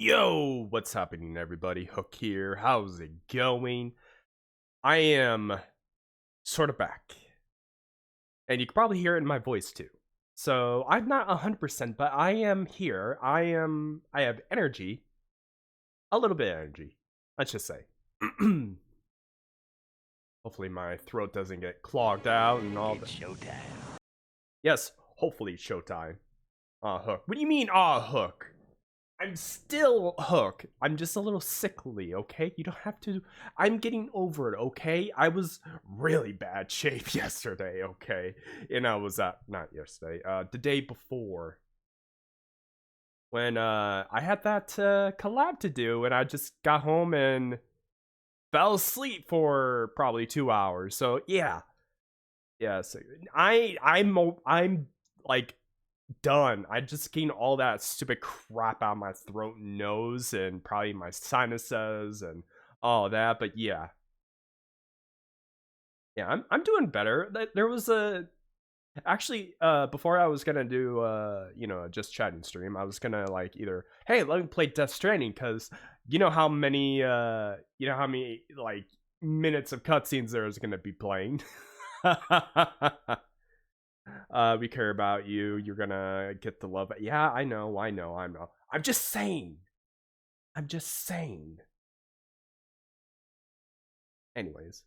Yo, what's happening, everybody? Hook here. How's it going? I am sort of back, and you can probably hear it in my voice too. So I'm not 100%, but I am here. I have energy, a little bit of energy. Let's just say. Hopefully, my throat doesn't get clogged out and all that. Showtime. Yes, hopefully, it's showtime. Hook. What do you mean, Hook? I'm still Hook. I'm just a little sickly, okay? You don't have to. I'm getting over it, okay? I was really bad shape yesterday, okay? And I was not yesterday, the day before. When I had that collab to do, and I just got home and fell asleep for probably 2 hours. So yeah. Yeah, so I'm like done. I just gained all that stupid crap out of my throat and nose and probably my sinuses and all that. But yeah. Yeah, I'm doing better. There was a actually before I was gonna do just chatting stream, I was gonna like either, hey, let me play Death Stranding, because you know how many like minutes of cutscenes there is gonna be playing. We care about you. You're gonna get the love. Yeah, I know. I'm just saying. Anyways,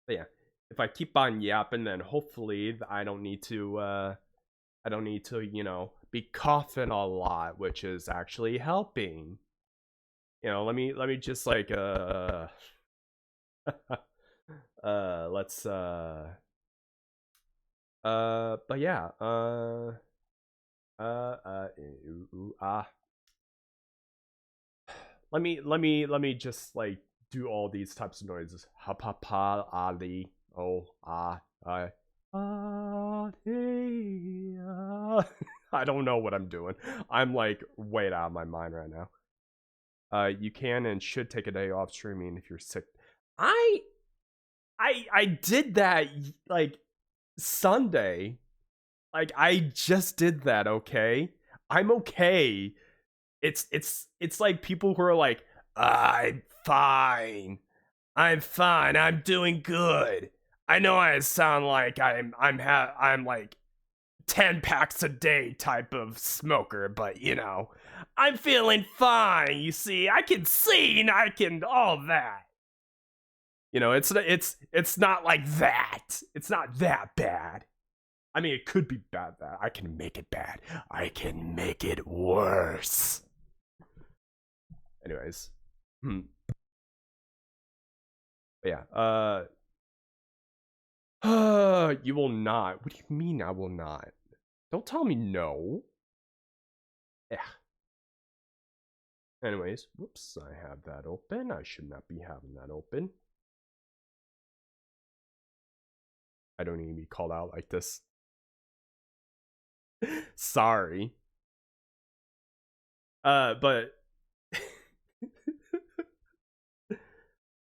but yeah, if I keep on yapping, then hopefully I don't need to. Be coughing a lot, which is actually helping. Let me just like let's but yeah, let me just like do all these types of noises. Ha pa pa ali I I don't know what I'm doing. I'm like way out of my mind right now. You can and should take a day off streaming if you're sick. I did that like Sunday. Like I just did that, okay? I'm okay. It's like people who are like, I'm fine. I'm fine. I'm doing good. I know I sound like I'm like 10 packs a day type of smoker, but I'm feeling fine. You see, I can sing, I can all that. It's not like that. It's not that bad. I mean, it could be bad. That I can make it bad. I can make it worse. Anyways, But yeah, you will not. What do you mean I will not? Don't tell me no. Yeah. Anyways, whoops, I have that open. I should not be having that open. I don't need to be called out like this. Sorry. But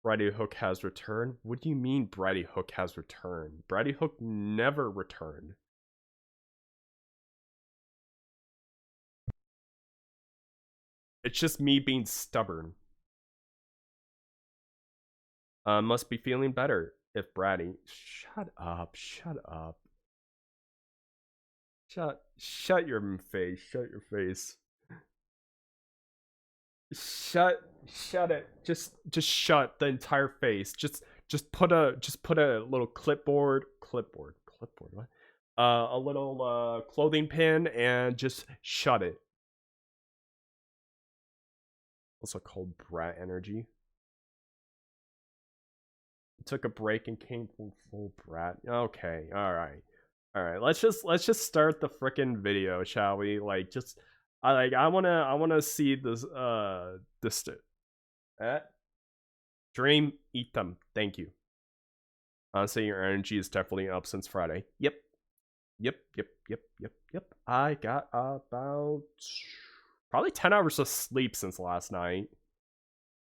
Brady Hook has returned? What do you mean Brady Hook has returned? Brady Hook never returned. It's just me being stubborn. Must be feeling better if Brady. Shut up, shut up. Shut your face, shut your face. Shut it. Just shut the entire face. Just put a little clipboard, what? A little clothing pin and just shut it. Also called brat energy. Took a break and came full brat. Okay, all right. Let's just start the freaking video, shall we? Like, just I wanna see this dream, eat them. Thank you. Honestly, your energy is definitely up since Friday. Yep. I got about probably 10 hours of sleep since last night.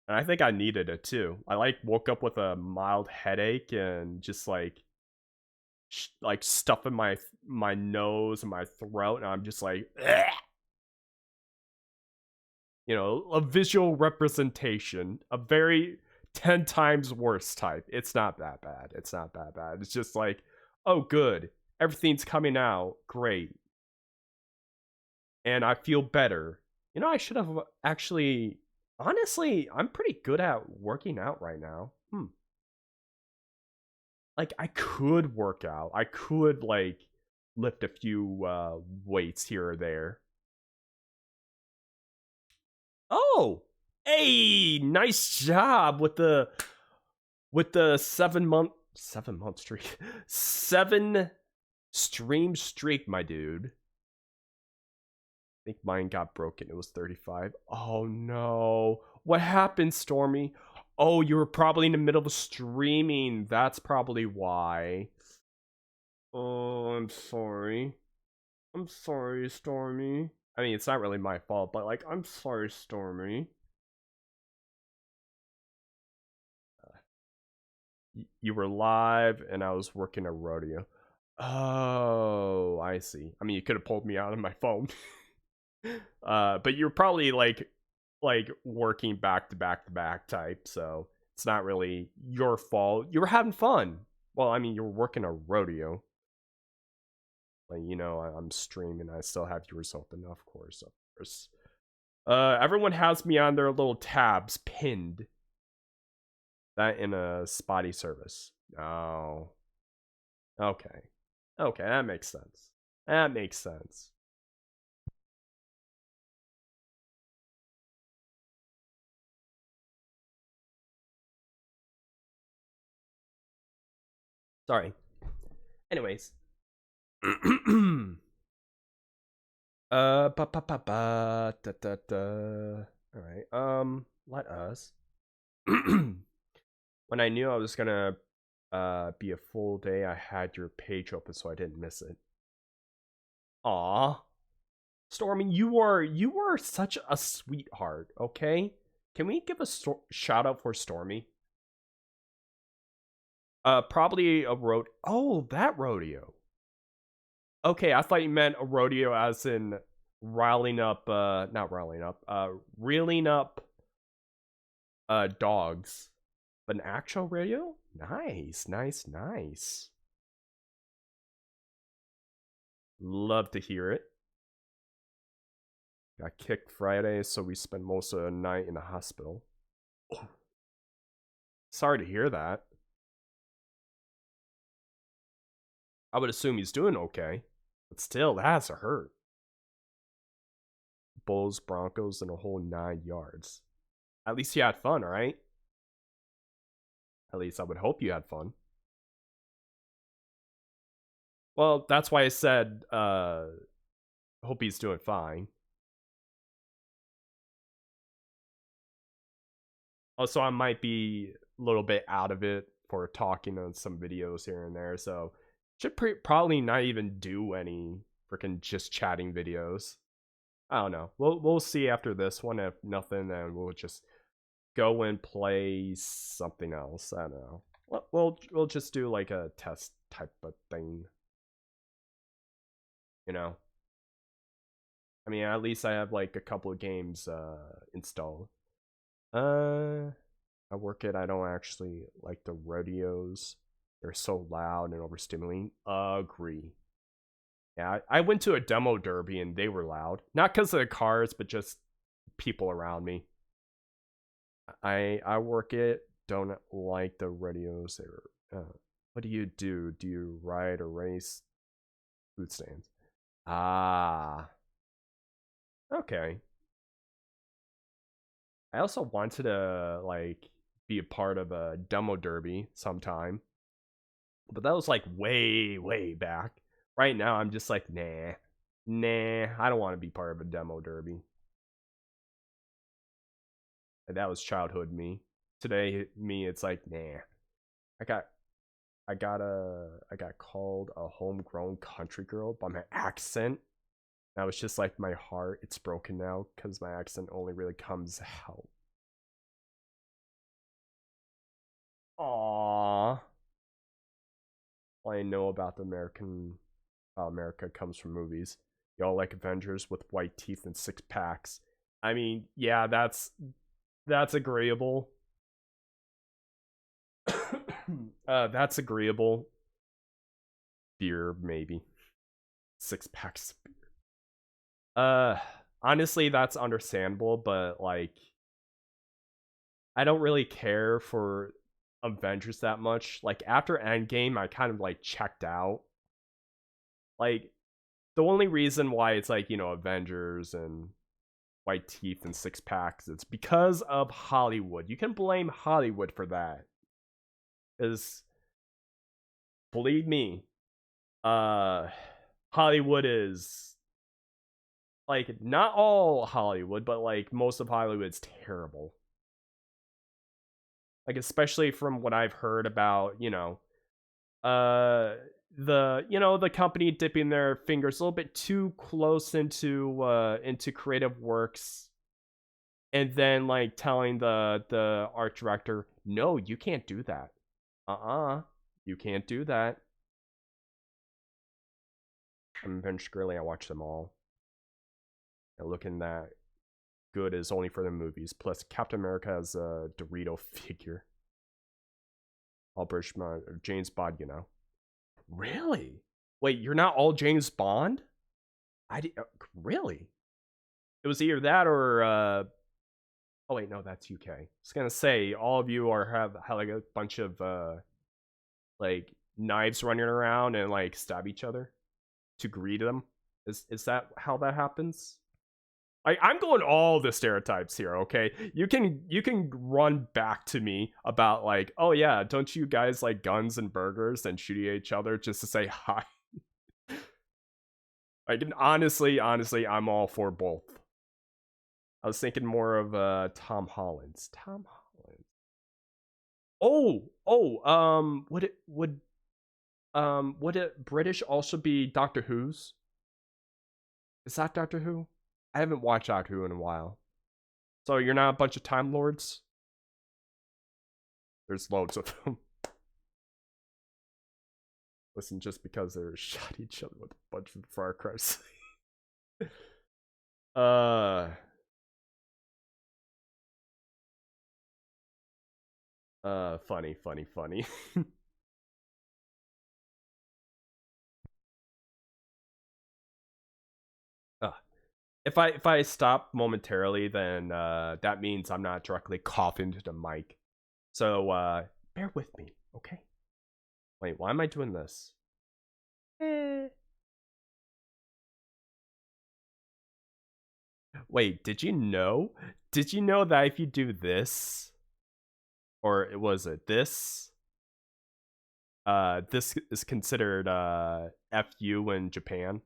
And I think I needed it too. I like woke up with a mild headache and just like stuff in my nose and my throat, and I'm just like, ugh. You know, a visual representation, a very 10 times worse type. It's not that bad. It's not that bad. It's just like, oh, good. Everything's coming out. Great. And I feel better. You know, I should have actually, honestly, I'm pretty good at working out right now. Like, I could work out. I could, like, lift a few weights here or there. Oh, hey, nice job with the 7 month streak, 7 stream streak, my dude. I think mine got broken. It was 35. Oh no, what happened, Stormy? Oh, you were probably in the middle of streaming. That's probably why. Oh, I'm sorry. I'm sorry, Stormy. I mean, it's not really my fault, but like, I'm sorry, Stormy. You were live and I was working a rodeo. Oh, I see. I mean, you could have pulled me out of my phone. But you're probably like working back to back to back type, so it's not really your fault. You were having fun. Well, I mean, you were working a rodeo. Like, you know, I'm streaming. I still have yours open, of course, of course. Everyone has me on their little tabs pinned. That in a spotty service. Oh. Okay. Okay, that makes sense. That makes sense. Sorry. Anyways. Ba ba ba ba da da da. All right. Let us. When I knew I was gonna be a full day, I had your page open so I didn't miss it. Aw, Stormy, you are such a sweetheart. Okay, can we give a shout out for Stormy? Probably a road. Oh, that rodeo. Okay, I thought you meant a rodeo as in riling up. Not riling up. Reeling up. Dogs. An actual rodeo? Nice, nice, nice. Love to hear it. Got kicked Friday, so we spent most of the night in the hospital. Oh. Sorry to hear that. I would assume he's doing okay, but still, that has to hurt. Bulls, Broncos, and a whole 9 yards. At least he had fun, right? At least I would hope you had fun. Well, that's why I said, hope he's doing fine. Also, I might be a little bit out of it for talking on some videos here and there, so should probably not even do any freaking just chatting videos. I don't know. We'll see after this one. If nothing, then we'll just go and play something else. I don't know. We'll just do like a test type of thing. You know. I mean, at least I have like a couple of games installed. I work it. I don't actually like the rodeos. They're so loud and overstimulating. Agree. Yeah, I went to a demo derby and they were loud. Not because of the cars, but just people around me. I work it. Don't like the rodeos. What do you do? Do you ride or race? Food stands. Ah. Okay. I also wanted to like be a part of a demo derby sometime, but that was like way back. Right now, I'm just like, nah, I don't want to be part of a demo derby. That was childhood me. Today, me, it's like, nah. I got called a homegrown country girl by my accent. That was just like my heart. It's broken now because my accent only really comes out. Aww. All I know about the America comes from movies. Y'all like Avengers with white teeth and six packs. I mean, yeah, that's agreeable. That's agreeable. Beer, maybe. 6 packs of beer. Honestly, that's understandable, but like, I don't really care for Avengers that much. Like, after Endgame, I kind of like checked out. Like, the only reason why it's like, you know, Avengers and white teeth and 6 packs, it's because of Hollywood. You can blame Hollywood for that. Because, believe me, Hollywood is like, not all Hollywood, but like most of Hollywood's terrible. Like, especially from what I've heard about, you know, the company dipping their fingers a little bit too close into creative works, and then like telling the art director, no, you can't do that. You can't do that. I'm Vince Gurley. I watch them all. And looking that good is only for the movies. Plus, Captain America has a Dorito figure. All British James Bond, you know. Really? Wait, you're not all James Bond? Really? It was either that or oh wait, no, that's UK. I was gonna say all of you have like a bunch of like knives running around and like stab each other to greet them. Is that how that happens? I'm going all the stereotypes here, okay? You can run back to me about like, oh yeah, don't you guys like guns and burgers and shooting each other just to say hi? Like, honestly, I'm all for both. I was thinking more of Tom Holland's. Tom Holland. Would it British also be Doctor Who's? Is that Doctor Who? I haven't watched Doctor Who in a while. So you're not a bunch of Time Lords? There's loads of them. Listen, just because they're shot each other with a bunch of Far Cry's. Funny. If I stop momentarily, then that means I'm not directly coughing to the mic. So bear with me, okay? Wait, why am I doing this? Wait, did you know? Did you know that if you do this, or was it this? This is considered FU in Japan.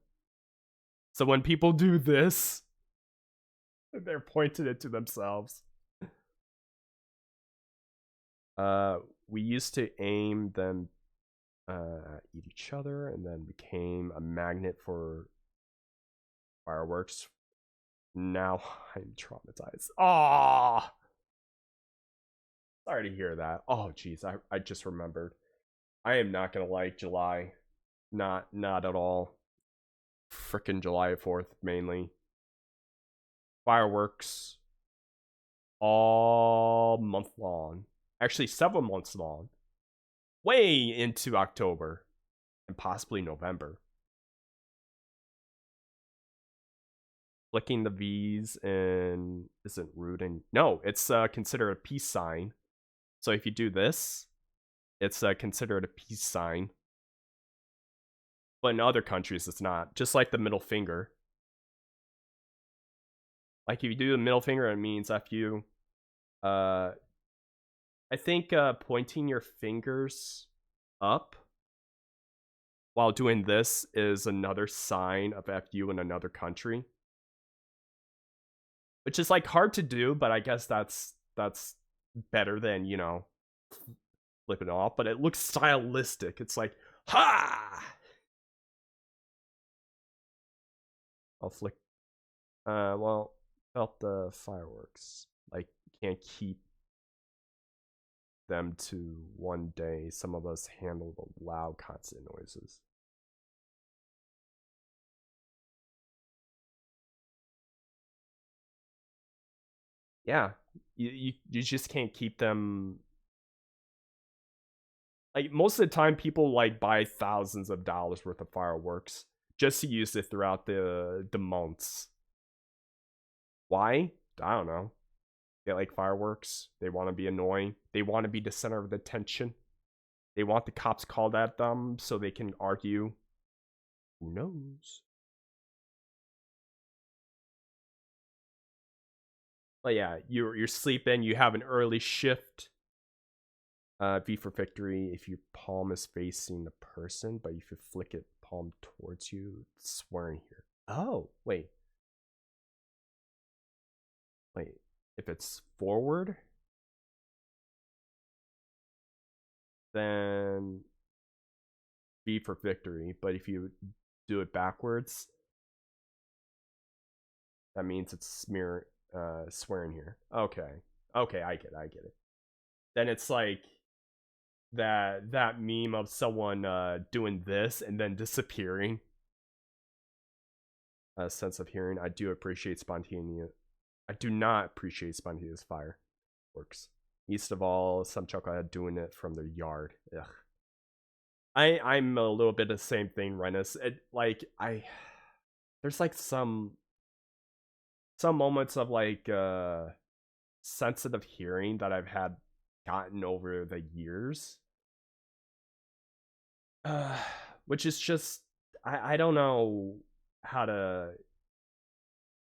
So when people do this, they're pointing it to themselves. We used to aim them at each other, and then became a magnet for fireworks. Now I'm traumatized. Ah, sorry to hear that. Oh, jeez, I just remembered. I am not gonna like July, not at all. Frickin' July 4th mainly. Fireworks all month long. Actually, several months long. Way into October and possibly November. Flicking the V's and isn't rude, and no, it's considered a peace sign. So if you do this, it's considered a peace sign. But in other countries, it's not. Just like the middle finger. Like if you do the middle finger, it means F you. I think pointing your fingers up while doing this is another sign of FU in another country. Which is like hard to do, but I guess that's better than, you know, flipping off. But it looks stylistic. It's like, ha! I'll flick. Well, felt the fireworks. Like, can't keep them to one day. Some of us handle the loud, constant noises. Yeah, you just can't keep them. Like most of the time, people like buy thousands of dollars worth of fireworks just to use it throughout the months. Why? I don't know. They like fireworks. They want to be annoying. They want to be the center of the attention. They want the cops called at them so they can argue. Who knows? But yeah, you're sleeping. You have an early shift. V for victory. If your palm is facing the person, but if you flick it palm towards you, it's swearing here. Oh, wait. If it's forward, then V for victory. But if you do it backwards, that means it's swearing here. Okay, I get it. Then it's like that meme of someone doing this and then disappearing. A sense of hearing. I do appreciate spontaneous. I do not appreciate spontaneous fireworks. Least of all, some chocolate doing it from their yard. Ugh. I'm a little bit of the same thing, Renus. There's like some moments of like sensitive hearing that I've had gotten over the years. Which is just I don't know how to,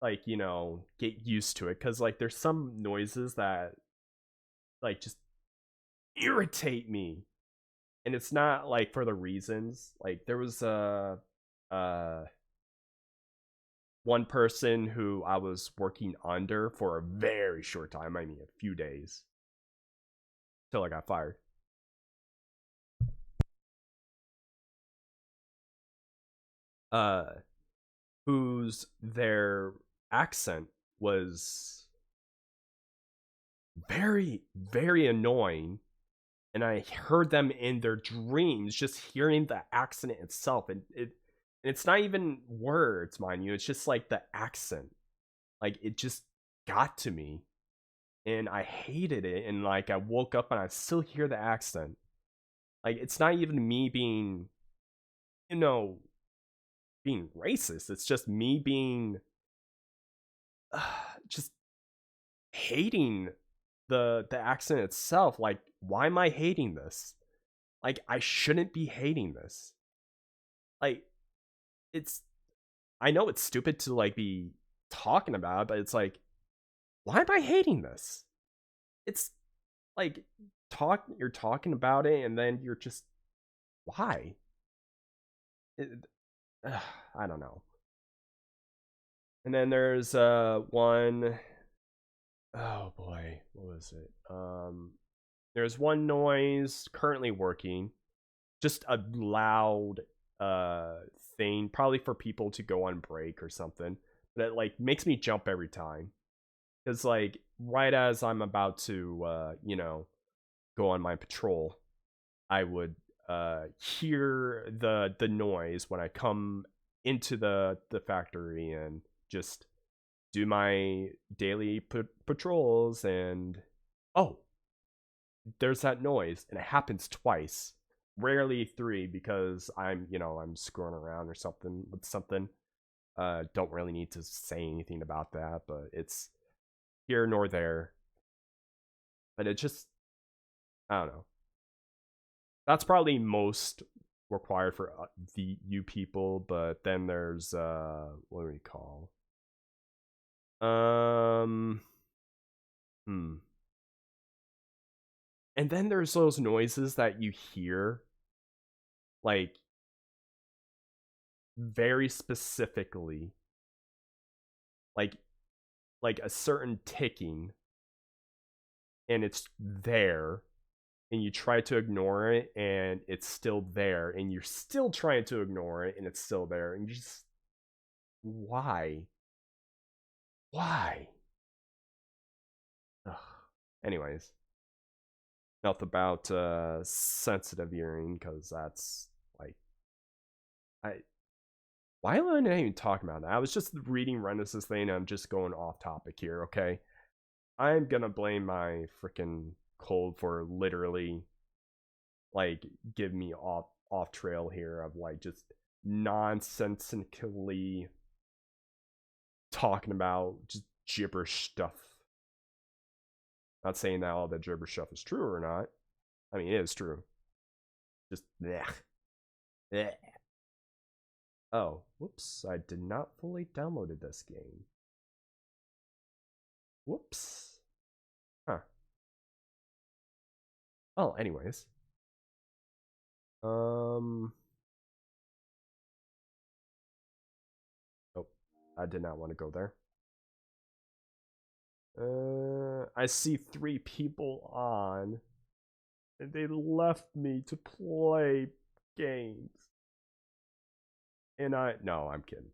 like, you know, get used to it, because like there's some noises that like just irritate me, and it's not like for the reasons. Like there was one person who I was working under for a very short time, I mean a few days, till I got fired. Whose their accent was very, very annoying, and I heard them in their dreams, just hearing the accent itself, and it's not even words, mind you, it's just like the accent. Like it just got to me, and I hated it, and like I woke up and I still hear the accent. Like it's not even me being, you know, being racist. It's just me being just hating the accent itself. Like, why am I hating this? Like, I shouldn't be hating this. Like, it's, I know it's stupid to like be talking about it, but it's like, why am I hating this? It's like you're talking about it, and then you're just why? It, I don't know. And then there's one oh boy, what was it? There's one noise currently working, just a loud thing, probably for people to go on break or something. But it like makes me jump every time. Cause like right as I'm about to go on my patrol, I would hear the noise when I come into the factory and just do my daily patrols, and oh, there's that noise, and it happens twice, rarely three, because I'm screwing around or something with something. Don't really need to say anything about that, but it's here nor there. But it just, I don't know. That's probably most required for the you people, but then there's what do we call? Um, hmm. And then there's those noises that you hear, like very specifically, like like a certain ticking, and it's there, and you try to ignore it, and it's still there, and you're still trying to ignore it, and it's still there, and you just why? Why? Ugh. Anyways, enough about sensitive hearing, because that's like I why am I even talking about that? I was just reading Renus's thing, and I'm just going off topic here, okay? I'm gonna blame my freaking cold for literally like give me off trail here of like just nonsensically talking about just gibberish stuff. Not saying that all that gibberish stuff is true or not. I mean, it is true. Just bleh. Bleh. Oh, whoops! I did not fully downloaded this game. Whoops. Huh. Oh, anyways. Oh, I did not want to go there. I see 3 people on, and they left me to play games. And no, I'm kidding.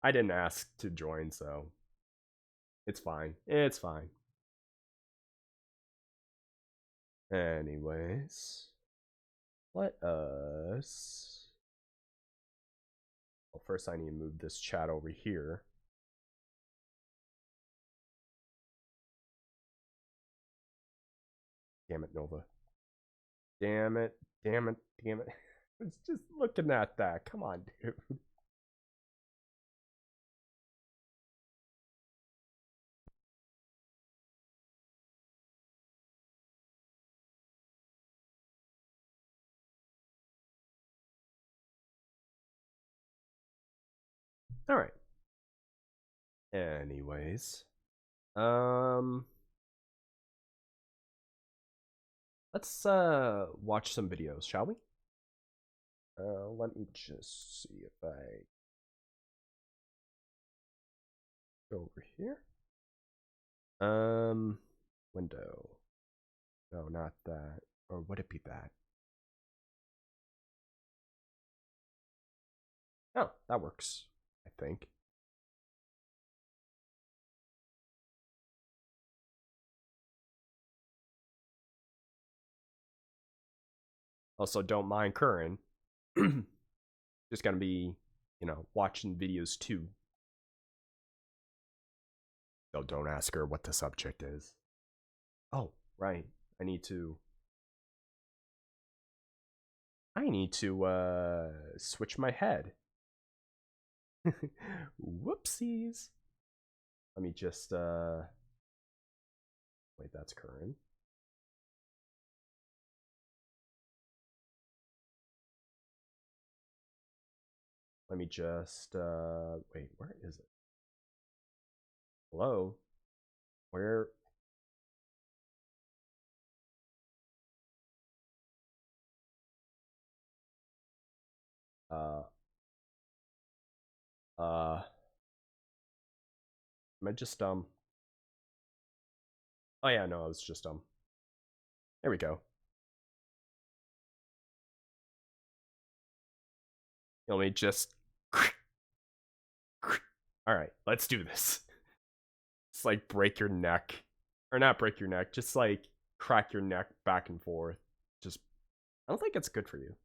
I didn't ask to join, so it's fine. It's fine. Anyways, let us. Well, first I need to move this chat over here. Damn it, Nova. Damn it. Damn it. Damn it. It's just looking at that. Come on, dude. All right. Anyways, let's watch some videos, shall we? Let me just see if I go over here. Window. No, not that. Or would it be that? Oh, that works, I think. Also, don't mind Curran. Just gonna be, watching videos too. So don't ask her what the subject is. Oh, right. I need to switch my head. Whoopsies. Let me just wait, that's Curran. Let me just wait, where is it? Hello? Where Am I just Oh yeah, no, I was just There we go. Let me just. Alright, let's do this. It's like break your neck. Or not break your neck, just like crack your neck back and forth. Just, I don't think it's good for you.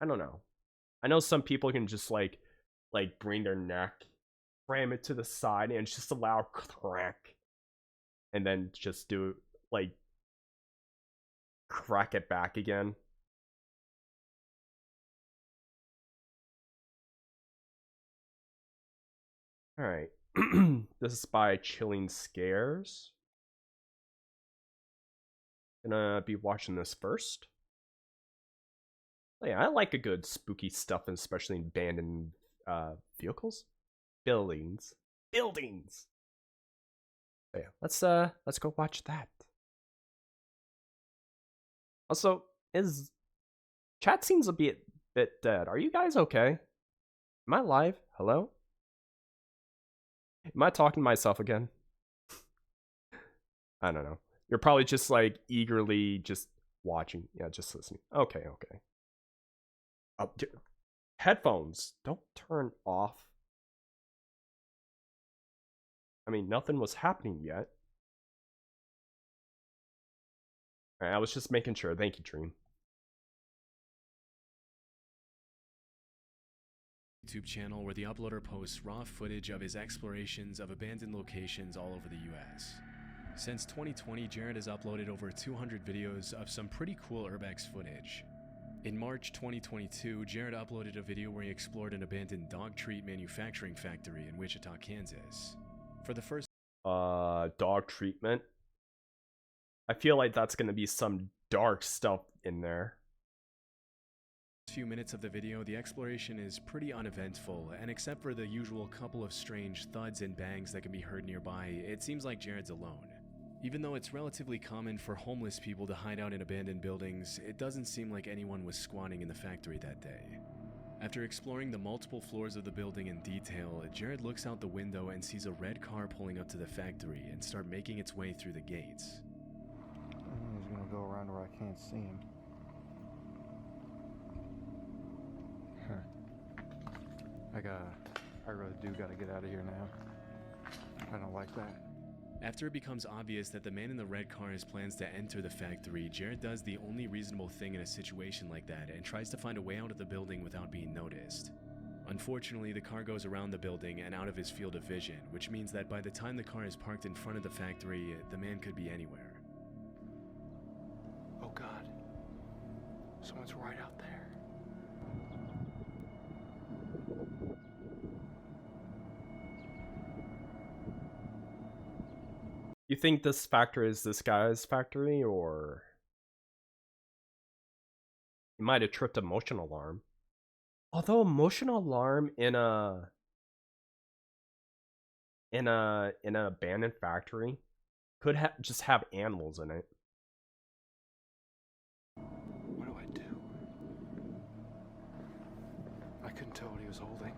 I don't know. I know some people can just like bring their neck, ram it to the side, and just allow crack. And then just do, like, crack it back again. Alright. This is by Chilling Scares. Gonna be watching this first. Oh, yeah, I like a good spooky stuff, especially in abandoned vehicles. Buildings. Oh, yeah, let's go watch that. Also, chat seems a bit dead. Are you guys okay? Am I live? Hello? Am I talking to myself again? I don't know. You're probably just like eagerly just watching. Yeah, just listening. Okay. Headphones, don't turn off. I mean, nothing was happening yet. All right, I was just making sure. Thank you, Dream. YouTube channel where the uploader posts raw footage of his explorations of abandoned locations all over the US. Since 2020, Jared has uploaded over 200 videos of some pretty cool urbex footage. In March 2022, Jared uploaded a video where he explored an abandoned dog treat manufacturing factory in Wichita, Kansas. For the first dog treatment. I feel like that's gonna be some dark stuff in there. Few minutes of the video, the exploration is pretty uneventful, and except for the usual couple of strange thuds and bangs that can be heard nearby, it seems like Jared's alone. Even though it's relatively common for homeless people to hide out in abandoned buildings, it doesn't seem like anyone was squatting in the factory that day. After exploring the multiple floors of the building in detail, Jared looks out the window and sees a red car pulling up to the factory and start making its way through the gates. He's gonna go around where I can't see him. I really do gotta get out of here now. I don't like that. After it becomes obvious that the man in the red car has plans to enter the factory, Jared does the only reasonable thing in a situation like that and tries to find a way out of the building without being noticed. Unfortunately, the car goes around the building and out of his field of vision, which means that by the time the car is parked in front of the factory, the man could be anywhere. Oh God, someone's right out there. You think this factory is this guy's factory, or he might have tripped a motion alarm? Although a motion alarm in a abandoned factory could just have animals in it. What do I do? I couldn't tell what he was holding.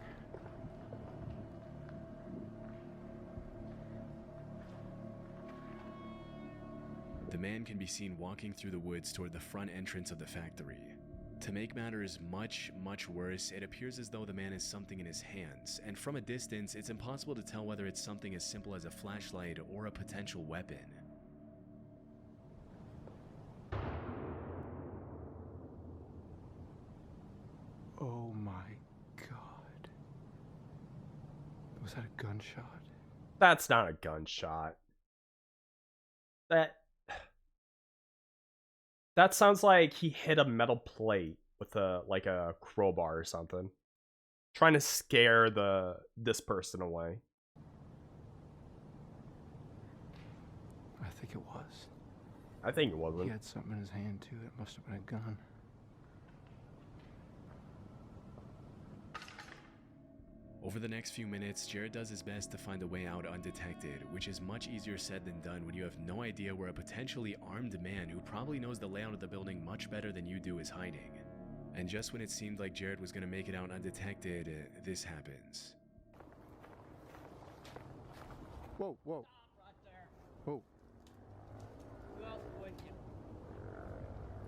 The man can be seen walking through the woods toward the front entrance of the factory. To make matters much worse, it appears as though the man has something in his hands, and from a distance, it's impossible to tell whether it's something as simple as a flashlight or a potential weapon. Oh my God. Was that a gunshot? That's not a gunshot. That sounds like he hit a metal plate with a crowbar or something, trying to scare this person away. I think it was. I think it wasn't. He had something in his hand too. It must have been a gun. Over the next few minutes, Jared does his best to find a way out undetected, which is much easier said than done when you have no idea where a potentially armed man who probably knows the layout of the building much better than you do is hiding. And just when it seemed like Jared was gonna make it out undetected, this happens. Whoa, whoa, Stop right there. whoa. Who else would you?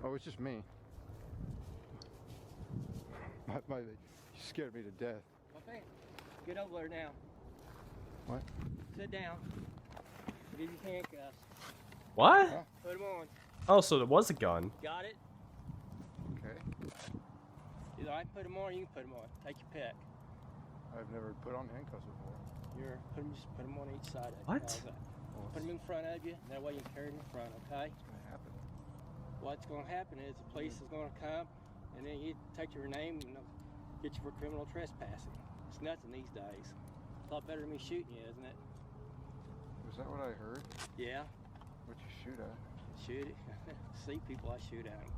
Oh, it's just me. You scared me to death. Okay. Get over there now. What? Sit down. Give you handcuffs. What? Huh? Put them on. Oh, so there was a gun. Got it? Okay. Either I put them on or you can put them on. Take your pick. I've never put on handcuffs before. Just put them on each side of you. What? How's that? Well, Put them in front of you. That way you can carry them in front, okay? what's gonna happen? What's going to happen is the police is going to come and then you take your name and they'll get you for criminal trespassing. It's nothing these days. A lot better than me shooting you, isn't it? Was that what I heard? Yeah. What you shoot at? Shoot it. See people, I shoot at them.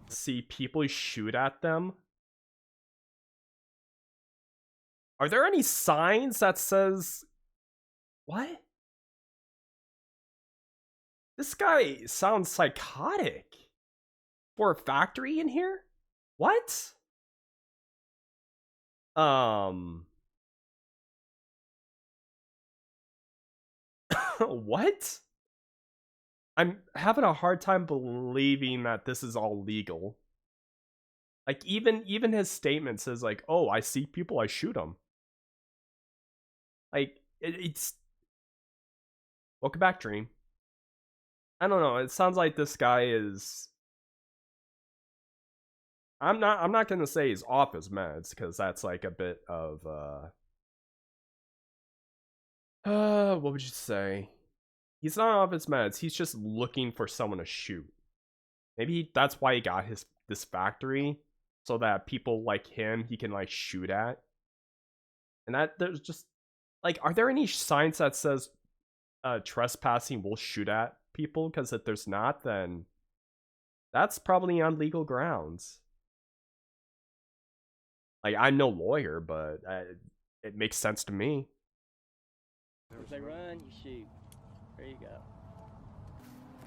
See people shoot at them? Are there any signs that says... What? This guy sounds psychotic. For a factory in here? What? What? I'm having a hard time believing that this is all legal. Like, even his statement says, like, oh, I see people, I shoot them. Like, it's... Welcome back, Dream. I don't know, it sounds like this guy is... I'm not gonna say he's off his meds, because that's like a bit of, what would you say? He's not off his meds, he's just looking for someone to shoot. Maybe that's why he got this factory, so that people like him he can like shoot at. And that there's just like, are there any signs that says trespassing will shoot at people? Because if there's not, then that's probably on legal grounds. Like, I'm no lawyer, but it makes sense to me. If they run, you shoot. There you go.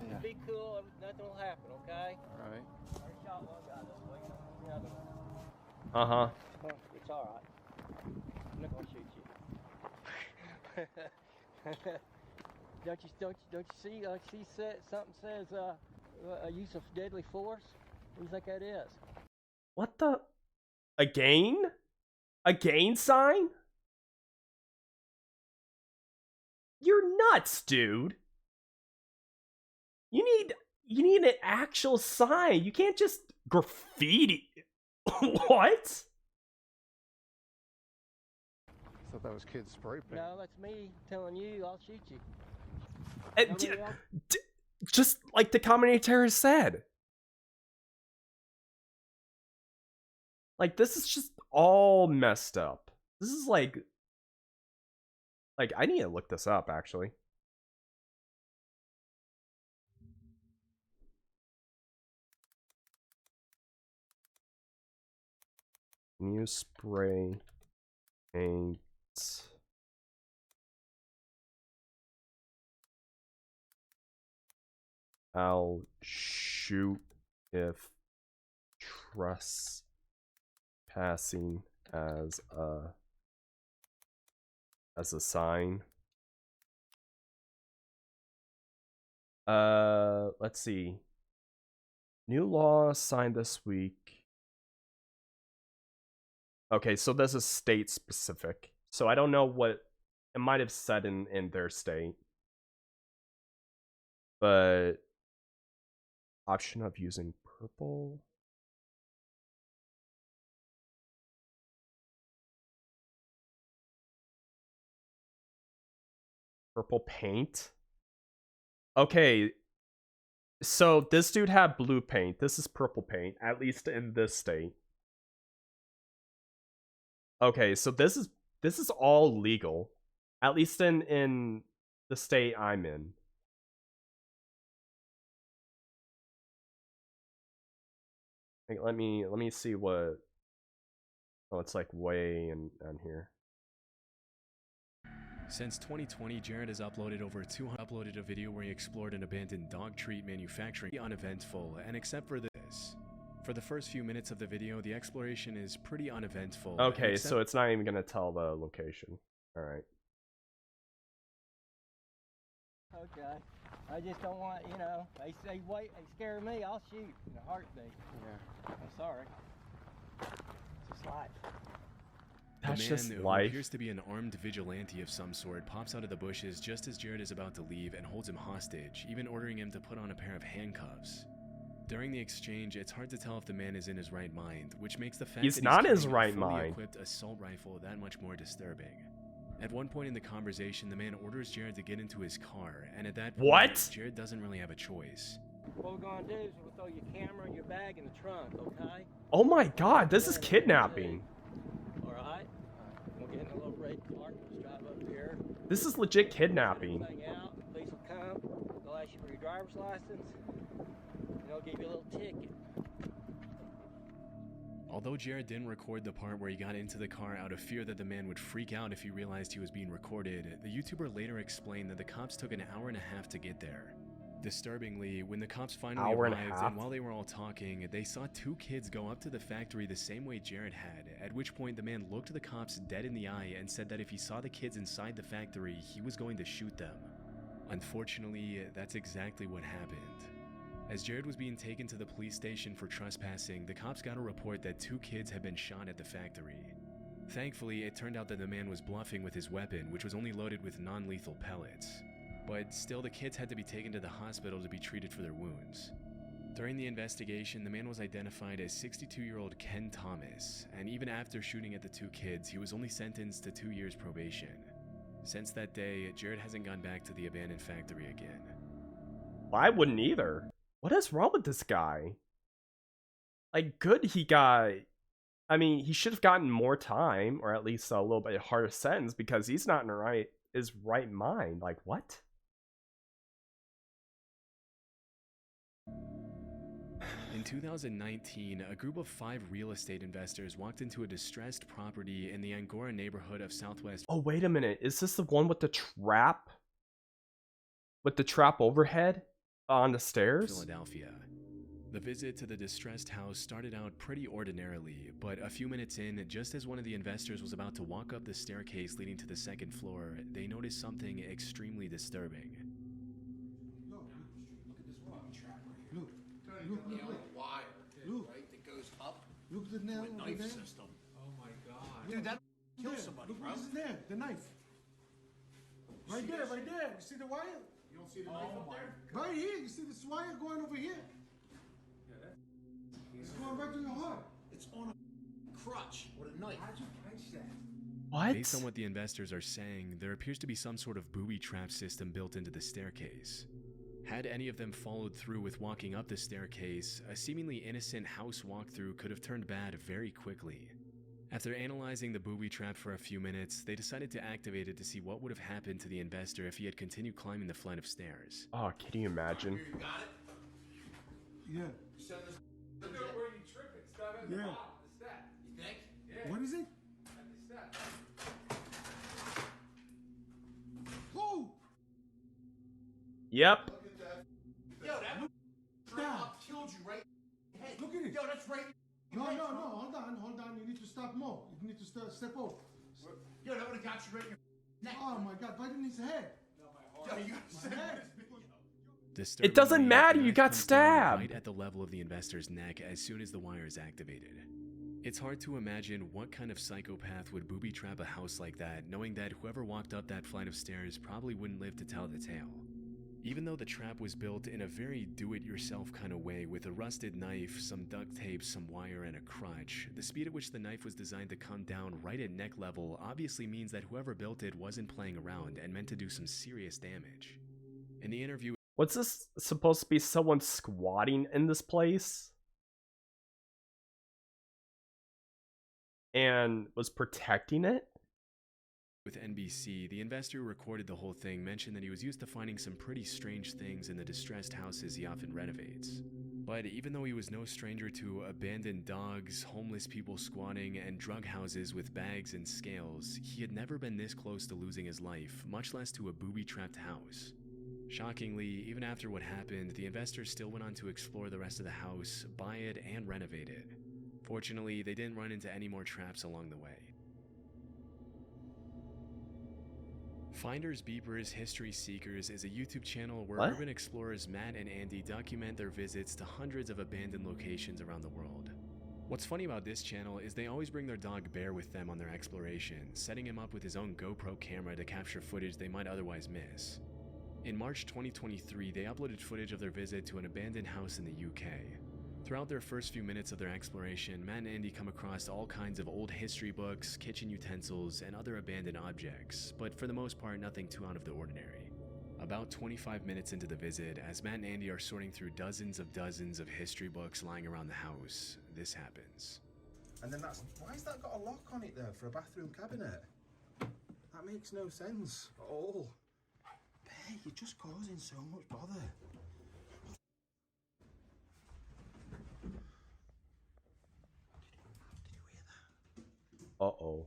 Yeah. Be cool, nothing will happen, okay? Alright. I already shot one guy this way, the other one. Uh-huh. Huh, it's alright. I'm not gonna shoot you. don't you see? Something says a use of deadly force. What do you think that is? What the? A gain? A gain sign? You're nuts, dude. You need an actual sign. You can't just graffiti. What? I thought that was kid spray paint. No, that's me telling you I'll shoot you. And Nobody else? just like the commentator said. Like, this is just all messed up. This is like I need to look this up, actually. New spray paint. I'll shoot if trespassing as a sign. Let's see. New law signed this week. Okay, so this is state specific. So I don't know what it might have said in their state. But option of using purple. Purple paint. Okay, so this dude had blue paint. This is purple paint, at least in this state. Okay, so this is all legal, at least in the state I'm in. Like, let me see what. Oh, it's like way in here. Since 2020, Jared has uploaded uploaded a video where he explored an abandoned dog treat manufacturing. Uneventful, and except for this. For the first few minutes of the video, the exploration is pretty uneventful. Okay, except- so it's not even gonna tell the location. All right. Okay. I just don't want, you know, they say wait, they scare me, I'll shoot in a heartbeat. Yeah. I'm sorry. It's just life. The That's man, just who life. appears to be an armed vigilante of some sort, pops out of the bushes just as Jared is about to leave and holds him hostage, even ordering him to put on a pair of handcuffs. During the exchange, it's hard to tell if the man is in his right mind, which makes the fact He's that not in his carrying a right fully mind. equipped assault rifle that much more disturbing. At one point in the conversation, the man orders Jared to get into his car, and at that point, What? Jared doesn't really have a choice. What we're gonna do is we'll throw your camera and your bag in the trunk, okay? Oh my god, this is kidnapping. Alright? We'll get in a little red car, let's drive up here. This is legit kidnapping. Everything out, the police will come, they'll ask you for your driver's license, and they'll give you a little ticket. Although Jared didn't record the part where he got into the car out of fear that the man would freak out if he realized he was being recorded, the YouTuber later explained that the cops took an hour and a half to get there. Disturbingly, when the cops finally Hour and a arrived half? and while they were all talking, they saw two kids go up to the factory the same way Jared had, at which point the man looked the cops dead in the eye and said that if he saw the kids inside the factory, he was going to shoot them. Unfortunately, that's exactly what happened. As Jared was being taken to the police station for trespassing, the cops got a report that two kids had been shot at the factory. Thankfully, it turned out that the man was bluffing with his weapon, which was only loaded with non-lethal pellets. But still, the kids had to be taken to the hospital to be treated for their wounds. During the investigation, the man was identified as 62-year-old Ken Thomas, and even after shooting at the two kids, he was only sentenced to 2 years probation. Since that day, Jared hasn't gone back to the abandoned factory again. I wouldn't either. What is wrong with this guy? Like, good he got... I mean, he should have gotten more time, or at least a little bit harder sentence, because he's not in his right mind. Like, what? In 2019, a group of 5 real estate investors walked into a distressed property in the Angora neighborhood of Southwest Oh, wait a minute. Is this the one with the trap? With the trap overhead on the stairs? Philadelphia. The visit to the distressed house started out pretty ordinarily, but a few minutes in, just as one of the investors was about to walk up the staircase leading to the second floor, they noticed something extremely disturbing. Look at this wire trap right here. Look. Wire, Look. right, that goes up Look at the nail to a over knife there. system. Oh my god. Dude, that There. kills somebody, Look bro. what is there, the knife. Right see there, this? right there. You see the wire? You don't see the knife up there? Right here. You see this wire going over here? It's going right to your heart. It's on a crutch with a knife. How'd you catch that? What? Based on what the investors are saying, there appears to be some sort of booby trap system built into the staircase. Had any of them followed through with walking up the staircase, a seemingly innocent house walkthrough could have turned bad very quickly. After analyzing the booby trap for a few minutes, they decided to activate it to see what would have happened to the investor if he had continued climbing the flight of stairs. Oh, can you imagine? Here, you got it? Yeah. You send this. Look at where you tripping. Stop at the Yeah. bottom, the step. You think? Yeah, What is it? at the step. Oh! Yep. Look at that. Yo, that straight up killed you right in the head. Look at it. Yo, that's right. in No, your no, head, no. bro. Hold on. You need to stop more. You need to step over. Yo, that would have got you right in your neck. Oh my god, right in his head. Yo, you gotta My send head. this. It doesn't Disturbingly, matter, the you knife got comes down stabbed. right at the level of the investor's neck as soon as the wire is activated. It's hard to imagine what kind of psychopath would booby trap a house like that, knowing that whoever walked up that flight of stairs probably wouldn't live to tell the tale. Even though the trap was built in a very do-it-yourself kind of way with a rusted knife, some duct tape, some wire, and a crutch, the speed at which the knife was designed to come down right at neck level obviously means that whoever built it wasn't playing around and meant to do some serious damage. In the interview, What's this supposed to be? Someone squatting in this place? And was protecting it? with NBC, the investor who recorded the whole thing mentioned that he was used to finding some pretty strange things in the distressed houses he often renovates. But even though he was no stranger to abandoned dogs, homeless people squatting, and drug houses with bags and scales, he had never been this close to losing his life, much less to a booby-trapped house. Shockingly, even after what happened, the investors still went on to explore the rest of the house, buy it, and renovate it. Fortunately, they didn't run into any more traps along the way. Finders Beepers History Seekers is a YouTube channel where What? urban explorers Matt and Andy document their visits to hundreds of abandoned locations around the world. What's funny about this channel is they always bring their dog Bear with them on their exploration, setting him up with his own GoPro camera to capture footage they might otherwise miss. In March 2023, they uploaded footage of their visit to an abandoned house in the UK. Throughout their first few minutes of their exploration, Matt and Andy come across all kinds of old history books, kitchen utensils, and other abandoned objects, but for the most part, nothing too out of the ordinary. About 25 minutes into the visit, as Matt and Andy are sorting through dozens of history books lying around the house, this happens. And then why has that got a lock on it there for a bathroom cabinet? That makes no sense at all. Bear, you're just causing so much bother. Uh-oh.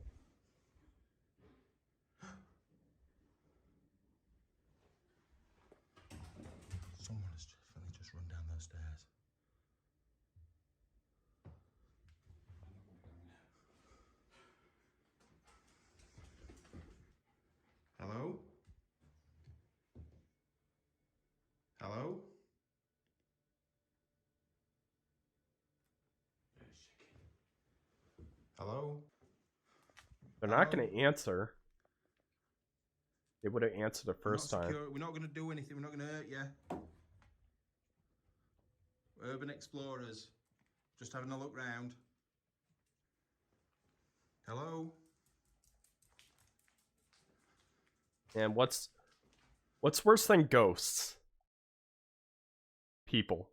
Someone has definitely just run down those stairs. Hello? Hello? Hello? They're not going to answer. They would have answered the first time. We're not going to do anything. We're not going to hurt you. Urban explorers. Just having a look round. Hello? And what's worse than ghosts? People.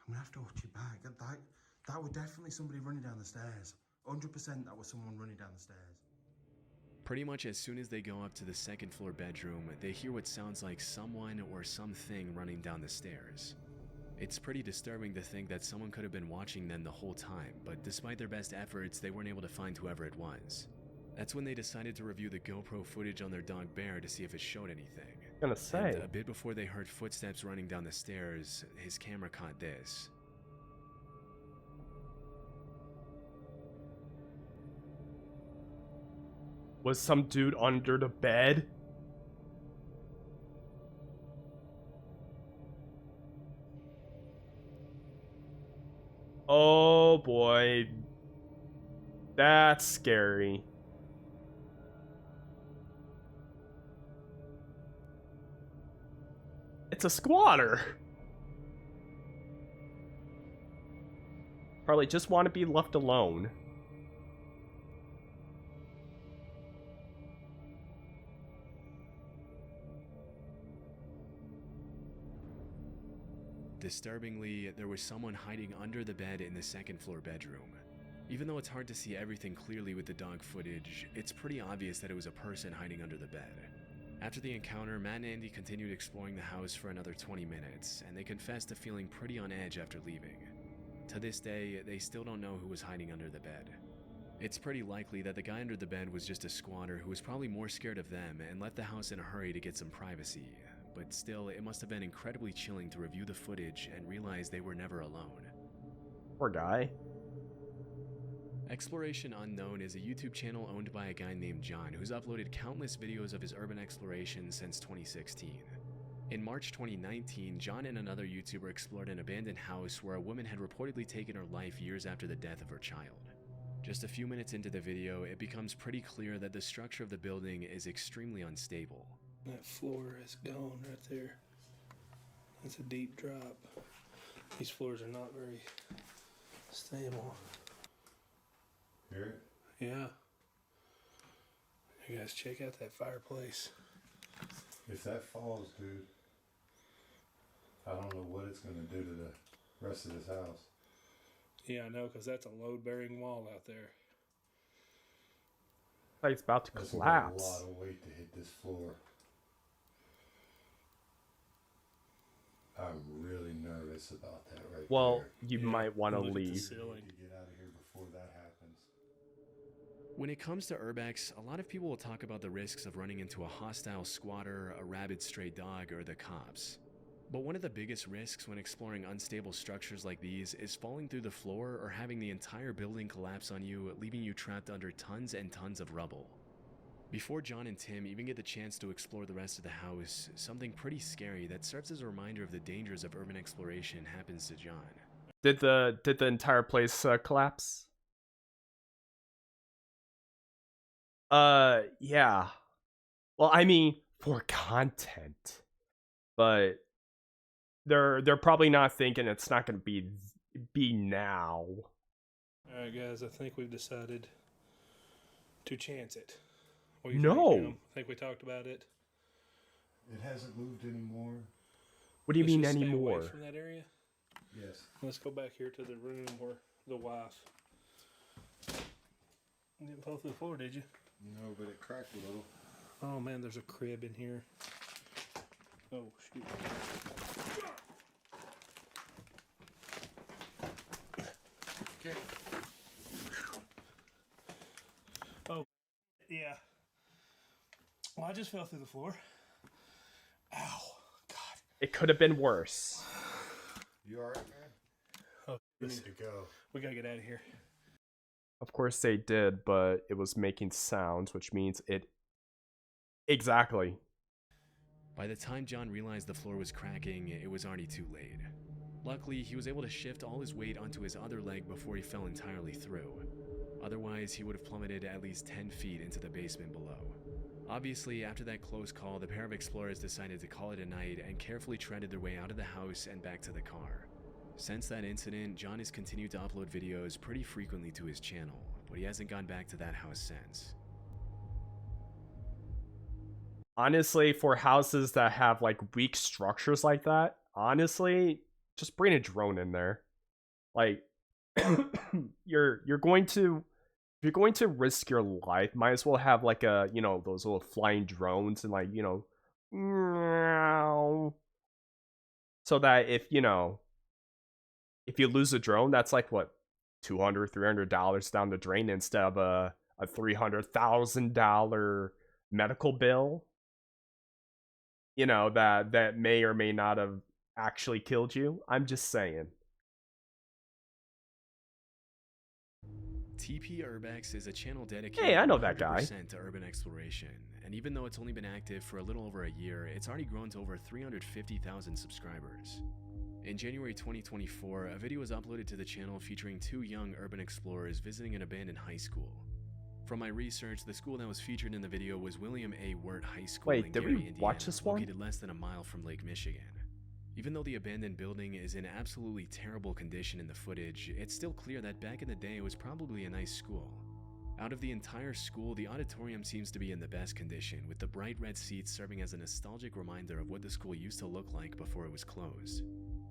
I'm going to have to watch it back. That was definitely somebody running down the stairs. 100% that was someone running down the stairs. Pretty much as soon as they go up to the second floor bedroom, they hear what sounds like someone or something running down the stairs. It's pretty disturbing to think that someone could have been watching them the whole time, but despite their best efforts, they weren't able to find whoever it was. That's when they decided to review the GoPro footage on their dog Bear to see if it showed anything. Gonna say. And a bit before they heard footsteps running down the stairs, his camera caught this. Was some dude under the bed? Oh boy. That's scary. It's a squatter. Probably just want to be left alone. Disturbingly, there was someone hiding under the bed in the second floor bedroom. Even though it's hard to see everything clearly with the dog footage, it's pretty obvious that it was a person hiding under the bed. After the encounter, Matt and Andy continued exploring the house for another 20 minutes, and they confessed to feeling pretty on edge after leaving. To this day, they still don't know who was hiding under the bed. It's pretty likely that the guy under the bed was just a squatter who was probably more scared of them and left the house in a hurry to get some privacy. But still, it must have been incredibly chilling to review the footage and realize they were never alone. Poor guy. Exploration Unknown is a YouTube channel owned by a guy named John who's uploaded countless videos of his urban exploration since 2016. In March 2019, John and another YouTuber explored an abandoned house where a woman had reportedly taken her life years after the death of her child. Just a few minutes into the video, it becomes pretty clear that the structure of the building is extremely unstable. That floor is gone right there. That's a deep drop. These floors are not very stable. Hear it? Yeah. You guys check out that fireplace. If that falls, dude, I don't know what it's going to do to the rest of this house. Yeah, I know, because that's a load-bearing wall out there. Like it's about to That's collapse. a lot of weight to hit this floor. I'm really nervous about that right Well, there. you Yeah, might want to look at the leave. ceiling. To get out of here before that happens. When it comes to urbex, a lot of people will talk about the risks of running into a hostile squatter, a rabid stray dog, or the cops. But one of the biggest risks when exploring unstable structures like these is falling through the floor or having the entire building collapse on you, leaving you trapped under tons and tons of rubble. Before John and Tim even get the chance to explore the rest of the house, something pretty scary that serves as a reminder of the dangers of urban exploration happens to John. Did the entire place collapse? Yeah. Well, I mean, for content, but they're probably not thinking it's not going to be now. All right, guys. I think we've decided to chance it. What do you No. think, Jim? I think we talked about it. It hasn't moved anymore. What do you Let's mean just stay anymore? away from that area. Yes. Let's go back here to the room where the wife. You didn't fall through the floor, did you? No, but it cracked a little. Oh man, there's a crib in here. Oh shoot. Okay. Oh yeah. Well, I just fell through the floor. Ow. God. It could have been worse. You alright, man? Oh, You need to go. we gotta get out of here. Of course they did, but it was making sounds, which means it... Exactly. By the time John realized the floor was cracking, it was already too late. Luckily, he was able to shift all his weight onto his other leg before he fell entirely through. Otherwise, he would have plummeted at least 10 feet into the basement below. Obviously, after that close call, the pair of explorers decided to call it a night and carefully treaded their way out of the house and back to the car. Since that incident, John has continued to upload videos pretty frequently to his channel, but he hasn't gone back to that house since. Honestly, for houses that have like weak structures like that, honestly, just bring a drone in there. Like you're going to if you're going to risk your life, might as well have like a, you know, those little flying drones and like, you know, so that if, you know, if you lose a drone, that's like what, $200-$300 down the drain instead of a $300,000 medical bill. You know, that may or may not have actually killed you. I'm just saying. TP Urbex is a channel dedicated Hey, I know that guy. 100% to urban exploration, and even though it's only been active for a little over a year, it's already grown to over 350,000 subscribers. In January 2024, a video was uploaded to the channel featuring two young urban explorers visiting an abandoned high school. From my research, the school that was featured in the video was William A. Wirt High School in Wait, did Gary, we Indiana, watch this one? located less than a mile from Lake Michigan. Even though the abandoned building is in absolutely terrible condition in the footage, it's still clear that back in the day it was probably a nice school. Out of the entire school, the auditorium seems to be in the best condition, with the bright red seats serving as a nostalgic reminder of what the school used to look like before it was closed.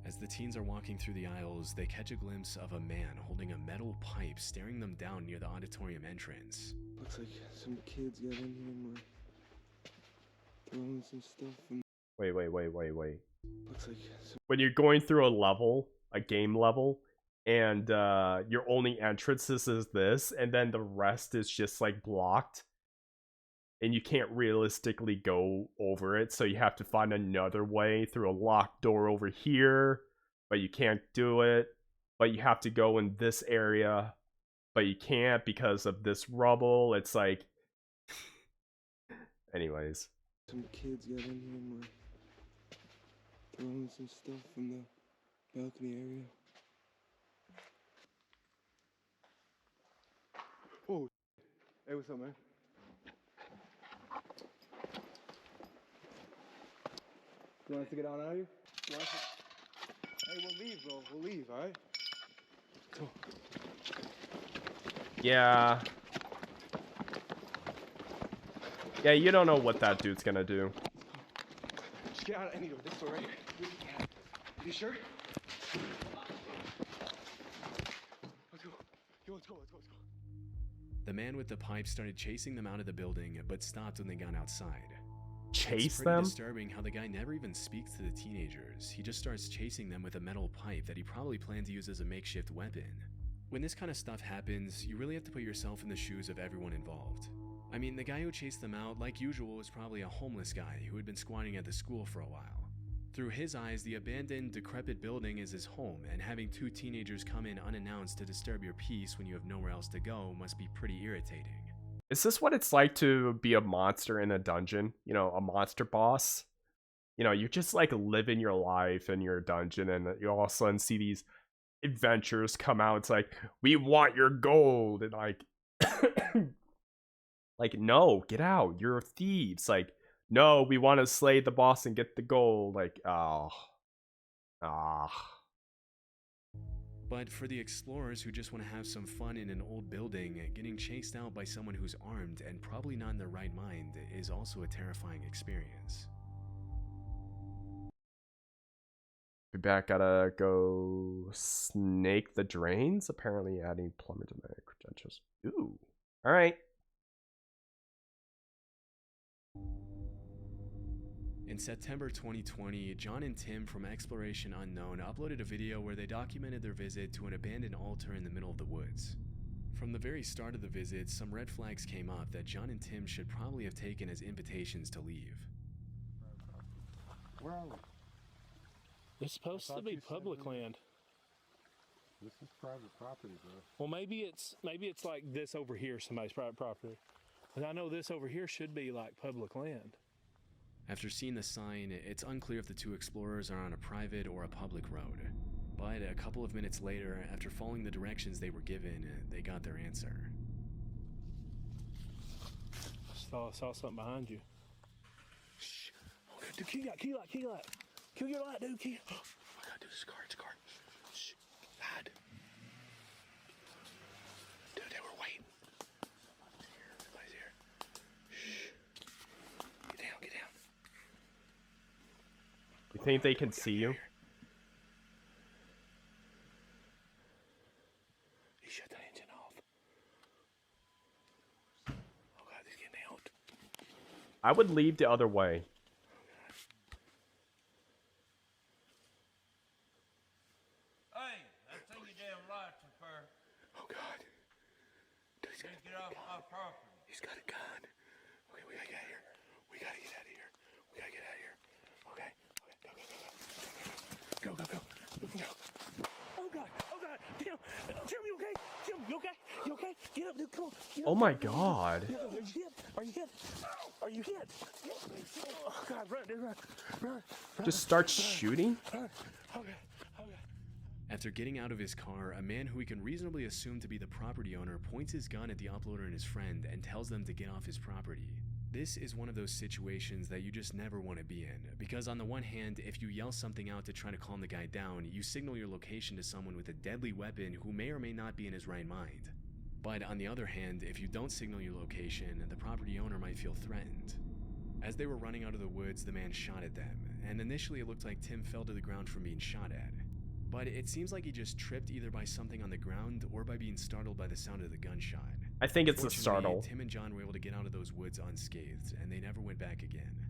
As the teens are walking through the aisles, they catch a glimpse of a man holding a metal pipe staring them down near the auditorium entrance. Looks like some kids got in here and were throwing some stuff and Wait. looks like some When you're going through a game level, and your only entrances is this, and then the rest is just like blocked, and you can't realistically go over it, so you have to find another way through a locked door over here, but you can't do it, but you have to go in this area, but you can't because of this rubble. It's like anyways. some kids got in here and were throwing some stuff from the balcony area. Oh, hey, what's up, man? You want us to get on out of here? You want us to... Hey, we'll leave, bro. We'll leave, alright? Come on. Yeah, you don't know what that dude's gonna do. Just get out of any door. This door right here. You sure? Let's go. Yo, let's go. The man with the pipe started chasing them out of the building, but stopped when they got outside. Chase It's pretty them? disturbing how the guy never even speaks to the teenagers. He just starts chasing them with a metal pipe that he probably planned to use as a makeshift weapon. When this kind of stuff happens, you really have to put yourself in the shoes of everyone involved. I mean, the guy who chased them out, like usual, was probably a homeless guy who had been squatting at the school for a while. Through his eyes, the abandoned, decrepit building is his home, and having two teenagers come in unannounced to disturb your peace when you have nowhere else to go must be pretty irritating. Is this what it's like to be a monster in a dungeon? You know, a monster boss? You know, you just like living your life in your dungeon, and you all of a sudden see these adventures come out. It's like, we want your gold, and like like, no, get out, you're thieves. Like, no, we want to slay the boss and get the gold. Like, But for the explorers who just want to have some fun in an old building, getting chased out by someone who's armed and probably not in their right mind is also a terrifying experience. Be back, gotta go snake the drains. Apparently adding plumber to my credentials. Ooh. Alright. In September 2020, John and Tim from Exploration Unknown uploaded a video where they documented their visit to an abandoned altar in the middle of the woods. From the very start of the visit, some red flags came up that John and Tim should probably have taken as invitations to leave. Where are we? It's supposed to be public land. This is private property, bro. Well, maybe it's like this over here, somebody's private property. But I know this over here should be like public land. After seeing the sign, it's unclear if the two explorers are on a private or a public road. But a couple of minutes later, after following the directions they were given, they got their answer. Saw something behind you. Shh. Oh, dude, key light. Kill your light, dude. Oh my God, dude, it's a car. Shh. Hide. Dude, they were waiting. Somebody's here. Shh. Get down. You think they can see you? He shut the engine off. Oh God, he's getting out. I would leave the other way. Hey, that's in your damn lights, sir. Oh God. Dude, he's Get off my property. He's got a gun. Okay, we gotta get out of here. We gotta get out of here. Okay. Go. Oh God. Tim, you okay? You okay? Get up, dude. Come on. Oh my God. Are you hit? Oh God, run, dude, run. Just start shooting? Okay. After getting out of his car, a man who we can reasonably assume to be the property owner points his gun at the uploader and his friend and tells them to get off his property. This is one of those situations that you just never want to be in, because on the one hand, if you yell something out to try to calm the guy down, you signal your location to someone with a deadly weapon who may or may not be in his right mind. But on the other hand, if you don't signal your location, the property owner might feel threatened. As they were running out of the woods, the man shot at them, and initially it looked like Tim fell to the ground from being shot at. But it seems like he just tripped either by something on the ground or by being startled by the sound of the gunshot. I think it's a Fortunately, startle. Tim and John were able to get out of those woods unscathed, and they never went back again.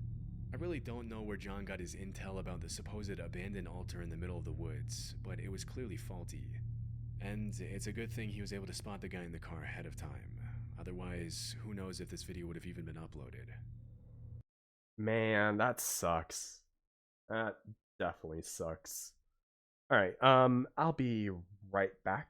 I really don't know where John got his intel about the supposed abandoned altar in the middle of the woods, but it was clearly faulty. And it's a good thing he was able to spot the guy in the car ahead of time. Otherwise, who knows if this video would have even been uploaded. Man, that sucks. That definitely sucks. Alright, I'll be right back.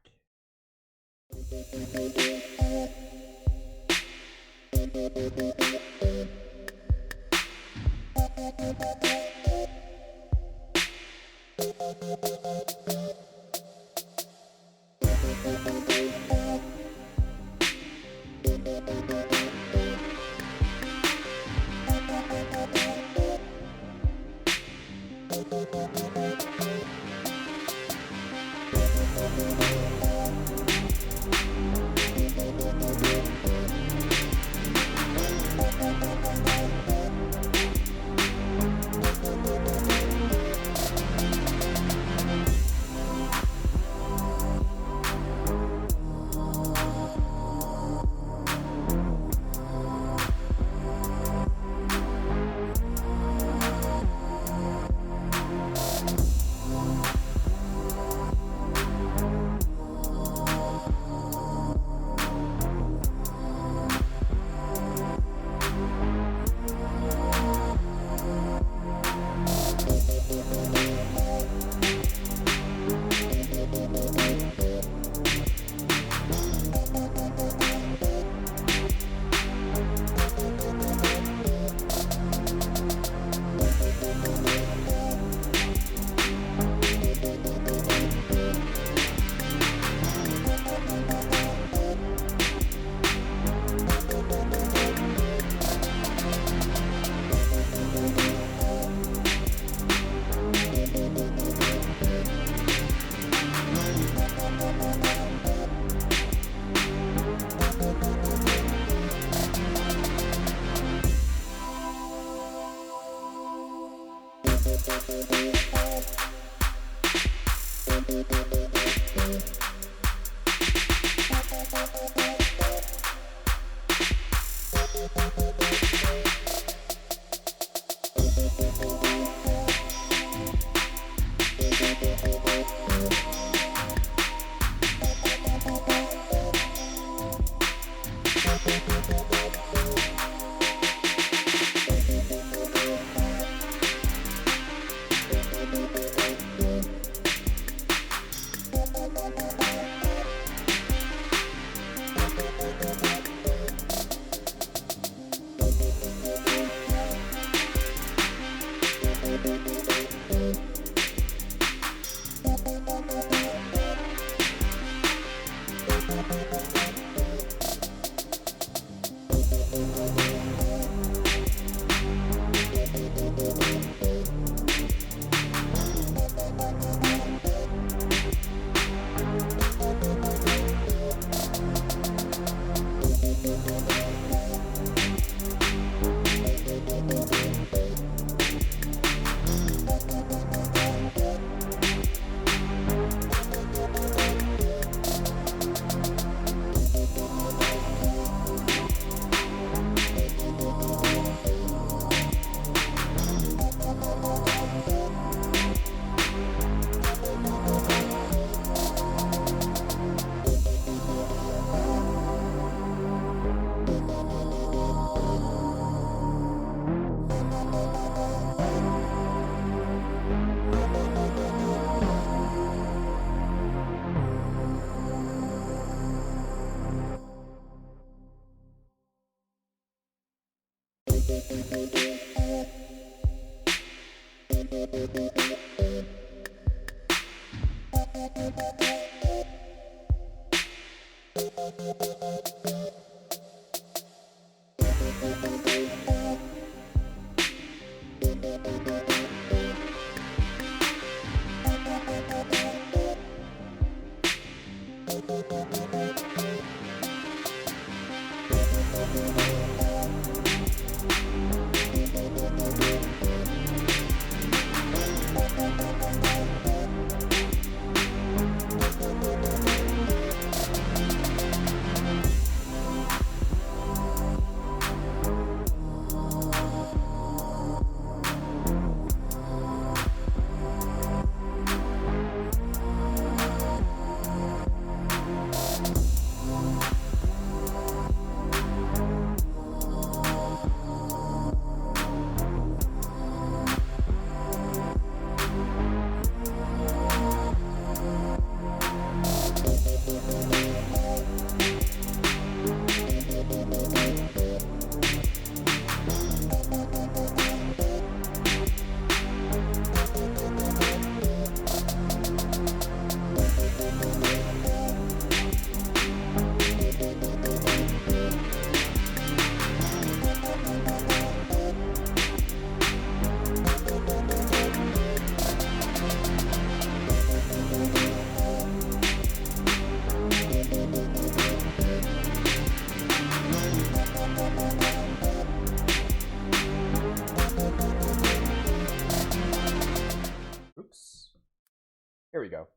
Here we go.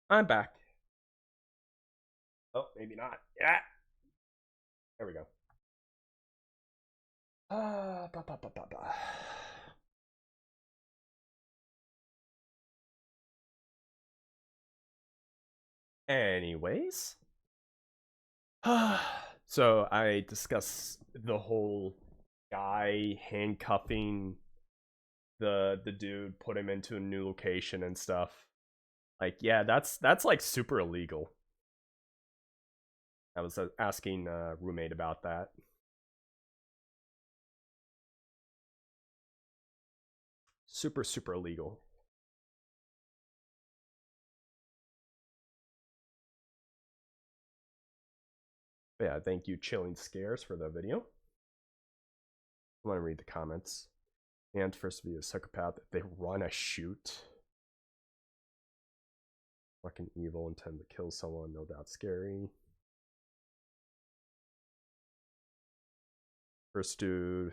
I'm back. Oh, maybe not. Yeah. There we go. Anyways. So I discussed the whole guy handcuffing the dude, put him into a new location and stuff. Like, yeah, that's like super illegal. I was asking roommate about that. Super illegal. But yeah, thank you Chilling Scares for the video. I want to read the comments. And first to be a psychopath, if they run a shoot. Fucking evil, intend to kill someone, no doubt scary. First dude,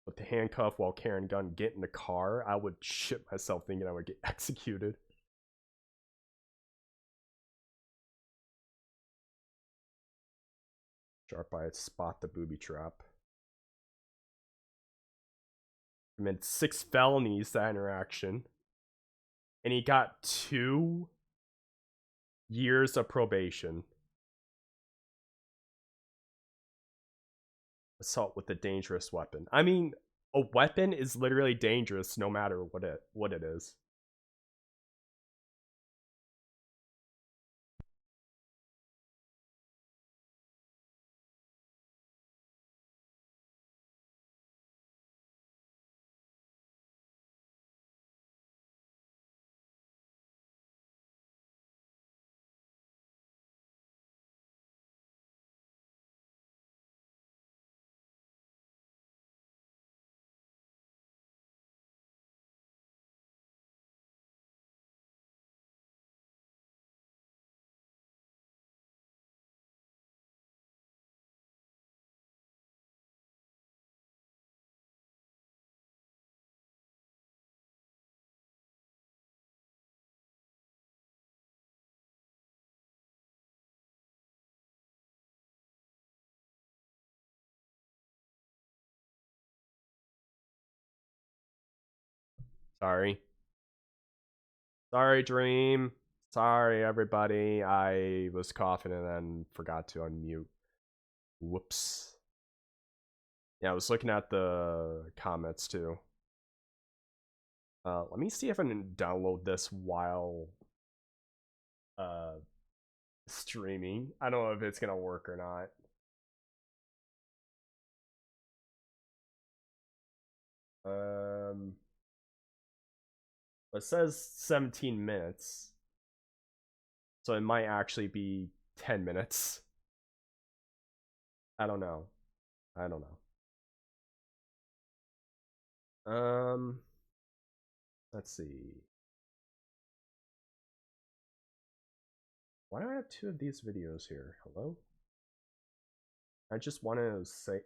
with the handcuff while carrying a gun, get in the car. I would shit myself thinking I would get executed. Sharp eye, spot the booby trap. Committed 6 felonies that interaction. And he got 2 years of probation. Assault with a dangerous weapon. I mean, a weapon is literally dangerous no matter what it is. Sorry, Dream. Sorry, everybody. I was coughing and then forgot to unmute. Whoops. Yeah, I was looking at the comments too. Let me see if I can download this while streaming. I don't know if it's gonna work or not. It says 17 minutes. So it might actually be 10 minutes. I don't know. Let's see. Why do I have two of these videos here? Hello? I just want to say,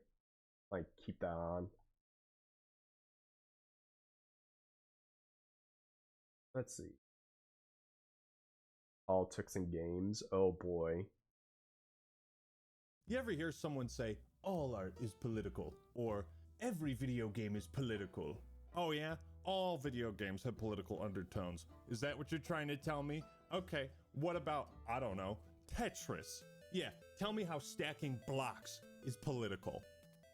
like, keep that on. Let's see. Politics and games. Oh boy. You ever hear someone say, all art is political, or every video game is political? Oh yeah? All video games have political undertones. Is that what you're trying to tell me? Okay, what about, I don't know, Tetris? Yeah, tell me how stacking blocks is political.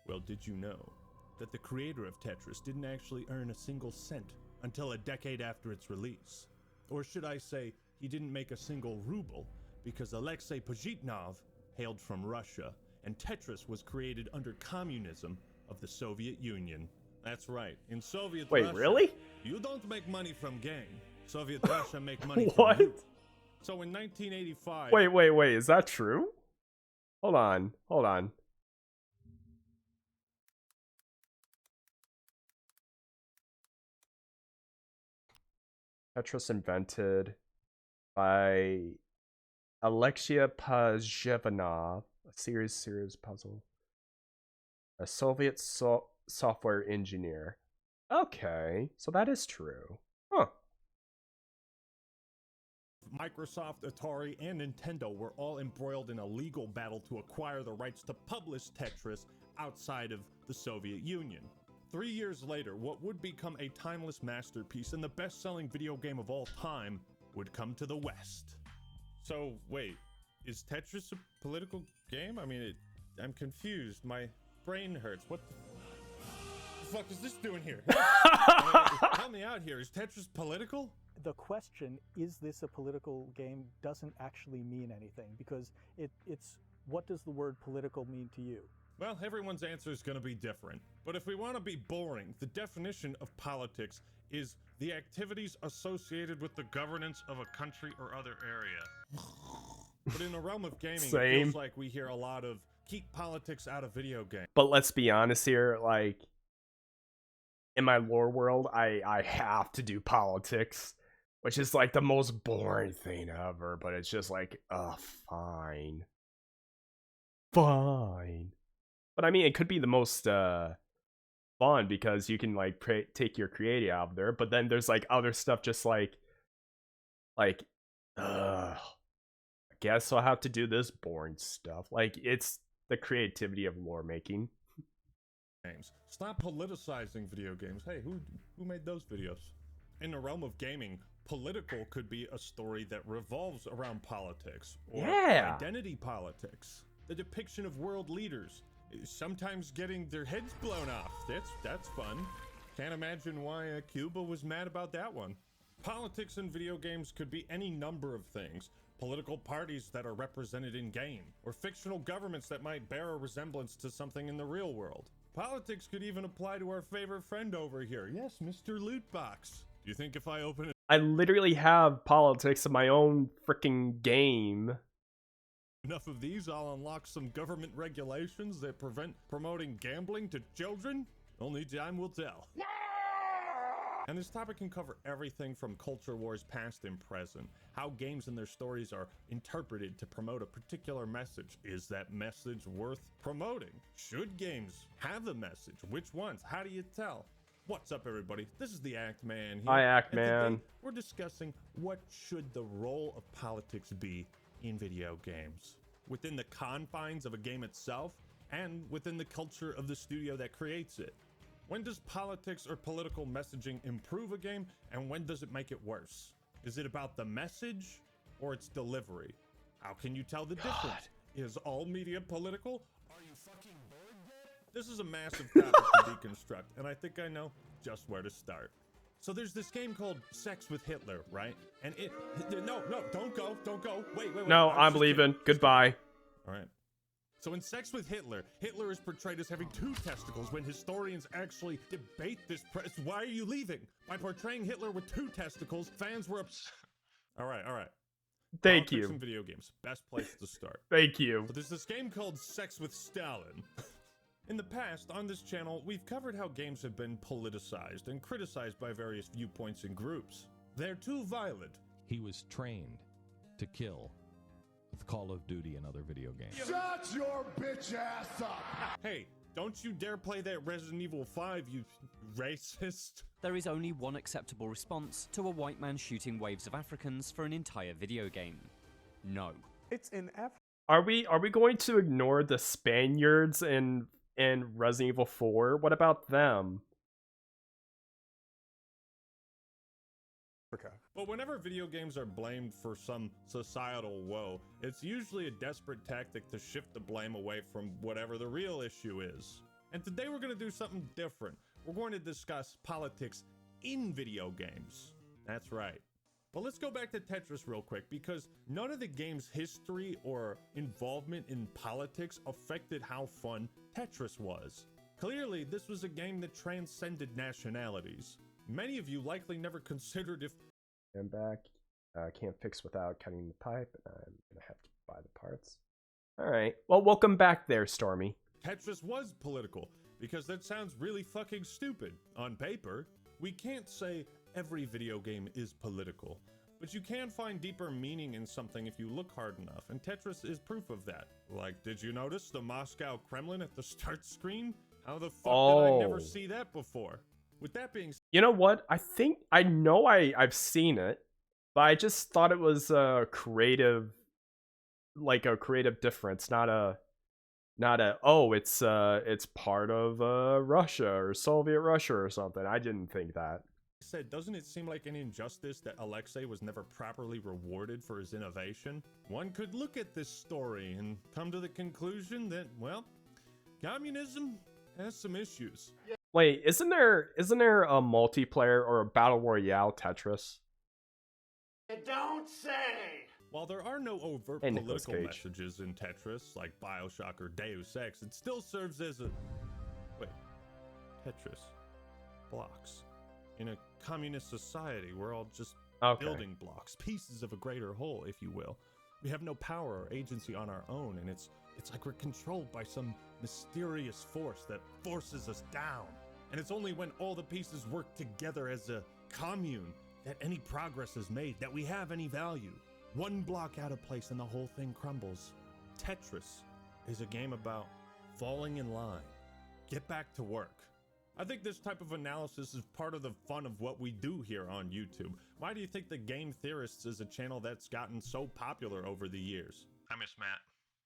Well, did you know that the creator of Tetris didn't actually earn a single cent until a decade after its release? Or should I say, he didn't make a single ruble because Alexei Pajitnov hailed from Russia, and Tetris was created under communism of the Soviet Union. That's right, in Soviet Russia, wait, really? You don't make money from game. Soviet Russia make money what? from you. So in 1985... Wait, is that true? Hold on. Tetris invented by Alexei Pajitnov, a serious puzzle. A Soviet software engineer. Okay, so that is true. Huh. Microsoft, Atari, and Nintendo were all embroiled in a legal battle to acquire the rights to publish Tetris outside of the Soviet Union. 3 years later, what would become a timeless masterpiece and the best-selling video game of all time would come to the West. So, wait, is Tetris a political game? I mean, I'm confused. My brain hurts. What the fuck is this doing here? Help me out here. Is Tetris political? The question, is this a political game, doesn't actually mean anything, because it's what does the word political mean to you? Well, everyone's answer is going to be different. But if we want to be boring, the definition of politics is the activities associated with the governance of a country or other area. But in the realm of gaming, it feels like we hear a lot of keep politics out of video games. But let's be honest here, like, in my lore world, I have to do politics, which is like the most boring thing ever, but it's just like, fine. But I mean, it could be the most fun because you can like take your creative out of there, but then there's like other stuff just like I guess I'll have to do this boring stuff. Like, it's the creativity of lore making. Games. Stop politicizing video games. Hey, who made those videos? In the realm of gaming, political could be a story that revolves around politics or identity politics. The depiction of world leaders, sometimes getting their heads blown off. That's fun. Can't imagine why Cuba was mad about that one. Politics in video games could be any number of things. Political parties that are represented in game, or fictional governments that might bear a resemblance to something in the real world. Politics could even apply to our favorite friend over here. Yes, Mr. Lootbox. Do you think if I open it... I literally have politics in my own freaking game. Enough of these, I'll unlock some government regulations that prevent promoting gambling to children? Only time will tell. And this topic can cover everything from culture wars past and present, how games and their stories are interpreted to promote a particular message. Is that message worth promoting? Should games have a message? Which ones? How do you tell? What's up, everybody? This is the Act Man here. Hi, Act Man. And today we're discussing what should the role of politics be in video games, within the confines of a game itself, and within the culture of the studio that creates it. When does politics or political messaging improve a game, and when does it make it worse? Is it about the message or its delivery? How can you tell the difference? Is all media political? Are you fucking bored yet? This is a massive topic to deconstruct, and I think I know just where to start. So there's this game called Sex with Hitler, right? And no, don't go. Wait. No, I'm leaving. Goodbye. All right. So in Sex with Hitler, Hitler is portrayed as having 2 testicles when historians actually debate this. Why are you leaving? By portraying Hitler with 2 testicles, fans were upset. All right. Thank Politics you. and video games, best place to start. Thank you. But there's this game called Sex with Stalin. In the past, on this channel, we've covered how games have been politicized and criticized by various viewpoints and groups. They're too violent. He was trained to kill with Call of Duty and other video games. Shut your bitch ass up! Hey, don't you dare play that Resident Evil 5, you racist. There is only one acceptable response to a white man shooting waves of Africans for an entire video game. No. It's in F. Are we going to ignore the Spaniards in Resident Evil 4? What about them? But whenever video games are blamed for some societal woe, it's usually a desperate tactic to shift the blame away from whatever the real issue is. And today we're going to do something different. We're going to discuss politics in video games. That's right. But let's go back to Tetris real quick, because none of the game's history or involvement in politics affected how fun Tetris was. Clearly, this was a game that transcended nationalities. Many of you likely never considered if... I'm back. Can't fix without cutting the pipe, and I'm gonna have to buy the parts. Alright, well, welcome back there, Stormy. Tetris was political, because that sounds really fucking stupid. On paper, we can't say every video game is political, but you can find deeper meaning in something if you look hard enough, and Tetris is proof of that. Like, did you notice the Moscow Kremlin at the start screen? How the fuck did I never see that before? With that being said, you know what? I know I've seen it, but I just thought it was a creative difference, not a it's part of Russia or Soviet Russia or something. I didn't think that. Doesn't it seem like an injustice that Alexei was never properly rewarded for his innovation? One could look at this story and come to the conclusion that, well, communism has some issues. Wait, isn't there a multiplayer or a battle royale Tetris? Don't say! While there are no overt And Nicolas political Cage. messages in Tetris, like Bioshock or Deus Ex, it still serves as a... Wait. Tetris. Blocks. In a communist society, we're all just building blocks, pieces of a greater whole, if you will. We have no power or agency on our own, and it's like we're controlled by some mysterious force that forces us down. And it's only when all the pieces work together as a commune that any progress is made, that we have any value. One block out of place and the whole thing crumbles. Tetris is a game about falling in line. Get back to work. I think this type of analysis is part of the fun of what we do here on YouTube. Why do you think the Game Theorists is a channel that's gotten so popular over the years? I miss Matt.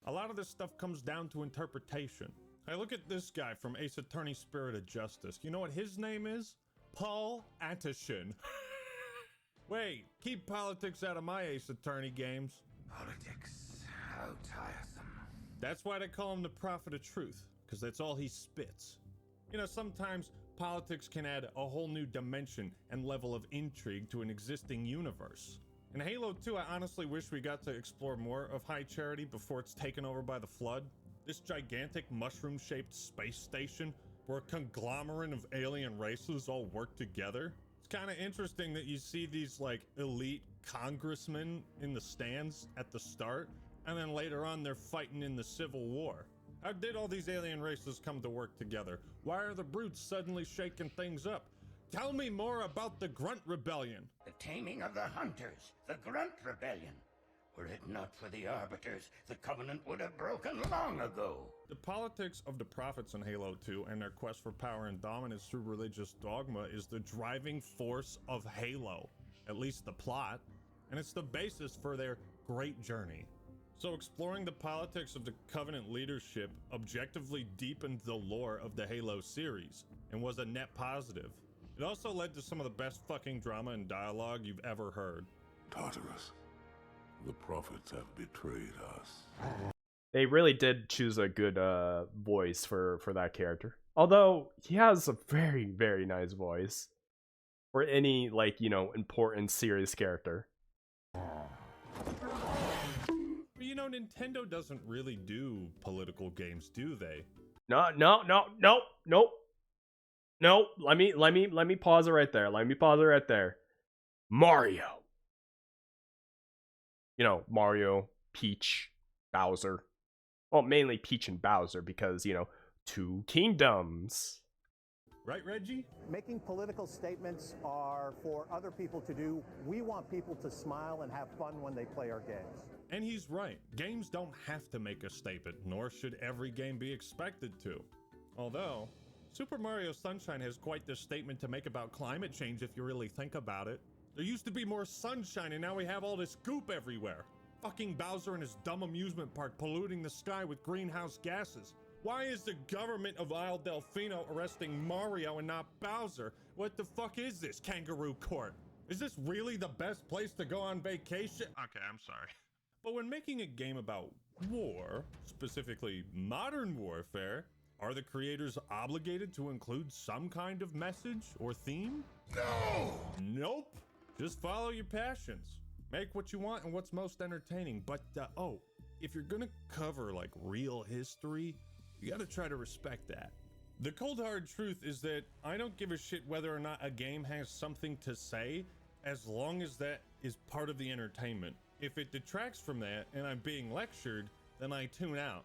A lot of this stuff comes down to interpretation. I look at this guy from Ace Attorney Spirit of Justice. You know what his name is? Paul Antishin. Wait, keep politics out of my Ace Attorney games. Politics, how tiresome. That's why they call him the Prophet of Truth, because that's all he spits. You know, sometimes politics can add a whole new dimension and level of intrigue to an existing universe. In Halo 2, I honestly wish we got to explore more of High Charity before it's taken over by the Flood. This gigantic mushroom-shaped space station where a conglomerate of alien races all work together. It's kind of interesting that you see these, like, elite congressmen in the stands at the start, and then later on they're fighting in the Civil War. How did all these alien races come to work together? Why are the brutes suddenly shaking things up? Tell me more about the Grunt Rebellion. The taming of the hunters, the Grunt Rebellion. Were it not for the Arbiters, the Covenant would have broken long ago. The politics of the prophets in Halo 2 and their quest for power and dominance through religious dogma is the driving force of Halo, at least the plot, and it's the basis for their great journey. So exploring the politics of the Covenant leadership objectively deepened the lore of the Halo series, and was a net positive. It also led to some of the best fucking drama and dialogue you've ever heard. Tartarus, the prophets have betrayed us. They really did choose a good voice for that character. Although, he has a very, very nice voice. For any, like, you know, important, serious character. You know, know, Nintendo doesn't really do political games, do they? No. Let me pause it right there. Mario. You know, Mario, Peach, Bowser. Well, mainly Peach and Bowser because, you know, 2 kingdoms. Right, Reggie? Making political statements are for other people to do. We want people to smile and have fun when they play our games. And he's right. Games don't have to make a statement, nor should every game be expected to. Although, Super Mario Sunshine has quite the statement to make about climate change if you really think about it. There used to be more sunshine and now we have all this goop everywhere. Fucking Bowser and his dumb amusement park polluting the sky with greenhouse gases. Why is the government of Isle Delfino arresting Mario and not Bowser? What the fuck is this, kangaroo court? Is this really the best place to go on vacation? Okay, I'm sorry. But when making a game about war, specifically modern warfare, are the creators obligated to include some kind of message or theme? No! Nope. Just follow your passions. Make what you want and what's most entertaining. But, oh, if you're gonna cover, like, real history, you gotta try to respect that. The cold hard truth is that I don't give a shit whether or not a game has something to say, as long as that is part of the entertainment. If it detracts from that and I'm being lectured, then I tune out.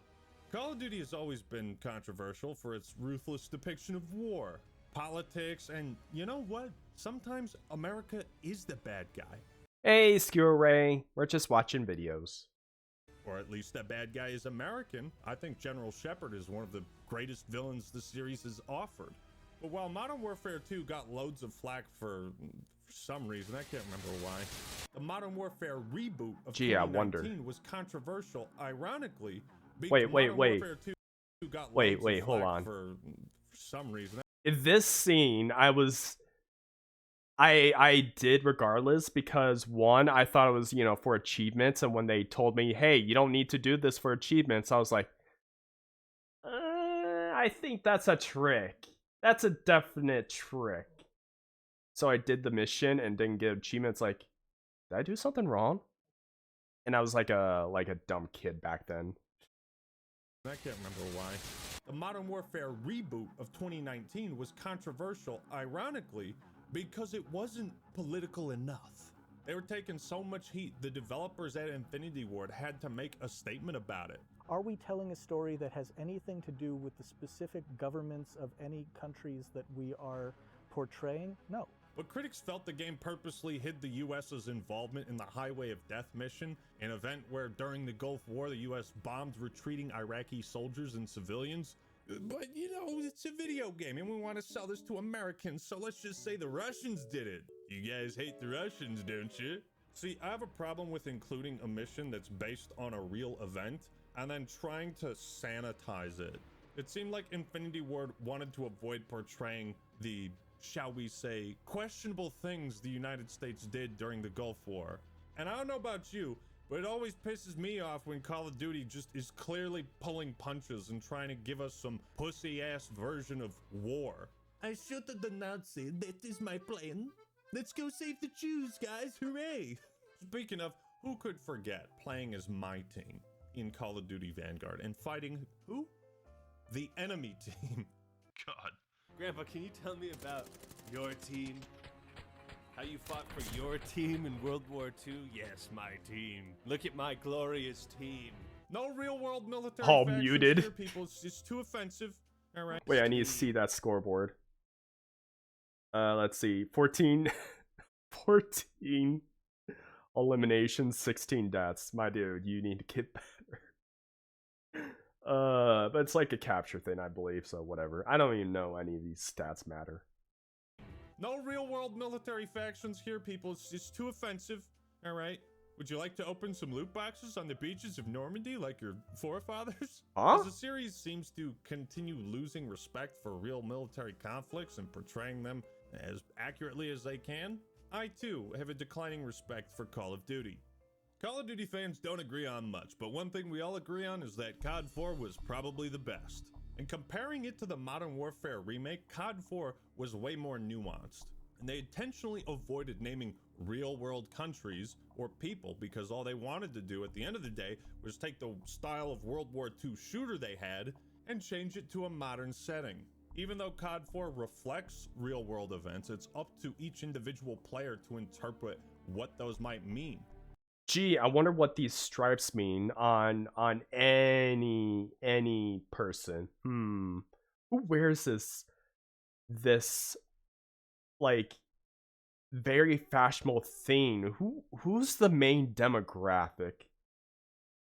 Call of Duty has always been controversial for its ruthless depiction of war, politics, and you know what? Sometimes America is the bad guy. Hey, Skewer Ray, we're just watching videos. Or at least that bad guy is American. I think General Shepard is one of the greatest villains the series has offered. But while Modern Warfare 2 got loads of flack for some reason, I can't remember why, the Modern Warfare reboot of 2019 was controversial, ironically, because Modern Warfare 2 got loads of flack hold on. For some reason. In this scene, I did regardless because one, I thought it was, you know, for achievements, and when they told me, hey, you don't need to do this for achievements, I was like, I think that's a trick. That's a definite trick. So I did the mission and didn't get achievements. Like, did I do something wrong? And I was like a dumb kid back then. I can't remember why. The Modern Warfare reboot of 2019 was controversial, ironically, because it wasn't political enough. They were taking so much heat, the developers at Infinity Ward had to make a statement about it. Are we telling a story that has anything to do with the specific governments of any countries that we are portraying? No. But critics felt the game purposely hid the US's involvement in the Highway of Death mission, an event where during the Gulf War the US bombed retreating Iraqi soldiers and civilians. But you know, it's a video game and we want to sell this to Americans, so let's just say the Russians did it. You guys hate the Russians, don't you? See, I have a problem with including a mission that's based on a real event and then trying to sanitize it. It seemed like Infinity Ward wanted to avoid portraying the, shall we say, questionable things the United States did during the Gulf War. And I don't know about you, but it always pisses me off when Call of Duty just is clearly pulling punches and trying to give us some pussy-ass version of war. I shot at the Nazi, that is my plan. Let's go save the Jews, guys, hooray! Speaking of, who could forget playing as my team in Call of Duty Vanguard and fighting who? The enemy team. God. Grandpa, can you tell me about your team? How you fought for your team in World War II? Yes, my team. Look at my glorious team. No real-world military all factions muted. Here, people. It's too offensive. All right. Wait, I need to see that scoreboard. Let's see. 14 eliminations, 16 deaths. My dude, you need to get better. But it's like a capture thing, I believe, so whatever. I don't even know any of these stats matter. No real-world military factions here, people. It's too offensive. All right. Would you like to open some loot boxes on the beaches of Normandy like your forefathers? Huh? As the series seems to continue losing respect for real military conflicts and portraying them as accurately as they can, I too have a declining respect for Call of Duty. Call of Duty fans don't agree on much, but one thing we all agree on is that COD 4 was probably the best. And comparing it to the Modern Warfare remake, COD 4 was way more nuanced. And they intentionally avoided naming real world countries or people, because all they wanted to do at the end of the day was take the style of World War II shooter they had and change it to a modern setting. Even though COD 4 reflects real world events, it's up to each individual player to interpret what those might mean. Gee, I wonder what these stripes mean on any person. Who wears this like very fashionable thing? Who's the main demographic?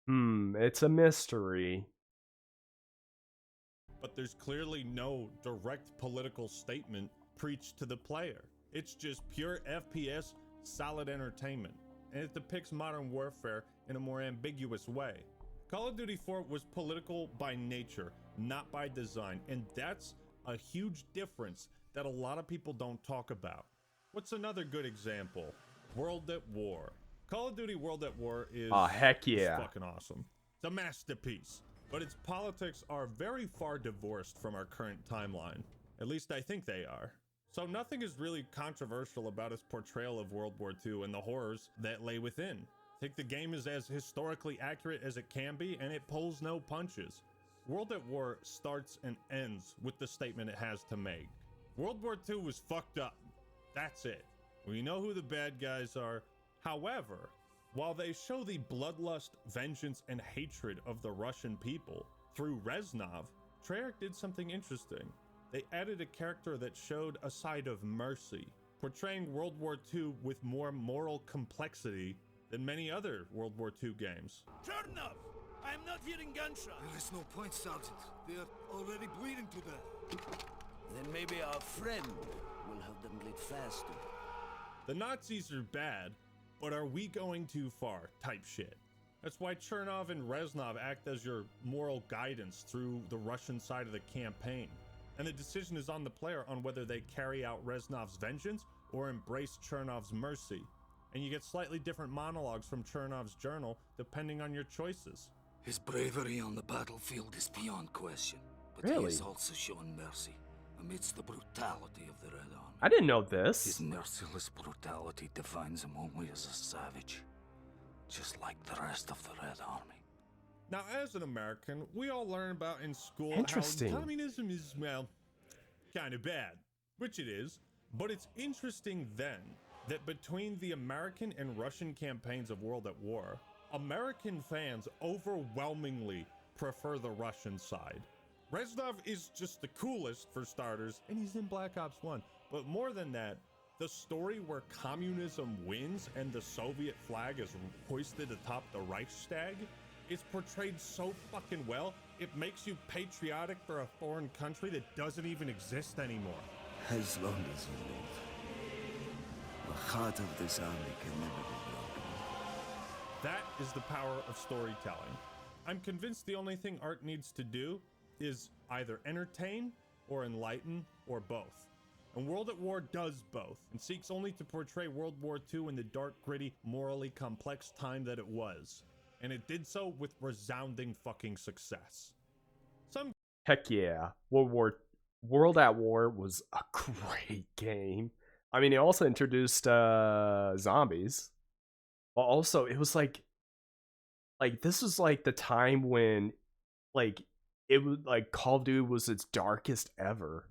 It's a mystery. But there's clearly no direct political statement preached to the player. It's just pure FPS, solid entertainment. And it depicts modern warfare in a more ambiguous way. Call of Duty 4 was political by nature, not by design, and that's a huge difference that a lot of people don't talk about. What's another good example? World at War. Call of Duty World at War is heck yeah. fucking awesome. It's a masterpiece, but its politics are very far divorced from our current timeline. At least I think they are. So nothing is really controversial about its portrayal of World War II and the horrors that lay within. I think the game is as historically accurate as it can be, and it pulls no punches. World at War starts and ends with the statement it has to make. World War II was fucked up. That's it. We know who the bad guys are. However, while they show the bloodlust, vengeance, and hatred of the Russian people through Reznov, Treyarch did something interesting. They added a character that showed a side of mercy, portraying World War II with more moral complexity than many other World War II games. Chernov! I am not hearing gunshots! There is no point, Sergeant. They are already bleeding to death. Then maybe our friend will help them bleed faster. The Nazis are bad, but are we going too far type shit. That's why Chernov and Reznov act as your moral guidance through the Russian side of the campaign. And the decision is on the player on whether they carry out Reznov's vengeance or embrace Chernov's mercy. And you get slightly different monologues from Chernov's journal depending on your choices. His bravery on the battlefield is beyond question, but he has also shown mercy amidst the brutality of the Red Army. I didn't know this. His merciless brutality defines him only as a savage, just like the rest of the Red Army. Now, as an American, we all learn about in school Interesting. how communism is, well, kind of bad, which it is, but it's interesting then that between the American and Russian campaigns of World at War, American fans overwhelmingly prefer the Russian side. Reznov is just the coolest, for starters, and he's in Black Ops 1. But more than that, the story where communism wins and the Soviet flag is hoisted atop the Reichstag, it's portrayed so fucking well, it makes you patriotic for a foreign country that doesn't even exist anymore. As long as you live, the heart of this army can never be broken. That is the power of storytelling. I'm convinced the only thing art needs to do is either entertain or enlighten or both. And World at War does both, and seeks only to portray World War II in the dark, gritty, morally complex time that it was. And it did so with resounding fucking success. Heck yeah. World at War was a great game. I mean, it also introduced zombies. But also, it was like this was like the time when it was like Call of Duty was its darkest ever.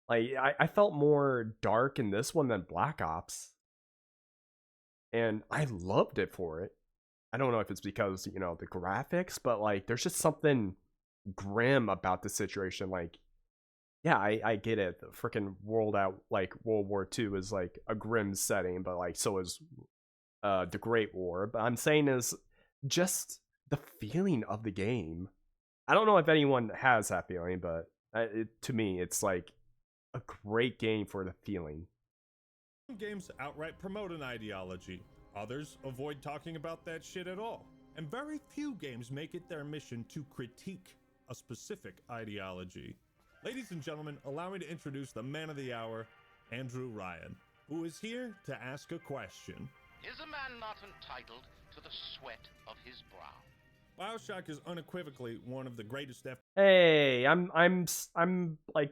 Like, I felt more dark in this one than Black Ops. And I loved it for it. I don't know if it's because, you know, the graphics, but like there's just something grim about the situation. Like, yeah, I get it. The freaking World War II is like a grim setting, but like so is the Great War. But I'm saying is just the feeling of the game. I don't know if anyone has that feeling, but to me, it's like a great game for the feeling. Some games outright promote an ideology. Others avoid talking about that shit at all. And very few games make it their mission to critique a specific ideology. Ladies and gentlemen, allow me to introduce the man of the hour, Andrew Ryan, who is here to ask a question. Is a man not entitled to the sweat of his brow? BioShock is unequivocally one of the greatest Hey, I'm like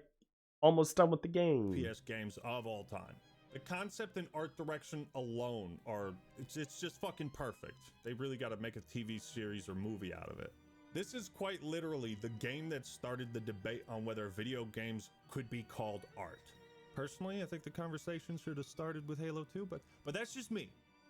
almost done with the game. FPS games of all time. The concept and art direction alone are, it's just fucking perfect. They really got to make a TV series or movie out of it. This is quite literally the game that started the debate on whether video games could be called art. Personally, I think the conversation should have started with Halo 2, but that's just me.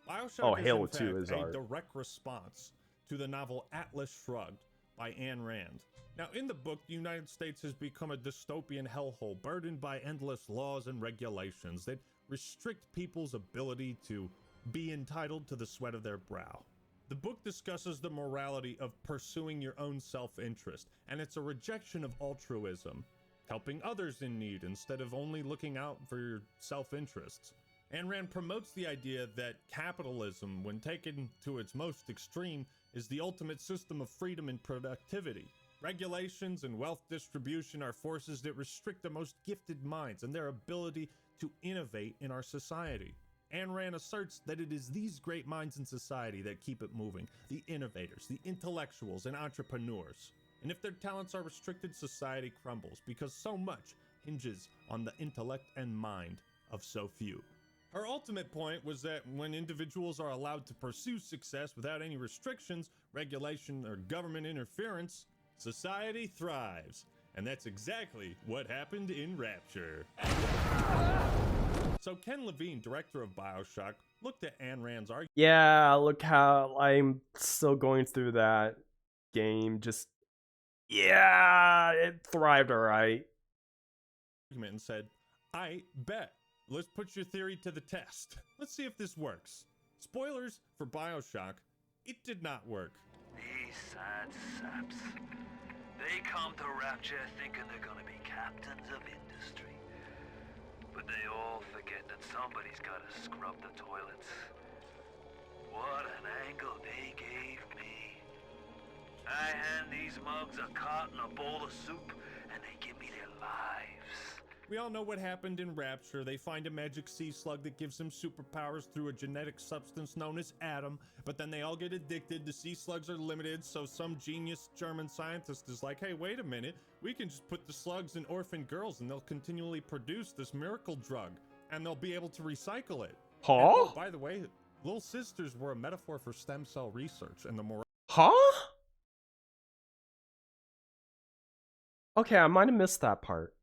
BioShock is Halo in 2 fact is a art. direct response to the novel Atlas Shrugged by Ayn Rand. Now, in the book, the United States has become a dystopian hellhole burdened by endless laws and regulations that restrict people's ability to be entitled to the sweat of their brow. The book discusses the morality of pursuing your own self-interest, and it's a rejection of altruism, helping others in need instead of only looking out for your self-interests. Ayn Rand promotes the idea that capitalism, when taken to its most extreme, is the ultimate system of freedom and productivity. Regulations and wealth distribution are forces that restrict the most gifted minds and their ability to innovate in our society. Ayn Rand asserts that it is these great minds in society that keep it moving, the innovators, the intellectuals, and entrepreneurs. And if their talents are restricted, society crumbles because so much hinges on the intellect and mind of so few. Her ultimate point was that when individuals are allowed to pursue success without any restrictions, regulation, or government interference, society thrives. And that's exactly what happened in Rapture. So Ken Levine, director of BioShock, looked at Ayn Rand's argument. Yeah, look how I'm still going through that game. Just, yeah, it thrived alright. And said, I bet. Let's put your theory to the test. Let's see if this works. Spoilers for BioShock, it did not work. These sad saps. They come to Rapture thinking they're gonna be captains of industry. But they all forget that somebody's gotta scrub the toilets. What an angle they gave me. I hand these mugs a cot and a bowl of soup, and they give me their lives. We all know what happened in Rapture. They find a magic sea slug that gives them superpowers through a genetic substance known as Adam, but then they all get addicted. The sea slugs are limited, so some genius German scientist is like, hey, wait a minute, we can just put the slugs in orphan girls and they'll continually produce this miracle drug, and they'll be able to recycle it. Huh? And, oh, by the way, Little Sisters were a metaphor for stem cell research and the Huh? Okay, I might have missed that part.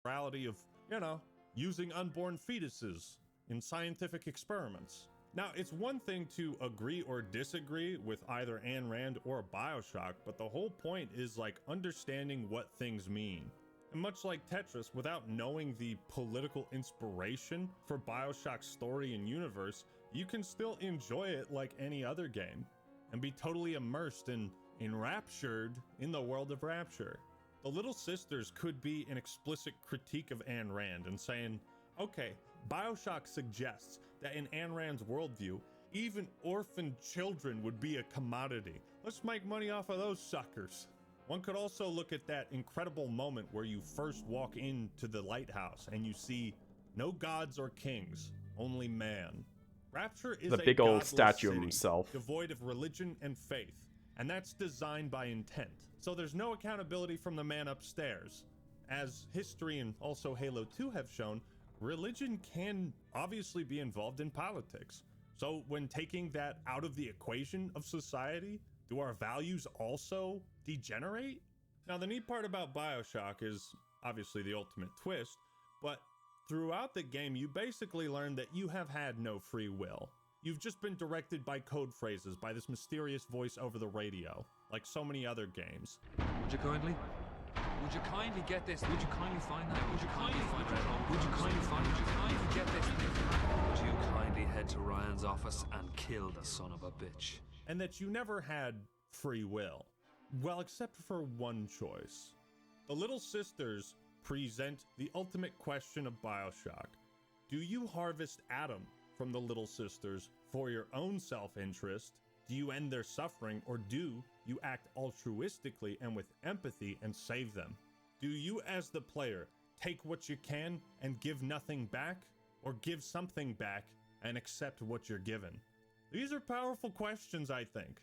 morality of, you know, using unborn fetuses in scientific experiments. Now, it's one thing to agree or disagree with either Ayn Rand or BioShock, but the whole point is like understanding what things mean. And much like Tetris, without knowing the political inspiration for BioShock's story and universe, you can still enjoy it like any other game and be totally immersed and enraptured in the world of Rapture. The Little Sisters could be an explicit critique of Ayn Rand and saying, okay, BioShock suggests that in Ayn Rand's worldview, even orphaned children would be a commodity. Let's make money off of those suckers. One could also look at that incredible moment where you first walk into the lighthouse and you see no gods or kings, only man. Rapture is The big a old godless statue of city, himself. devoid of religion and faith, and that's designed by intent. So there's no accountability from the man upstairs. As history and also Halo 2 have shown, religion can obviously be involved in politics. So when taking that out of the equation of society, do our values also degenerate? Now, the neat part about BioShock is obviously the ultimate twist, but throughout the game, you basically learn that you have had no free will. You've just been directed by code phrases by this mysterious voice over the radio, like so many other games. Would you kindly get this? Would you kindly find that? Would you kindly find that? Would you kindly find it? Would you kindly get this? Would you kindly head to Ryan's office and kill the son of a bitch? And that you never had free will. Well, except for one choice. The Little Sisters present the ultimate question of BioShock. Do you harvest Adam from the Little Sisters for your own self-interest? Do you end their suffering, or do you act altruistically and with empathy and save them? Do you, as the player, take what you can and give nothing back, or give something back and accept what you're given? These are powerful questions, I think.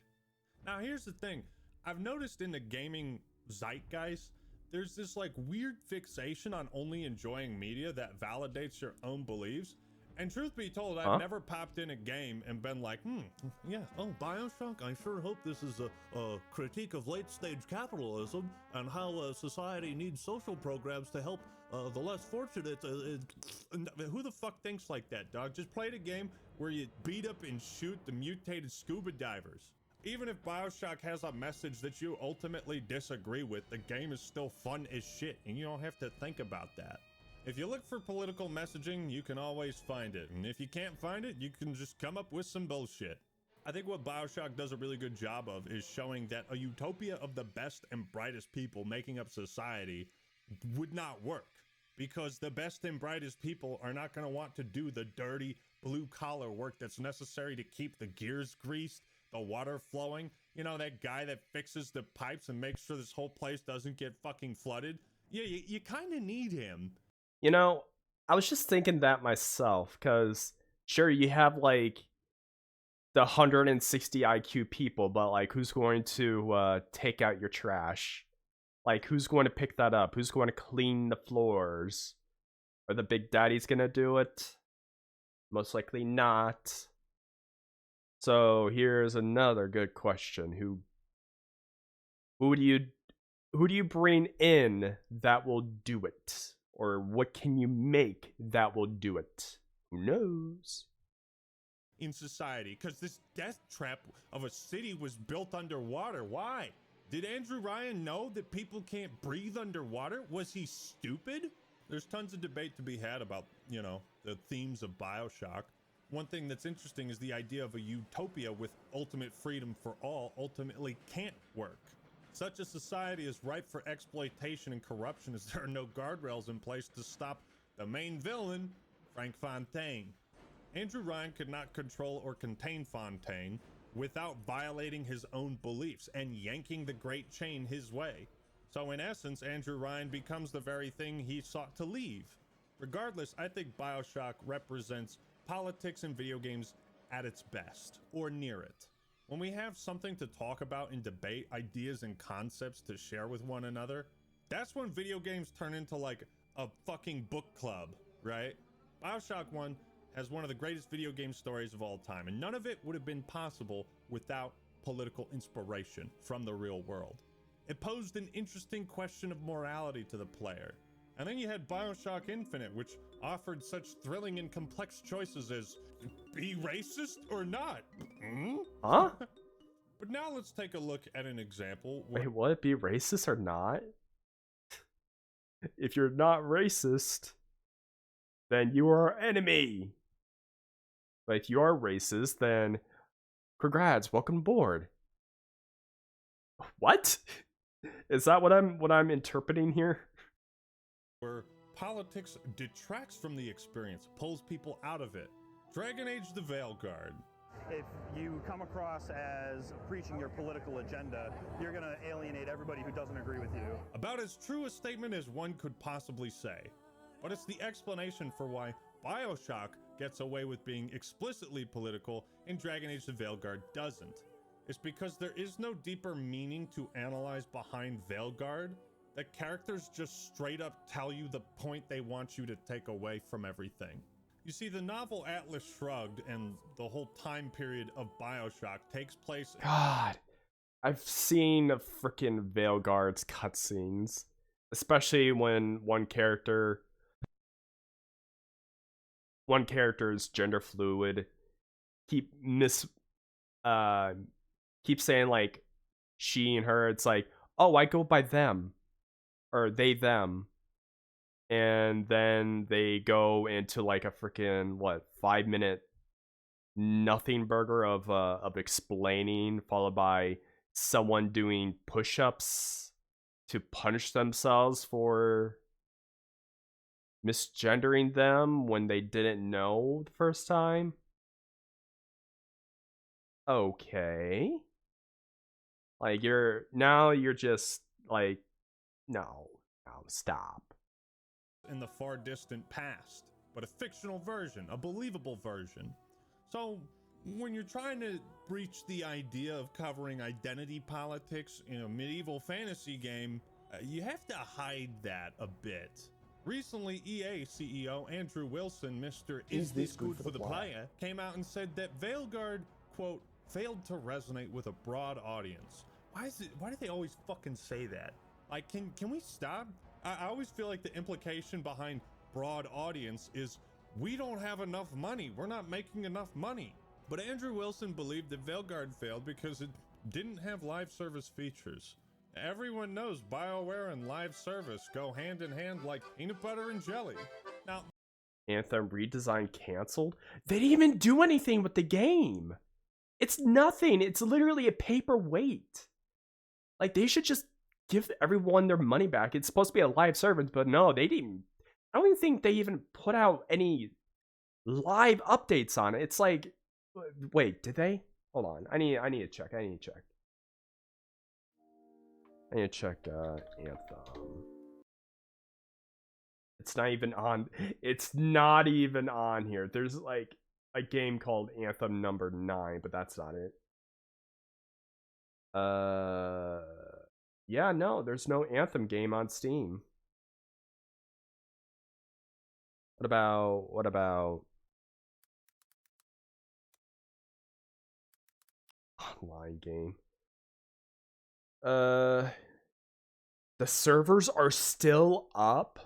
Now, here's the thing. I've noticed in the gaming zeitgeist, there's this like weird fixation on only enjoying media that validates your own beliefs. And truth be told, Huh? I've never popped in a game and been like, yeah, oh, Bioshock, I sure hope this is a critique of late-stage capitalism and how society needs social programs to help the less fortunate. Who the fuck thinks like that, dog? Just play the game where you beat up and shoot the mutated scuba divers. Even if Bioshock has a message that you ultimately disagree with, the game is still fun as shit, and you don't have to think about that. If you look for political messaging, you can always find it. And if you can't find it, you can just come up with some bullshit. I think what Bioshock does a really good job of is showing that a utopia of the best and brightest people making up society would not work. Because the best and brightest people are not going to want to do the dirty, blue-collar work that's necessary to keep the gears greased, the water flowing. You know, that guy that fixes the pipes and makes sure this whole place doesn't get fucking flooded. Yeah, you kind of need him. You know, I was just thinking that myself, because sure, you have like the 160 IQ people, but like, who's going to take out your trash? Like, who's going to pick that up? Who's going to clean the floors? Are the big daddies going to do it? Most likely not. So here's another good question. Who do you bring in that will do it? Or what can you make that will do it? Who knows? In society, because this death trap of a city was built underwater. Why? Did Andrew Ryan know that people can't breathe underwater? Was he stupid? There's tons of debate to be had about, you know, the themes of Bioshock. One thing that's interesting is the idea of a utopia with ultimate freedom for all ultimately can't work. Such a society is ripe for exploitation and corruption as there are no guardrails in place to stop the main villain, Frank Fontaine. Andrew Ryan could not control or contain Fontaine without violating his own beliefs and yanking the great chain his way. So in essence, Andrew Ryan becomes the very thing he sought to leave. Regardless, I think Bioshock represents politics in video games at its best, or near it. When we have something to talk about and debate, ideas and concepts to share with one another, that's when video games turn into like a fucking book club, right? Bioshock 1 has one of the greatest video game stories of all time, and none of it would have been possible without political inspiration from the real world. It posed an interesting question of morality to the player. And then you had Bioshock Infinite, which offered such thrilling and complex choices as be racist or not. Huh? But now let's take a look at an example where Wait, will it be racist or not? If you're not racist, then you are our enemy. But if you are racist, then congrats, welcome aboard. What? Is that what I'm interpreting here? where politics detracts from the experience, pulls people out of it. Dragon Age the Veilguard. If you come across as preaching your political agenda, you're going to alienate everybody who doesn't agree with you. About as true a statement as one could possibly say. But it's the explanation for why Bioshock gets away with being explicitly political and Dragon Age the Veilguard doesn't. It's because there is no deeper meaning to analyze behind Veilguard. The characters just straight up tell you the point they want you to take away from everything. You see, the novel Atlas Shrugged and the whole time period of Bioshock takes place... God, I've seen frickin' Veilguard's cutscenes. Especially when one character is gender fluid. Keep saying like she and her. It's like, oh, I go by them. Or they, them. And then they go into like a freaking 5-minute nothing burger of explaining, followed by someone doing push-ups to punish themselves for misgendering them when they didn't know the first time. Okay. Like you're just like, no, stop. In the far distant past, but a fictional version, a believable version. So when you're trying to breach the idea of covering identity politics in a medieval fantasy game, you have to hide that a bit. Recently, EA CEO Andrew Wilson, Mr. Is This Good for the Player, came out and said that Veilguard, quote, failed to resonate with a broad audience. Why do they always fucking say that? Like, can we stop? I always feel like the implication behind broad audience is we don't have enough money. We're not making enough money. But Andrew Wilson believed that Veilguard failed because it didn't have live service features. Everyone knows BioWare and live service go hand in hand like peanut butter and jelly. Now, Anthem redesign canceled? They didn't even do anything with the game. It's nothing. It's literally a paperweight. Like, they should just give everyone their money back. It's supposed to be a live service, but no, they didn't. I don't even think they even put out any live updates on it. It's like, wait, did they? Hold on. I need to check. I need to check Anthem. It's not even on. It's not even on here. There's like a game called Anthem number 9, but that's not it. Yeah, no, there's no Anthem game on Steam. What about online game? The servers are still up?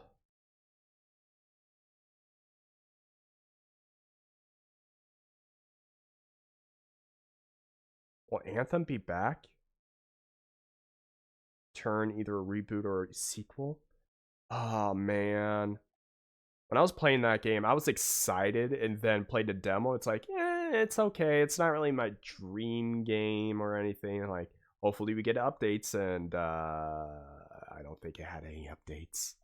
Will Anthem be back? Turn either a reboot or a sequel? Oh man. When I was playing that game, I was excited and then played the demo. It's like, it's okay. It's not really my dream game or anything. Like, hopefully we get updates, and I don't think it had any updates.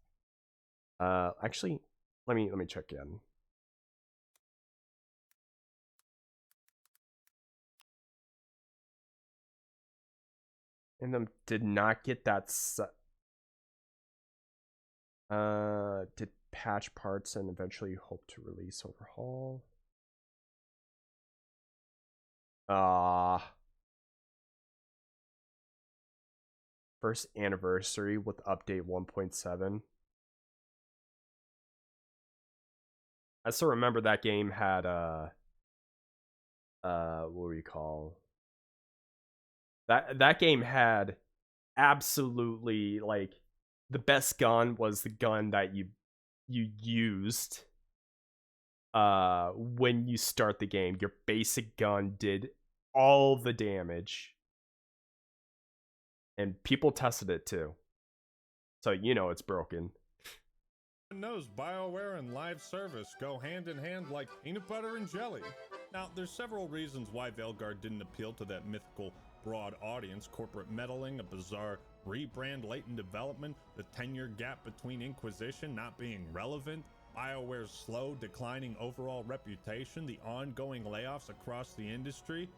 Actually, let me check in. And them did not get that did patch parts and eventually hope to release overhaul. First anniversary with update 1.7. I still remember that game had what do you call that game had absolutely, like, the best gun was the gun that you used when you start the game. Your basic gun did all the damage, and people tested it too, so you know it's broken. Knows BioWare and live service go hand in hand like peanut butter and jelly. Now, there's several reasons why Veilguard didn't appeal to that mythical broad audience. Corporate meddling, a bizarre rebrand late in development, the 10-year gap between Inquisition not being relevant, BioWare's slow, declining overall reputation, the ongoing layoffs across the industry.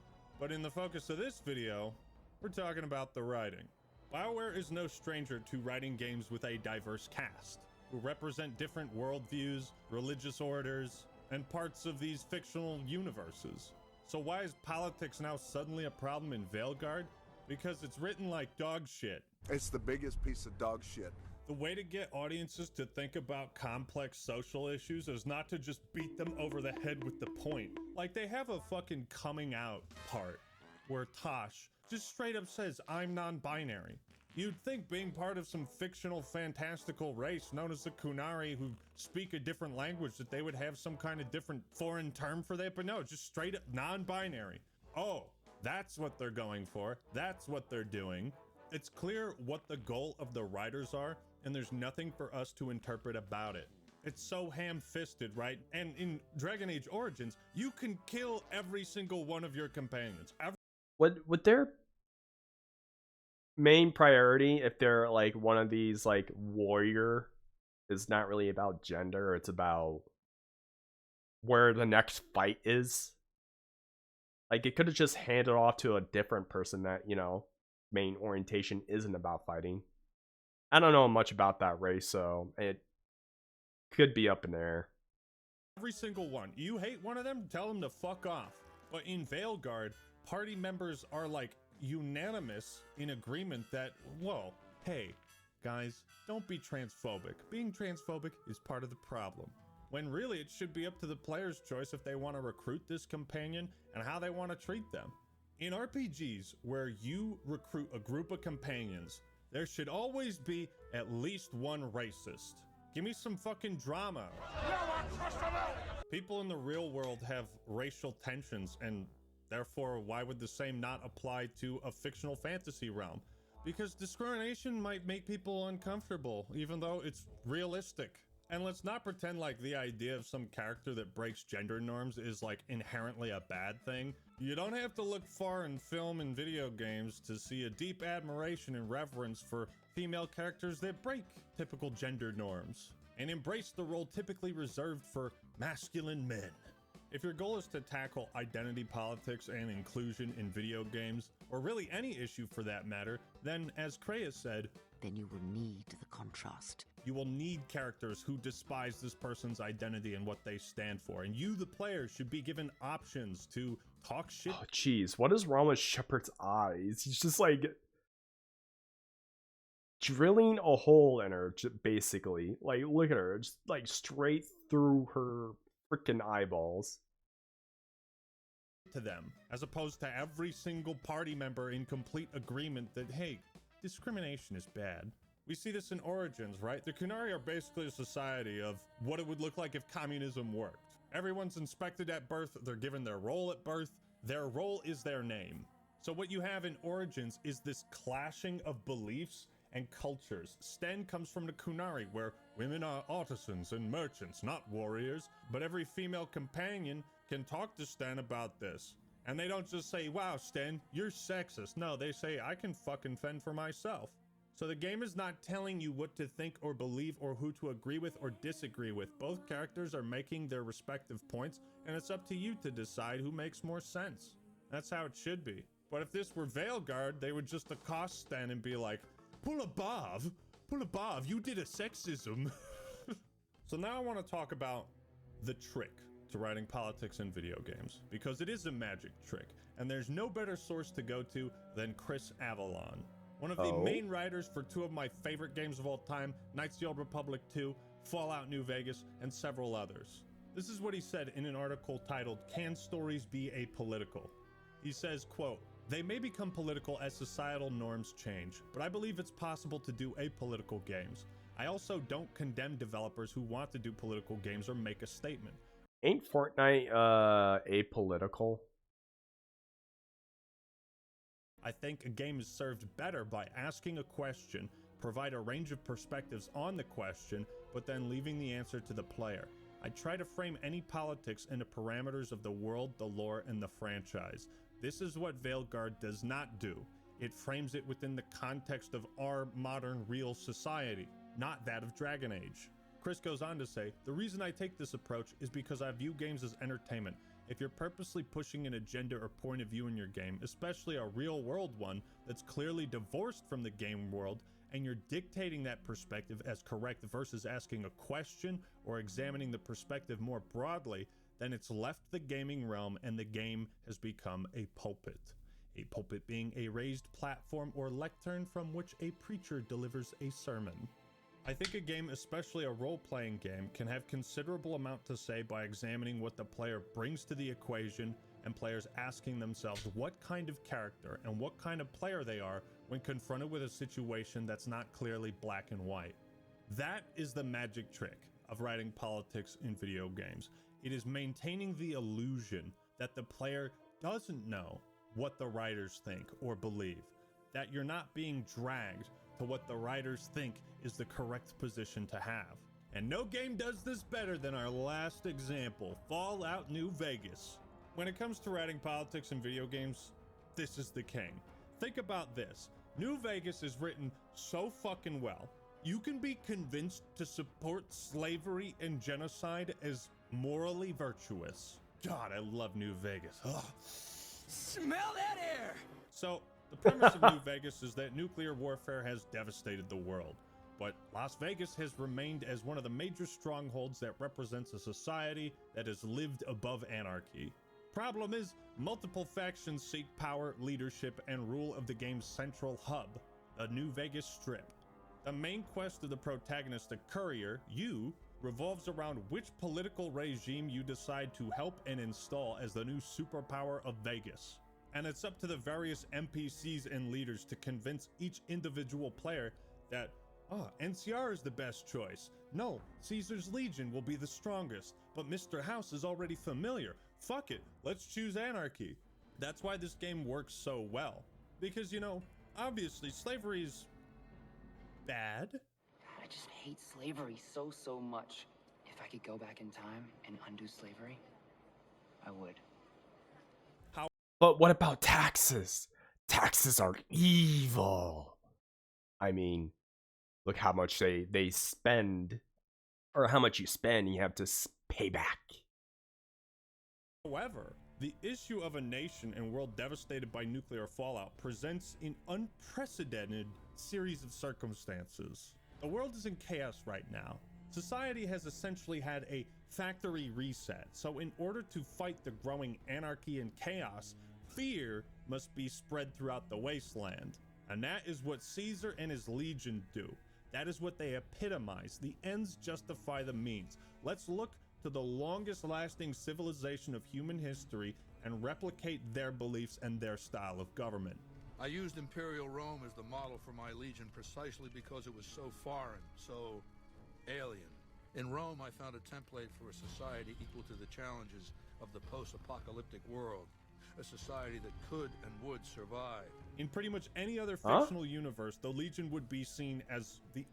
But in the focus of this video, we're talking about the writing. BioWare is no stranger to writing games with a diverse cast, who represent different worldviews, religious orders, and parts of these fictional universes. So why is politics now suddenly a problem in Veilguard? Because it's written like dog shit. It's the biggest piece of dog shit. The way to get audiences to think about complex social issues is not to just beat them over the head with the point. Like, they have a fucking coming out part where Tosh just straight up says, I'm non-binary. You'd think being part of some fictional fantastical race known as the Kunari who speak a different language that they would have some kind of different foreign term for that, but no, just straight up non-binary. Oh, that's what they're going for. That's what they're doing. It's clear what the goal of the writers are, and there's nothing for us to interpret about it. It's so ham-fisted, right? And in Dragon Age Origins, you can kill every single one of your companions. Would their main priority, if they're like one of these like warrior, is not really about gender, it's about where the next fight is? Like, it could have just handed off to a different person that, you know, main orientation isn't about fighting. I don't know much about that race, so it could be up in the air. Every single one. You hate one of them, tell them to fuck off. But in Veilguard, party members are like unanimous in agreement that, well, hey, Guys, don't be transphobic. Being transphobic is part of the problem. When really it should be up to the player's choice if they want to recruit this companion and how they want to treat them. In RPGs where you recruit a group of companions, there should always be at least one racist. Give me some fucking drama. People in the real world have racial tensions, and therefore why would the same not apply to a fictional fantasy realm? Because discrimination might make people uncomfortable, even though it's realistic. And let's not pretend like the idea of some character that breaks gender norms is like inherently a bad thing. You don't have to look far in film and video games to see a deep admiration and reverence for female characters that break typical gender norms and embrace the role typically reserved for masculine men. If your goal is to tackle identity politics and inclusion in video games, or really any issue for that matter, then as Kreia said, then you will need the contrast. You will need characters who despise this person's identity and what they stand for, and you, the player, should be given options to talk shit. Oh, jeez, what is wrong with Shepard's eyes? He's just like drilling a hole in her, basically. Like, look at her, just like straight through her freaking eyeballs. To them, as opposed to every single party member in complete agreement that, hey, discrimination is bad. We see this in Origins, right? The Qunari are basically a society of what it would look like if communism worked. Everyone's inspected at birth, they're given their role at birth, their role is their name. So what you have in Origins is this clashing of beliefs and cultures. Sten comes from the Qunari, where women are artisans and merchants, not warriors, but every female companion can talk to Sten about this. And they don't just say, wow, Sten, you're sexist. No, they say, I can fucking fend for myself. So the game is not telling you what to think or believe or who to agree with or disagree with. Both characters are making their respective points, and it's up to you to decide who makes more sense. That's how it should be. But if this were Veilguard, they would just accost Sten and be like, pull above, you did a sexism. So now I want to talk about the trick to writing politics in video games, because it is a magic trick, and there's no better source to go to than Chris Avellone, one of the main writers for two of my favorite games of all time, Knights of the Old Republic 2, Fallout New Vegas, and several others. This is what he said in an article titled, Can Stories Be Apolitical? He says, quote, they may become political as societal norms change, but I believe it's possible to do apolitical games. I also don't condemn developers who want to do political games or make a statement. Ain't Fortnite apolitical? I think a game is served better by asking a question, provide a range of perspectives on the question, but then leaving the answer to the player. I try to frame any politics in the parameters of the world, the lore, and the franchise. This is what Veilguard does not do. It frames it within the context of our modern real society, not that of Dragon Age. Chris goes on to say, the reason I take this approach is because I view games as entertainment. If you're purposely pushing an agenda or point of view in your game, especially a real world one that's clearly divorced from the game world, and you're dictating that perspective as correct versus asking a question or examining the perspective more broadly, then it's left the gaming realm and the game has become a pulpit. A pulpit being a raised platform or lectern from which a preacher delivers a sermon. I think a game, especially a role-playing game, can have considerable amount to say by examining what the player brings to the equation and players asking themselves what kind of character and what kind of player they are when confronted with a situation that's not clearly black and white. That is the magic trick of writing politics in video games. It is maintaining the illusion that the player doesn't know what the writers think or believe, that you're not being dragged to what the writers think is the correct position to have. And no game does this better than our last example, Fallout New Vegas. When it comes to writing politics in video games, this is the king. Think about this. New Vegas is written so fucking well. You can be convinced to support slavery and genocide as morally virtuous. God, I love New Vegas. Ugh. Smell that air! So, the premise of New Vegas is that nuclear warfare has devastated the world, but Las Vegas has remained as one of the major strongholds that represents a society that has lived above anarchy. Problem is, multiple factions seek power, leadership, and rule of the game's central hub, the New Vegas Strip. The main quest of the protagonist, the Courier, you, revolves around which political regime you decide to help and install as the new superpower of Vegas. And it's up to the various NPCs and leaders to convince each individual player that, NCR is the best choice. No, Caesar's Legion will be the strongest, but Mr. House is already familiar. Fuck it, let's choose anarchy. That's why this game works so well. Because, you know, obviously slavery is bad. I just hate slavery so much. If I could go back in time and undo slavery, I would. But what about taxes? Taxes are evil. I mean, look how much they spend, or how much you spend, you have to pay back. However, the issue of a nation and world devastated by nuclear fallout presents an unprecedented series of circumstances. The world is in chaos right now. Society has essentially had a factory reset, so in order to fight the growing anarchy and chaos, fear must be spread throughout the wasteland. And that is what Caesar and his legion do. That is what they epitomize. The ends justify the means. Let's look to the longest lasting civilization of human history and replicate their beliefs and their style of government. I used Imperial Rome as the model for my legion precisely because it was so foreign, so alien. In Rome, I found a template for a society equal to the challenges of the post-apocalyptic world. A society that could and would survive. In pretty much any other fictional universe, the Legion would be seen as the...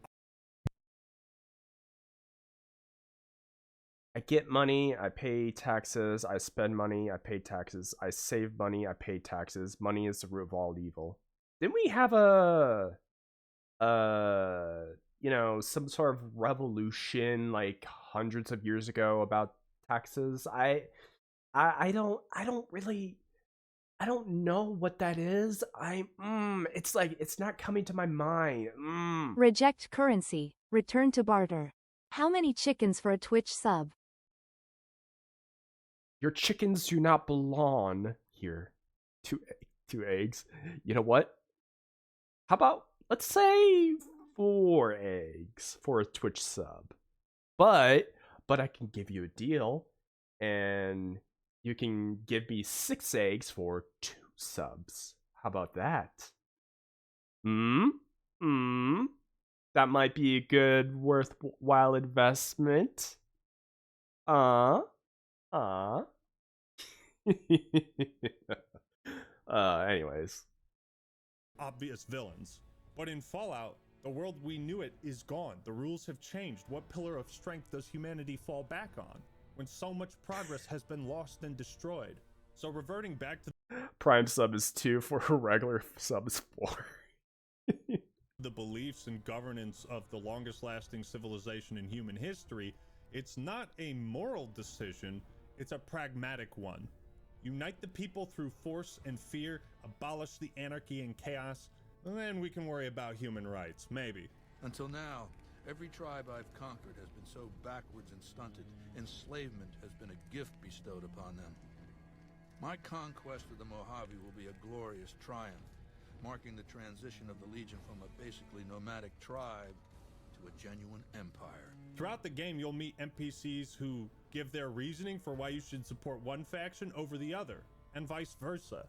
I get money, I pay taxes, I spend money, I pay taxes, I save money, I pay taxes. Money is the root of all evil. Didn't we have you know, some sort of revolution like hundreds of years ago about taxes? I don't know what that is. It's like, it's not coming to my mind. Reject currency. Return to barter. How many chickens for a Twitch sub? Your chickens do not belong here. Two eggs. You know what? How about, let's say 4 eggs for a Twitch sub. But I can give you a deal, and you can give me 6 eggs for 2 subs. How about that? That might be a good, worthwhile investment. Anyways. Obvious villains. But in Fallout, the world we knew it is gone. The rules have changed. What pillar of strength does humanity fall back on when so much progress has been lost and destroyed? So reverting back to Prime sub is 2, for a regular sub is 4. the beliefs and governance of the longest lasting civilization in human history, it's not a moral decision, it's a pragmatic one. Unite the people through force and fear, abolish the anarchy and chaos, and then we can worry about human rights, maybe. Until now, every tribe I've conquered has been so backwards and stunted, enslavement has been a gift bestowed upon them. My conquest of the Mojave will be a glorious triumph, marking the transition of the Legion from a basically nomadic tribe to a genuine empire. Throughout the game, you'll meet NPCs who give their reasoning for why you should support one faction over the other, and vice versa.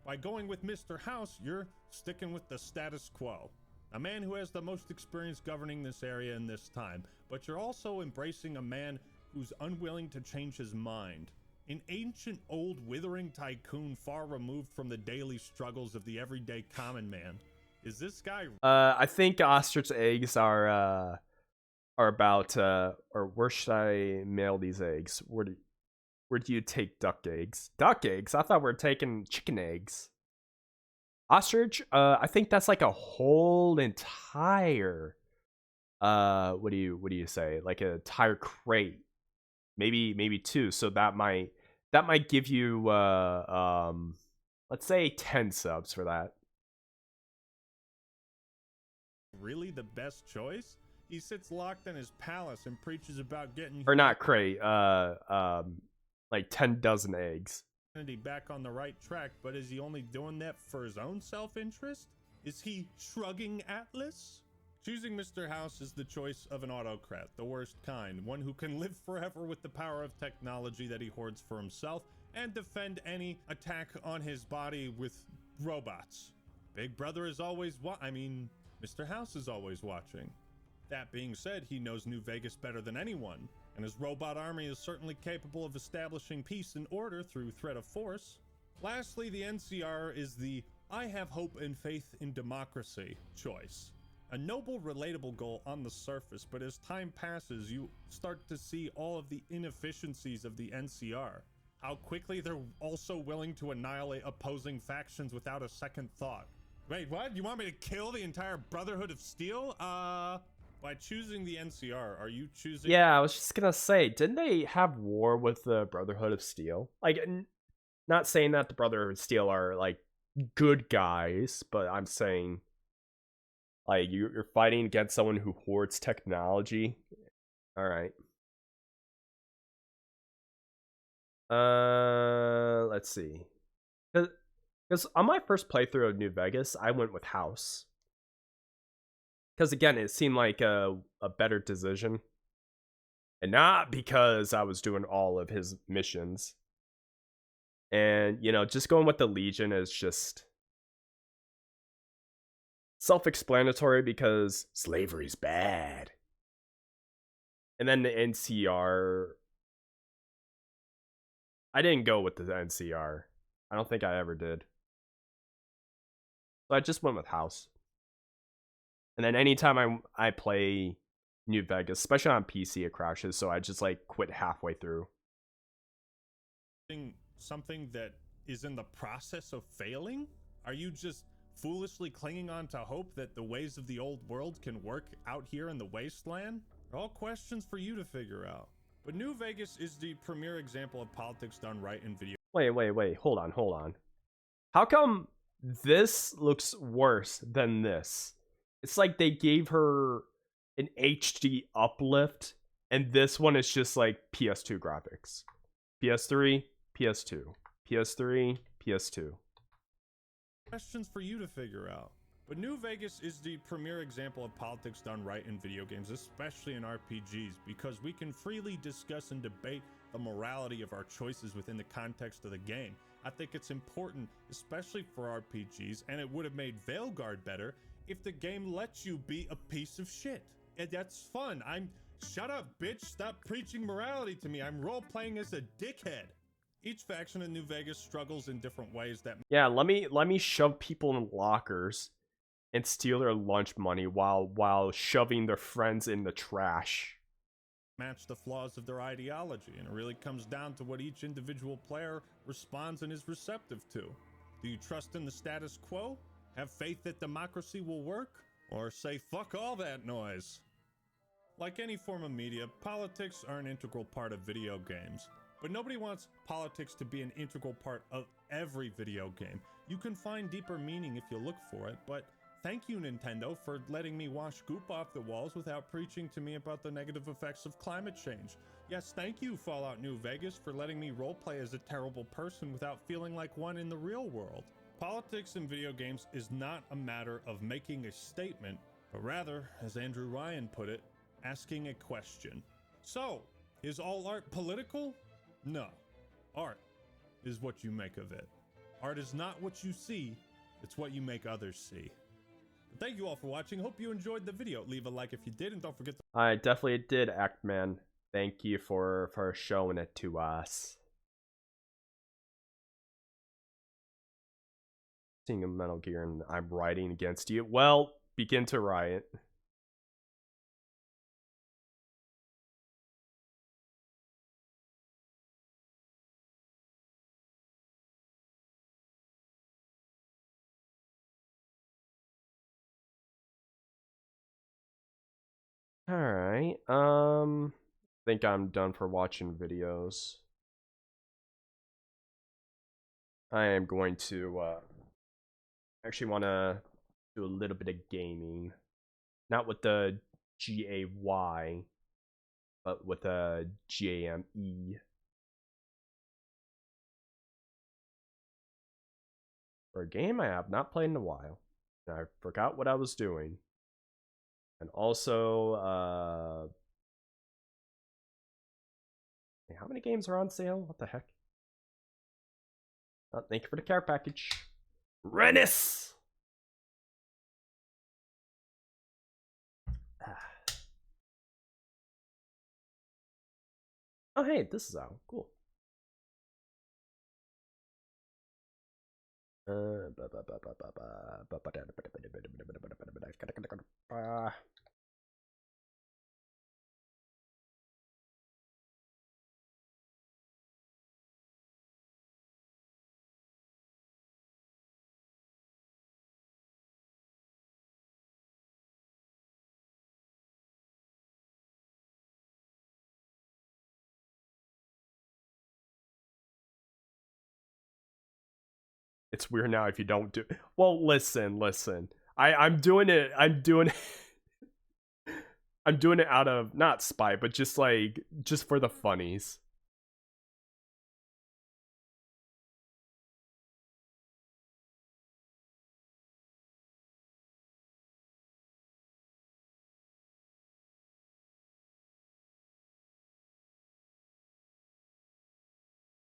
By going with Mr. House, you're sticking with the status quo. A man who has the most experience governing this area in this time, but you're also embracing a man who's unwilling to change his mind. An ancient, old, withering tycoon far removed from the daily struggles of the everyday common man. Is this guy... I think ostrich eggs are about, or where should I mail these eggs? Where do you take duck eggs? Duck eggs? I thought we were taking chicken eggs. Ostrich? I think that's like a whole entire, what do you say? Like a entire crate. Maybe 2. So that might give you, let's say 10 subs for that. Really the best choice? He sits locked in his palace and preaches about getting... Or not crate, like 10 dozen eggs. Back on the right track, but is he only doing that for his own self-interest? Is he shrugging Atlas? Choosing Mr. House is the choice of an autocrat, the worst kind, one who can live forever with the power of technology that he hoards for himself and defend any attack on his body with robots. Big Brother is always Mr. House is always watching. That being said, he knows New Vegas better than anyone, and his robot army is certainly capable of establishing peace and order through threat of force. Lastly, the NCR is the I have hope and faith in democracy choice. A noble, relatable goal on the surface, but as time passes, you start to see all of the inefficiencies of the NCR. How quickly they're also willing to annihilate opposing factions without a second thought. Wait, what? You want me to kill the entire Brotherhood of Steel? By choosing the NCR, are you choosing... Yeah, I was just gonna say, didn't they have war with the Brotherhood of Steel? Like, not saying that the Brotherhood of Steel are, like, good guys, but I'm saying, like, you're fighting against someone who hoards technology. Alright. Let's see. Because on my first playthrough of New Vegas, I went with House. Because again, it seemed like a better decision. And not because I was doing all of his missions. And, you know, just going with the Legion is just self-explanatory because slavery's bad. And then the NCR... I didn't go with the NCR. I don't think I ever did. So I just went with House. And then anytime I play New Vegas, especially on PC, it crashes, so I just like quit halfway through. Something that is in the process of failing? Are you just foolishly clinging on to hope that the ways of the old world can work out here in the wasteland? All questions for you to figure out. But New Vegas is the premier example of politics done right in video. Wait, hold on. How come this looks worse than this? It's like they gave her an HD uplift, and this one is just like PS2 graphics. PS3, PS2. PS3, PS2. Questions for you to figure out. But New Vegas is the premier example of politics done right in video games, especially in RPGs, because we can freely discuss and debate the morality of our choices within the context of the game. I think it's important, especially for RPGs, and it would have made Veilguard better if the game lets you be a piece of shit. And that's fun. Shut up, bitch. Stop preaching morality to me. I'm role-playing as a dickhead. Each faction in New Vegas struggles in different ways that... Yeah, let me shove people in lockers and steal their lunch money while shoving their friends in the trash. Match the flaws of their ideology, and it really comes down to what each individual player responds and is receptive to. Do you trust in the status quo? Have faith that democracy will work? Or say fuck all that noise? Like any form of media, politics are an integral part of video games. But nobody wants politics to be an integral part of every video game. You can find deeper meaning if you look for it, but thank you, Nintendo, for letting me wash goop off the walls without preaching to me about the negative effects of climate change. Yes, thank you, Fallout New Vegas, for letting me roleplay as a terrible person without feeling like one in the real world. Politics in video games is not a matter of making a statement, but rather, as Andrew Ryan put it, asking a question. So, is all art political? No. Art is what you make of it. Art is not what you see, it's what you make others see. But thank you all for watching. Hope you enjoyed the video. Leave a like if you did, and don't forget to... I definitely did, Actman. Thank you for showing it to us. Seeing a Metal Gear and I'm rioting against you. Well, begin to riot. Alright, I think I'm done for watching videos. I am going to, actually want to do a little bit of gaming. Not with the G-A-Y, but with the G-A-M-E. For a game I have not played in a while. And I forgot what I was doing. And also, hey, how many games are on sale? What the heck? Oh, thank you for the care package. Rennis! Oh, hey, this is out. Cool. It's weird now if you don't do. Well, listen. I'm doing it. I'm doing it out of not spite, but just for the funnies.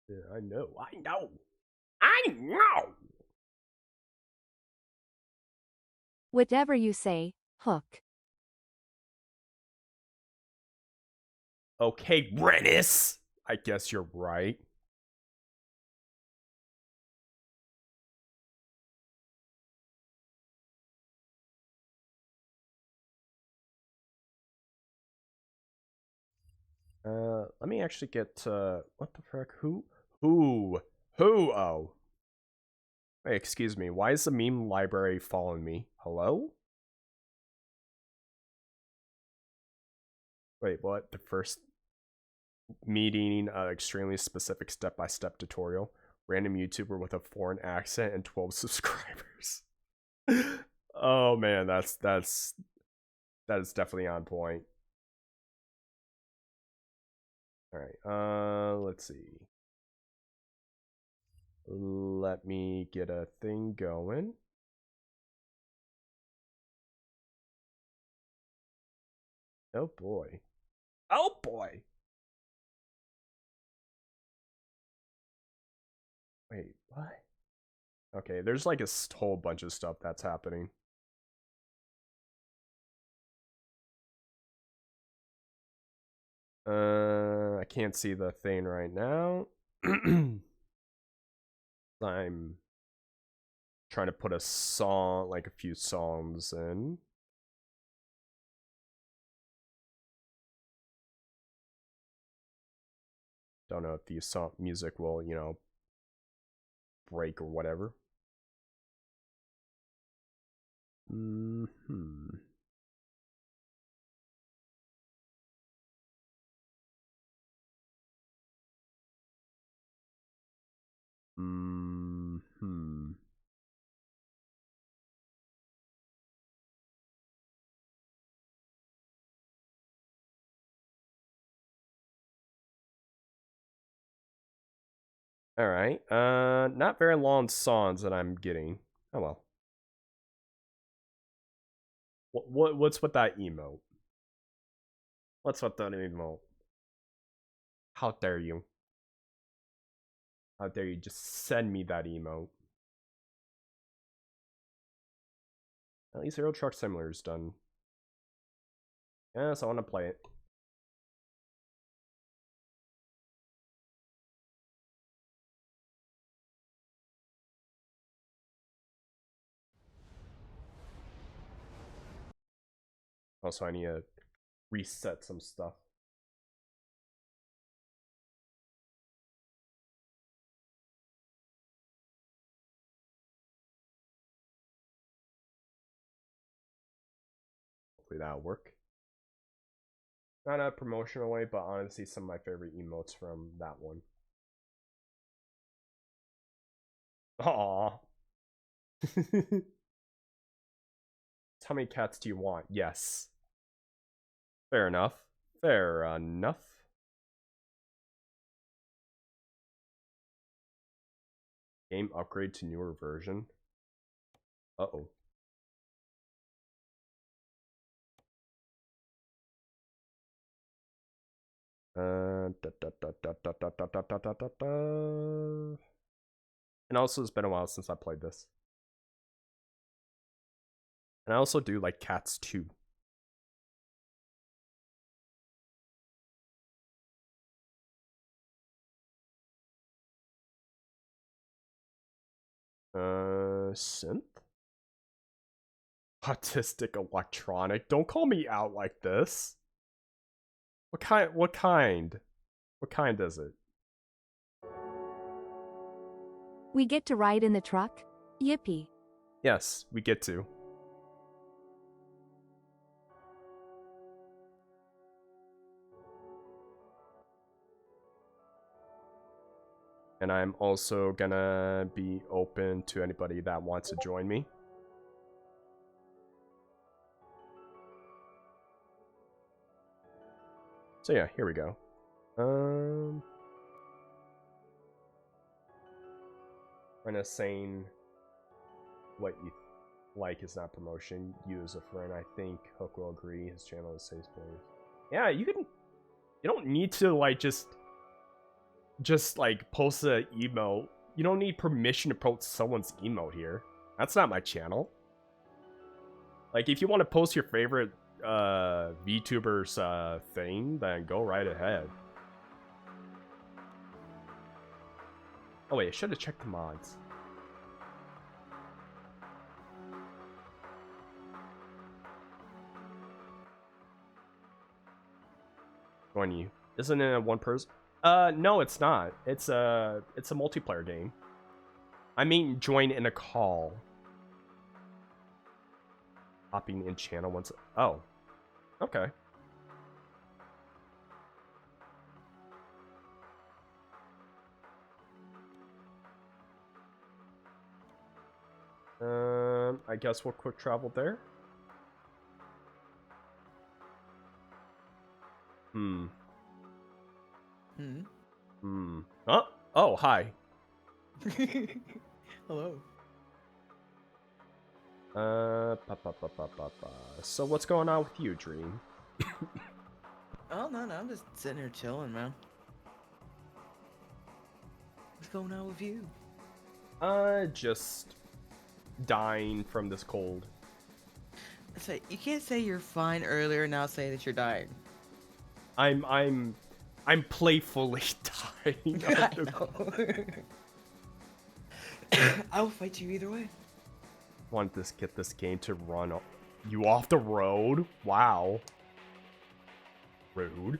Yeah, I know. Whatever you say, Hook. Okay, Rennis. I guess you're right. Let me actually get, what the frick? Who? Oh. Wait, excuse me. Why is the meme library following me? Hello? Wait, what? The first meeting, extremely specific step-by-step tutorial. Random YouTuber with a foreign accent and 12 subscribers. Oh man, that is definitely on point. Alright, let's see. Let me get a thing going. Oh boy. Oh boy! Wait, what? Okay, there's like a whole bunch of stuff that's happening. I can't see the thing right now. I'm trying to put a song, like a few songs in. Don't know if the song music will, you know, break or whatever. Alright, not very long songs that I'm getting. Oh well. What's with that emote? What's with that emote? How dare you? How dare you just send me that emote? At least Euro Truck Simulator is done. Yes, I want to play it. Also, I need to reset some stuff. Hopefully that'll work. Not a promotional way, but honestly, some of my favorite emotes from that one. Aww. How many cats do you want? Yes. Fair enough. Fair enough. Game upgrade to newer version. Uh-oh. And also, it's been a while since I played this. And I also do like Cats 2. Synth? Autistic electronic. Don't call me out like this. What kind? What kind? What kind is it? We get to ride in the truck? Yippee. Yes, we get to. And I'm also gonna be open to anybody that wants to join me. So yeah, here we go. Kind of saying what you like is not promotion. You as a friend, I think Hook will agree. His channel is safe place. Yeah, you can. You don't need to like just like post an email. You don't need permission to post someone's email here. That's not my channel. Like, if you want to post your favorite VTuber's thing, then go right ahead. Oh wait, I should have checked the mods. Join you. Isn't it a one person? No, it's not. It's a multiplayer game. I mean, join in a call. Hopping in channel once. Oh, okay. I guess we'll quick travel there. Oh, hi. Hello. So what's going on with you, Dream? Oh, no, I'm just sitting here chilling, man. What's going on with you? Just dying from this cold. So you can't say you're fine earlier and now say that you're dying. I'm playfully dying. I know. I will fight you either way. Want to get this game to run you off the road? Wow. Rude.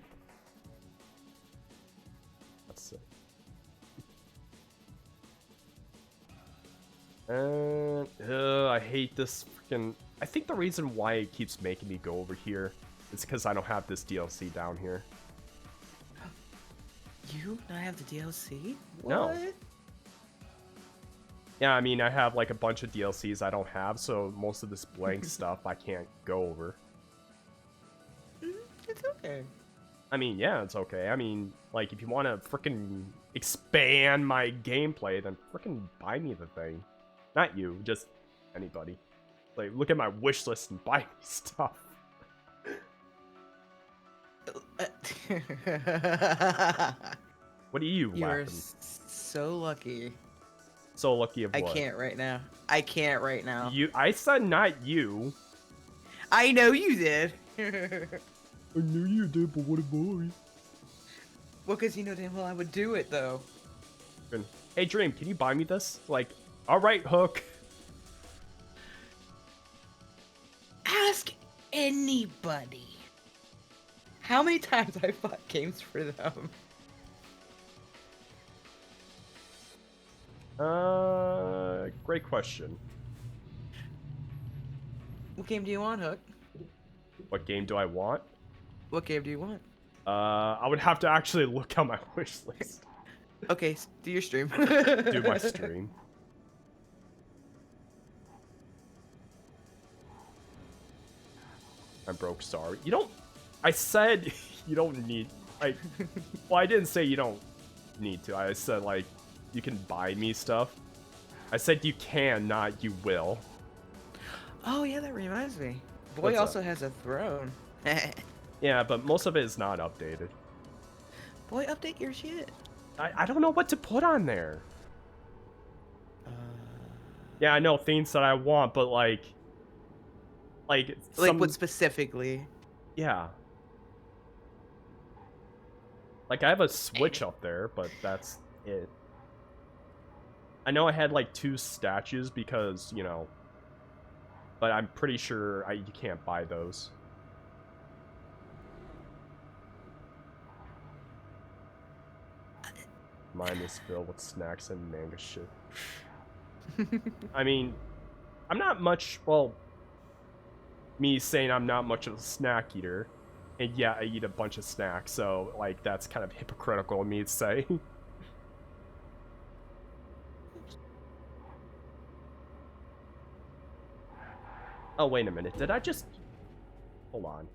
That's it. I hate this freaking. I think the reason why it keeps making me go over here is because I don't have this DLC down here. You not have the DLC? What? No. Yeah, I mean, I have like a bunch of DLCs I don't have, so most of this blank stuff I can't go over. It's okay. I mean, yeah, it's okay. I mean, like, if you want to frickin' expand my gameplay, then frickin' buy me the thing. Not you, just anybody. Like, look at my wish list and buy me stuff. What are you You're laughing? so lucky. So lucky of what? I can't right now. I can't right now. I said not you. I know you did. I knew you did, but what a boy. Well, because you know damn well I would do it, though. Hey, Dream, can you buy me this? Like, alright, Hook. Ask anybody. How many times I bought games for them? Great question. What game do you want, Hook? What game do I want? What game do you want? I would have to actually look at my wish list. Okay, do your stream. Do my stream. I'm broke, sorry. You don't... I said you don't need... Like, well, I didn't say you don't need to. I said, like, you can buy me stuff. I said you can, not you will. Oh, yeah, that reminds me. Boy What's also up? has a throne. Yeah, but most of it is not updated. Boy, update your shit. I don't know what to put on there. Yeah, I know things that I want, but like what specifically? Yeah. Like I have a Switch up there, but that's it. I know I had like 2 statues because, you know, but I'm pretty sure you can't buy those. Mine is filled with snacks and manga shit. I mean, I'm not much, well, me saying I'm not much of a snack eater, and yeah, I eat a bunch of snacks, so, like, that's kind of hypocritical of me to say. Oh, wait a minute, did I just... Hold on.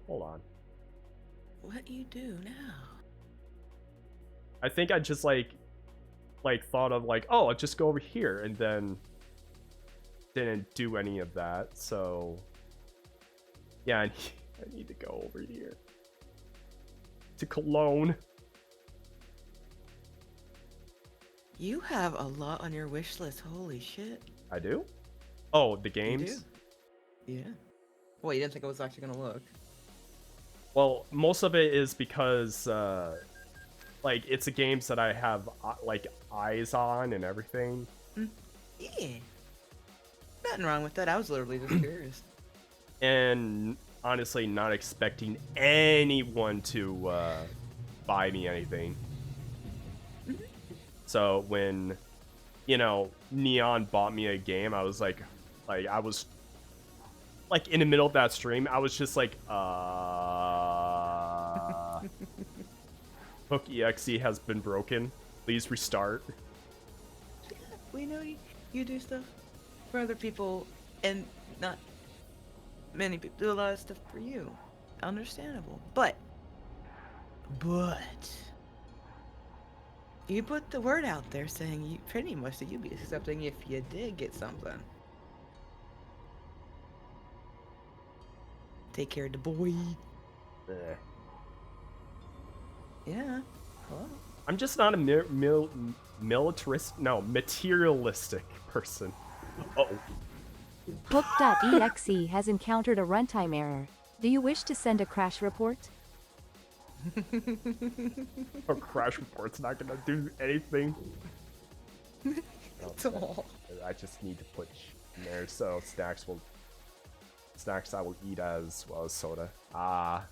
What do you do now? I think I just, like thought of, like, oh, I'll just go over here, and then didn't do any of that, so... Yeah, I need to go over here. To Cologne. You have a lot on your wish list, holy shit. I do? Oh, the games? You do? Yeah. Well, you didn't think I was actually gonna look. Well, most of it is because, like, it's the games that I have, like, eyes on and everything. Yeah. Nothing wrong with that, I was literally just curious. And honestly, not expecting anyone to buy me anything. So when, you know, Neon bought me a game, I was like I was like in the middle of that stream, I was just like, Hook EXE has been broken. Please restart. We know you do stuff for other people, and not many people do a lot of stuff for you. Understandable. But you put the word out there saying you pretty much that you'd be accepting if you did get something. Take care of the boy. Yeah. Well. I'm just not a materialistic person. Uh-oh. Hook.exe has encountered a runtime error. Do you wish to send a crash report? A crash report's not gonna do anything. Oh, I just need to put in there so snacks I will eat as well as soda. Ah.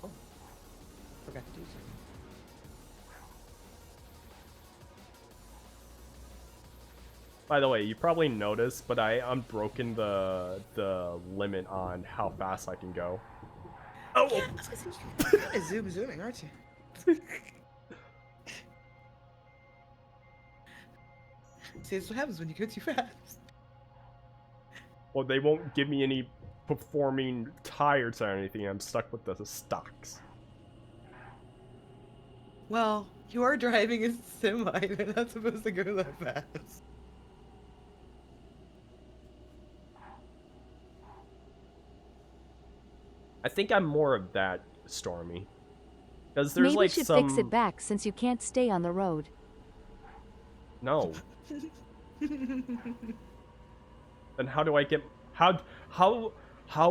Oh. Forgot to do something. By the way, you probably noticed, but I unbroken the limit on how fast I can go. Oh, yeah, you're zooming, aren't you? See, that's what happens when you go too fast. Well, they won't give me any performing tires or anything. I'm stuck with the stocks. Well, you are driving a semi. They're not supposed to go that fast. I think I'm more of that, Stormy. Because there's Maybe like you should some... fix it back since you can't stay on the road. No. Then how do I get... How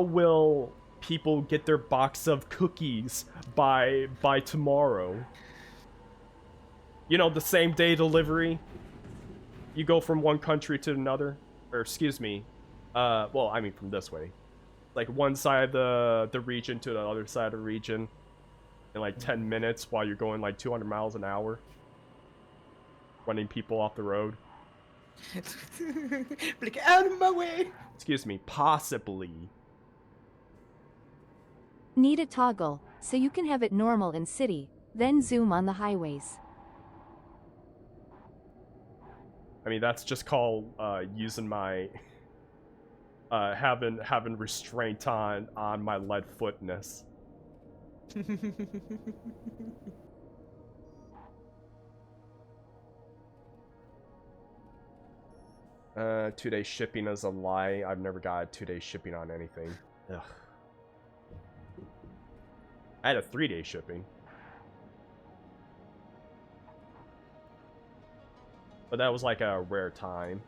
will people get their box of cookies by tomorrow? You know, the same day delivery? You go from one country to another? Or, excuse me. Well, I mean from this way. Like one side of the region to the other side of the region in like 10 minutes while you're going like 200 miles an hour. Running people off the road. Get out of my way! Excuse me, possibly. Need a toggle, so you can have it normal in city, then zoom on the highways. I mean, that's just called using my... having restraint on my lead footness. 2-day shipping is a lie. I've never got 2-day shipping on anything. Ugh. I had a 3-day shipping. But that was like a rare time.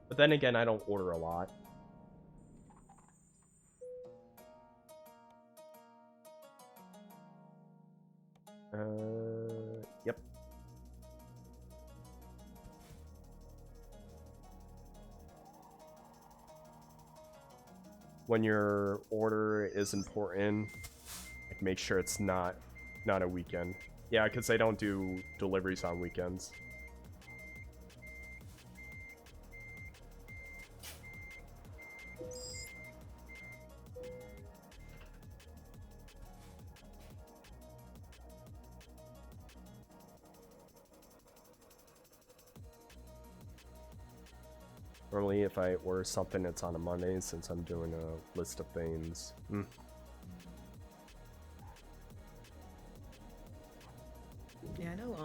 But then again, I don't order a lot. Yep. When your order is important, like make sure it's not a weekend. Yeah, because they don't do deliveries on weekends. Normally, if I order something, it's on a Monday since I'm doing a list of things. Yeah, I know,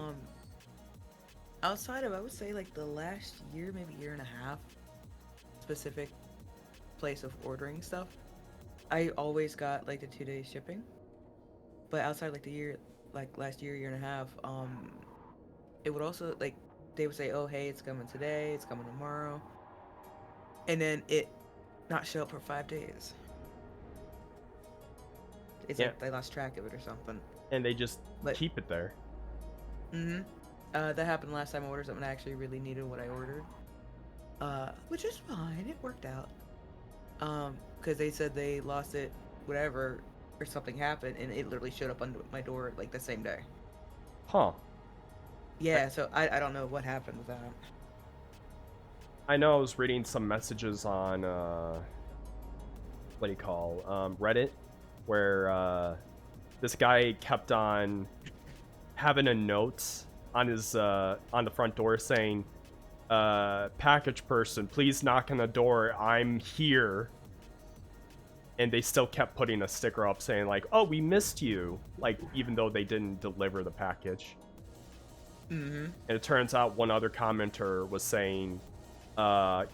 outside of, I would say, like, the last year, maybe year and a half, specific place of ordering stuff, I always got, like, the 2-day shipping. But outside, like, the year, like, last year, year and a half, it would also, like, they would say, oh, hey, it's coming today, it's coming tomorrow. And then it not show up for 5 days. It's like they lost track of it or something. And they just keep it there. Mm-hmm. That happened last time I ordered something I actually really needed what I ordered. Which is fine. It worked out. Because they said they lost it, whatever, or something happened, and it literally showed up on my door, like, the same day. Huh. Yeah, so I don't know what happened with that. I know I was reading some messages on, Reddit, where, this guy kept on having a note on his, on the front door saying, package person, please knock on the door, I'm here. And they still kept putting a sticker up saying, like, oh, we missed you. Like, even though they didn't deliver the package. Mm-hmm. And it turns out one other commenter was saying,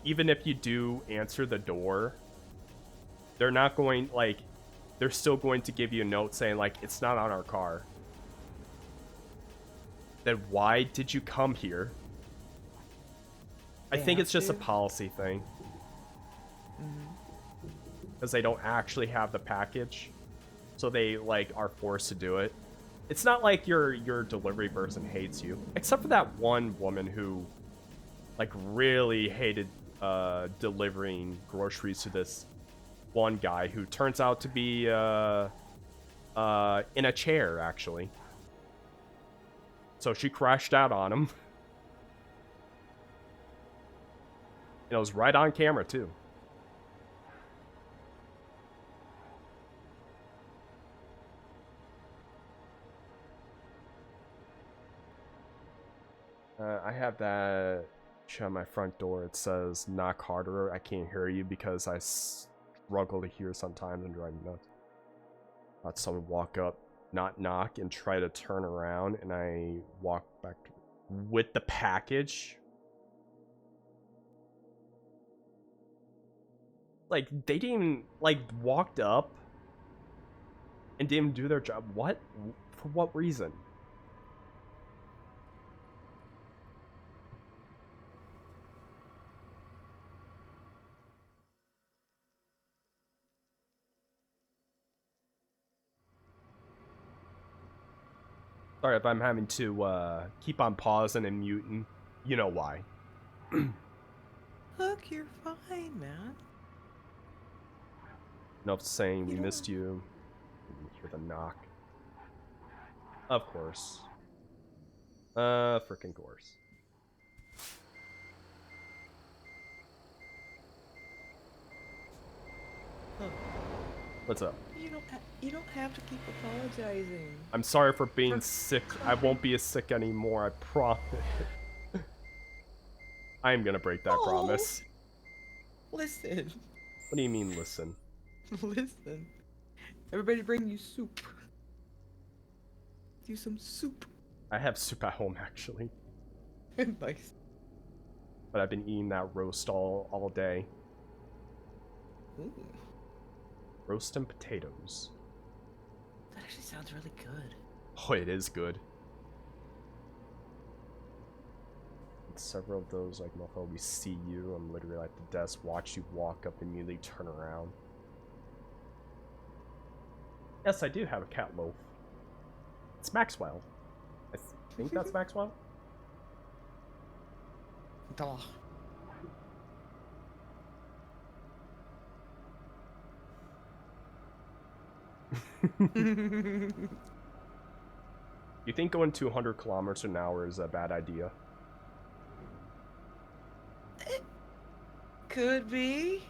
even if you do answer the door, they're not going, like, they're still going to give you a note saying, like, it's not on our car. Then why did you come here? I think it's just a policy thing. Because they don't actually have the package. So they, like, are forced to do it. It's not like your delivery person hates you. Except for that one woman who, like, really hated delivering groceries to this one guy who turns out to be in a chair, actually. So she crashed out on him. And it was right on camera, too. I have that on my front door. It says, knock harder. I can't hear you because I struggle to hear sometimes and drive me nuts. Let someone walk up, not knock, and try to turn around, and I walk back with the package. Like, they didn't even, like, walked up and didn't even do their job. What? For what reason? Sorry if I'm having to keep on pausing and muting. You know why. Look, you're fine, man. Enough saying we missed you. Hear the knock. Of course. Frickin' course. Oh. What's up? You don't have to keep apologizing. I'm sorry for being sick. I won't be as sick anymore, I promise. I am gonna break that promise. Listen. What do you mean, listen? Listen. Everybody bring you soup. Do some soup. I have soup at home, actually. Nice. But I've been eating that roast all day. Ooh. Roast and potatoes. That actually sounds really good. Oh, it is good. Several of those, like, motherfucker, we see you, I'm literally at the desk, watch you walk up, immediately turn around. Yes, I do have a cat loaf. It's Maxwell. I think that's Maxwell? Duh. You think going 200 kilometers an hour is a bad idea? Could be.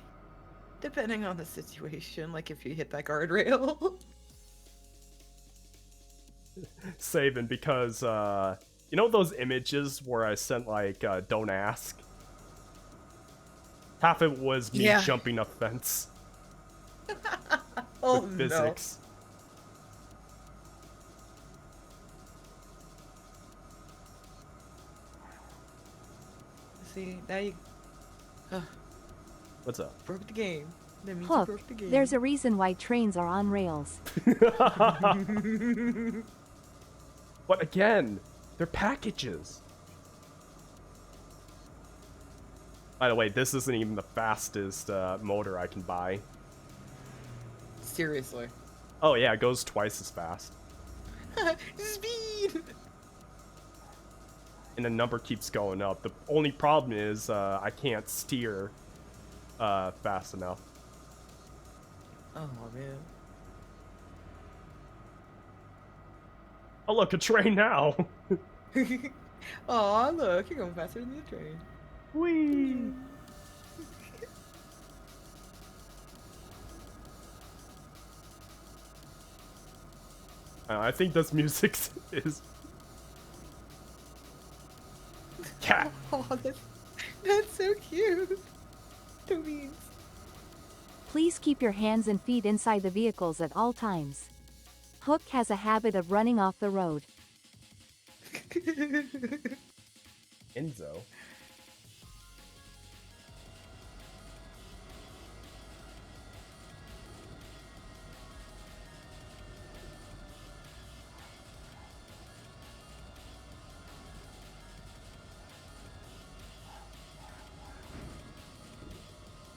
Depending on the situation, like if you hit that guardrail. Saving because, you know those images where I sent, like, don't ask? Half of it was me jumping a fence. Oh, with physics. No. See, now you... What's up? Broke the game. That means you Hook, broke the game. there's a reason why trains are on rails. But again, they're packages. By the way, this isn't even the fastest motor I can buy. Seriously. Oh yeah, it goes twice as fast. Speed! And the number keeps going up. The only problem is I can't steer fast enough. Oh man. Oh look, a train now! Aw, look, you're going faster than the train. Whee! I think this music is... Cat! Oh, that's so cute. Tobies. Please keep your hands and feet inside the vehicles at all times. Hook has a habit of running off the road. Enzo.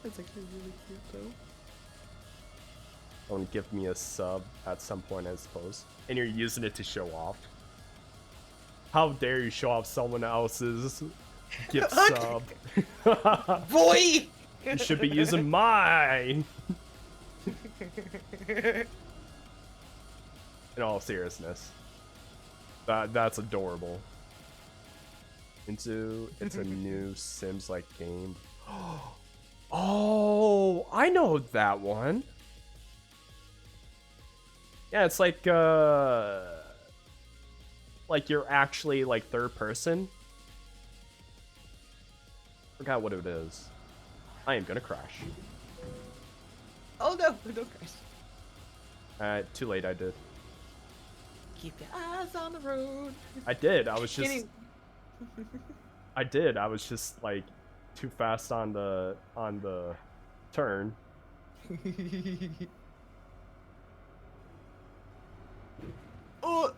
That's actually really cute though. Don't give me a sub at some point, I suppose. And you're using it to show off. How dare you show off someone else's gift sub? Boy! You should be using mine! In all seriousness. That's adorable. It's a new Sims-like game. Oh, I know that one. Yeah, it's like you're actually like third person. Forgot what it is. I am gonna crash. Oh no, don't crash. Too late, I did. Keep your eyes on the road. I did, I was just... Kidding. I did, I was just like too fast on the turn. Oh,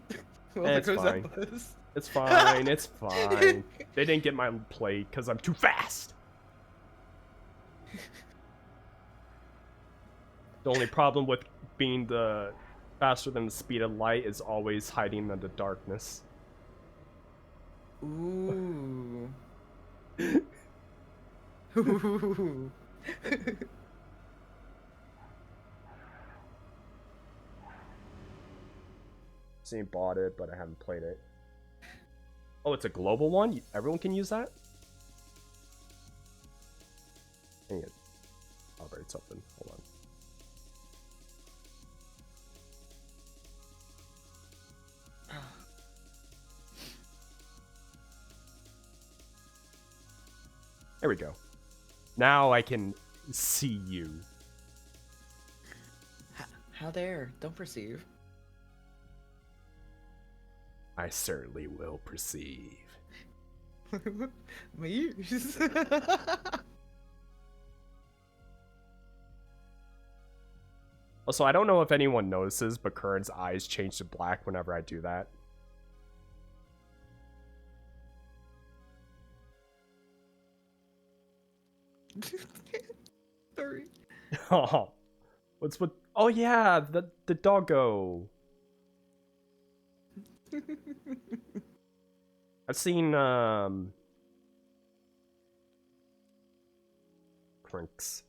well, It's fine. It's fine. It's fine. They didn't get my play because I'm too fast. The only problem with being the faster than the speed of light is always hiding in the darkness. Ooh. Ooh. Seen bought it, but I haven't played it. Oh, it's a global one? Everyone can use that? I need to operate something. Hold on. There we go. Now I can see you. How dare? Don't perceive. I certainly will perceive. My ears. Also, I don't know if anyone notices, but Curran's eyes change to black whenever I do that. Sorry. Oh, what's with? Oh yeah, the doggo. I've seen Crinks.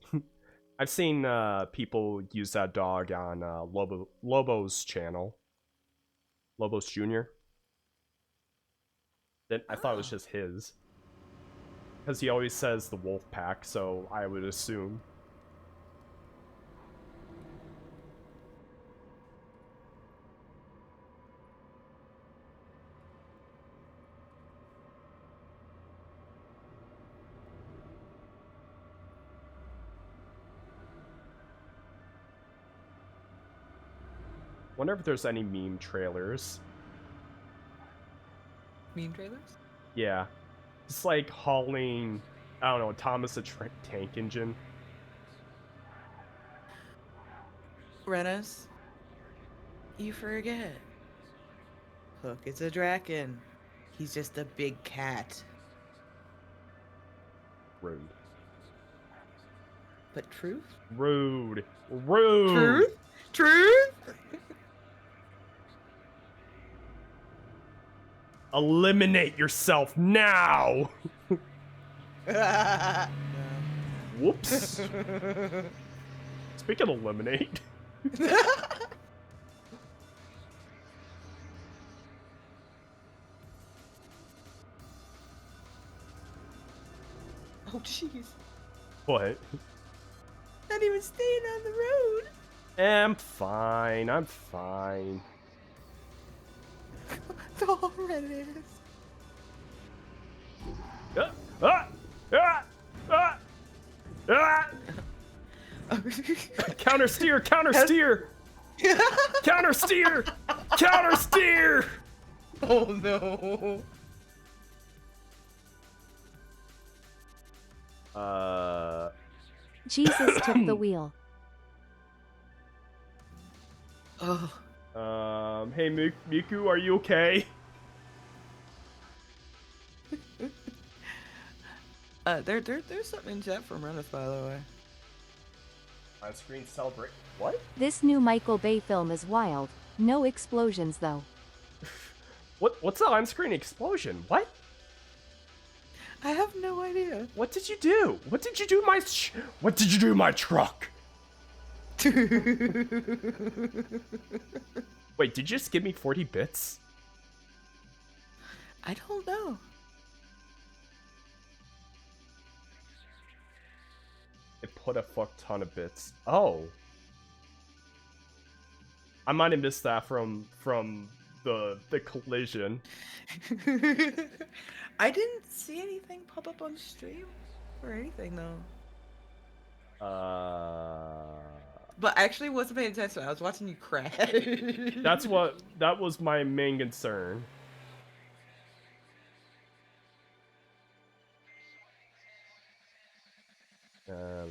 I've seen people use that dog on Lobo's channel. Lobos Jr. Then I thought it was just his. Because he always says the wolf pack, so I would assume. Wonder if there's any meme trailers. Meme trailers? Yeah. It's like hauling, I don't know, Thomas the Tank Engine. Renus, you forget. Hook is a draken. He's just a big cat. Rude. But truth? Rude. Rude. Truth? Truth? Eliminate yourself now! Whoops. Speaking of eliminate. Oh, jeez. What? Not even staying on the road. I'm fine. I'm fine. Oh, Renus. Counter steer, counter steer, counter steer, counter steer. Oh no. Jesus took the wheel. Oh. Hey Miku, are you okay? There's something in chat from Renus, by the way. On screen celebrate. What? This new Michael Bay film is wild. No explosions though. What's the on-screen explosion? What? I have no idea. What did you do? What did you do what did you do to my truck? Wait, did you just give me 40 bits? I don't know. It put a fuck ton of bits. Oh. I might have missed that from the collision. I didn't see anything pop up on stream or anything though. But I actually wasn't paying attention. I was watching you crash. That was my main concern.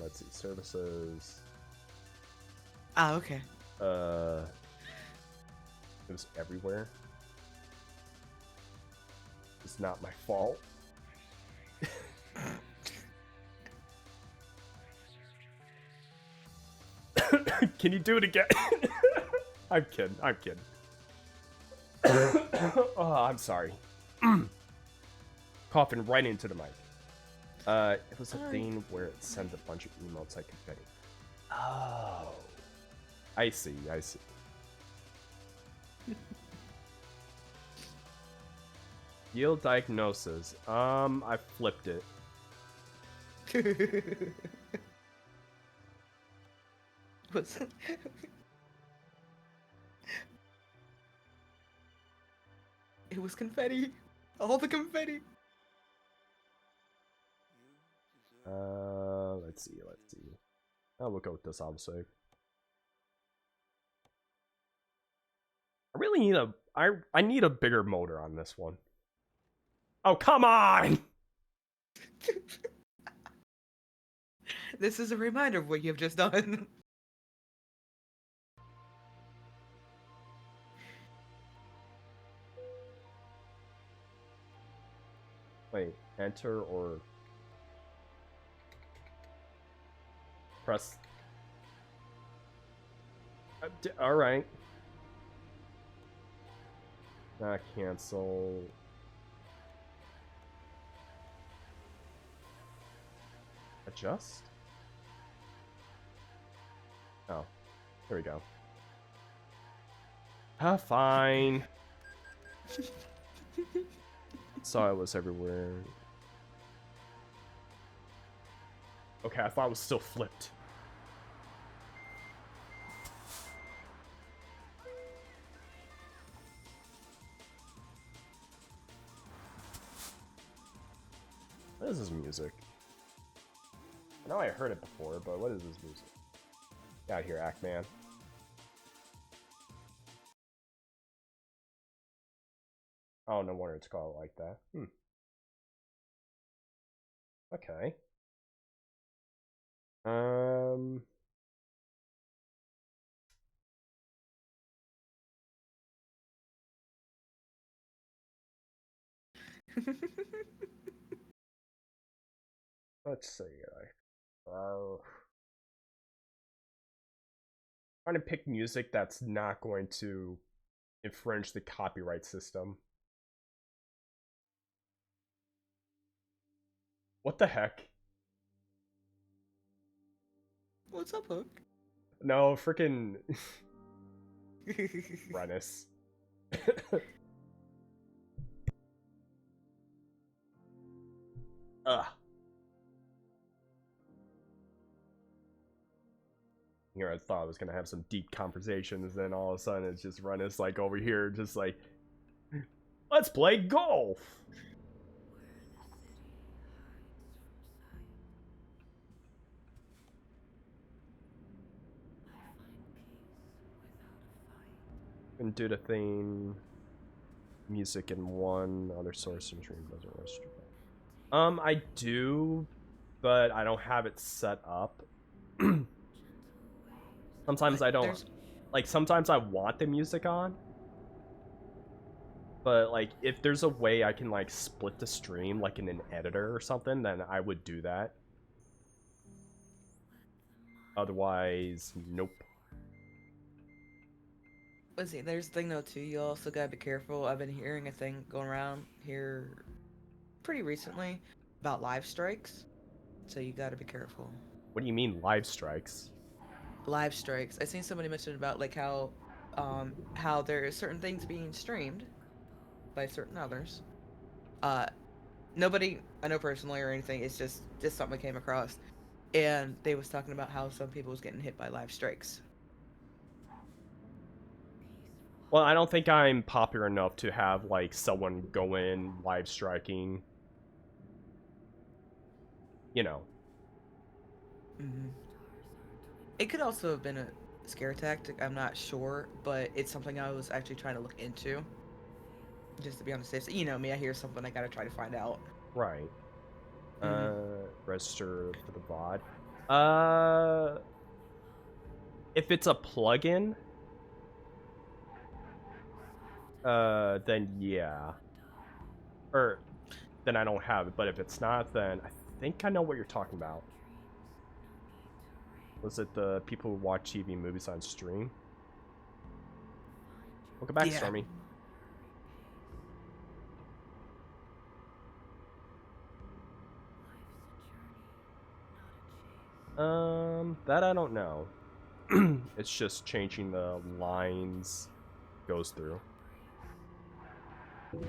Let's see, services. Ah, okay. It was everywhere. It's not my fault. Can you do it again? I'm kidding. I'm kidding. Oh, I'm sorry. Coughing right into the mic. It was a thing where it sent a bunch of emotes like confetti. Oh. I see, I see. Yield diagnosis. I flipped it. What's it? It was confetti. All the confetti. Let's see. We'll go with this, obviously. I really need I need a bigger motor on this one. Oh, come on! This is a reminder of what you've just done. Wait, enter or press. All right. Not cancel. Adjust? Oh, here we go. Ah, fine. Saw it was everywhere. Okay, I thought it was still flipped. What is this music? I know I heard it before, but what is this music? Get out here, Ackman. Oh, no wonder it's called like that. Okay. Let's see. Trying to pick music that's not going to infringe the copyright system. What the heck? What's up, Hook? No, freaking Rennis. Ugh. Here, I thought I was gonna have some deep conversations, then all of a sudden it's just Rennis like over here, just like, let's play golf. And do the thing. Music in one, other source and stream doesn't register. I do, but I don't have it set up. Sometimes I don't. Like, sometimes I want the music on. But, like, if there's a way I can, like, split the stream, like in an editor or something, then I would do that. Otherwise, nope. Let's see, there's the thing though too, you also gotta be careful. I've been hearing a thing going around here pretty recently about live strikes. So you gotta be careful. What do you mean live strikes? Live strikes. I seen somebody mention about like how there are certain things being streamed by certain others. Nobody I know personally or anything, it's just something I came across. And they was talking about how some people was getting hit by live strikes. Well, I don't think I'm popular enough to have, like, someone go in live striking. You know. It could also have been a scare tactic, I'm not sure, but it's something I was actually trying to look into. Just to be on the safe side. You know me, I hear something, I gotta try to find out. Right. Register for the VOD. If it's a plugin, then yeah. Or, then I don't have it, but if it's not, then I think I know what you're talking about. Was it the people who watch TV and movies on stream? Welcome back, Stormy. That I don't know. It's just changing the lines goes through.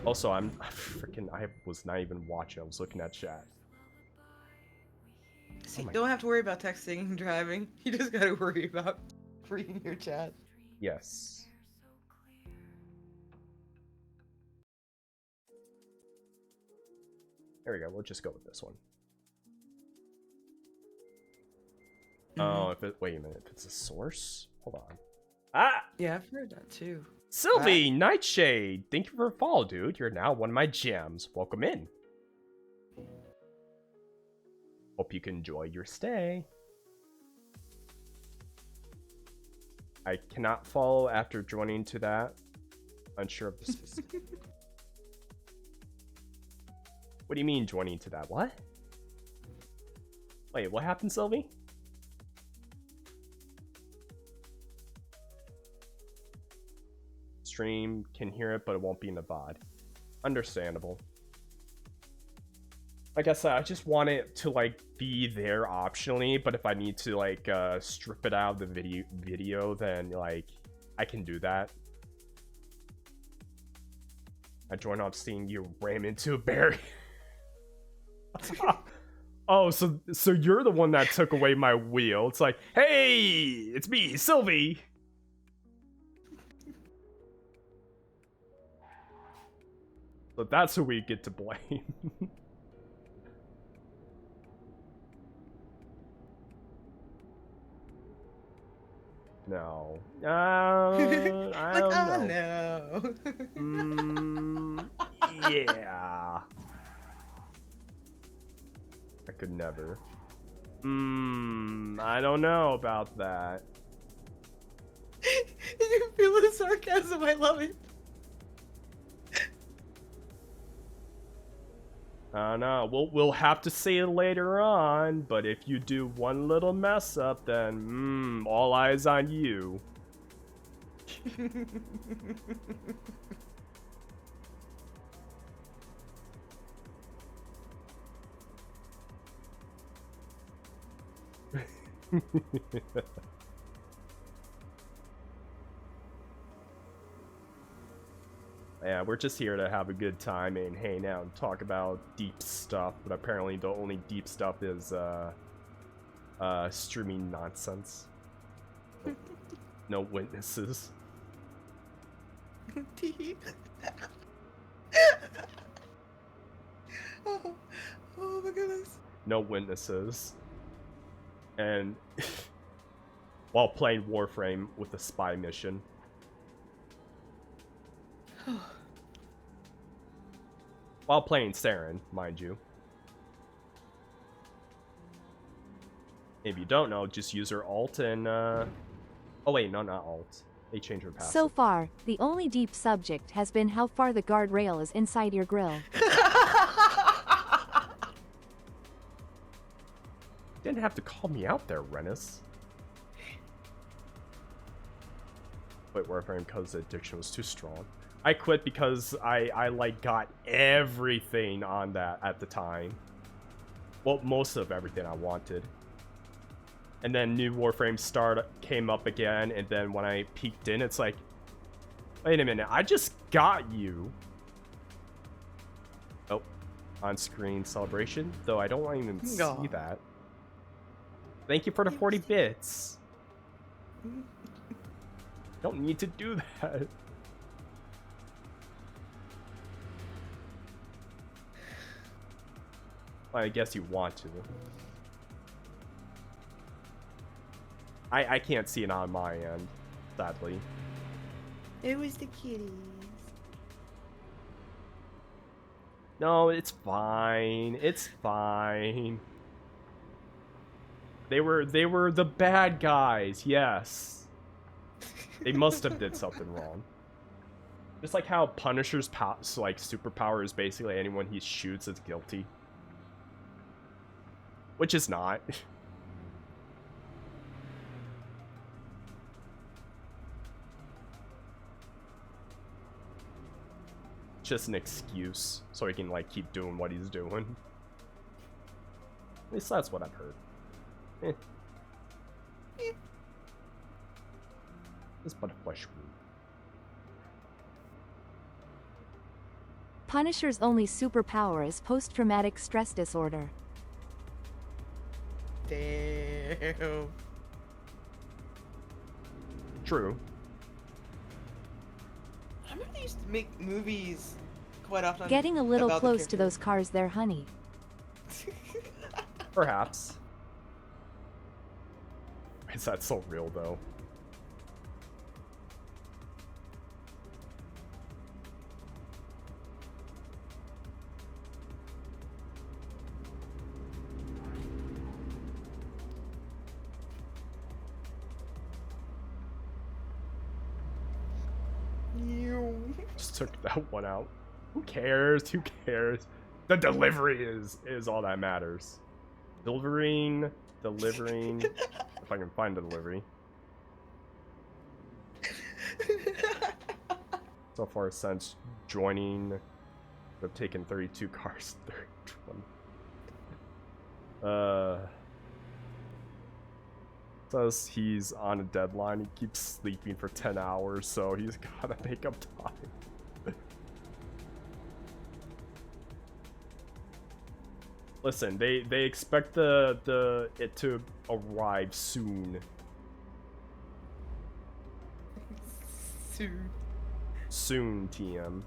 Also, I was not even watching. I was looking at chat. See, don't have to worry about texting and driving. You just gotta worry about reading your chat. Yes. There we go. We'll just go with this one. Oh, wait a minute. If it's a source? Hold on. Ah! Yeah, I've heard that too. Sylvie, Nightshade, thank you for a follow, dude. You're now one of my gems. Welcome in. Hope you can enjoy your stay. I cannot follow after joining to that. Unsure of the specific. What do you mean joining to that? What? Wait, what happened, Sylvie? Stream can hear it, but it won't be in the VOD. Understandable. Like I said, I just want it to like be there optionally, but if I need to like strip it out of the video, then like I can do that. I joined off seeing you ram into a berry. Oh, so you're the one that took away my wheel. It's like, hey, it's me, Sylvie. So that's who we get to blame. No. I don't know. No. Yeah. I could never. I don't know about that. You feel the sarcasm, I love it. I don't know. We'll have to see it later on, but if you do one little mess up, then all eyes on you. Yeah, we're just here to have a good time and hang out and talk about deep stuff, but apparently the only deep stuff is streaming nonsense. No witnesses. Oh my goodness. No witnesses. And while playing Warframe with a spy mission. While playing Saren, mind you. If you don't know, just use her alt and oh wait, no, not alt. They changed her passive. So far, the only deep subject has been how far the guardrail is inside your grill. Didn't have to call me out there, Rennis. Wait, Warframe because the addiction was too strong. I quit because I like got everything on that at the time. Well, most of everything I wanted. And then new Warframe came up again, and then when I peeked in, it's like, wait a minute, I just got you. Oh, on-screen celebration, though I don't want to even see that. Thank you for the 40 bits. Don't need to do that. Well, I guess you want to. I can't see it on my end, sadly. It was the kitties. No, it's fine. It's fine. They were the bad guys, yes. They must have did something wrong. Just like how Punisher's superpower is basically anyone he shoots is guilty. Which is not. Just an excuse so he can like keep doing what he's doing. At least that's what I've heard. This butterfly screw. Punisher's only superpower is post-traumatic stress disorder. Damn. True. I remember they used to make movies quite often. Getting a little about the close to those cars there, honey. Perhaps. Is that so real though? Just took that one out. Who cares? Who cares? The delivery is all that matters. Delivering. If I can find the delivery. So far since joining, I've taken 32 cars. 31. Says he's on a deadline. He keeps sleeping for 10 hours, so he's gotta make up time. Listen, they expect it to arrive soon. Soon, TM.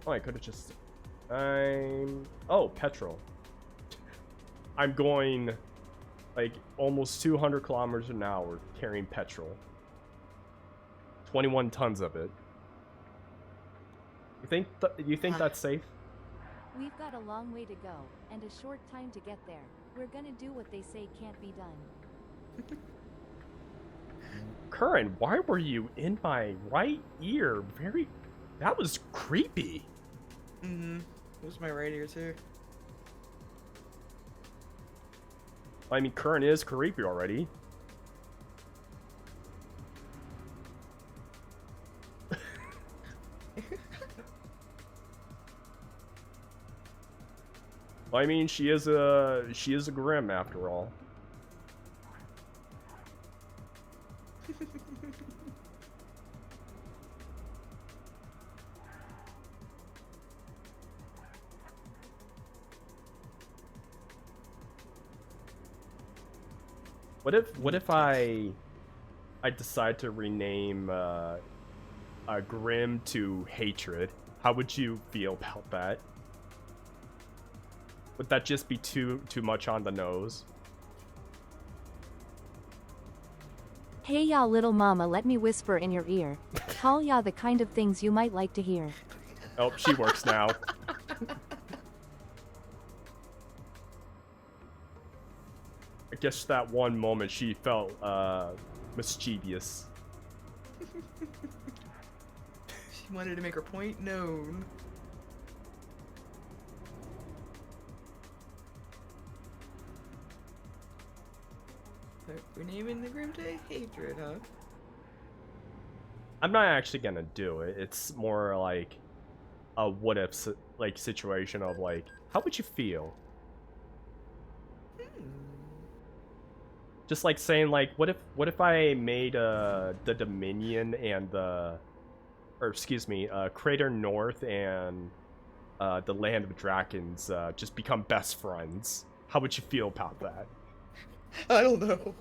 Oh, I could have just... Oh, petrol. I'm going, like, almost 200 kilometers an hour carrying petrol. 21 tons of it. You think that's safe? We've got a long way to go, and a short time to get there. We're gonna do what they say can't be done. Curran, why were you in my right ear? That was creepy. It was my right ear too. I mean, Curran is creepy already. I mean, she is a Grimm after all. What if I decide to rename Grimm to Hatred? How would you feel about that? Would that just be too much on the nose? Hey ya little mama, let me whisper in your ear. Call ya the kind of things you might like to hear. Oh, she works now. I guess that one moment she felt mischievous. She wanted to make her point known. We're naming the Grimm to Hatred, huh? I'm not actually gonna do it. It's more like a what if like situation of like, how would you feel? Just like saying like, what if I made the Dominion and Crater North and the Land of Dragons just become best friends? How would you feel about that? I don't know.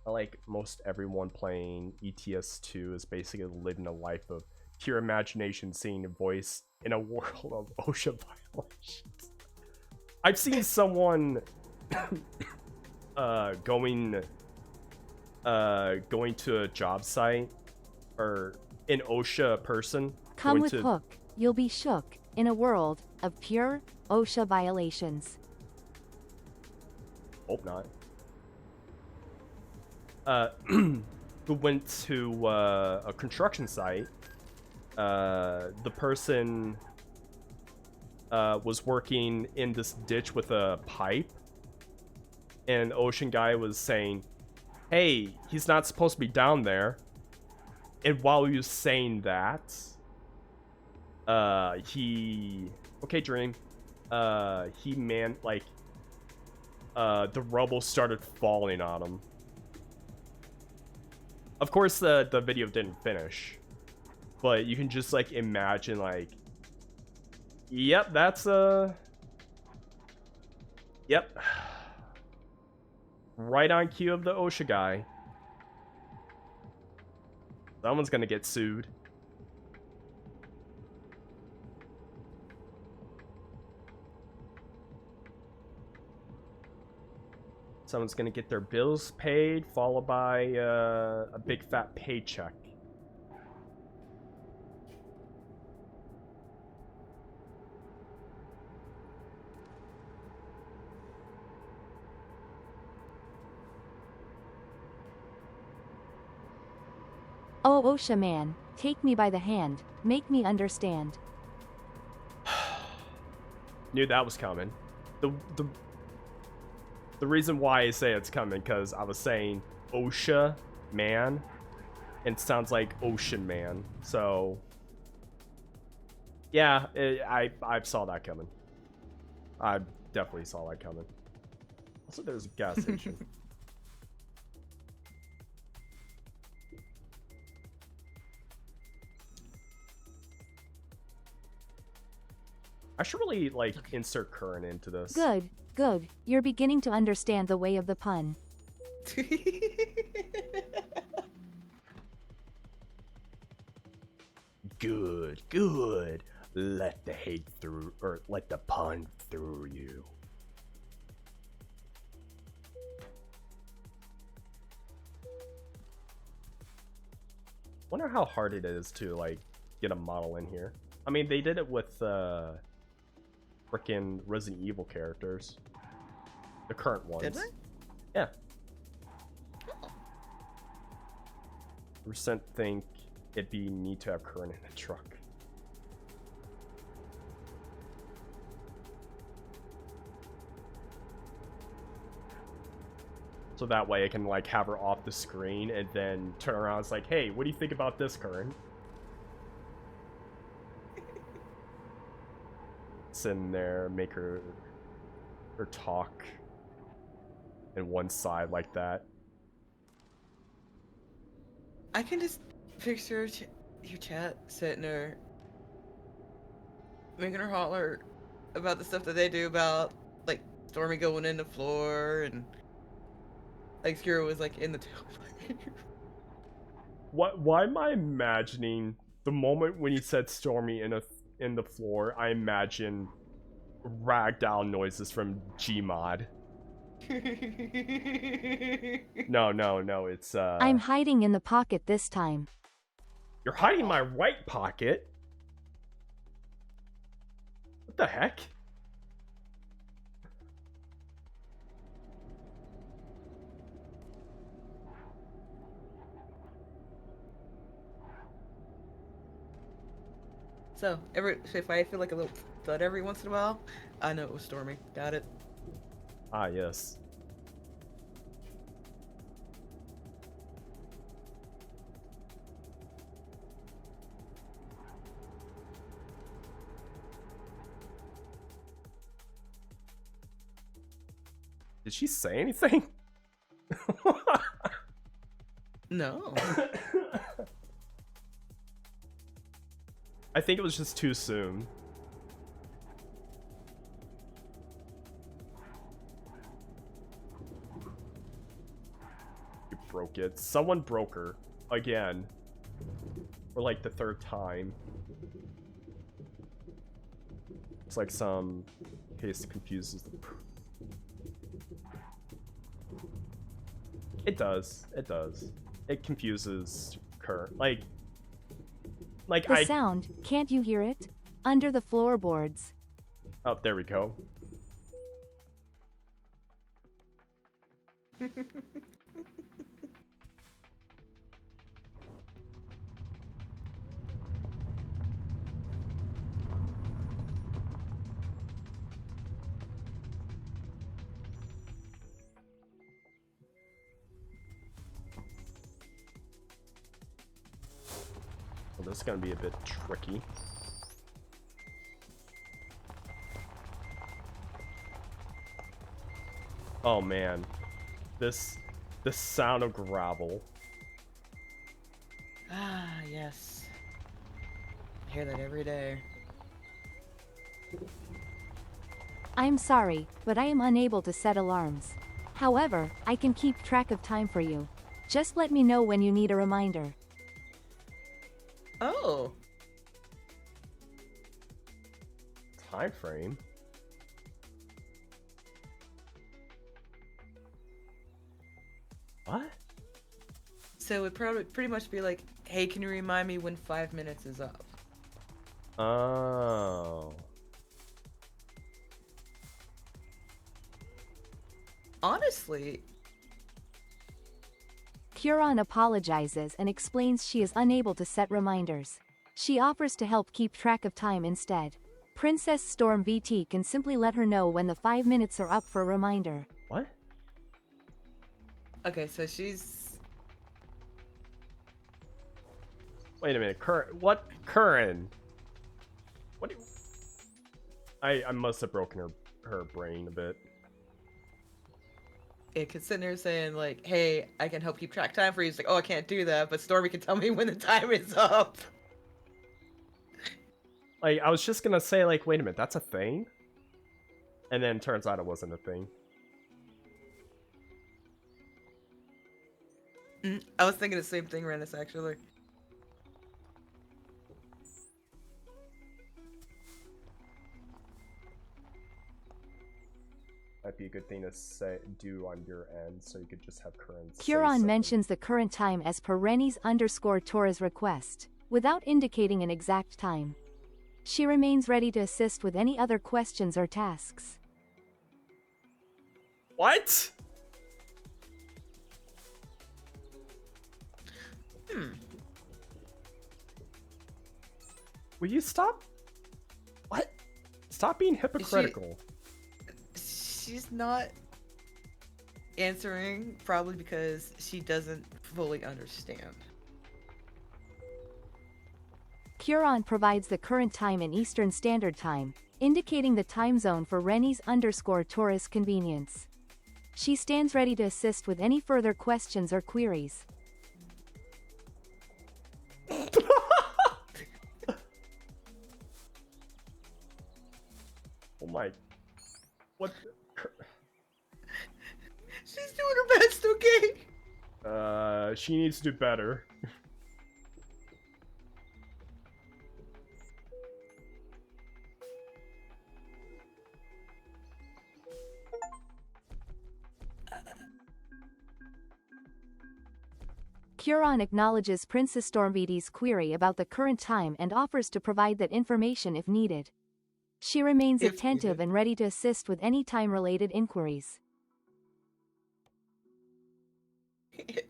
Like most everyone playing ETS2 is basically living a life of pure imagination, seeing a voice in a world of OSHA violations. I've seen someone going to a job site or an OSHA person. Come with Hook, you'll be shook in a world of pure OSHA violations. Hope not. Who went to a construction site. The person was working in this ditch with a pipe, and Ocean Guy was saying, hey, he's not supposed to be down there. And while he was saying that, okay, Dream, the rubble started falling on him. Of course, the video didn't finish, but you can just like imagine like, yep, that's yep, right on cue of the OSHA guy. Someone's gonna get sued. Someone's gonna get their bills paid, followed by a big fat paycheck. Oh OSHA man, take me by the hand, make me understand. Knew that was coming. The reason why I say it's coming, because I was saying OSHA man, and it sounds like Ocean Man. So yeah, I saw that coming. I definitely saw that coming. Also, there's a gas station. I should really, like, insert current into this. Good, good, you're beginning to understand the way of the pun. Good, good. Let the hate through, or let the pun through you. Wonder how hard it is to, like, get a model in here. I mean, they did it with frickin' Resident Evil characters, the current ones. Did they? Yeah. Percent think it'd be neat to have current in a truck. So that way I can, like, have her off the screen and then turn around. It's like, hey, what do you think about this, Curran? Sit in there, make her talk in one side like that. I can just picture your chat sitting there, making her holler about the stuff that they do about, like, Stormy going in the floor and, like, Skira was, like, in the tailpipe. Why am I imagining the moment when you said Stormy in the floor? I imagine ragdoll noises from Gmod. No, it's I'm hiding in the pocket this time. You're hiding my right pocket? What the heck? So, if I feel like a little thud every once in a while, I know it was Stormy. Got it? Ah, yes. Did she say anything? No. I think it was just too soon. You broke it. Someone broke her. Again. For like the third time. It's like some case confuses the... It does. It does. It confuses Kurt. Like The sound, can't you hear it? Under the floorboards. Oh, there we go. Well, this is gonna be a bit tricky. Oh man, the sound of gravel. Ah, yes. I hear that every day. I'm sorry, but I am unable to set alarms. However, I can keep track of time for you. Just let me know when you need a reminder. Oh. Time frame? What? So it would probably pretty much be like, hey, can you remind me when 5 minutes is up? Oh. Honestly. Curon apologizes and explains she is unable to set reminders. She offers to help keep track of time instead. Princess Storm VT can simply let her know when the 5 minutes are up for a reminder. What? Okay, so she's... Wait a minute, what? Curran? What do you... I must have broken her brain a bit. Yeah, cause sitting there saying like, hey, I can help keep track time for you. It's like, oh, I can't do that, but Stormy can tell me when the time is up. Like, I was just gonna say, like, wait a minute, that's a thing? And then turns out it wasn't a thing. I was thinking the same thing, Rennis, actually. Might be a good thing to do on your end, so you could just have Curran say Curon something. mentions the current time as per Rennie's_Torres request, without indicating an exact time. She remains ready to assist with any other questions or tasks. What? Will you stop? What? Stop being hypocritical. She's not answering, probably because she doesn't fully understand. Curon provides the current time in Eastern Standard Time, indicating the time zone for Rennie's_Torres' convenience. She stands ready to assist with any further questions or queries. Oh my... What? She's doing her best, okay? She needs to do better. Curon acknowledges Princess Stormviti's query about the current time and offers to provide that information if needed. She remains attentive and ready to assist with any time-related inquiries.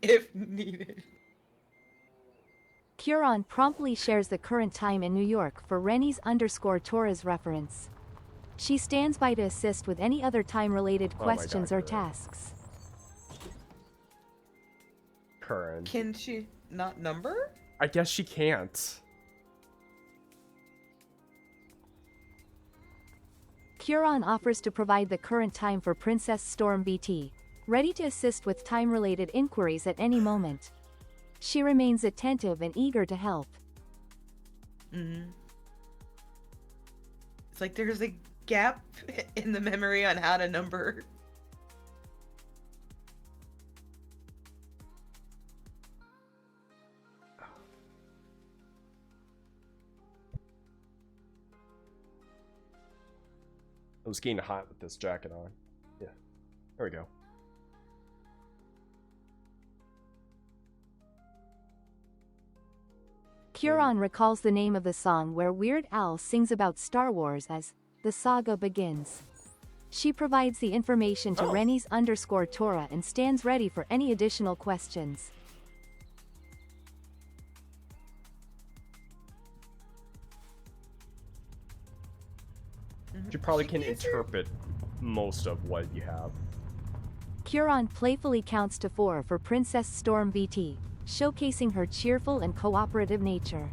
If needed. Curon promptly shares the current time in New York for Rennie's_Torres reference. She stands by to assist with any other time-related questions or tasks. Curran. Can she not number? I guess she can't. Curon offers to provide the current time for Princess Storm VT, ready to assist with time-related inquiries at any moment. She remains attentive and eager to help. It's like there's a gap in the memory on how to number. I was getting hot with this jacket on. Yeah. There we go. Curon recalls the name of the song where Weird Al sings about Star Wars as The Saga Begins. She provides the information to Rennie's_Torah and stands ready for any additional questions. You probably can interpret most of what you have. Curon playfully counts to 4 for Princess Storm VT, showcasing her cheerful and cooperative nature.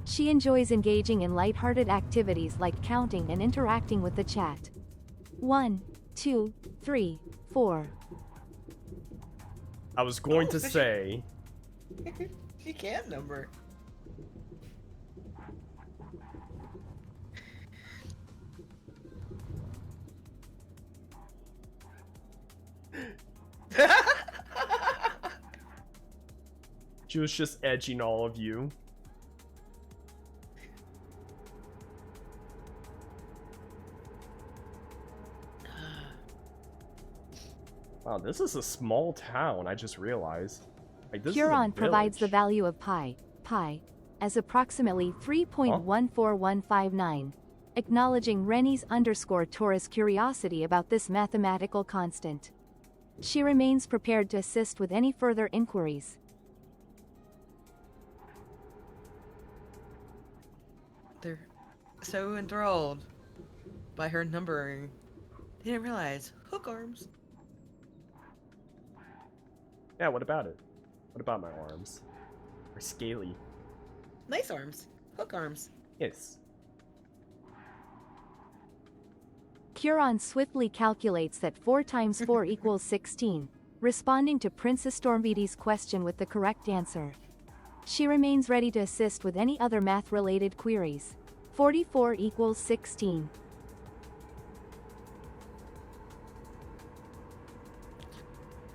She enjoys engaging in lighthearted activities like counting and interacting with the chat. 1, 2, 3, 4. I was going to say... She can number. She was just edging all of you. Wow, this is a small town, I just realized. Like, this Curon is a provides the village. value of pi, as approximately 3.14159, acknowledging Rennie's_Torah's curiosity about this mathematical constant. She remains prepared to assist with any further inquiries. They're so enthralled by her numbering. They didn't realize hook arms. Yeah, what about it? What about my arms? They're scaly. Nice arms. Hook arms. Yes. Curon swiftly calculates that 4 times 4 equals 16, responding to Princess Stormbeaty's question with the correct answer. She remains ready to assist with any other math-related queries. 44 equals 16.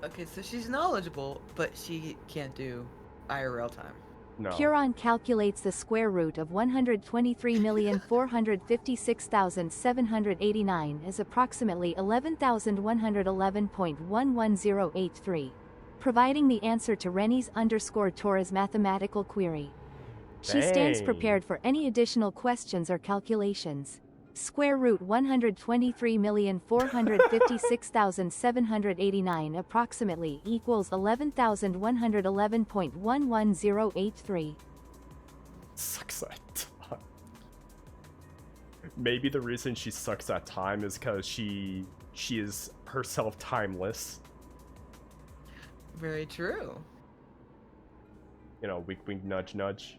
Okay, so she's knowledgeable, but she can't do IRL time. No. Curon calculates the square root of 123,456,789 as approximately 11,111.11083, providing the answer to Rennie's_Tora's mathematical query. She stands Dang. prepared for any additional questions or calculations. Square root 123,456,789 approximately equals 11,111.11083. Sucks at time. Maybe the reason she sucks at time is because she is herself timeless. Very true. You know, wink wink nudge nudge.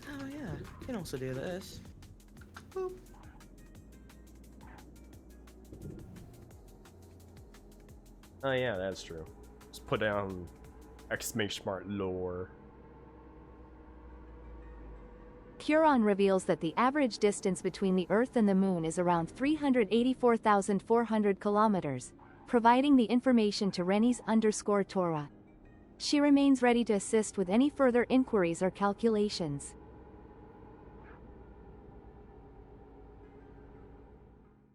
Oh yeah, you can also do this. Boop. Oh yeah, that's true. Just put down exclamation mark lore. Curon reveals that the average distance between the Earth and the Moon is around 384,400 kilometers, providing the information to Rennie's_Tora. She remains ready to assist with any further inquiries or calculations.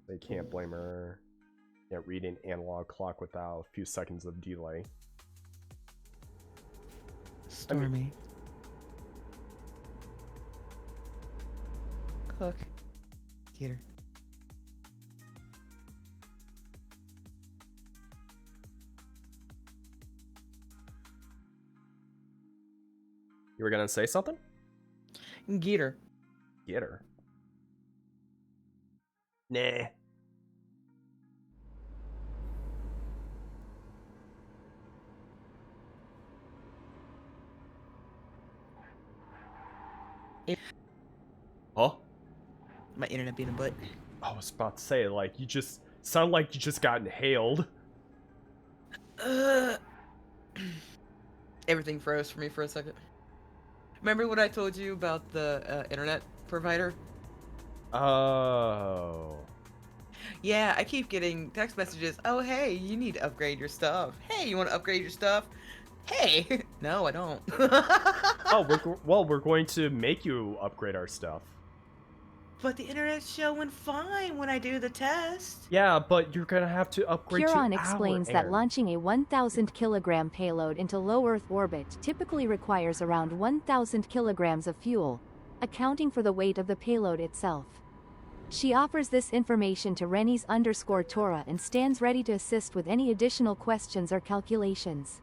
They can't blame her. Can't read an analog clock without a few seconds of delay. Stormy. Cook. Gator. You were gonna say something? Gator. Get her. Nah. Huh? My internet being a butt. I was about to say, like, you just sound like you just got inhaled. Everything froze for me for a second. Remember what I told you about the internet provider? Oh. Yeah, I keep getting text messages. Oh, hey, you need to upgrade your stuff. Hey, you want to upgrade your stuff? Hey, no, I don't. Oh, we're going to make you upgrade our stuff. But the internet's showing fine when I do the test. Yeah, but you're gonna have to upgrade Curon to explains our that air. launching a 1,000 kilogram payload into low Earth orbit typically requires around 1,000 kilograms of fuel, accounting for the weight of the payload itself. She offers this information to Rennie's_Tora and stands ready to assist with any additional questions or calculations.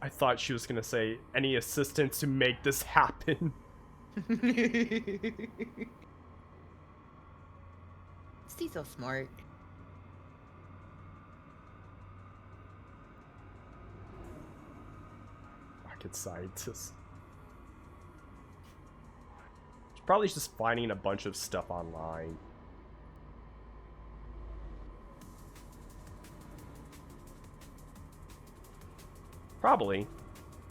I thought she was gonna say any assistance to make this happen. She's so smart. Rocket scientist. She's probably just finding a bunch of stuff online. Probably.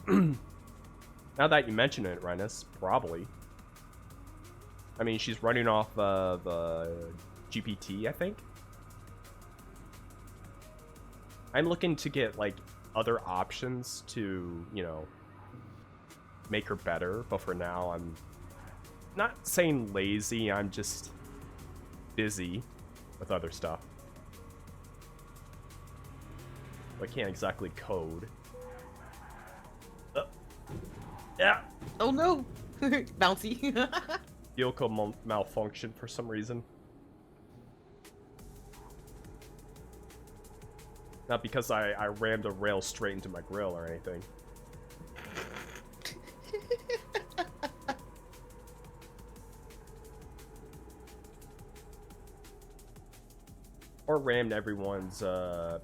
Now that you mention it, Renus, probably. I mean, she's running off GPT, I think. I'm looking to get, like, other options to, you know, make her better, but for now, I'm not saying lazy, I'm just busy with other stuff. I can't exactly code. Yeah. Oh no! Bouncy. vehicle malfunction for some reason. Not because I rammed a rail straight into my grill or anything. Or rammed everyone's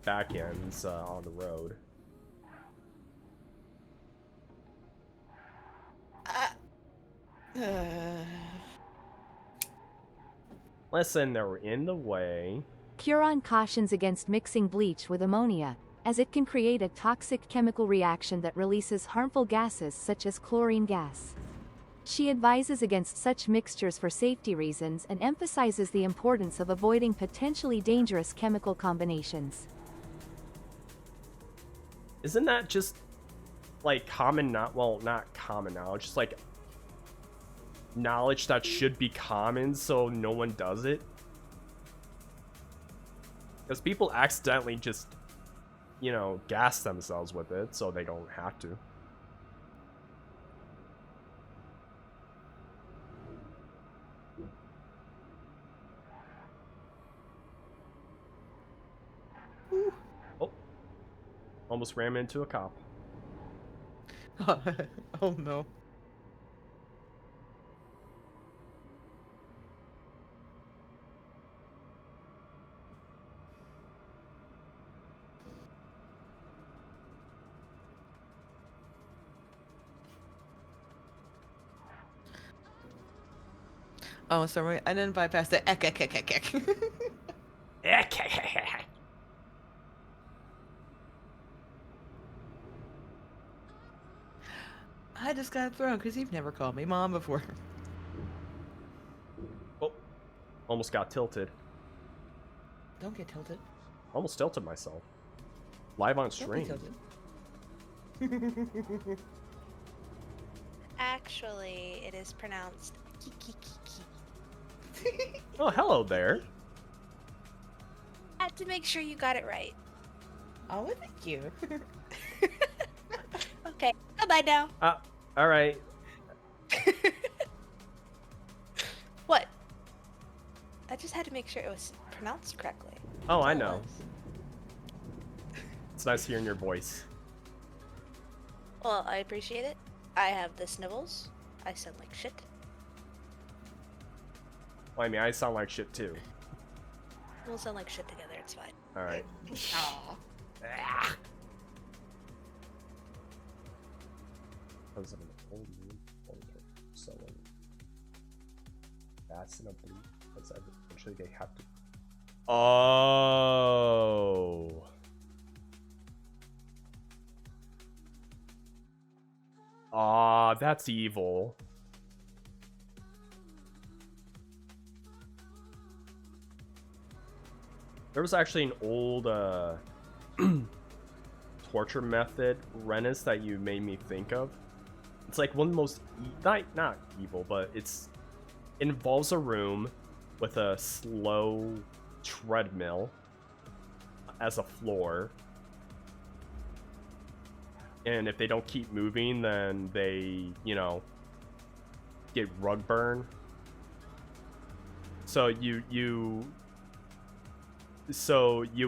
back ends on the road. Listen, they were in the way. Curon cautions against mixing bleach with ammonia, as it can create a toxic chemical reaction that releases harmful gases such as chlorine gas. She advises against such mixtures for safety reasons and emphasizes the importance of avoiding potentially dangerous chemical combinations. Isn't that just like common, not common knowledge, just like knowledge that should be common so no one does it? Because people accidentally just, you know, gas themselves with it so they don't have to. Oh, almost ran into a cop. Oh no. Oh, sorry, I didn't bypass the I just got thrown because you've never called me mom before. Oh, almost got tilted. Don't get tilted. Almost tilted myself. Live on stream. Actually, it is pronounced kiki. Oh, hello there. Had to make sure you got it right. Oh, well, thank you. Okay, goodbye now. All right. What? I just had to make sure it was pronounced correctly. Oh, I know. It's nice hearing your voice. Well, I appreciate it. I have the snivels. I sound like shit. Well, I mean, I sound like shit too. We'll sound like shit together. It's fine. All right. Aw. That's in a blue. Because eventually they have to. Oh. Ah, that's evil. There was actually an old torture method, Rennis, that you made me think of. It's like one of the most not evil, but it involves a room with a slow treadmill as a floor. And if they don't keep moving, then they, you know, get rug burn. So you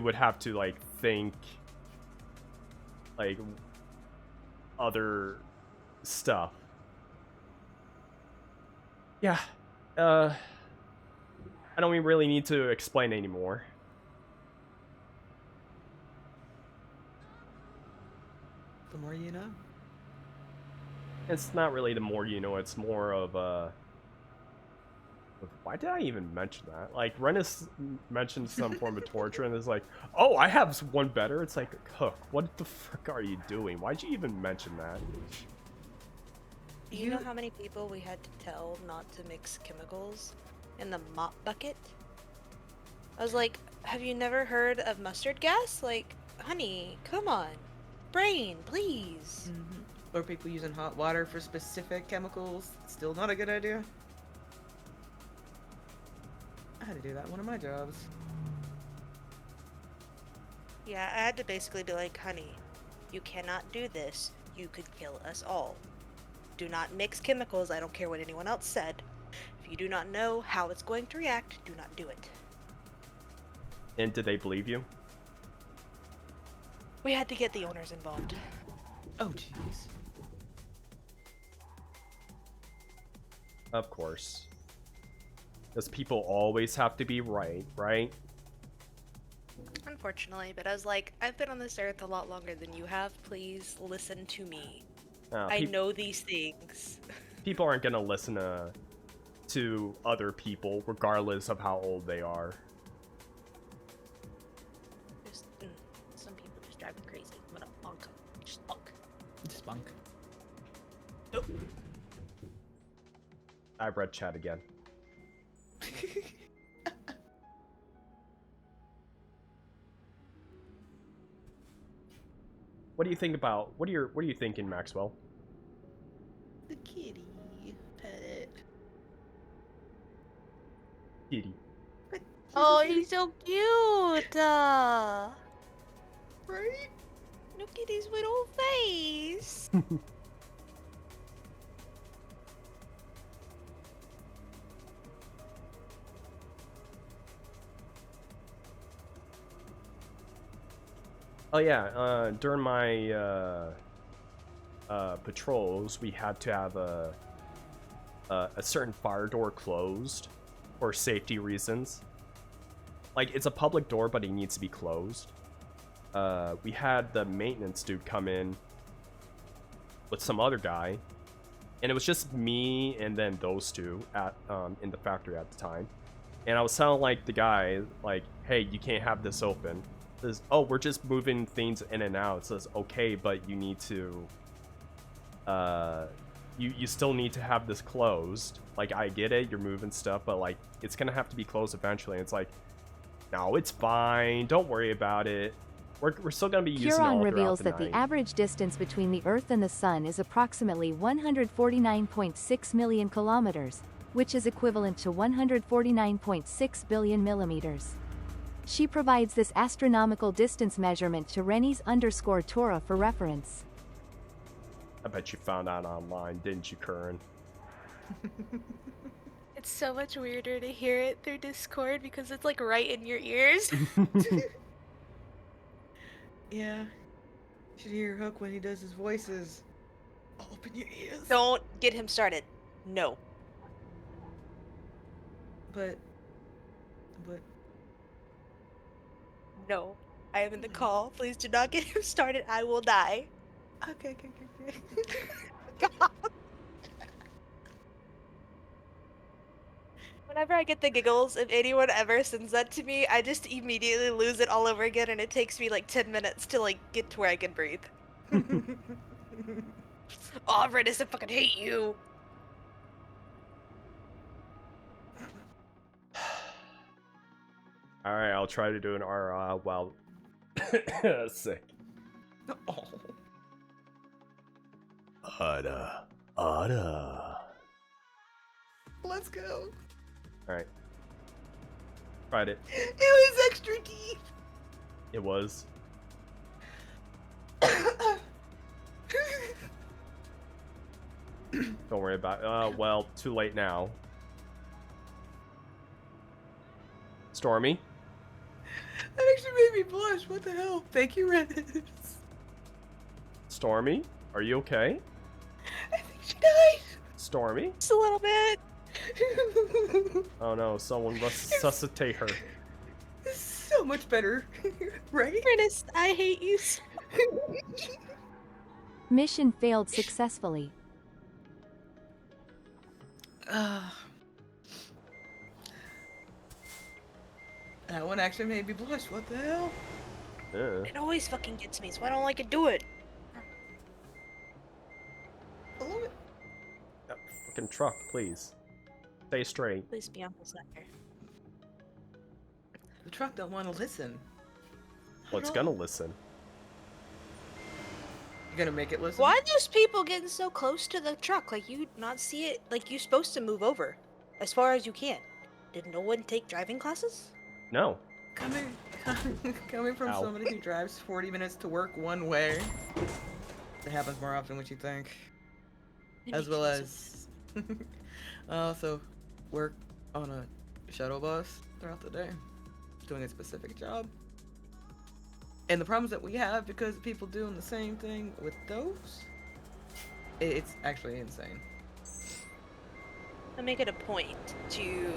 would have to like think like other stuff. Yeah. I don't even really need to explain anymore. The more you know. It's not really the more you know, it's more of why did I even mention that? Like, Rennis mentioned some form of torture and is like, oh, I have one better. It's like, Hook, what the frick are you doing? Why'd you even mention that? You know how many people we had to tell not to mix chemicals in the mop bucket? I was like, have you never heard of mustard gas? Like, honey, come on. Brain, please. Mm-hmm. Or people using hot water for specific chemicals. Still not a good idea. I had to do that one of my jobs. Yeah, I had to basically be like, honey, you cannot do this. You could kill us all. Do not mix chemicals. I don't care what anyone else said. If you do not know how it's going to react, do not do it. And did they believe you? We had to get the owners involved. Oh, jeez. Of course. Because people always have to be right, right? Unfortunately, but I was like, I've been on this earth a lot longer than you have. Please listen to me. I know these things. People aren't gonna listen to other people, regardless of how old they are. Just, some people just drive me crazy. I'm gonna bonk them. Just bonk. Just bonk. Nope. I've read chat again. What do you think about? What are you thinking, Maxwell? The kitty. Pet it. Kitty. Oh, he's so cute! Right? Look at his little face! Oh yeah, during my patrols, we had to have a certain fire door closed for safety reasons. Like, it's a public door, but it needs to be closed. We had the maintenance dude come in with some other guy, and it was just me and then those two at in the factory at the time. And I was telling like the guy, like, hey, you can't have this open. Says, oh, we're just moving things in and out. It says, okay, but you need to you still need to have this closed. Like, I get it, you're moving stuff, but like, it's gonna have to be closed eventually. And it's like, no, it's fine, don't worry about it. We're still gonna be using Huron all reveals throughout that the the average distance between the Earth and the Sun is approximately 149.6 million kilometers, which is equivalent to 149.6 billion millimeters. She provides this astronomical distance measurement to Rennies_Tora for reference. I bet you found out online, didn't you, Curran? It's so much weirder to hear it through Discord because it's like right in your ears. Yeah. You should hear Hook when he does his voices. Open your ears. Don't get him started. No. But. No. I am in the call. Please do not get him started. I will die. Okay. God. Whenever I get the giggles, if anyone ever sends that to me, I just immediately lose it all over again, and it takes me like 10 minutes to like get to where I can breathe. Oh, Rennis, I fucking hate you. Alright, I'll try to do an RA while sick. Oh. Ada. Let's go. Alright. Tried it. It was extra deep. It was. Don't worry about it. Well, too late now. Stormy? That actually made me blush. What the hell? Thank you, Rennis. Stormy? Are you okay? I think she died. Stormy? Just a little bit. Oh no, someone resuscitate her. So much better, right? Rennis, I hate you so Mission failed successfully. That one actually made me blush. What the hell? Yeah. It always fucking gets me, so I don't like to do it. I love it. That fucking truck, please. Stay straight. Please be on the center. The truck don't want to listen. Well, it's gonna listen. You gonna make it listen? Why are those people getting so close to the truck? Like, you not see it? Like, you're supposed to move over as far as you can. Did no one take driving classes? No. Coming from Ow. somebody who drives 40 minutes to work one way, it happens more often than what you think. It As makes well no as, also, work on a shuttle bus throughout the day, doing a specific job. And the problems that we have because of people doing the same thing with those, it's actually insane. I make it a point to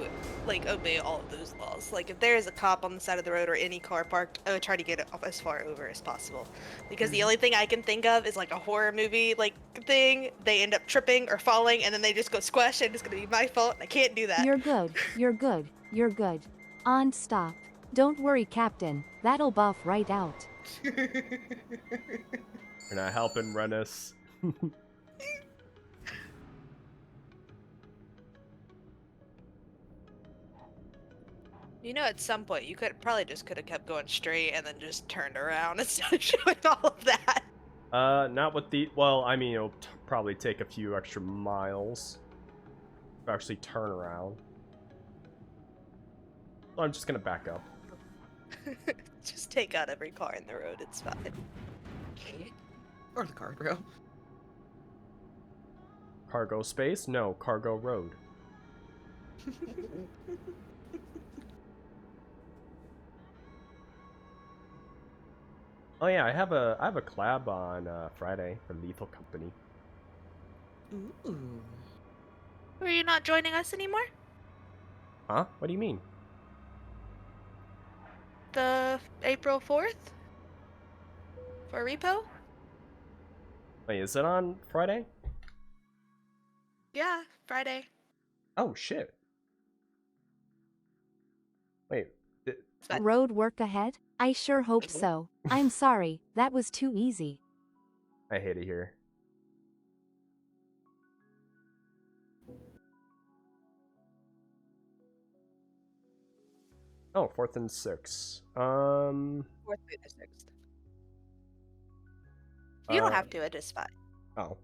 like obey all of those laws. Like if there is a cop on the side of the road or any car parked, I would try to get it as far over as possible. Because the only thing I can think of is like a horror movie like thing. They end up tripping or falling and then they just go squash and it's gonna be my fault and I can't do that. You're good. You're good. You're good. On stop. Don't worry, Captain. That'll buff right out. You're not helping, Rennis. You know, at some point you could have kept going straight and then just turned around instead of showing all of that. Not with the. Well, I mean, it'll probably take a few extra miles to actually turn around. So I'm just gonna back up. Just take out every car in the road, it's fine. Or the guardrail. Cargo space? No, cargo road. Oh yeah, I have a collab on Friday for Lethal Company. Ooh. Were you not joining us anymore? Huh? What do you mean? The April 4th? For Repo? Wait, is it on Friday? Yeah, Friday. Oh shit. Wait. Road work ahead? I sure hope so. I'm sorry, that was too easy. I hate it here. Oh, 4th and 6th. 4th through the 6th. You don't have to, it is fine. Oh.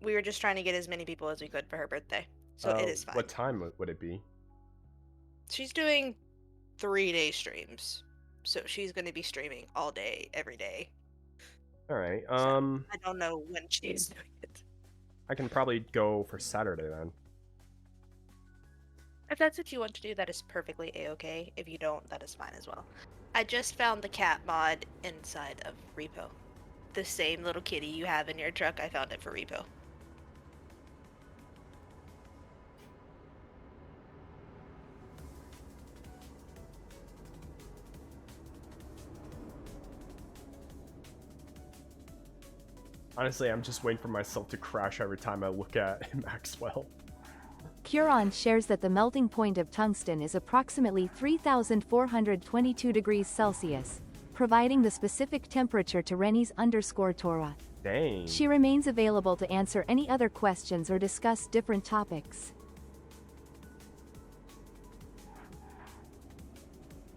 We were just trying to get as many people as we could for her birthday. So it is fine. What time would it be? She's doing 3-day streams. So she's going to be streaming all day, every day. Alright, I don't know when she's doing it. I can probably go for Saturday then. If that's what you want to do, that is perfectly a-okay. If you don't, that is fine as well. I just found the cat mod inside of Repo. The same little kitty you have in your truck, I found it for Repo. Honestly, I'm just waiting for myself to crash every time I look at Maxwell. Curon shares that the melting point of tungsten is approximately 3,422 degrees Celsius, providing the specific temperature to Rennies_Tora. Dang. She remains available to answer any other questions or discuss different topics.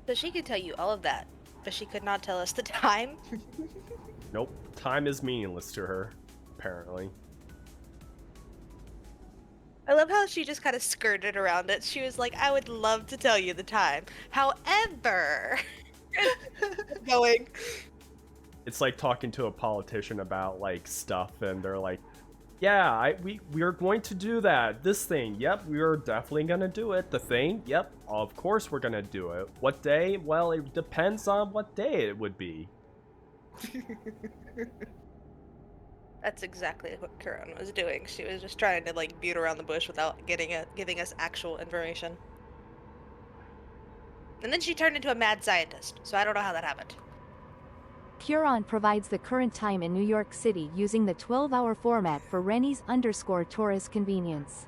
So she could tell you all of that, but she could not tell us the time. Nope. Time is meaningless to her, apparently. I love how she just kind of skirted around it. She was like, I would love to tell you the time. However... going. It's like talking to a politician about, like, stuff, and they're like, yeah, we're going to do that. This thing, yep, we are definitely gonna do it. The thing, yep, of course we're gonna do it. What day? Well, it depends on what day it would be. That's exactly what Kuron was doing. She was just trying to like beat around the bush without giving us actual information. And then she turned into a mad scientist, so I don't know how that happened. Curon provides the current time in New York City using the 12-hour format for Rennies_Tora's convenience.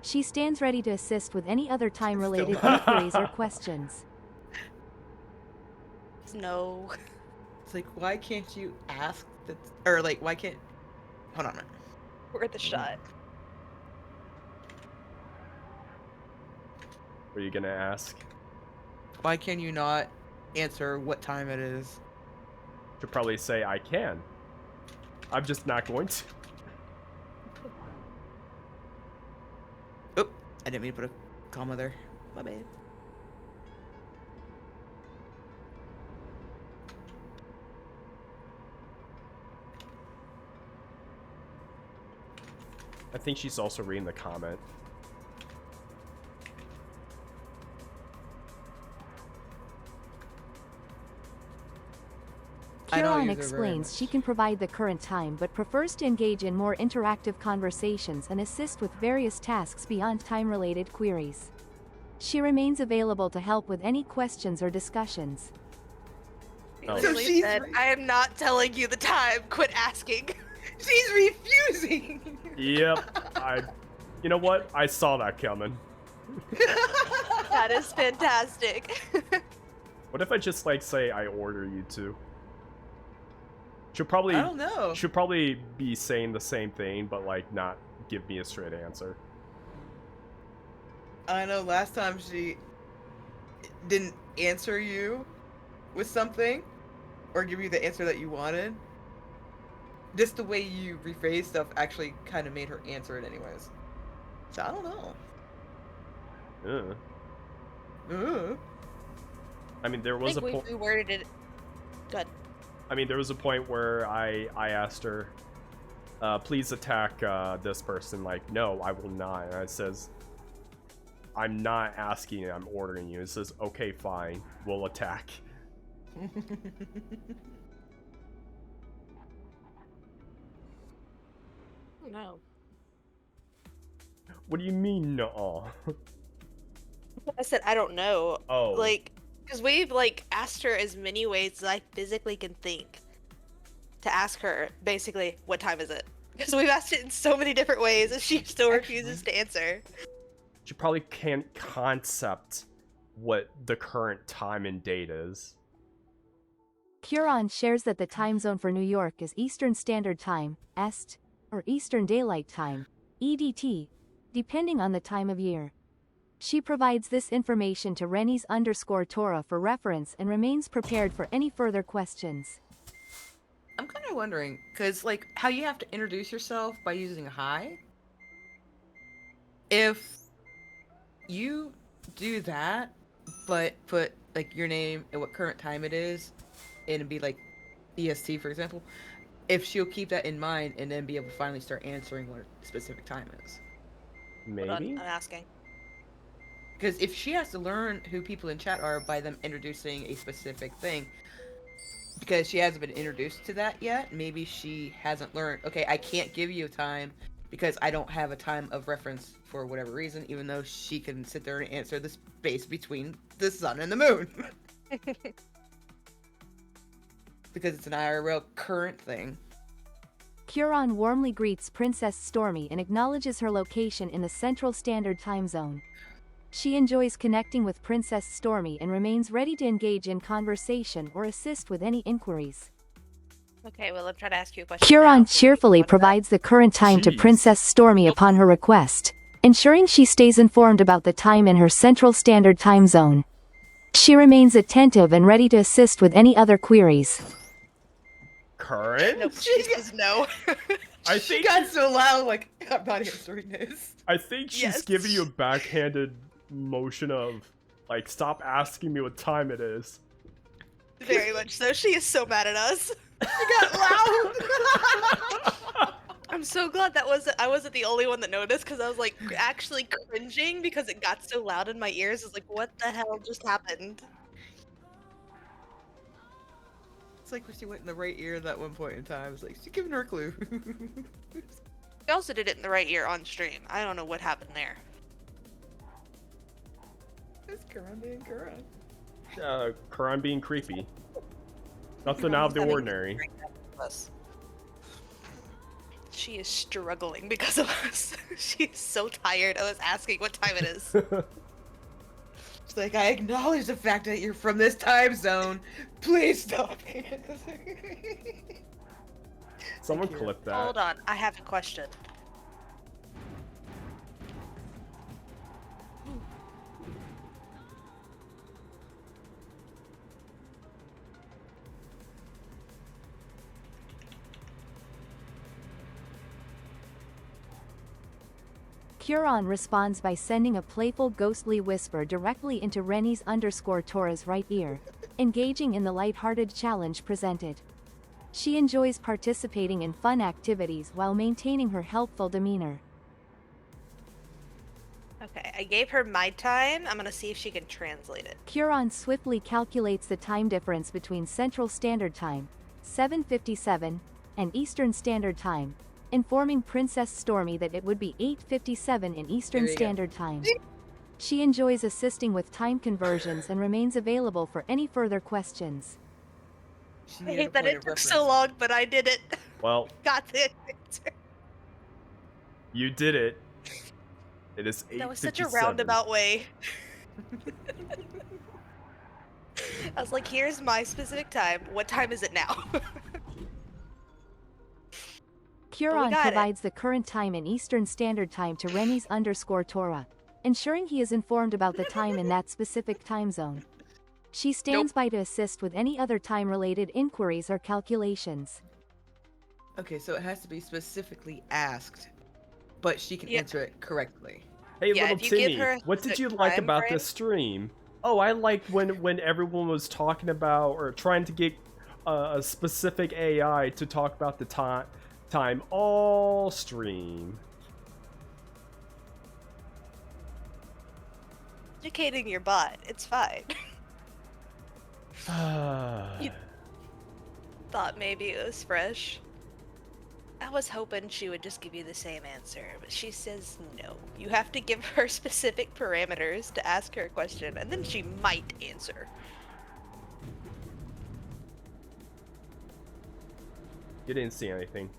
She stands ready to assist with any other time-related inquiries or questions. No. It's like, why can't you ask that, or like, why can't, hold on a minute. Worth a shot. What are you gonna ask? Why can you not answer what time it is? Should probably say I can. I'm just not going to. Oh, I didn't mean to put a comma there. My bad. I think she's also reading the comment. I don't Kieran use her very explains she can provide the current time but prefers to engage in more interactive conversations and assist with various tasks beyond time-related queries. She remains available to help with any questions or discussions. She literally said, I am not telling you the time. Quit asking. She's refusing. Yep. You know what? I saw that coming. That is fantastic. What if I just like say I order you to? She'll probably. I don't know. She'll probably be saying the same thing, but like not give me a straight answer. I know last time she didn't answer you with something or give you the answer that you wanted. Just the way you rephrase stuff actually kind of made her answer it anyways. So I don't know. I mean, there was I think a point. we worded it. Good. I mean, there was a point where I asked her, please attack this person. Like, no, I will not. And it says, I'm not asking you, I'm ordering you. It says, okay, fine, we'll attack. No. What do you mean, no? I said, I don't know. Oh. Like, because we've, like, asked her as many ways as I physically can think to ask her, basically, what time is it? Because we've asked it in so many different ways, and she still refuses to answer. She probably can't concept what the current time and date is. Kieran shares that the time zone for New York is Eastern Standard Time, EST, or Eastern Daylight Time, EDT, depending on the time of year. She provides this information to Rennies_Tora for reference and remains prepared for any further questions. I'm kind of wondering, because, like, how you have to introduce yourself by using a hi? If you do that, but put, like, your name and what current time it is, and it'd be, like, EST, for example, if she'll keep that in mind and then be able to finally start answering what a specific time is. Maybe? Hold on, I'm asking. Because if she has to learn who people in chat are by them introducing a specific thing, because she hasn't been introduced to that yet, maybe she hasn't learned, okay, I can't give you a time because I don't have a time of reference for whatever reason, even though she can sit there and answer the space between the sun and the moon. Because it's an IRL current thing. Kieran warmly greets Princess Stormy and acknowledges her location in the Central Standard Time Zone. She enjoys connecting with Princess Stormy and remains ready to engage in conversation or assist with any inquiries. Okay, well, I'm trying to ask you a question. Kieran cheerfully provides the current time to Princess Stormy upon her request, ensuring she stays informed about the time in her Central Standard Time Zone. She remains attentive and ready to assist with any other queries. Current? Nope, she says no. I She think got so loud, like, I'm not answering this. I think she's giving you a backhanded motion of, like, stop asking me what time it is. Very much so. She is so mad at us. She got loud. I'm so glad I wasn't the only one that noticed, because I was like actually cringing because it got so loud in my ears. I was like, what the hell just happened? It's like when she went in the right ear at that one point in time. It's like, she's giving her a clue. She also did it in the right ear on stream. I don't know what happened there. It's Karan being Karan. Karan being creepy. Nothing out of the ordinary. She is struggling because of us. She is so tired of us asking what time it is. It's like, I acknowledge the fact that you're from this time zone. Please stop. Someone clip that. Hold on, I have a question. Kieran responds by sending a playful ghostly whisper directly into Rennies_Tora's right ear, engaging in the lighthearted challenge presented. She enjoys participating in fun activities while maintaining her helpful demeanor. Okay, I gave her my time. I'm gonna see if she can translate it. Kieran swiftly calculates the time difference between Central Standard Time, 7:57, and Eastern Standard Time, informing Princess Stormy that it would be 8:57 in Eastern There you go. Standard Time. She enjoys assisting with time conversions and remains available for any further questions. I hate that it took so long, but I did it. Well, Got the answer. you did it. It is 8:57. That was such a roundabout way. I was like, here's my specific time. What time is it now? Curon got it. provides the current time in Eastern Standard Time to Rennies_Tora, ensuring he is informed about the time in that specific time zone. She stands by to assist with any other time-related inquiries or calculations. Okay, so it has to be specifically asked, but she can answer it correctly. Hey, Yeah, little if you give Timmy, her a what did you specific like time about frame- the stream? Oh, I liked when everyone was talking about or trying to get a specific AI to talk about the time all stream. Educating your bot. It's fine. You thought maybe it was fresh. I was hoping she would just give you the same answer, but she says no. You have to give her specific parameters to ask her a question, and then she might answer. You didn't see anything.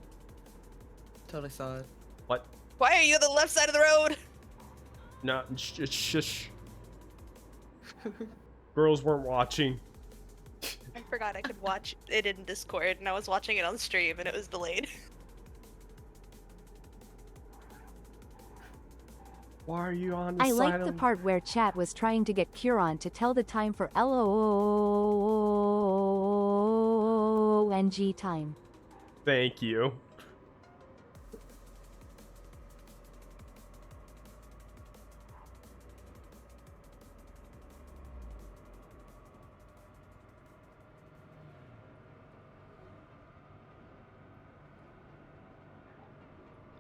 Totally saw it. What? Why are you on the left side of the road? No, shush. Girls weren't watching. I forgot I could watch it in Discord, and I was watching it on stream, and it was delayed. Why are you on the I side liked the of... part where Chat was trying to get Curon to tell the time for LONG time. Thank you.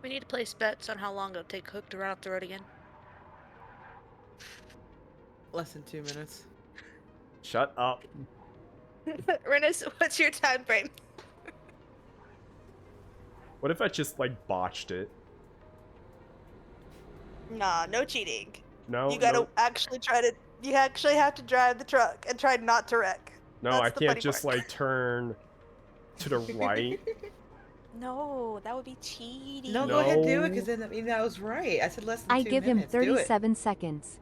We need to place bets on how long it'll take Hook to run off the road again. Less than 2 minutes. Shut up. Renus, what's your time frame? What if I just, like, botched it? Nah, no cheating. No, You gotta no, actually try to. You actually have to drive the truck and try not to wreck. no, That's I the can't funny just, part. like, turn to the right. No, that would be cheating. No, go ahead, do it, No. because then I mean that was right. I said less than I 2 give him minutes. Do it. 37 seconds.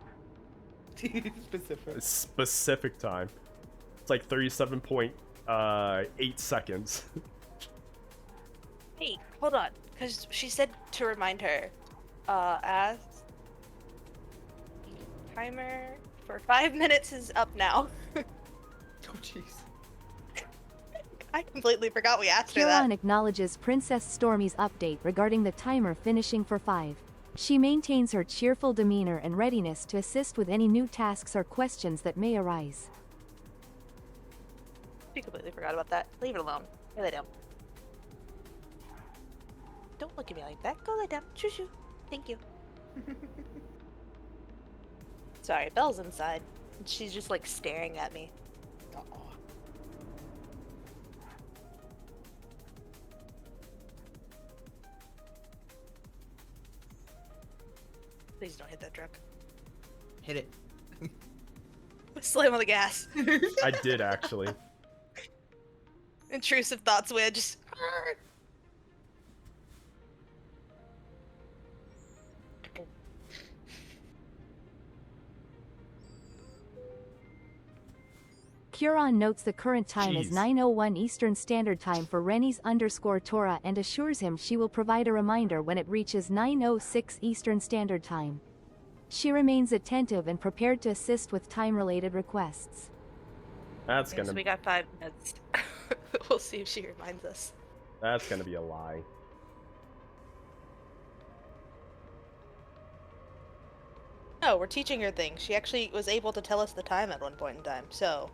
Specific. Specific time. It's like 37.8 seconds. Hey, hold on, because she said to remind her. Ask. Timer for 5 minutes is up now. Oh jeez. I completely forgot we asked her that. Curon acknowledges Princess Stormy's update regarding the timer finishing for 5. She maintains her cheerful demeanor and readiness to assist with any new tasks or questions that may arise. She completely forgot about that. Leave it alone. Go lay down. Don't look at me like that. Go lay down. Shoo shoo. Thank you. Sorry, Belle's inside. She's just like staring at me. Please don't hit that truck. Hit it. Slam on the gas. I did, actually. Intrusive thoughts, Widge. Curon notes the current time is Jeez. 9:01 Eastern Standard Time for Rennies_Tora and assures him she will provide a reminder when it reaches 9:06 Eastern Standard Time. She remains attentive and prepared to assist with time-related requests. That's Okay, so gonna we got 5 minutes. We'll see if she reminds us. that's gonna be a lie. No, we're teaching her things. She actually was able to tell us the time at one point in time, so...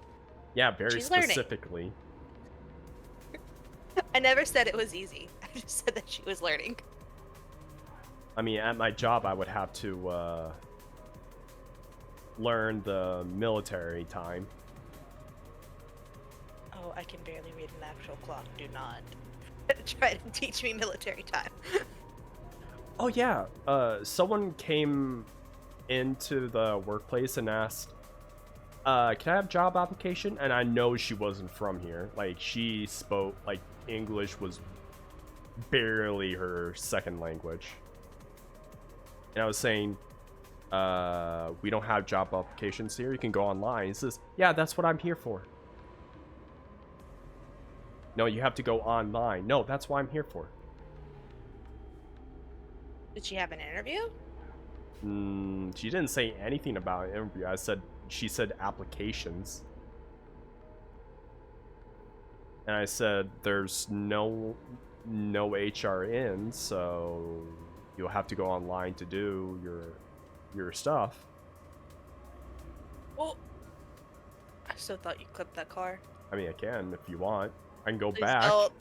Yeah, very She's learning. specifically. I never said it was easy. I just said that she was learning. I mean, at my job, I would have to learn the military time. Oh Oh, I can barely read an actual clock. Do not try to teach me military time. Oh yeah, someone came into the workplace and asked, can I have job application? And I know she wasn't from here. Like, she spoke, like, English was barely her second language. And I was saying, we don't have job applications here. You can go online. He says, yeah, that's what I'm here for. No, you have to go online. No, that's what I'm here for. Did she have an interview? She didn't say anything about an interview. She said applications. And I said, there's no HR in, so you'll have to go online to do your stuff. Well, I still thought you clipped that car. I mean, I can if you want. I can go Please back. don't.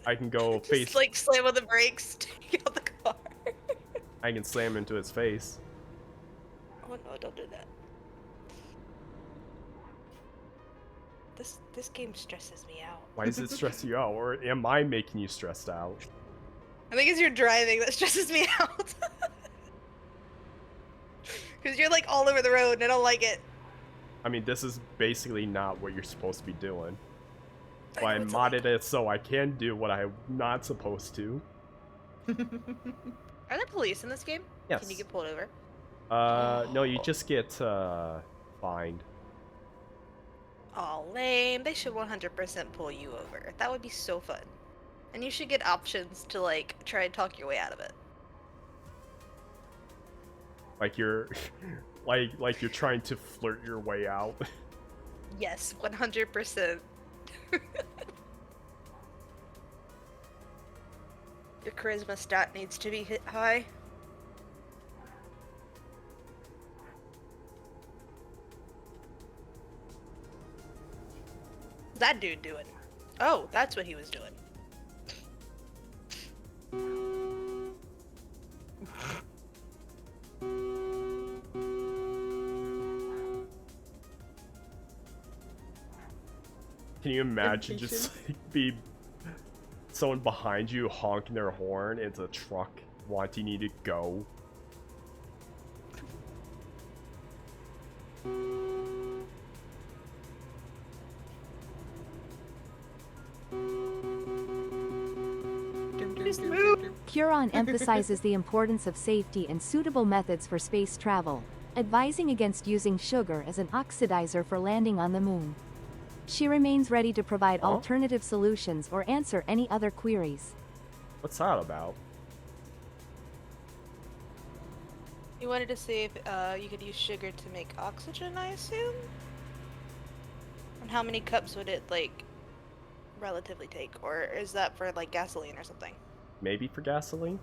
I can go Just face. like slam on the brakes, take out the car. I can slam into his face. Oh no, don't do that. This game stresses me out. Why does it stress you out? Or am I making you stressed out? I think it's your driving that stresses me out. Because you're like all over the road and I don't like it. I mean, this is basically not what you're supposed to be doing. Well, I modded it so I can do what I'm not supposed to. Are there police in this game? Yes. Can you get pulled over? No, you just get fined. Aw, lame. They should 100% pull you over. That would be so fun. And you should get options to, like, try and talk your way out of it. Like you're, like you're trying to flirt your way out. Yes, 100%. Your charisma stat needs to be hit high. What's that dude doing? Oh, that's what he was doing. Can you imagine just like be someone behind you honking their horn? It's a truck wanting you to go. Curon emphasizes the importance of safety and suitable methods for space travel, advising against using sugar as an oxidizer for landing on the moon. She remains ready to provide alternative solutions or answer any other queries. What's that about? You wanted to see if you could use sugar to make oxygen, I assume? And how many cups would it, like, relatively take? Or is that for, like, gasoline or something? Maybe for gasoline?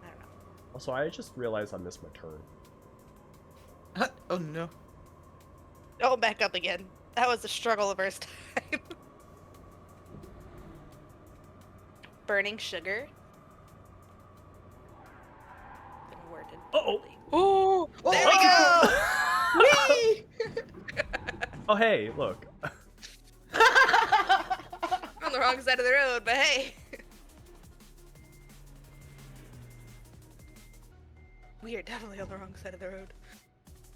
I don't know. Also, I just realized I missed my turn. Oh no. Oh, back up again. That was a struggle the first time. Burning sugar. Been worded. Uh-oh. Oh, there we go! Whee! Oh, hey, look. On the wrong side of the road, but hey. We are definitely on the wrong side of the road.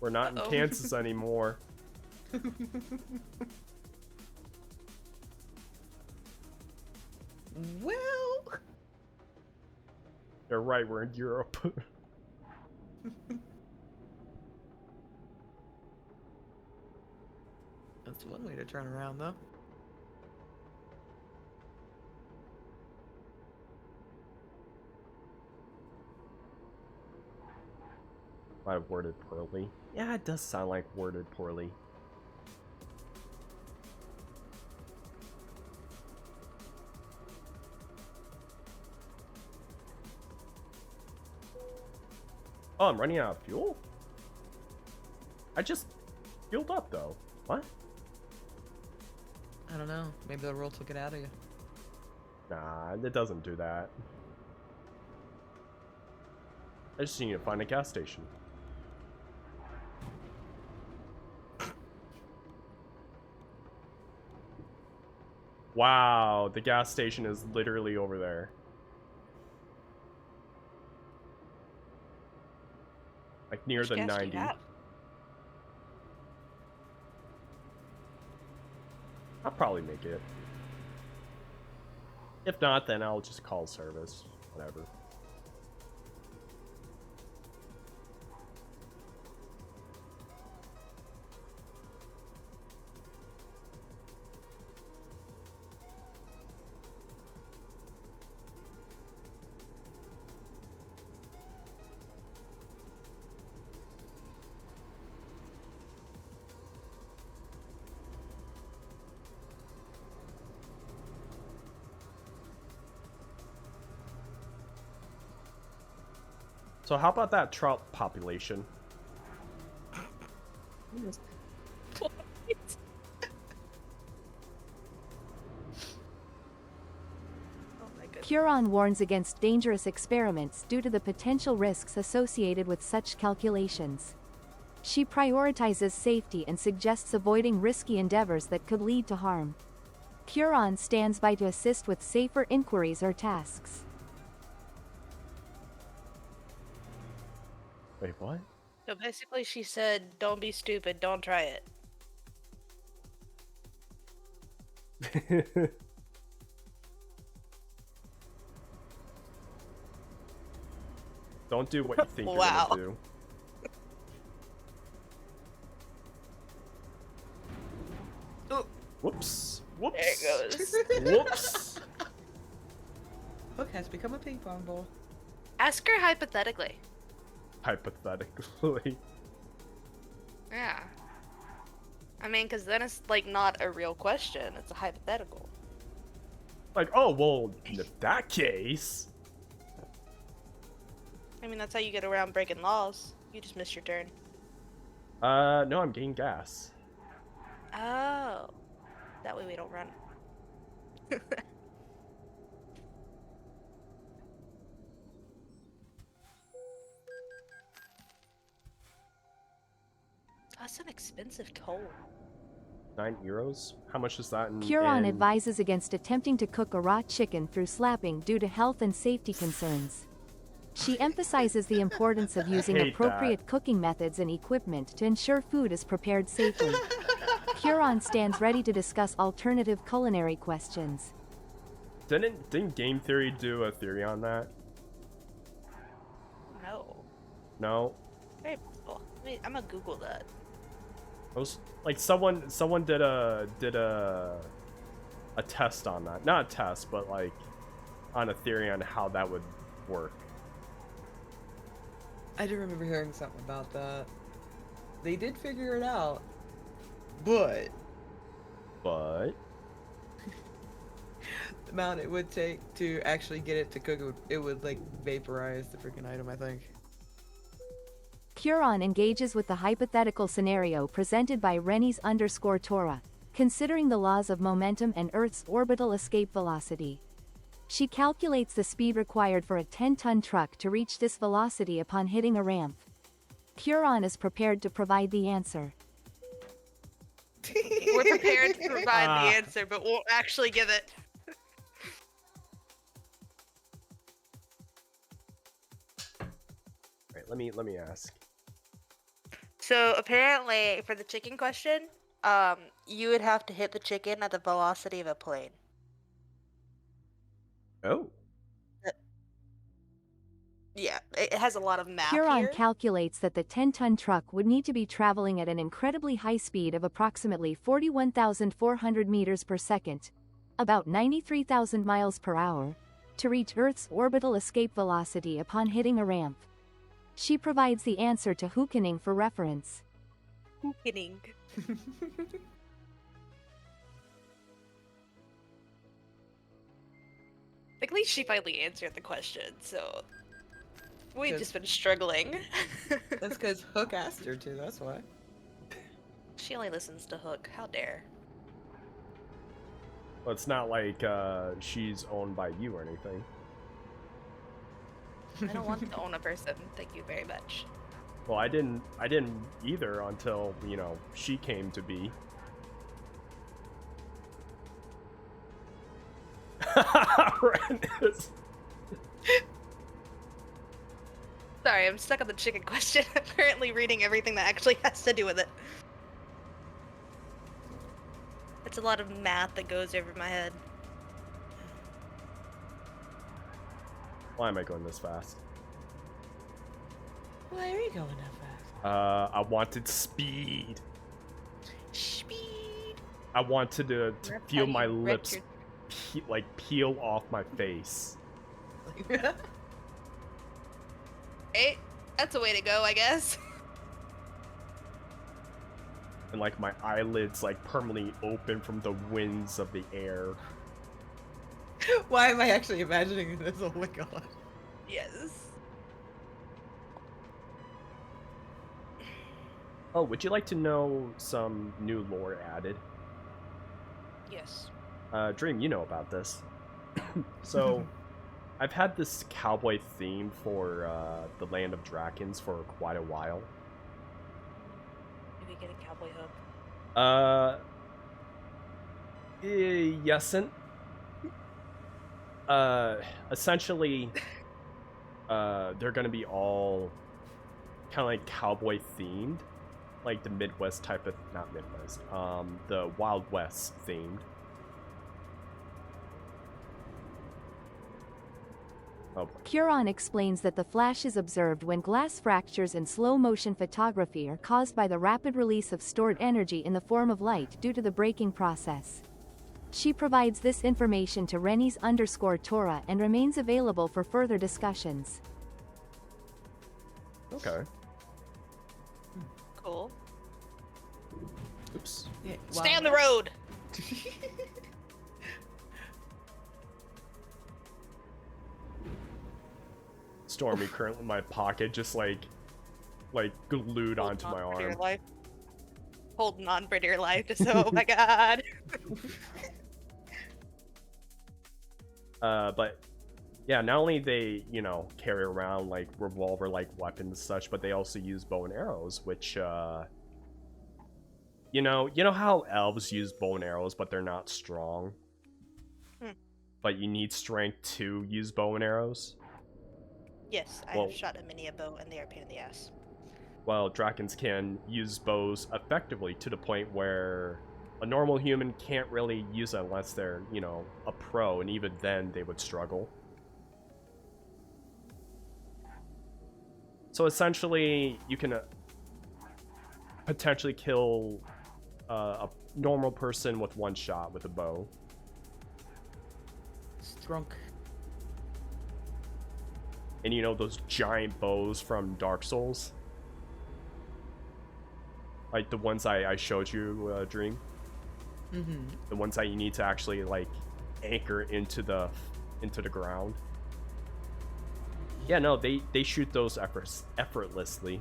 We're not in Kansas anymore. Well, you're right, we're in Europe. that's one way to turn around, though. Might have worded poorly. Yeah, it does sound like worded poorly. Oh, I'm running out of fuel? I just fueled up, though. What? I don't know. Maybe the roll took it out of you. Nah, it doesn't do that. I just need to find a gas station. Wow, the gas station is literally over there. Like near the 90. I'll probably make it. If not, then I'll just call service. Whatever. So how about that trout population? What? Curon warns against dangerous experiments due to the potential risks associated with such calculations. She prioritizes safety and suggests avoiding risky endeavors that could lead to harm. Curon stands by to assist with safer inquiries or tasks. Wait, what? So basically she said, don't be stupid, don't try it. Don't do what you think you're Wow. gonna do. Whoops. Whoops. There it goes. Whoops. Hook has become a ping pong ball. Ask her hypothetically. Hypothetically. Yeah. I mean, because then it's like not a real question, it's a hypothetical. Like, oh, well, in that case. I mean, that's how you get around breaking laws. You just missed your turn. No, I'm getting gas. Oh. That way we don't run. That's an expensive toll. 9 euros? How much is that in... Curon advises against attempting to cook a raw chicken through slapping due to health and safety concerns. She emphasizes the importance of using hate appropriate cooking methods and equipment to ensure food is prepared safely. Curon stands ready to discuss alternative culinary questions. Didn't Game Theory do a theory on that? No. No? Very possible. I'm gonna Google that. It was, like, someone did a test on that. Not a test, but like on a theory on how that would work. I do remember hearing something about that. They did figure it out, but the amount it would take to actually get it to cook, it would like vaporize the freaking item, I think. Curon engages with the hypothetical scenario presented by Rennies_Tora, considering the laws of momentum and Earth's orbital escape velocity. She calculates the speed required for a 10-ton truck to reach this velocity upon hitting a ramp. Curon is prepared to provide the answer. We're prepared to provide the answer, but won't actually give it. Right, let me ask. So apparently, for the chicken question, you would have to hit the chicken at the velocity of a plane. Oh. Yeah, it has a lot of math Curon here. calculates that the 10-ton truck would need to be traveling at an incredibly high speed of approximately 41,400 meters per second, about 93,000 miles per hour, to reach Earth's orbital escape velocity upon hitting a ramp. She provides the answer to Hookening for reference. Hookening. At least she finally answered the question, so we've Good. just been struggling. That's because Hook asked her to, that's why. She only listens to Hook. How dare. Well, it's not like she's owned by you or anything. I don't want to own a person. Thank you very much. Well, I didn't either until, you know, she came to be. Sorry, I'm stuck on the chicken question. I'm currently reading everything that actually has to do with it. It's a lot of math that goes over my head. Why am I going this fast? Why are you going that fast? I wanted speed. Speed. I wanted to That's feel how my you wreck lips peel off my face. Hey, that's a way to go, I guess. And like my eyelids like permanently open from the winds of the air. Why am I actually imagining this? Oh my god. Yes. Oh, would you like to know some new lore added? Yes. Dream, you know about this. So, I've had this cowboy theme for the Land of Drakons for quite a while. Did we get a cowboy hook? Yes and essentially they're gonna be all kind of like cowboy themed, like the Midwest type of, not Midwest, the Wild West themed. Oh boy. Curon explains that the flashes observed when glass fractures in slow-motion photography are caused by the rapid release of stored energy in the form of light due to the breaking process. She provides this information to Rennies_Tora and remains available for further discussions. Okay. Cool. Oops. Yeah, Stay on the road! Stormy currently in my pocket, just like glued onto my For dear arm. life. Holding on for dear life, just oh my god. But yeah, not only they, you know, carry around like revolver like weapons and such, but they also use bow and arrows, which you know how elves use bow and arrows, but they're not strong. But you need strength to use bow and arrows. Yes, I Well- have shot a mini bow and they are a pain in the ass. Well, Drakons can use bows effectively to the point where a normal human can't really use it unless they're, you know, a pro, and even then they would struggle. So essentially, you can potentially kill a normal person with one shot with a bow. Drunk. And you know those giant bows from Dark Souls? Like the ones I showed you, Dream? Mm-hmm. The ones that you need to actually, like, anchor into the ground. Yeah, no, they shoot those effortlessly.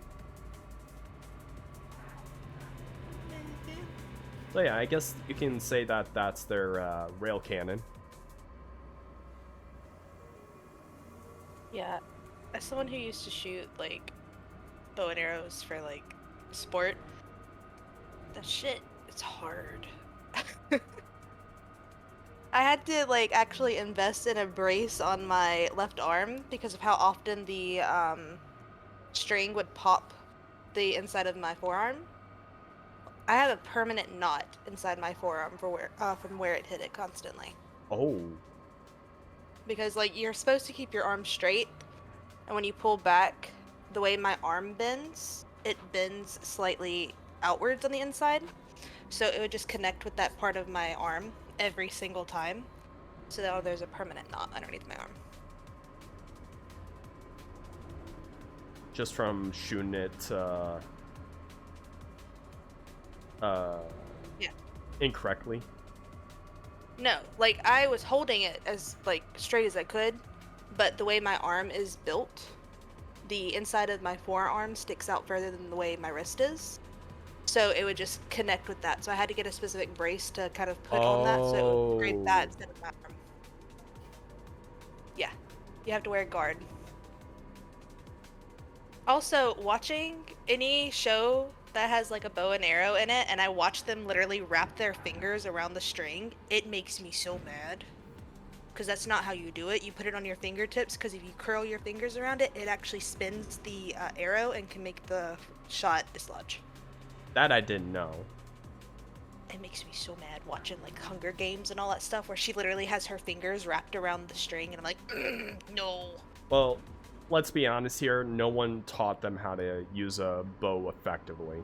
So yeah, I guess you can say that that's their rail cannon. Yeah, as someone who used to shoot like bow and arrows for like sport, that shit is hard. I had to like actually invest in a brace on my left arm because of how often the string would pop the inside of my forearm. I have a permanent knot inside my forearm for where from where it hit it constantly. Oh. Because like you're supposed to keep your arm straight, and when you pull back, the way my arm bends, it bends slightly outwards on the inside. So it would just connect with that part of my arm every single time. So now there's a permanent knot underneath my arm. Just from shooting it Yeah. incorrectly. No, like I was holding it as like straight as I could, but the way my arm is built, the inside of my forearm sticks out further than the way my wrist is. So it would just connect with that. So I had to get a specific brace to kind of put on that so it would grip that instead of my arm. Yeah, you have to wear a guard. Also, watching any show that has like a bow and arrow in it, and I watch them literally wrap their fingers around the string, it makes me so mad. because that's not how you do it. You put it on your fingertips, because if you curl your fingers around it, it actually spins the arrow and can make the shot dislodge. That I didn't know. It makes me so mad watching like Hunger Games and all that stuff where she literally has her fingers wrapped around the string and I'm like, no. Well, let's be honest here. No one taught them how to use a bow effectively.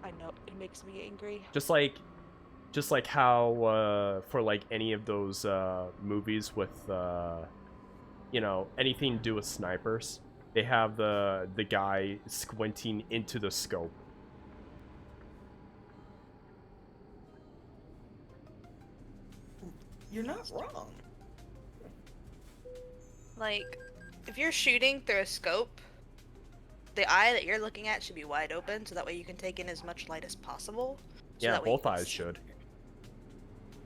I know, it makes me angry. Just like how for like any of those movies with you know, anything to do with snipers, they have the guy squinting into the scope. You're not wrong. Like, if you're shooting through a scope, the eye that you're looking at should be wide open, so that way you can take in as much light as possible. So Yeah, that way both eyes should.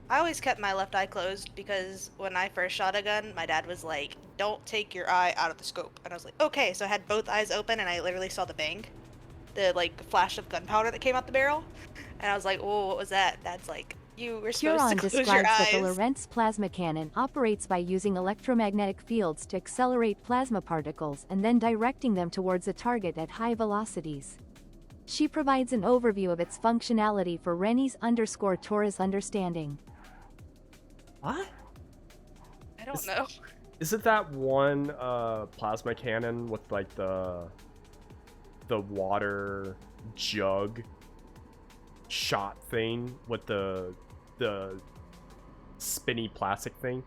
I always kept my left eye closed because when I first shot a gun, my dad was like, don't take your eye out of the scope. And I was like, okay. So I had both eyes open and I literally saw the bang. The, like, flash of gunpowder that came out the barrel. And I was like, oh, what was that? Dad's like, you were supposed Huron to close describes your that eyes. the Lorentz plasma cannon operates by using electromagnetic fields to accelerate plasma particles and then directing them towards a target at high velocities. She provides an overview of its functionality for Rennie's_Torres understanding. What? I don't know. Is it that one plasma cannon with like the water jug shot thing with the spinny plastic thing?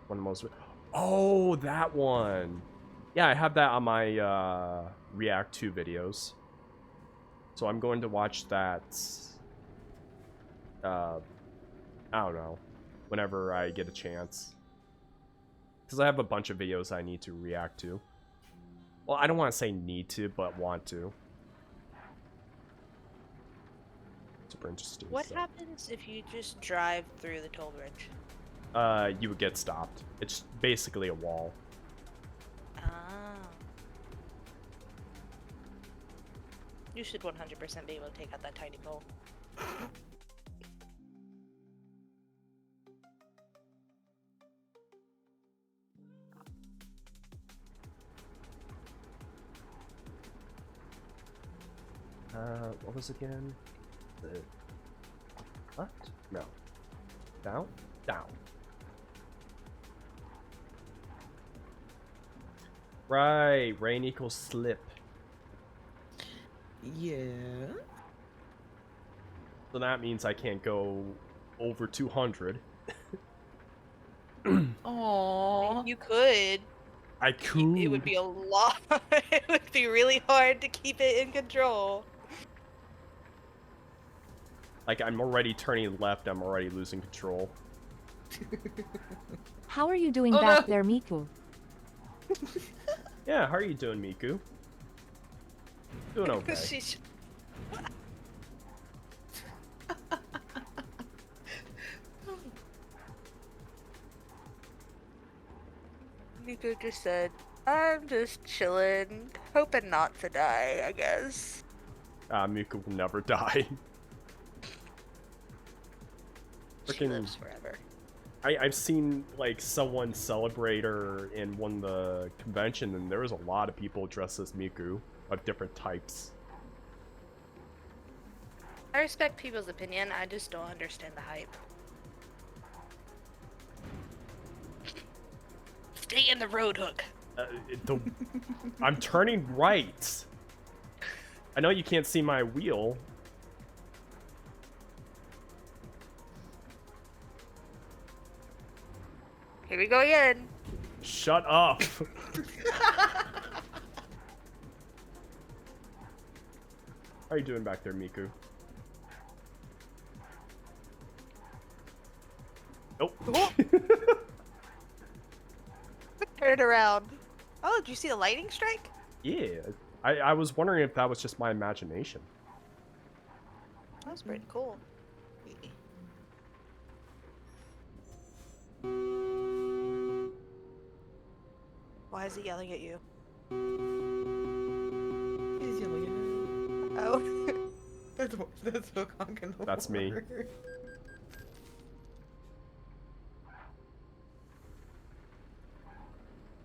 One of the most. Oh, that one. Yeah, I have that on my React 2 videos. So I'm going to watch that. I don't know, whenever I get a chance. Because I have a bunch of videos I need to react to. Well, I don't want to say need to, but want to. Super interesting. What stuff. happens if you just drive through the toll bridge? You would get stopped. It's basically a wall. Ah. You should 100% be able to take out that tiny pole. What was it again? What? No. Down? Down. Right, rain equals slip. Yeah. So that means I can't go over 200. Aww. You could. I could. It would be a lot. It would be really hard to keep it in control. Like, I'm already turning left, I'm already losing control. How are you doing back there, Miku? Yeah, how are you doing, Miku? Doing okay. She's... Miku just said, I'm just chilling, hoping not to die, I guess. Miku will never die. She lives forever. I've seen, like, someone celebrate her in one of the convention, and there was a lot of people dressed as Miku, of different types. I respect people's opinion, I just don't understand the hype. Stay in the road, Hook. I'm turning right. I know you can't see my wheel. Here we go again. Shut up. How are you doing back there, Miku? Nope. Turn it around. Oh, did you see the lightning strike? Yeah. I was wondering if that was just my imagination. That was pretty cool. Why is he yelling at you? He's yelling at me. Oh. That's Hokong in the That's me.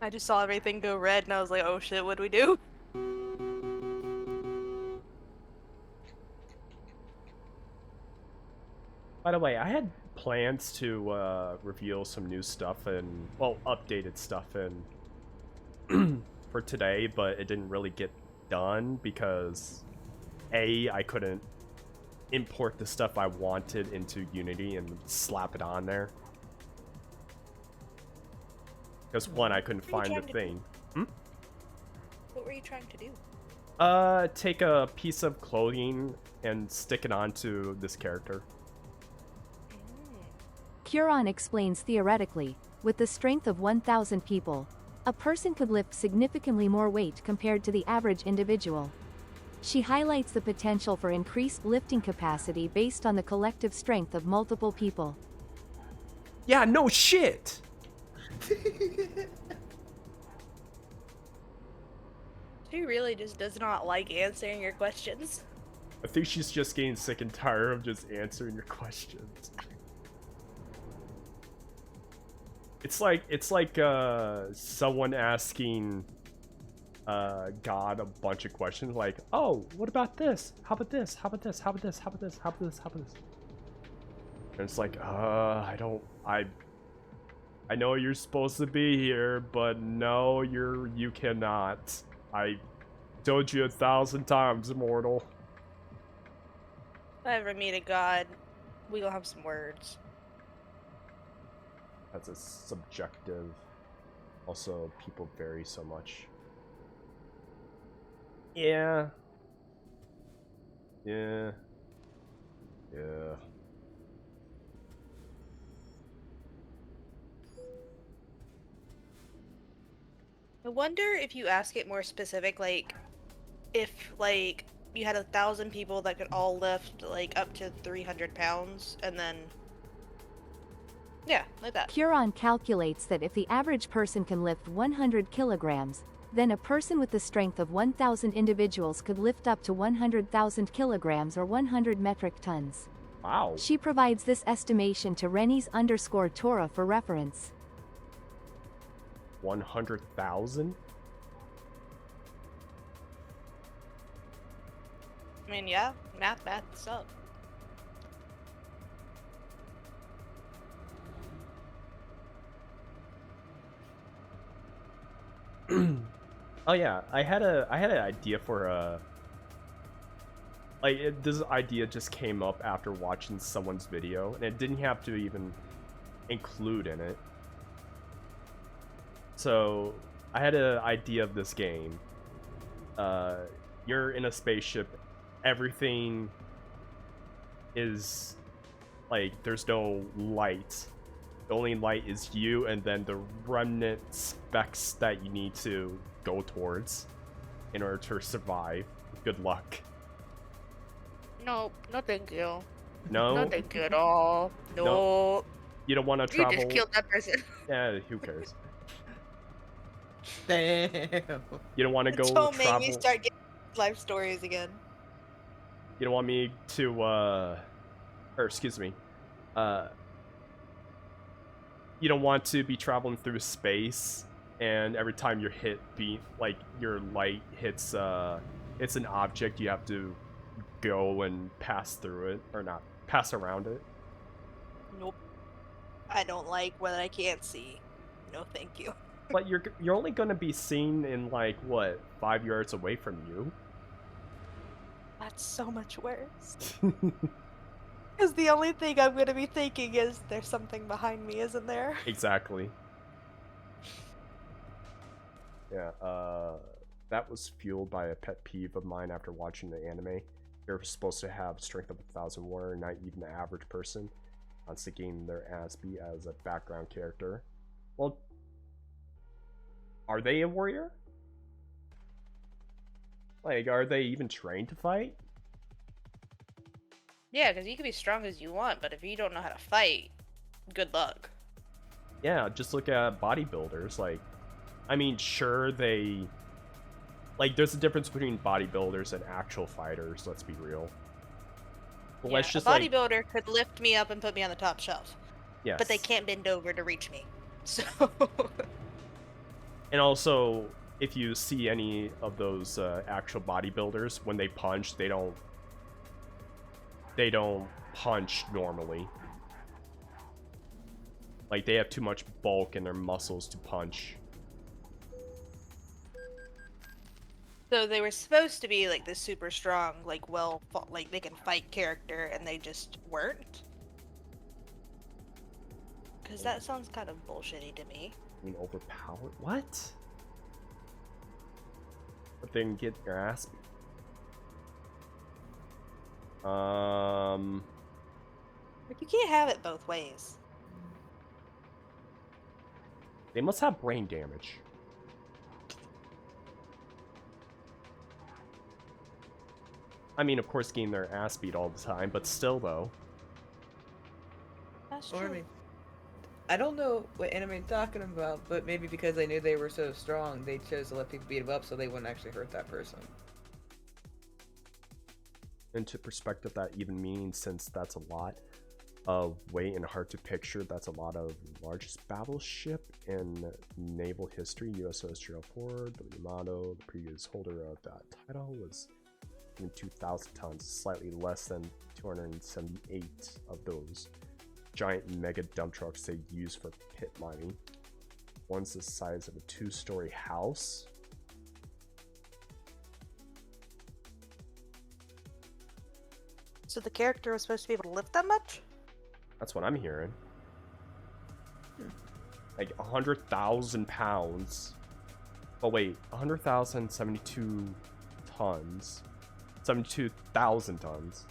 I just saw everything go red and I was like, oh shit, what do we do? By the way, I had plans to reveal some new stuff and, well, updated stuff in for today, but it didn't really get done because A, I couldn't import the stuff I wanted into Unity and slap it on there. Because one, I couldn't find the thing. What were you trying to do? Take a piece of clothing and stick it onto this character. Curon explains theoretically, with the strength of 1,000 people, a person could lift significantly more weight compared to the average individual. She highlights the potential for increased lifting capacity based on the collective strength of multiple people. Yeah, no shit! She really just does not like answering your questions. I think she's just getting sick and tired of just answering your questions. It's like someone asking God a bunch of questions like, oh, what about this? How about this? How about this? How about this? How about this? How about this? How about this? And it's like, I know you're supposed to be here, but no, you cannot. I told you 1,000 times, immortal. If I ever meet a god, we gonna have some words. That's a subjective. Also, people vary so much. Yeah. Yeah. Yeah. I wonder if you ask it more specific, like, if, like, you had 1,000 people that could all lift, like, up to 300 pounds, and then... Yeah, like that. Curon calculates that if the average person can lift 100 kilograms, then a person with the strength of 1,000 individuals could lift up to 100,000 kilograms or 100 metric tons. Wow. She provides this estimation to Rennies_Tora for reference. 100,000? I mean, yeah, math up. Oh yeah, I had an idea for this idea just came up after watching someone's video, and it didn't have to even include in it. So I had an idea of this game. You're in a spaceship. Everything is like there's no light. The only light is you, and then the remnant specks that you need to go towards in order to survive. Good luck. No, no thank you. No? No thank you at all. No. You don't want to travel? You just killed that person. Yeah, who cares? Damn. You don't want to go Don't travel? make me start getting life stories again. You don't want me to, or excuse me, you don't want to be traveling through space, and every time you're hit, your light hits, it's an object, you have to go and pass through it, or not, pass around it. Nope. I don't like what I can't see. No thank you. But you're only gonna be seen in, like, what, 5 yards away from you? That's so much worse. Because the only thing I'm gonna be thinking is there's something behind me, isn't there? Exactly. Yeah, that was fueled by a pet peeve of mine after watching the anime. You're supposed to have strength of 1,000 warrior, not even the average person, on sticking their Asby as a background character. Well, are they a warrior? Like, are they even trained to fight? Yeah, because you can be strong as you want, but if you don't know how to fight, good luck. Yeah, just look at bodybuilders. Like, I mean, sure, there's a difference between bodybuilders and actual fighters, let's be real. But Yeah, let's just, a bodybuilder could lift me up and put me on the top shelf. Yes. But they can't bend over to reach me. So... And also, if you see any of those actual bodybuilders, when they punch, they don't punch normally. Like, they have too much bulk in their muscles to punch. So they were supposed to be like this super strong, like like they can fight character, and they just weren't. Because that sounds kind of bullshitty to me. I mean, overpowered? What? But they can get your ass beat. Like, you can't have it both ways. They must have brain damage. I mean, of course, getting their ass beat all the time, but still, though. That's Or, true. I mean, I don't know what anime you're talking about, but maybe because they knew they were so strong, they chose to let people beat them up so they wouldn't actually hurt that person. Into perspective, that even means, since that's a lot of weight and hard to picture, that's a lot of largest battleship in naval history. USS Gerald Ford, the Yamato, the previous holder of that title, was 2,000 tons, slightly less than 278 of those giant mega dump trucks they use for pit mining. One's the size of a 2-story house. So the character was supposed to be able to lift that much? That's what I'm hearing. Like 100,000 pounds. Oh wait, 100,000, 72 tons. 72,000 tons.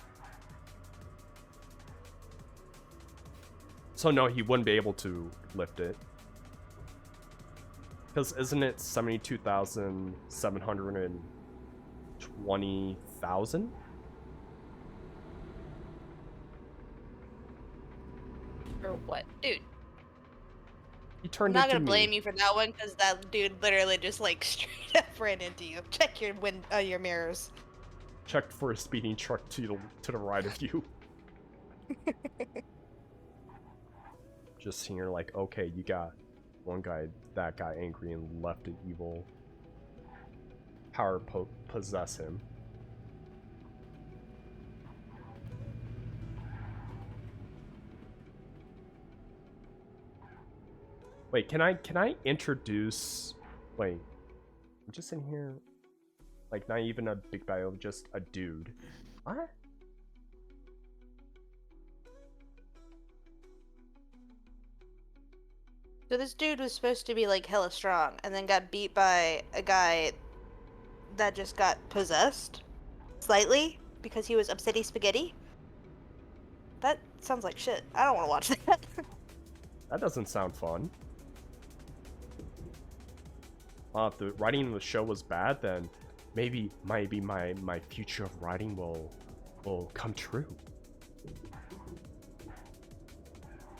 So no, he wouldn't be able to lift it. Because isn't it 72,720,000? Or what? Dude, He I'm turned not into gonna blame me. you for that one, because that dude literally just like straight up ran into you. Check your your mirrors. Checked for a speeding truck to the right of you. Just seeing her like, okay, you got one guy that got angry and left an evil power possess him. Wait, can I introduce? Wait, I'm just in here. Like, not even a big bio, just a dude. What? So this dude was supposed to be like hella strong, and then got beat by a guy that just got possessed slightly because he was upsetty spaghetti. That sounds like shit. I don't want to watch that. That doesn't sound fun. If the writing of the show was bad, then maybe my future of writing will come true.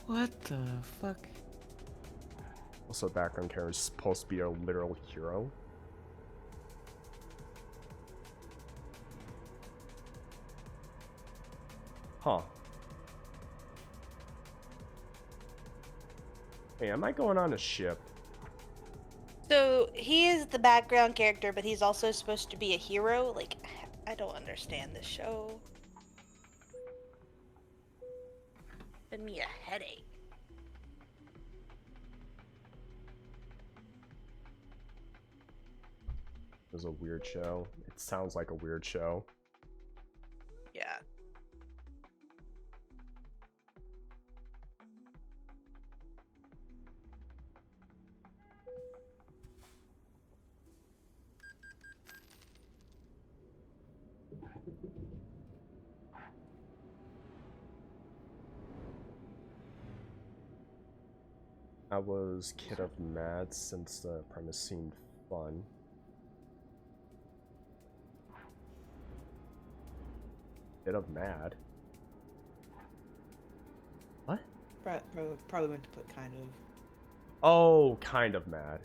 What the fuck? Also, background character is supposed to be a literal hero. Huh. Hey, am I going on a ship? So he is the background character, but he's also supposed to be a hero. Like, I don't understand this show. Give me a headache. It was a weird show. It sounds like a weird show. Yeah. I was Kid of Mad since the premise seemed fun. Kid of Mad? What? Probably meant to put kind of. Oh, kind of mad.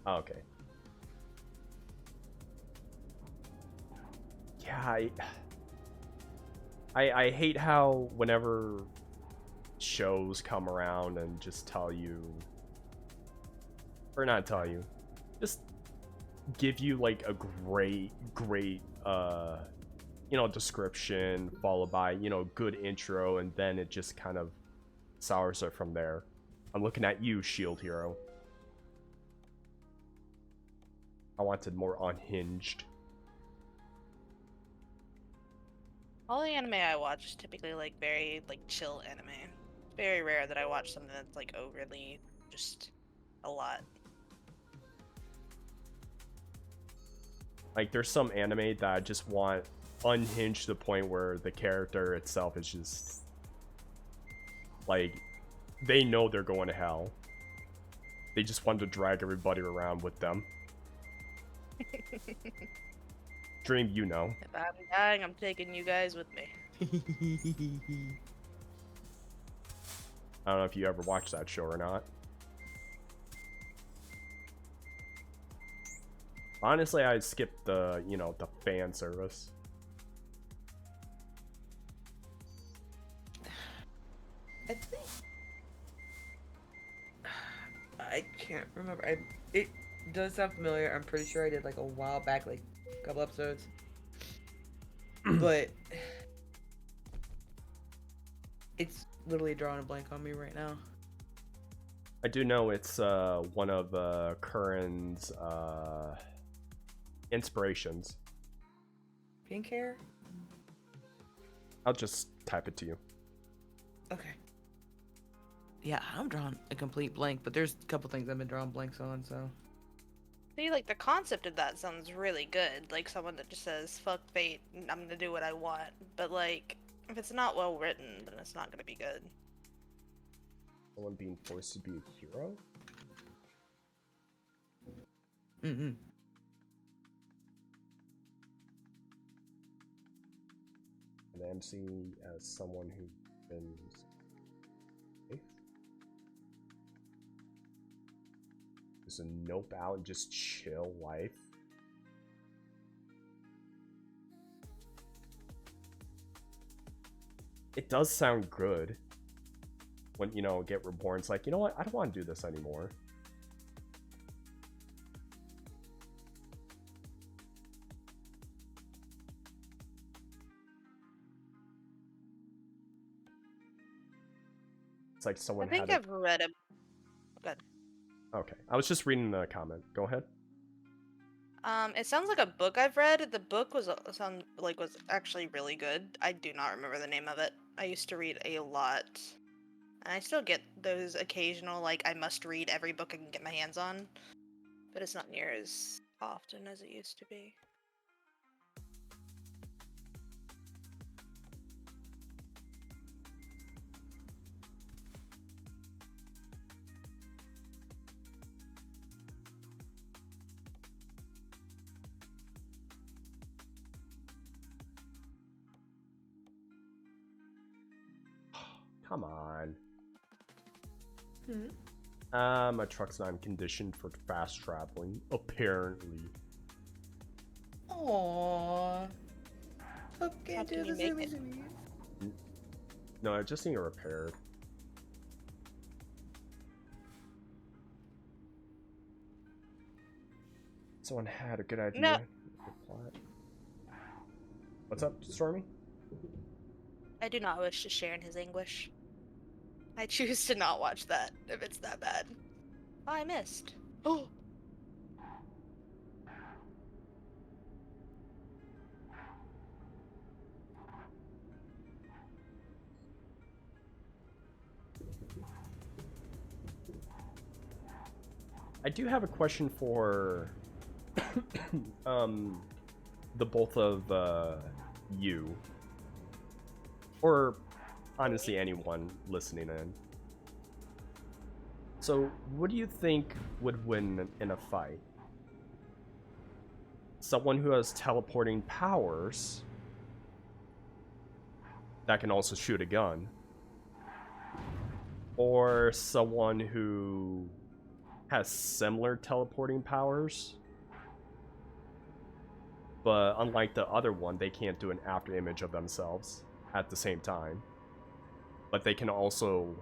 Oh, okay. Yeah, I hate how whenever shows come around and just tell you, or not tell you, just give you like a great you know, description followed by, you know, good intro, and then it just kind of sours it from there. I'm looking at you, Shield Hero. I wanted more unhinged. All the anime I watch is typically like very like chill anime. It's very rare that I watch something that's like overly just a lot. Like there's some anime that I just want unhinged to the point where the character itself is just like, they know they're going to hell. They just want to drag everybody around with them. Dream, you know. If I'm dying, I'm taking you guys with me. I don't know if you ever watched that show or not. Honestly, I skipped the, you know, the fan service. I think I can't remember. It does sound familiar. I'm pretty sure I did like a while back, like a couple episodes. But it's literally drawing a blank on me right now. I do know it's one of Curran's inspirations. Pink hair? I'll just type it to you. Okay. Yeah, I'm drawing a complete blank, but there's a couple things I've been drawing blanks on, so. See, like, the concept of that sounds really good. Like, someone that just says, fuck fate, I'm gonna do what I want. But, like, if it's not well written, then it's not gonna be good. Someone being forced to be a hero? Mm-hmm. An MC as someone who's been safe? Just a nope out and just chill life. It does sound good when, you know, get reborn. It's like, you know what, I don't want to do this anymore. It's like someone I think had I've read a... Good. Okay, I was just reading the comment. Go ahead. It sounds like a book I've read. The book was was actually really good. I do not remember the name of it. I used to read a lot. And I still get those occasional, like, I must read every book I can get my hands on. But it's not near as often as it used to be. Come on. Hmm? My truck's not conditioned for fast traveling, apparently. Aww. Hope can't do can you the make it? zoomies. No, I just need it repaired. Someone had a good idea. No. Good plot. What's up, Stormy? I do not wish to share in his anguish. I choose to not watch that if it's that bad. Oh, I missed. Oh. I do have a question for the both of you, or honestly anyone listening in. So what do you think would win in a fight? Someone who has teleporting powers that can also shoot a gun, or someone who has similar teleporting powers, but unlike the other one, they can't do an after image of themselves? at the same time. But they can also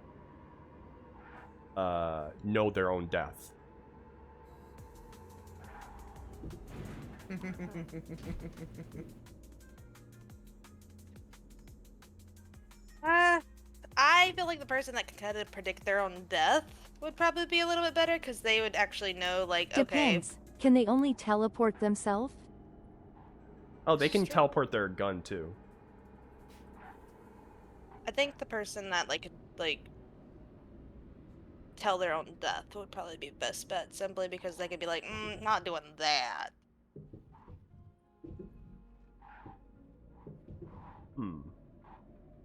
know their own death. I feel like the person that can kind of predict their own death would probably be a little bit better because they would actually know, like, Depends. Can they only teleport themselves? Oh, they can teleport their gun too. I think the person that could tell their own death would probably be best bet, simply because they could be like, not doing that.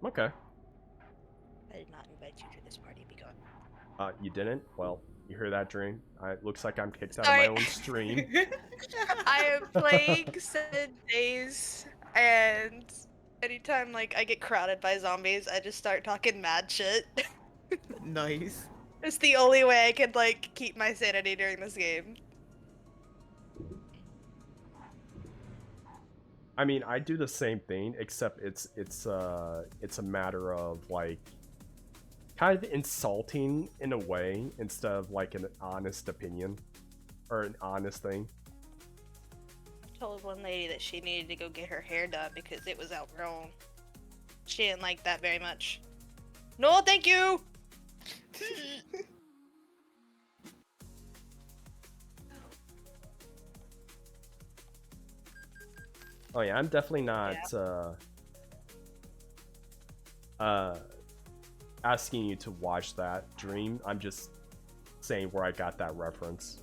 Okay. I did not invite you to this party. Be gone. You didn't? Well, you hear that, Dream? It looks like I'm kicked out Sorry. of my own stream. I am playing 7 days, and anytime I get crowded by zombies, I just start talking mad shit. Nice. It's the only way I can keep my sanity during this game. I mean, I do the same thing, except it's a matter of kind of insulting in a way instead of an honest opinion or an honest thing. I told one lady that she needed to go get her hair done because it was outgrown. She didn't like that very much. No, thank you. Oh yeah, I'm definitely not asking you to watch that, Dream. I'm just saying where I got that reference.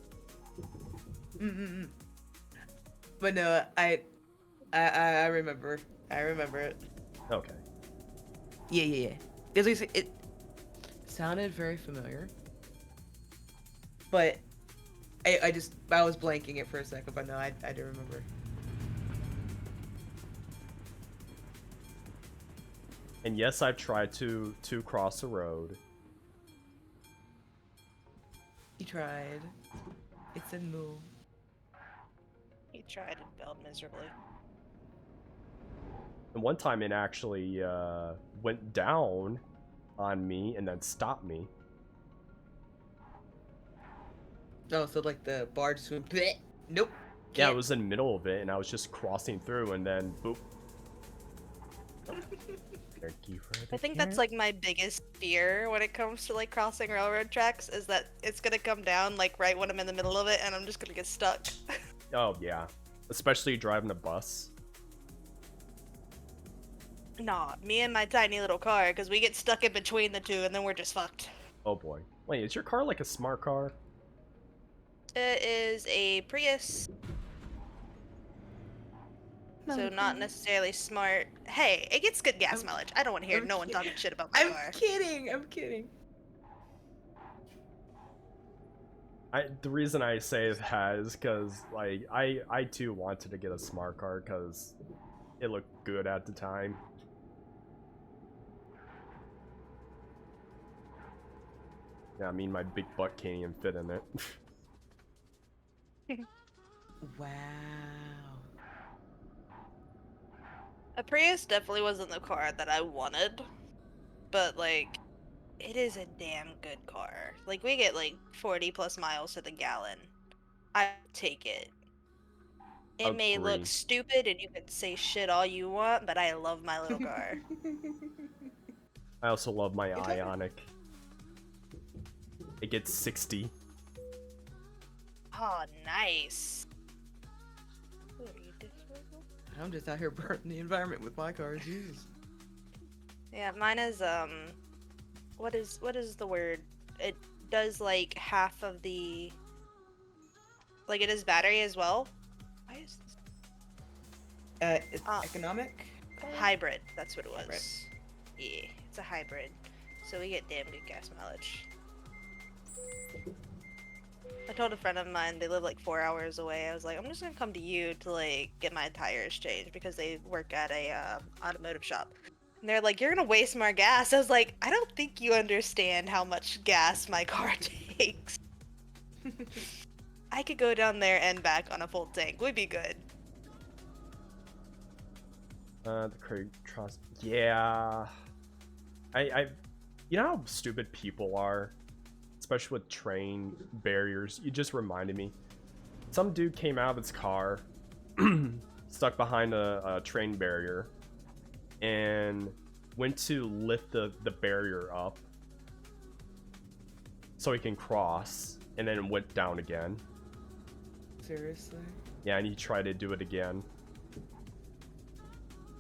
But no, I remember. I remember it. Okay. Yeah. At least it sounded very familiar. But I was blanking it for a second, but no, I do remember. And yes, I've tried to cross the road. You tried. It's a no. He tried and failed miserably. And one time it actually went down on me and then stopped me. Oh, so the bar just went bleh. Nope. Yeah, it was in the middle of it and I was just crossing through and then boop. Thank you for the I think carrot. that's my biggest fear when it comes to crossing railroad tracks, is that it's gonna come down right when I'm in the middle of it and I'm just gonna get stuck. Oh yeah, especially driving a bus. Nah, me and my tiny little car, because we get stuck in between the two and then we're just fucked. Oh boy. Wait, is your car like a smart car? It is a Prius. So not necessarily smart. Hey, it gets good gas mileage. I don't want to hear no one talking shit about my car. I'm kidding. The reason I say that is because I too wanted to get a smart car because it looked good at the time. Yeah, I mean my big butt can't even fit in it. Wow. A Prius definitely wasn't the car that I wanted, but it is a damn good car. We get 40 plus miles to the gallon. I take it. It may look Agree. stupid and you can say shit all you want, but I love my little car. I also love my Ionic. It gets 60. Oh, nice. I'm just out here burning the environment with my car. Jesus. Yeah, mine is what is the word? It does half of the it is battery as well. Why is this? It's economic? Hybrid, that's what it was. Hybrid. Yeah, it's a hybrid. So we get damn good gas mileage. I told a friend of mine, they live 4 hours away. I was like, I'm just gonna come to you to get my tires changed because they work at a automotive shop. And they're like, you're gonna waste more gas. I was like, I don't think you understand how much gas my car takes. I could go down there and back on a full tank. We'd be good. The Craig Trust. Yeah. You know how stupid people are? Especially with train barriers. You just reminded me. Some dude came out of his car, stuck behind a train barrier, and went to lift the barrier up so he can cross, and then went down again. Seriously? Yeah, and he tried to do it again.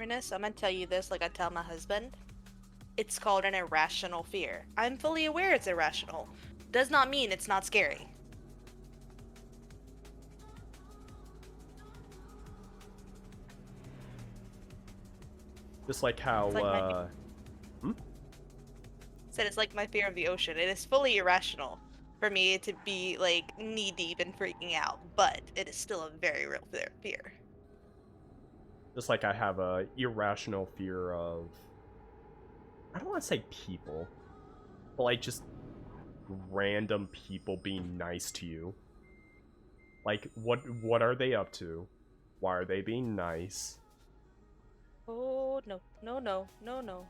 Ernest, I'm gonna tell you this like I tell my husband. It's called an irrational fear. I'm fully aware it's irrational. Does not mean it's not scary. Just like how, It's like Said it's like my fear of the ocean. It is fully irrational for me to be like knee deep and freaking out, but it is still a very real fear. Just like I have a irrational fear of, I don't want to say people, but like just random people being nice to you. Like, what are they up to? Why are they being nice? Oh, no, no, no, no, no.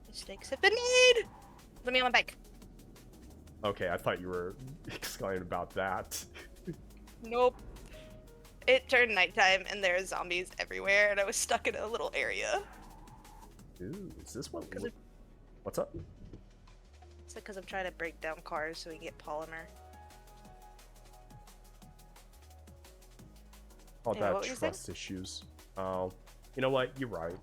Mistakes have been made! Let me on my bike. Okay, I thought you were exclaiming about that. Nope. It turned nighttime and there are zombies everywhere and I was stuck in a little area. Ooh, is this what? What's up? It's because I'm trying to break down cars so we can get polymer. All Yeah, what that were you saying? trust issues. Oh, you know what? You're right.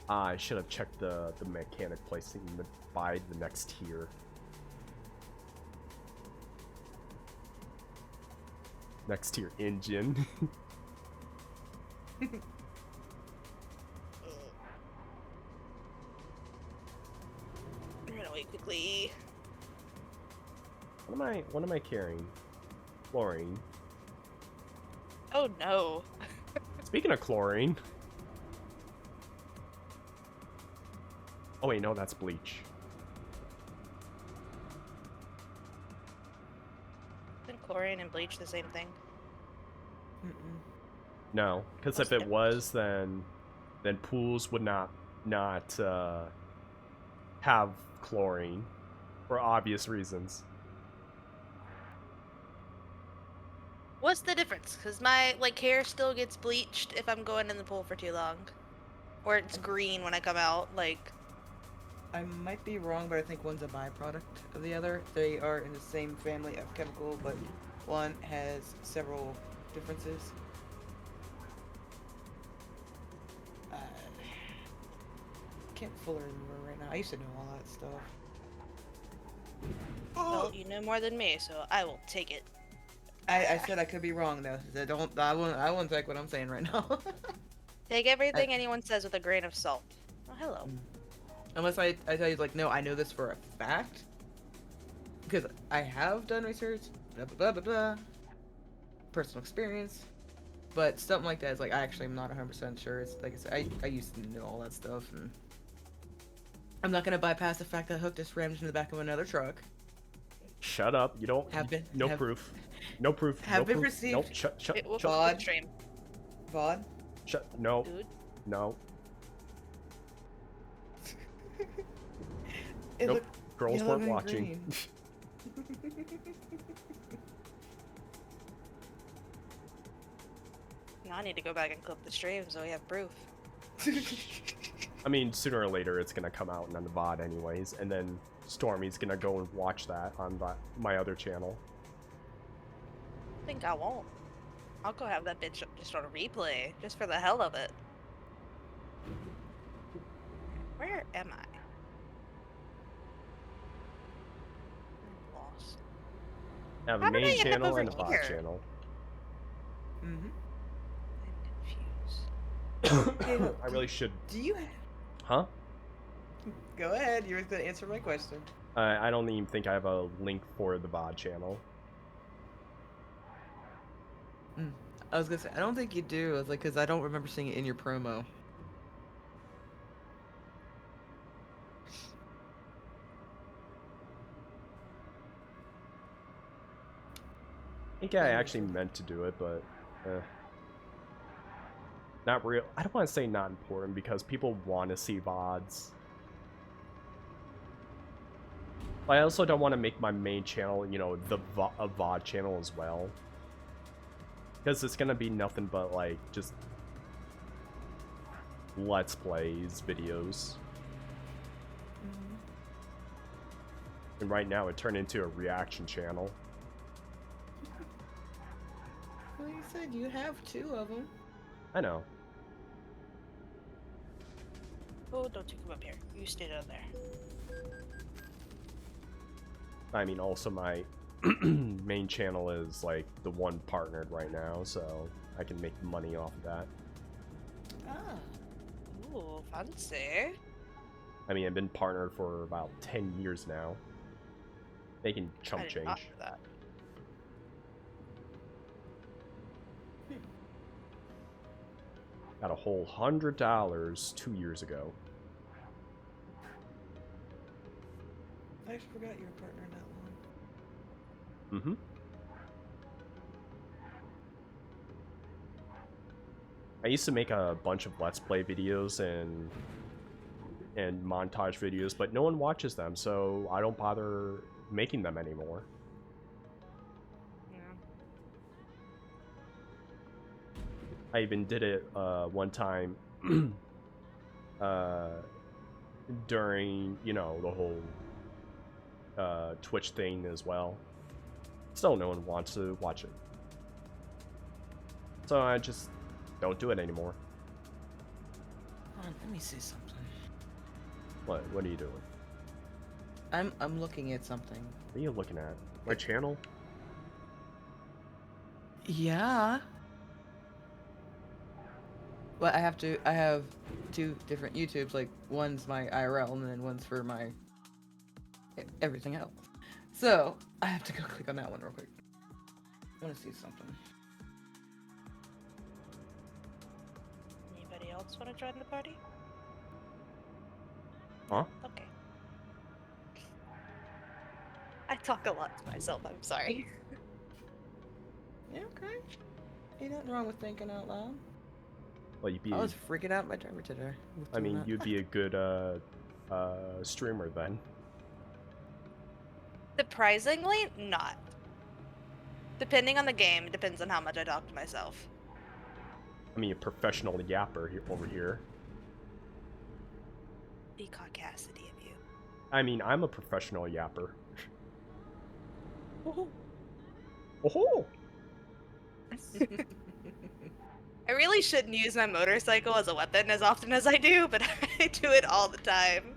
I should have checked the mechanic place to buy the next tier. Next tier engine. Run away quickly. What am I carrying? Chlorine. Oh no. Speaking of chlorine. Oh wait, no, that's bleach. Isn't chlorine and bleach the same thing? No, because if it was, then pools would not have chlorine for obvious reasons. What's the difference? Because my hair still gets bleached if I'm going in the pool for too long, or it's green when I come out. I might be wrong, but I think one's a byproduct of the other. They are in the same family of chemical, but one has several differences. Can't fully remember right now. I used to know all that stuff. Well, you know more than me, so I will take it. I said I could be wrong though. I won't take what I'm saying right now. Take everything anyone says with a grain of salt. Oh, hello. Unless I tell you no, I know this for a fact. Because I have done research, blah blah blah blah blah. Personal experience. But something like that is I actually am not 100% sure. It's like I said, I used to know all that stuff, and I'm not gonna bypass the fact that Hook just rammed into the back of another truck. Shut up! You don't. No proof. No proof. Have been received. Nope. Shut. It will VOD. stream. VOD. Shut. No. Dude. No. It Nope. looked Girls yellow weren't and watching. green. Now I need to go back and clip the stream so we have proof. I mean, sooner or later it's gonna come out on the VOD anyways, and then Stormy's gonna go and watch that on my other channel. I think I won't. I'll go have that bitch just on a replay, just for the hell of it. Where am I? I'm lost. I have How a did I main end up channel over and a VOD here? channel. Mm-hmm. I really should. Do you? Huh? Go ahead. You were gonna answer my question. I don't even think I have a link for the VOD channel. I was gonna say, I don't think you do. I was like, because I don't remember seeing it in your promo. I think I actually meant to do it, but not real. I don't want to say not important because people want to see VODs. But I also don't want to make my main channel, you know, a VOD channel as well. Because it's going to be nothing but, like, just Let's Plays videos. And right now it turned into a reaction channel. Well, you said you have 2 of them. I know. Oh, don't you come up here. You stay down there. I mean, also my main channel is like the one partnered right now, so I can make money off of that. Ah. Ooh, fancy. I mean, I've been partnered for about 10 years now. Making chump I did change. not know that. Got a whole $100 2 years ago. I forgot you were partner in that one. Mm-hmm. I used to make a bunch of Let's Play videos and montage videos, but no one watches them, so I don't bother making them anymore. Yeah. I even did it one time during, you know, the whole Twitch thing as well. Still no one wants to watch it. So I just don't do it anymore. Hold on, let me see something. What are you doing? I'm looking at something. What are you looking at? My channel? Yeah. Well, I have 2 different YouTubes, like one's my IRL and then one's for my everything else. So I have to go click on that one real quick. I want to see something. Anybody else want to join the party? Huh? Okay. I talk a lot to myself, I'm sorry. Yeah, okay. Ain't nothing wrong with thinking out loud. Well, you'd be. I was freaking out my driver today. I mean, you'd be a good streamer then. Surprisingly, not. Depending on the game, depends on how much I talk to myself. I mean, a professional yapper over here. The caucasity of you. I mean, I'm a professional yapper. Woohoo. Oh! I really shouldn't use my motorcycle as a weapon as often as I do, but I do it all the time.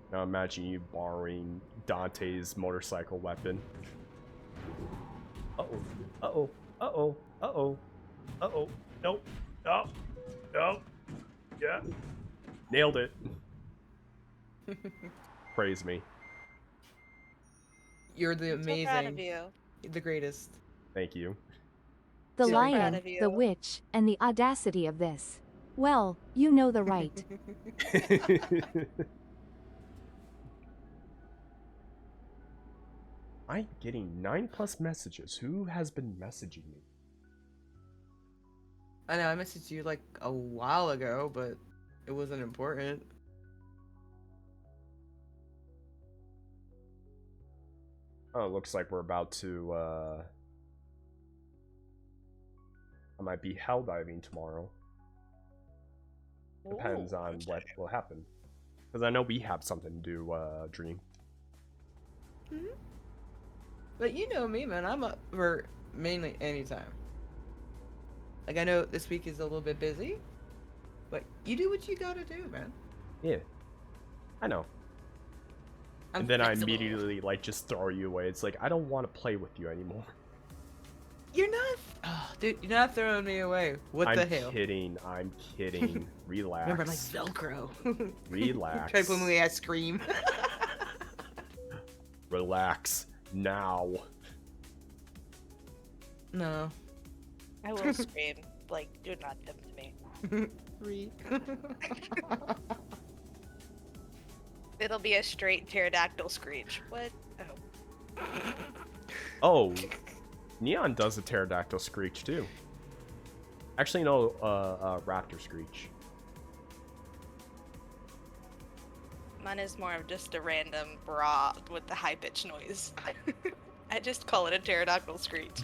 Now imagine you borrowing Dante's motorcycle weapon. Uh-oh. Uh-oh. Uh-oh. Uh-oh. Uh-oh. Nope. Oh. No. Yeah. Nailed it. Praise me. You're the amazing. So proud of you. The greatest. Thank you. The So proud lion, of you. the witch, and the audacity of this. Well, you know the right. I'm getting 9+ messages. Who has been messaging me? I know, I messaged you like a while ago, but it wasn't important. Oh, it looks like we're about to, I might be hell diving tomorrow. Depends on what will happen. Because I know we have something to do, Dream. Mm-hmm. But you know me, man. I'm up for mainly anytime. Like, I know this week is a little bit busy, but you do what you gotta do, man. Yeah. I know. And then I immediately, like, just throw you away. It's like, I don't want to play with you anymore. You're not... Oh, dude, you're not throwing me away. What the hell? I'm kidding. I'm kidding. Relax. Remember, like Velcro. Relax. Try to put me, I scream. Relax. Now. No. I will scream. Like, do not tempt me. Free. It'll be a straight pterodactyl screech. What? Oh. Oh, Neon does a pterodactyl screech too. Actually, no, raptor screech. Mine is more of just a random bra with the high pitched noise. I just call it a pterodactyl screech.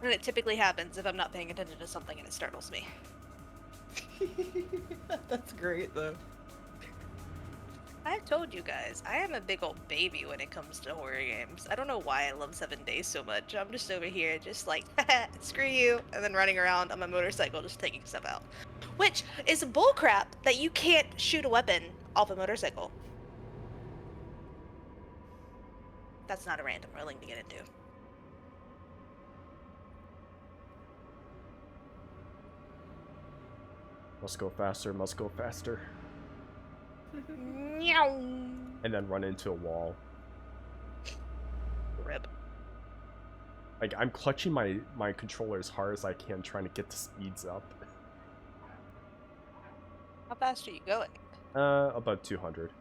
And it typically happens if I'm not paying attention to something and it startles me. That's great though. I've told you guys, I am a big old baby when it comes to horror games. I don't know why I love 7 Days so much. I'm just over here just like, screw you, and then running around on my motorcycle just taking stuff out. Which is bullcrap that you can't shoot a weapon off a motorcycle. That's not a random ruling to get into. Must go faster, must go faster. Meow. And then run into a wall. Rip. Like, I'm clutching my controller as hard as I can, trying to get the speeds up. How fast are you going? About 200.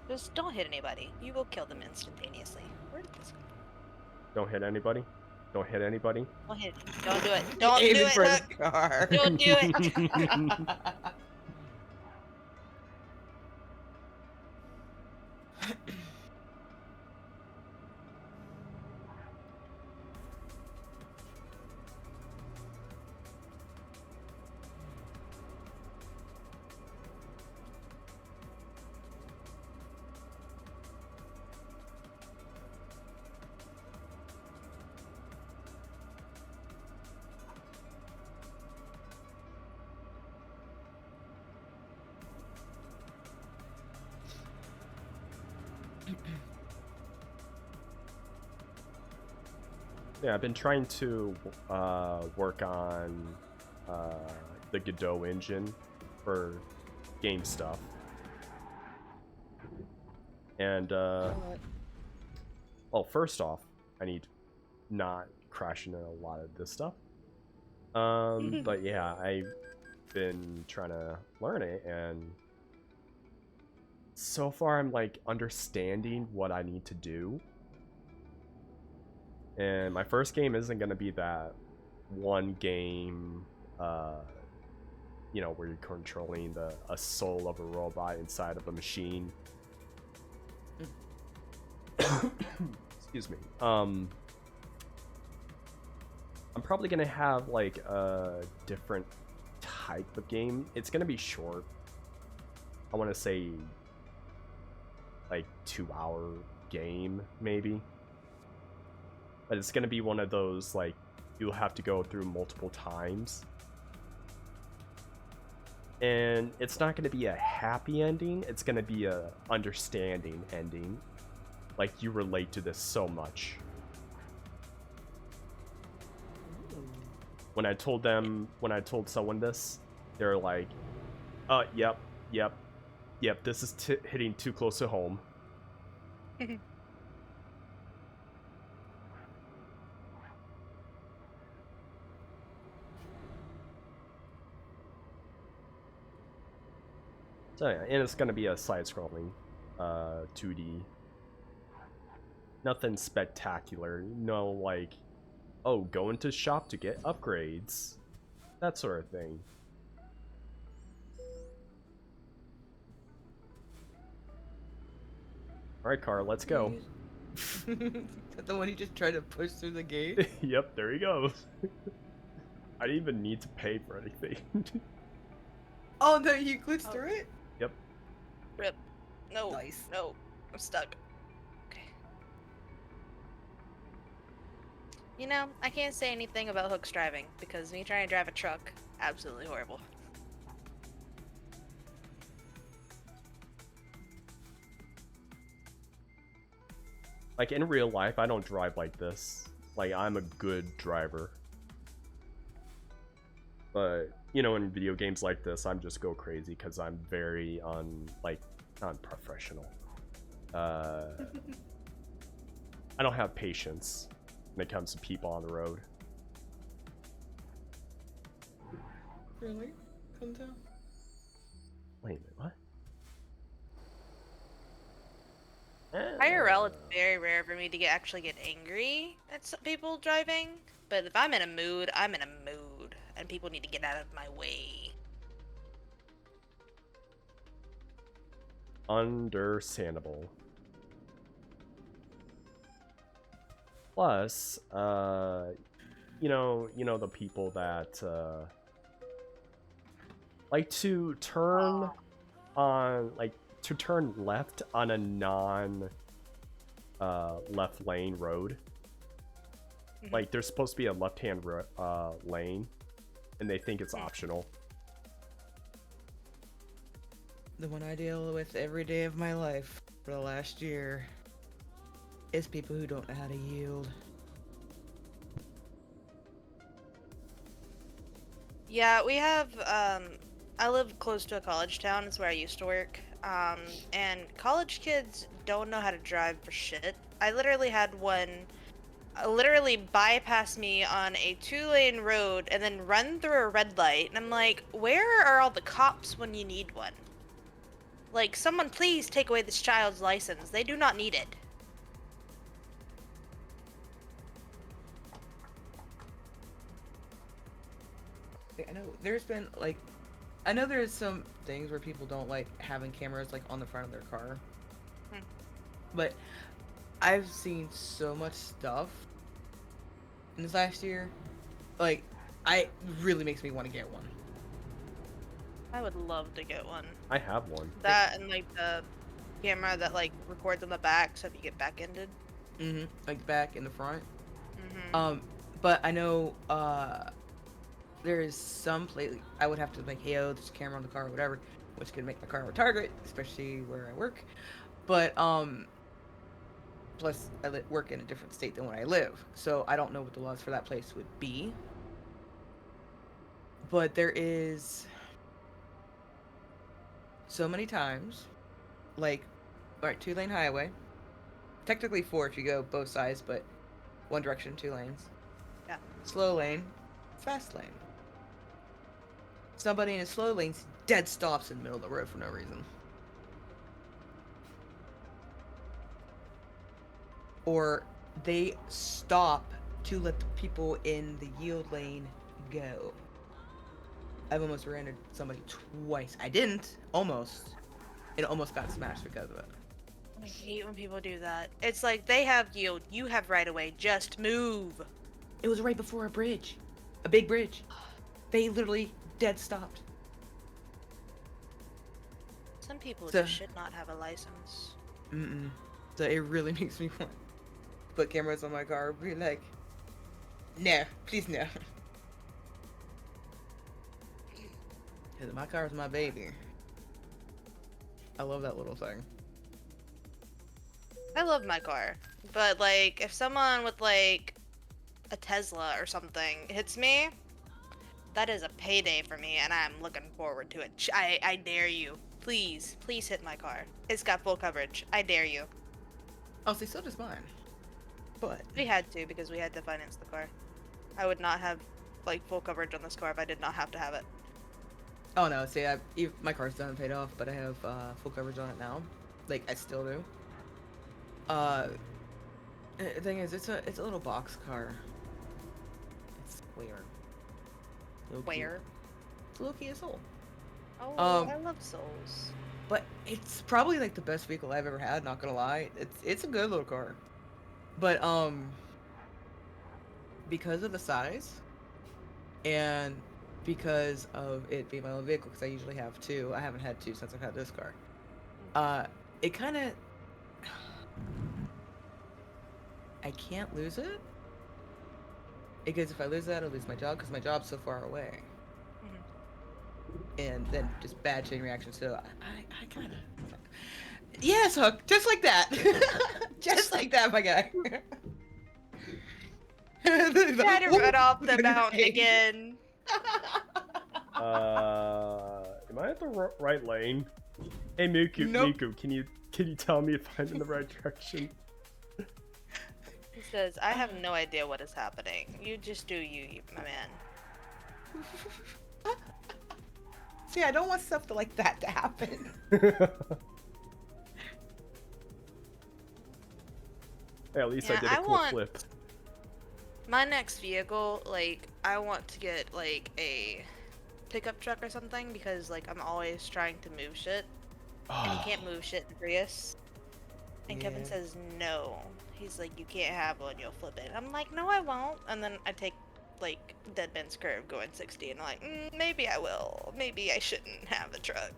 Just don't hit anybody. You will kill them instantaneously. Where did this go? Don't hit anybody. Don't hit anybody. Don't hit. Don't do it. Don't do Aiming it. for the Look. car. Don't do it. Yeah, I've been trying to work on the Godot engine for game stuff. And, well, first off, I need not crash into a lot of this stuff. But yeah, I've been trying to learn it, and so far I'm like understanding what I need to do. And my first game isn't going to be that one game, you know, where you're controlling a soul of a robot inside of a machine. Excuse me. I'm probably going to have like a different type of game. It's going to be short. I want to say like 2-hour game, maybe. But it's going to be one of those, like, you'll have to go through multiple times. And it's not going to be a happy ending. It's going to be a understanding ending. Like, you relate to this so much. When I told someone this, they're like, yep, this is hitting too close to home. So yeah, and it's gonna be a side-scrolling 2D. Nothing spectacular. No, like, oh, go into shop to get upgrades. That sort of thing. Alright, car, let's go. The one you just tried to push through the gate? Yep, there he goes. I didn't even need to pay for anything. Oh no, you glitched through it? Yep. Rip. No. Nice. No. I'm stuck. Okay. You know, I can't say anything about Hook's driving, because me trying to drive a truck, absolutely horrible. Like, in real life, I don't drive like this. Like, I'm a good driver. But you know, in video games like this, I'm just go crazy because I'm very unprofessional. I don't have patience when it comes to people on the road. Really? Couldn't tell. Wait a minute, what? IRL, it's very rare for me to actually get angry at some people driving. But if I'm in a mood, I'm in a mood. And people need to get out of my way. Understandable. Plus, you know the people that like to turn on, like to turn left on a non left lane road. Like there's supposed to be a left-hand lane, and they think it's optional. The one I deal with every day of my life for the last year is people who don't know how to yield. Yeah, we have, I live close to a college town, it's where I used to work, and college kids don't know how to drive for shit. I literally had one literally bypass me on a 2-lane road and then run through a red light, and I'm like, where are all the cops when you need one? Like, someone please take away this child's license. They do not need it. I know there's been I know there's some things where people don't like having cameras like on the front of their car. But I've seen so much stuff in this last year. Like, it really makes me want to get one. I would love to get one. I have one. That and like the camera that like records on the back, so if you get back-ended. Like back in the front. But I know there's some place I would have to like, hey, oh, there's a camera on the car or whatever, which could make my car a target, especially where I work. But plus I work in a different state than where I live, so I don't know what the laws for that place would be. But there is so many times, like, alright, 2-lane highway, technically 4 if you go both sides, but one direction, 2 lanes. Yeah. Slow lane, fast lane. Somebody in a slow lane dead stops in the middle of the road for no reason. Or they stop to let the people in the yield lane go. I've almost ran into somebody twice. I didn't, almost. And almost got smashed because of it. I hate when people do that. It's like, they have yield, you have right of way, just move. It was right before a bridge. A big bridge. They literally dead stopped. Some people So- just should not have a license. So it really makes me want to put cameras on my car and be like, no, please no. Cause my car is my baby. I love that little thing. I love my car, but like, if someone with like a Tesla or something hits me, that is a payday for me, and I'm looking forward to it. I dare you. Please hit my car. It's got full coverage. I dare you. Oh, see, so does mine. But we had to, because we had to finance the car. I would not have like full coverage on this car if I did not have to have it. oh no, see, my car's done and paid off, but I have full coverage on it now. Like, I still do. The thing is, it's a little box car. It's square. Where? It's a little Kia Soul. Oh, I love Souls. But it's probably like the best vehicle I've ever had, not gonna lie. It's a good little car. But because of the size and because of it being my own vehicle, because I usually have 2, I haven't had 2 since I've had this car. It kind of, I can't lose it, because if I lose that, I'll lose my job, because my job's so far away. And then just bad chain reaction. So I kind of, yes, Hook, just like that, just like that, my guy. Try to run off the mountain again. Am I at the right lane? Hey Miku, Nope. Miku, can you tell me if I'm in the right direction? He says, I have no idea what is happening. You just do you, my man. See, I don't want stuff like that to happen. Hey, at least Yeah, I did a I cool want- flip. My next vehicle, like, I want to get, like, a pickup truck or something because, like, I'm always trying to move shit. And you can't move shit in Prius. And Kevin Yeah. says no. He's like, you can't have one, you'll flip it. I'm like, no, I won't. And then I take, like, Dead Man's Curve going 60, and I'm like, maybe I will. Maybe I shouldn't have a truck.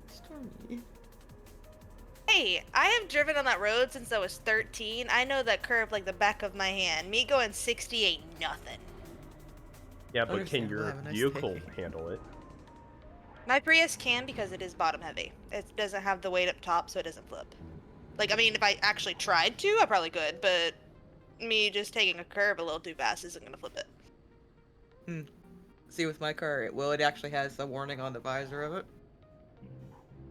Stormy. Hey, I have driven on that road since I was 13. I know that curve like the back of my hand. Me going 60 ain't nothing. Yeah, but can Understandable, your have a nice vehicle day. handle it? My Prius can because it is bottom heavy. It doesn't have the weight up top, so it doesn't flip. Like, I mean, if I actually tried to, I probably could, but me just taking a curve a little too fast isn't gonna flip it. See, with my car, it actually has the warning on the visor of it.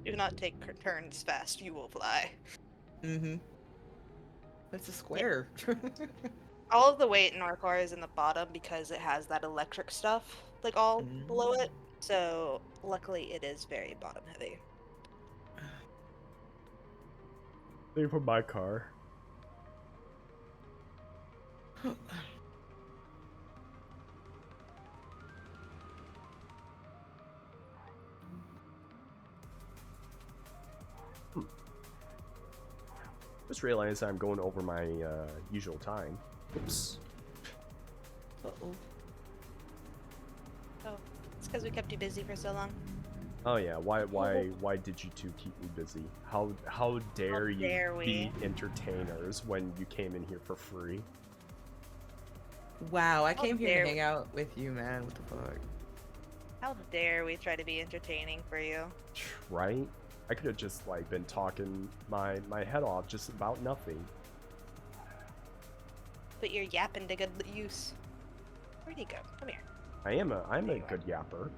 Do not take turns fast, you will fly. Mm-hmm. It's a square. All of the weight in our car is in the bottom because it has that electric stuff, like, all below it. So, luckily, it is very bottom heavy. Same for my car. Just realized I'm going over my usual time. Oops. Uh-oh. Oh, it's because we kept you busy for so long. Oh yeah, why did you two keep me busy? How dare you dare be we? entertainers when you came in here for free? Wow, I came here dare to hang we. out with you, man. What the fuck? How dare we try to be entertaining for you? Right? I could have just like been talking my head off just about nothing. But you're yapping to good use. Where'd he go? Come here. I'm a good yapper.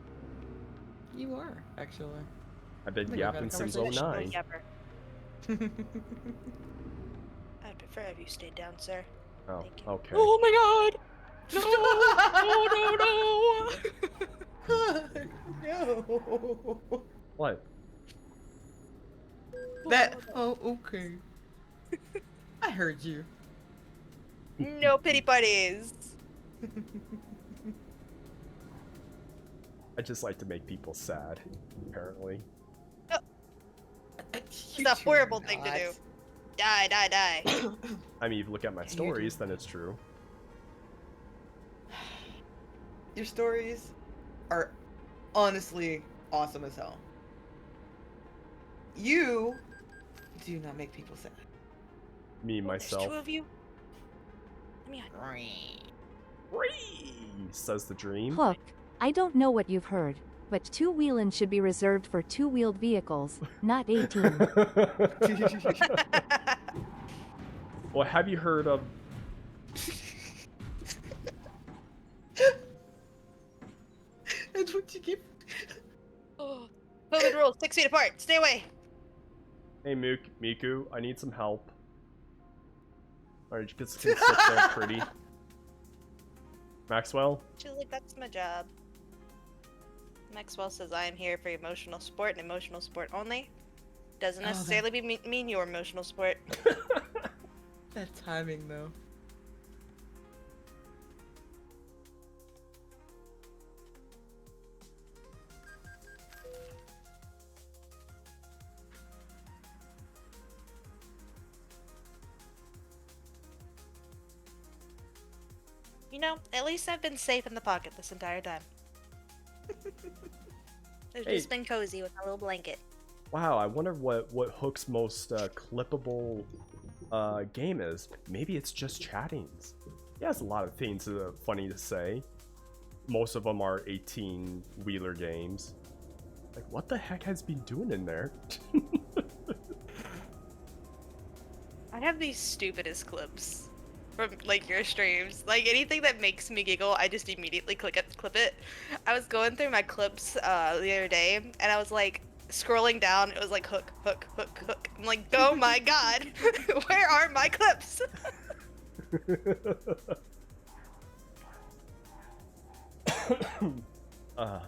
You are, actually. I've been I think we've had a yapping since conversation. 09. Yapper. I'd prefer if you stayed down, sir. Oh, okay. Oh my god! No! What? That. Oh, okay. I heard you. No pity parties! I just like to make people sad, apparently. It's a horrible thing to do. Die, die, die. I mean, if you look at my stories, then it's true. Your stories are honestly awesome as hell. You do not make people sad. Me, myself. There's two of you? Let me Says the dream. Hook, I don't know what you've heard, but two-wheelin' should be reserved for two-wheeled vehicles, not 18. Well, have you heard of... That's what you keep. Oh, COVID rules, 6 feet apart. Stay away. Hey, Miku, I need some help. Alright, you can sit there, pretty. Maxwell? She's like, that's my job. Maxwell says, I am here for emotional support and emotional support only. Doesn't Oh, necessarily mean your emotional support. That timing, though. You know, at least I've been safe in the pocket this entire time. I've Hey. just been cozy with my little blanket. Wow, I wonder what Hook's most clippable game is. Maybe it's just chattings. He has a lot of things funny to say. Most of them are 18-wheeler games. Like, what the heck has been doing in there? I have these stupidest clips. from like your streams. Like anything that makes me giggle, I just immediately clip it. I was going through my clips the other day, and I was like scrolling down. It was like hook, hook, hook, hook. I'm like, oh my god, where are my clips? I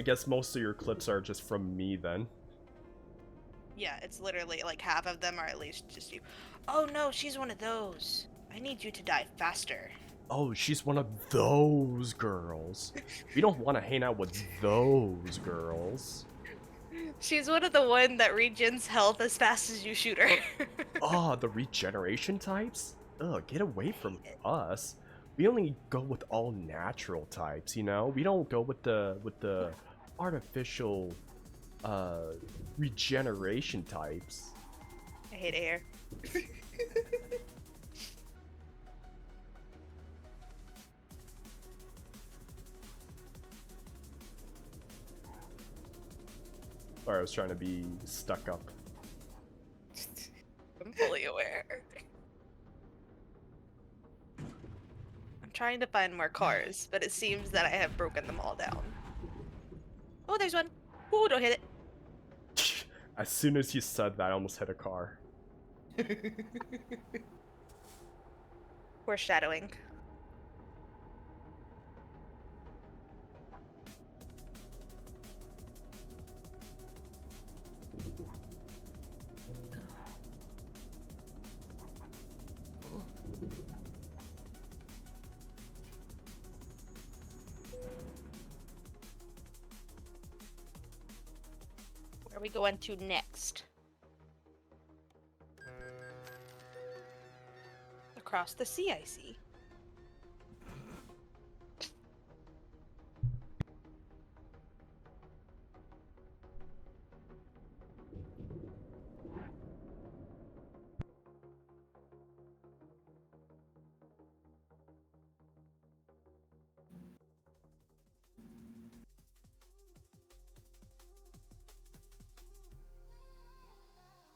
guess most of your clips are just from me then. Yeah, it's literally like half of them are at least just you. Oh no, she's one of those. I need you to die faster. Oh, she's one of those girls. We don't want to hang out with those girls. She's one of the one that regens health as fast as you shoot her. Oh, the regeneration types? Ugh, get away from us. We only go with all natural types, you know? We don't go with the artificial regeneration types. I hate air. Sorry, I was trying to be stuck up. I'm fully aware. I'm trying to find more cars, but it seems that I have broken them all down. Oh, there's one. Oh, don't hit it. As soon as you said that, I almost hit a car. Foreshadowing. Where are we going to next? Across the sea, I see.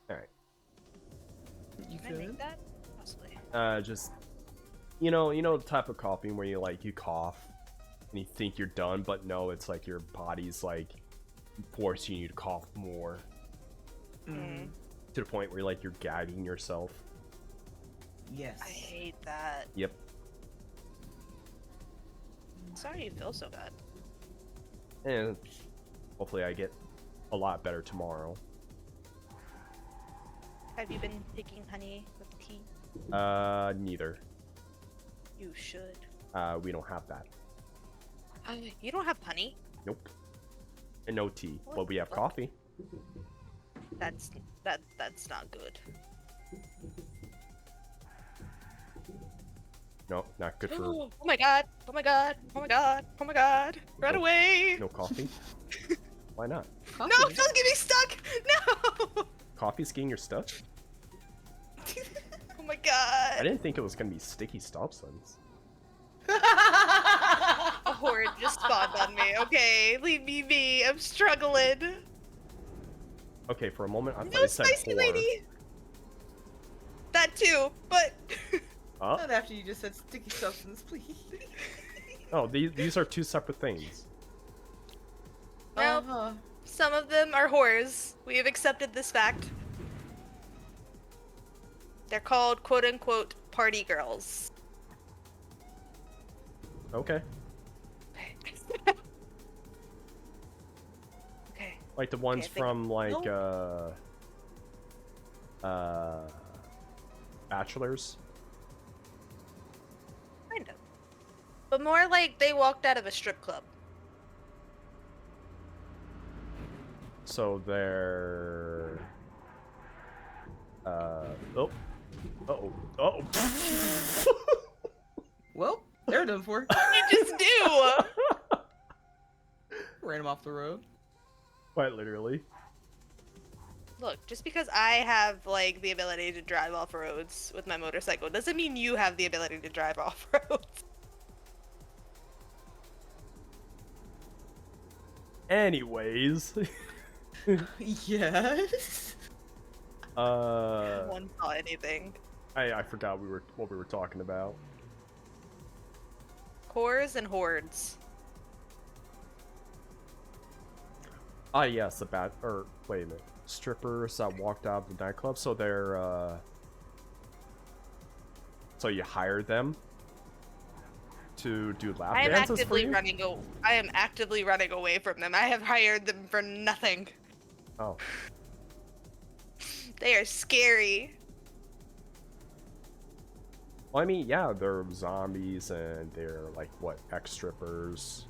Alright. You Can I make that? Possibly. Just, you know the type of coughing where you cough and you think you're done, but no, it's like your body's like forcing you to cough more. Mm. To the point where you're gagging yourself. Yes. I hate that. Yep. Sorry you feel so bad. And hopefully I get a lot better tomorrow. Have you been taking honey with tea? Neither. You should. We don't have that. You don't have honey? Nope. And no tea. What But we have the- coffee. That's not good. No, not good for Oh my god! Oh my god! Oh my god! Oh my god! Run No. away! no coffee. Why not? No! Don't get me stuck! No! Coffee's getting your stuff? Oh my god! I didn't think it was gonna be sticky stop signs. A horde just spawned on me. Okay, leave me be. I'm struggling. Okay, for a moment I thought No you said spicy whore. lady. That too, but Not after you just said sticky substance, please. Oh, these are two separate things. Nope. Some of them are whores. We have accepted this fact. They're called quote-unquote party girls. Okay. Okay. Like the ones Okay, I think- from like Bachelors. Kind of. But more like they walked out of a strip club. So they're oh. Uh-oh. Uh-oh. Well, they're done for. You just do! Ran him off the road. Quite literally. Look, just because I have, like, the ability to drive off roads with my motorcycle doesn't mean you have the ability to drive off roads. Anyways. Yes. No one saw anything. I forgot what we were talking about. Whores and hordes. Ah, yes, wait a minute. Strippers that walked out of the nightclub, so they're, so you hired them to do lap I am dances for actively you? I am actively running away from them. I have hired them for nothing. Oh. They are scary. Well, I mean, yeah, they're zombies and they're like, what, ex-strippers.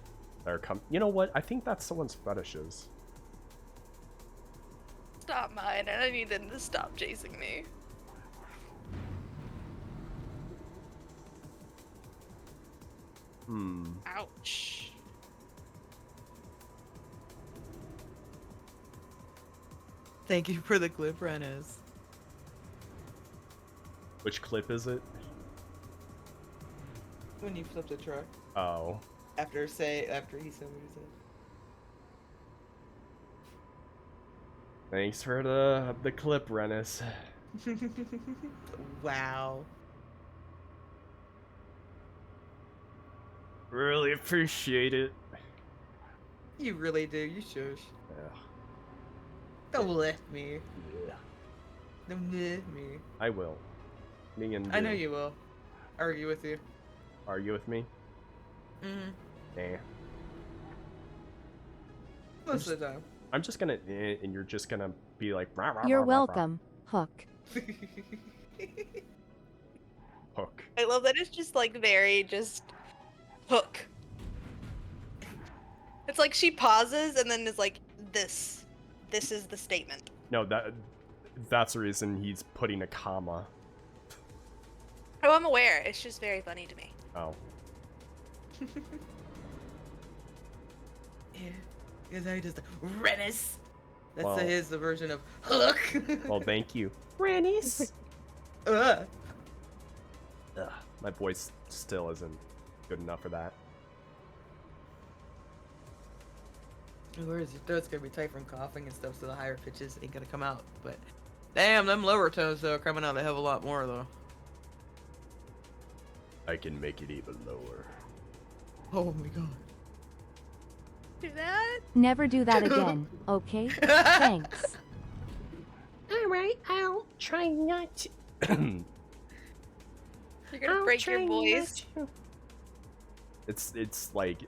They're you know what? I think that's someone's fetishes. It's not mine, and I need them to stop chasing me. Ouch. Thank you for the clip, Rennes. Which clip is it? When you flipped the truck. Oh. After he said what he said. Thanks for the clip, Rennes. Wow. Really appreciate it. You really do. You shush. Yeah. Don't lift me. Yeah. Don't lift me. I will. Me and I know you will. Argue with you. Argue with me? Mm-hmm. Nah. Most of the time. I'm just gonna and you're just gonna be like rah, rah, You're rah, rah, rah. welcome, Hook. Hook. I love that it's just like very just Hook. It's like she pauses and then is like, this is the statement. No, that's the reason he's putting a comma. Oh, I'm aware. It's just very funny to me. Oh. Yeah. Because I just Rennes. That's Well. the version of Hook. Well, thank you. Rennes. Ugh. Ugh, my voice still isn't good enough for that. Whereas your throat's gonna be tight from coughing and stuff, so the higher pitches ain't gonna come out. But damn, them lower tones though are coming out a hell of a lot more though. I can make it even lower. Oh my god. Do that? Never do that again, okay? Thanks. Alright, I'll try not to. You're gonna break your voice. It's like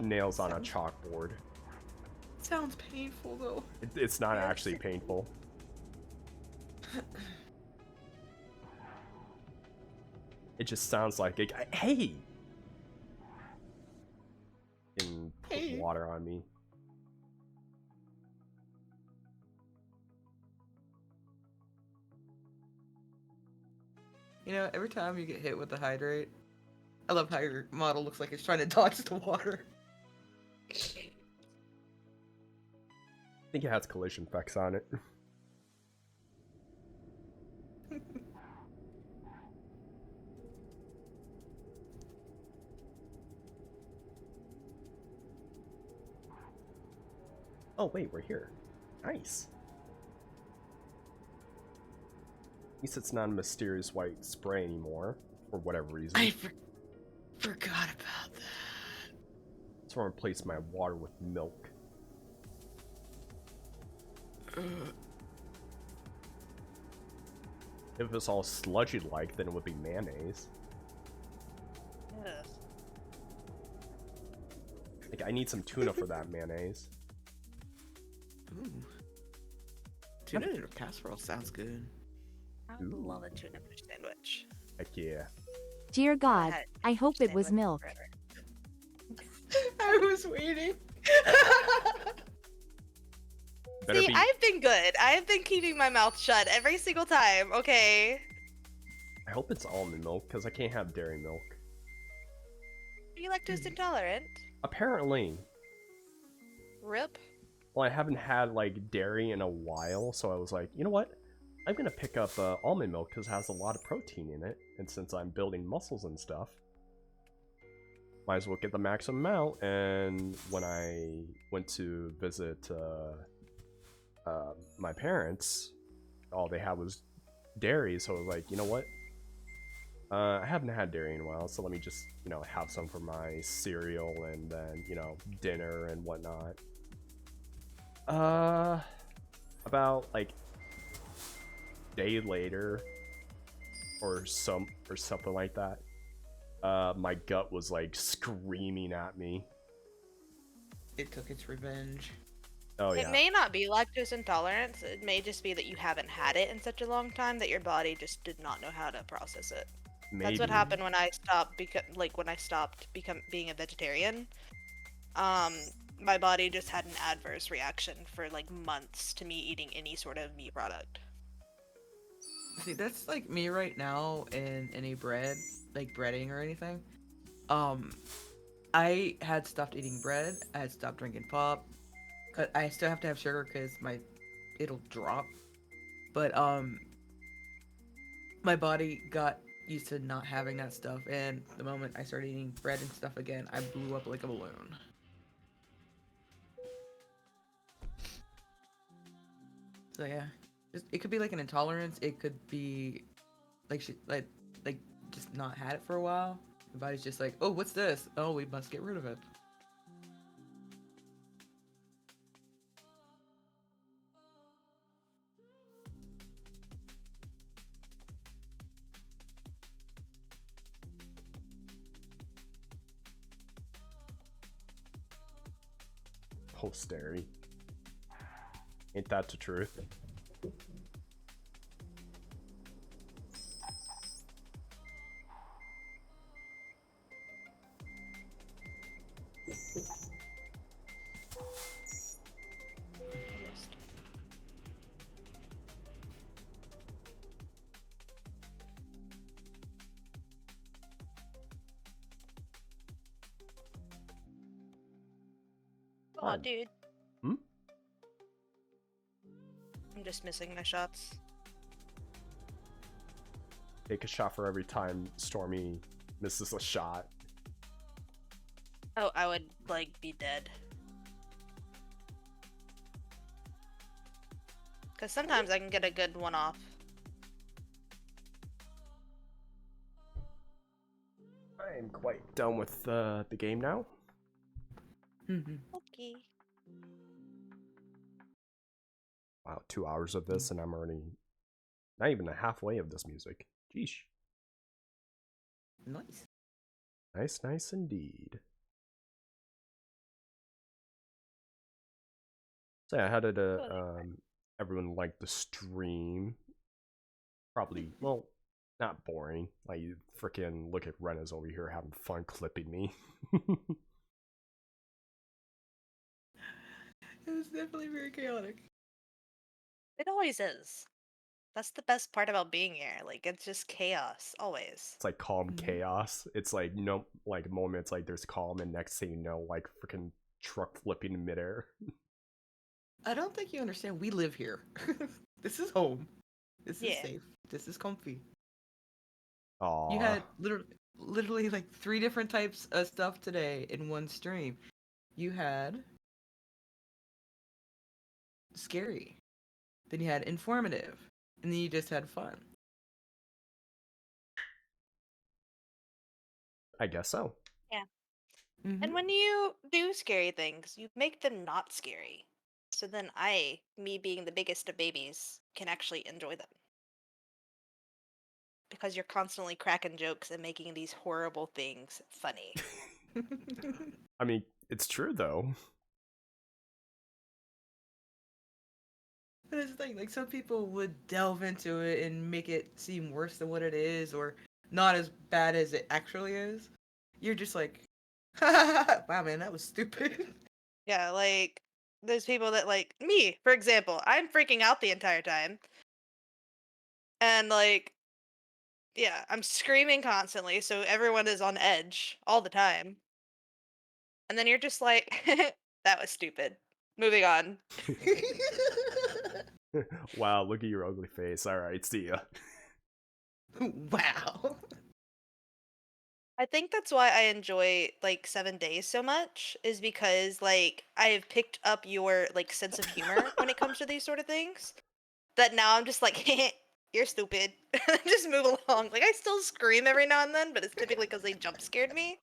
nails on a chalkboard. Sounds painful though. It's not actually painful. It just sounds like it. Hey! And put water on me. You know, every time you get hit with the hydrate, I love how your model looks like it's trying to dodge the water. I think it has collision effects on it. Oh wait, we're here. Nice. At least it's not a mysterious white spray anymore, for whatever reason. I forgot about that. So I'm gonna replace my water with milk. If it was all sludgy like, then it would be mayonnaise. Ugh. Like, I need some tuna for that mayonnaise. Ooh. Tuna in a casserole sounds good. I would love a tuna fish sandwich. Heck yeah. Dear God, I hope it was milk. I was waiting. Better See, be- I've been good. I've been keeping my mouth shut every single time, okay? I hope it's almond milk, because I can't have dairy milk. Are you lactose intolerant? Apparently. Rip. Well, I haven't had, like, dairy in a while, so I was like, you know what? I'm gonna pick up almond milk, because it has a lot of protein in it, and since I'm building muscles and stuff, might as well get the maximum amount. And when I went to visit my parents, all they had was dairy, so I was like, you know what? I haven't had dairy in a while, so let me just, you know, have some for my cereal and then, you know, dinner and whatnot. About like day later or something like that. My gut was like screaming at me. It took its revenge. Oh It yeah. may not be lactose intolerance. It may just be that you haven't had it in such a long time that your body just did not know how to process it. That's what Maybe. happened when I stopped being a vegetarian. My body just had an adverse reaction for like months to me eating any sort of meat product. See, that's like me right now in any bread, like breading or anything. I had stopped eating bread. I had stopped drinking pop. I still have to have sugar because it'll drop. But my body got used to not having that stuff, and the moment I started eating bread and stuff again, I blew up like a balloon. So yeah, it could be like an intolerance. It could be like like just not had it for a while. The body's just like, oh, what's this? Oh, we must get rid of it. Posterity. Ain't that the truth? Oh, dude. Hmm? I'm just missing my shots. Take a shot for every time Stormy misses a shot. Oh, I would, like, be dead. Because sometimes I can get a good one off. I am quite done with the game now. Okay. Wow, 2 hours of this and I'm already not even halfway of this music. Jeesh. Nice. Nice, nice indeed. So yeah, how did everyone like the stream? Probably, well, not boring. Like, you freaking look at Rena's over here having fun clipping me. It was definitely very chaotic. It always is. That's the best part about being here. Like, it's just chaos, always. It's like calm chaos. It's like, no, like moments like there's calm and next thing you know, like freaking truck flipping in midair. I don't think you understand. We live here. This is home. This is safe. This is comfy. Aww. You had literally like 3 different types of stuff today in one stream. You had scary, then you had informative, and then you just had fun. I guess so. Yeah. And when you do scary things, you make them not scary. So then me being the biggest of babies, can actually enjoy them. Because you're constantly cracking jokes and making these horrible things funny. I mean, it's true though. But it's the thing, like some people would delve into it and make it seem worse than what it is, or not as bad as it actually is. You're just like, wow, man, that was stupid. Yeah, like, there's people that, like, me, for example, I'm freaking out the entire time. And, like, yeah, I'm screaming constantly, so everyone is on edge all the time. And then you're just like, that was stupid. Moving on. Wow, look at your ugly face. Alright, see ya. Wow. I think that's why I enjoy, like, 7 Days so much, is because, like, I have picked up your, like, sense of humor when it comes to these sort of things. That now I'm just like, you're stupid. Just move along. Like, I still scream every now and then, but it's typically because they jump scared me.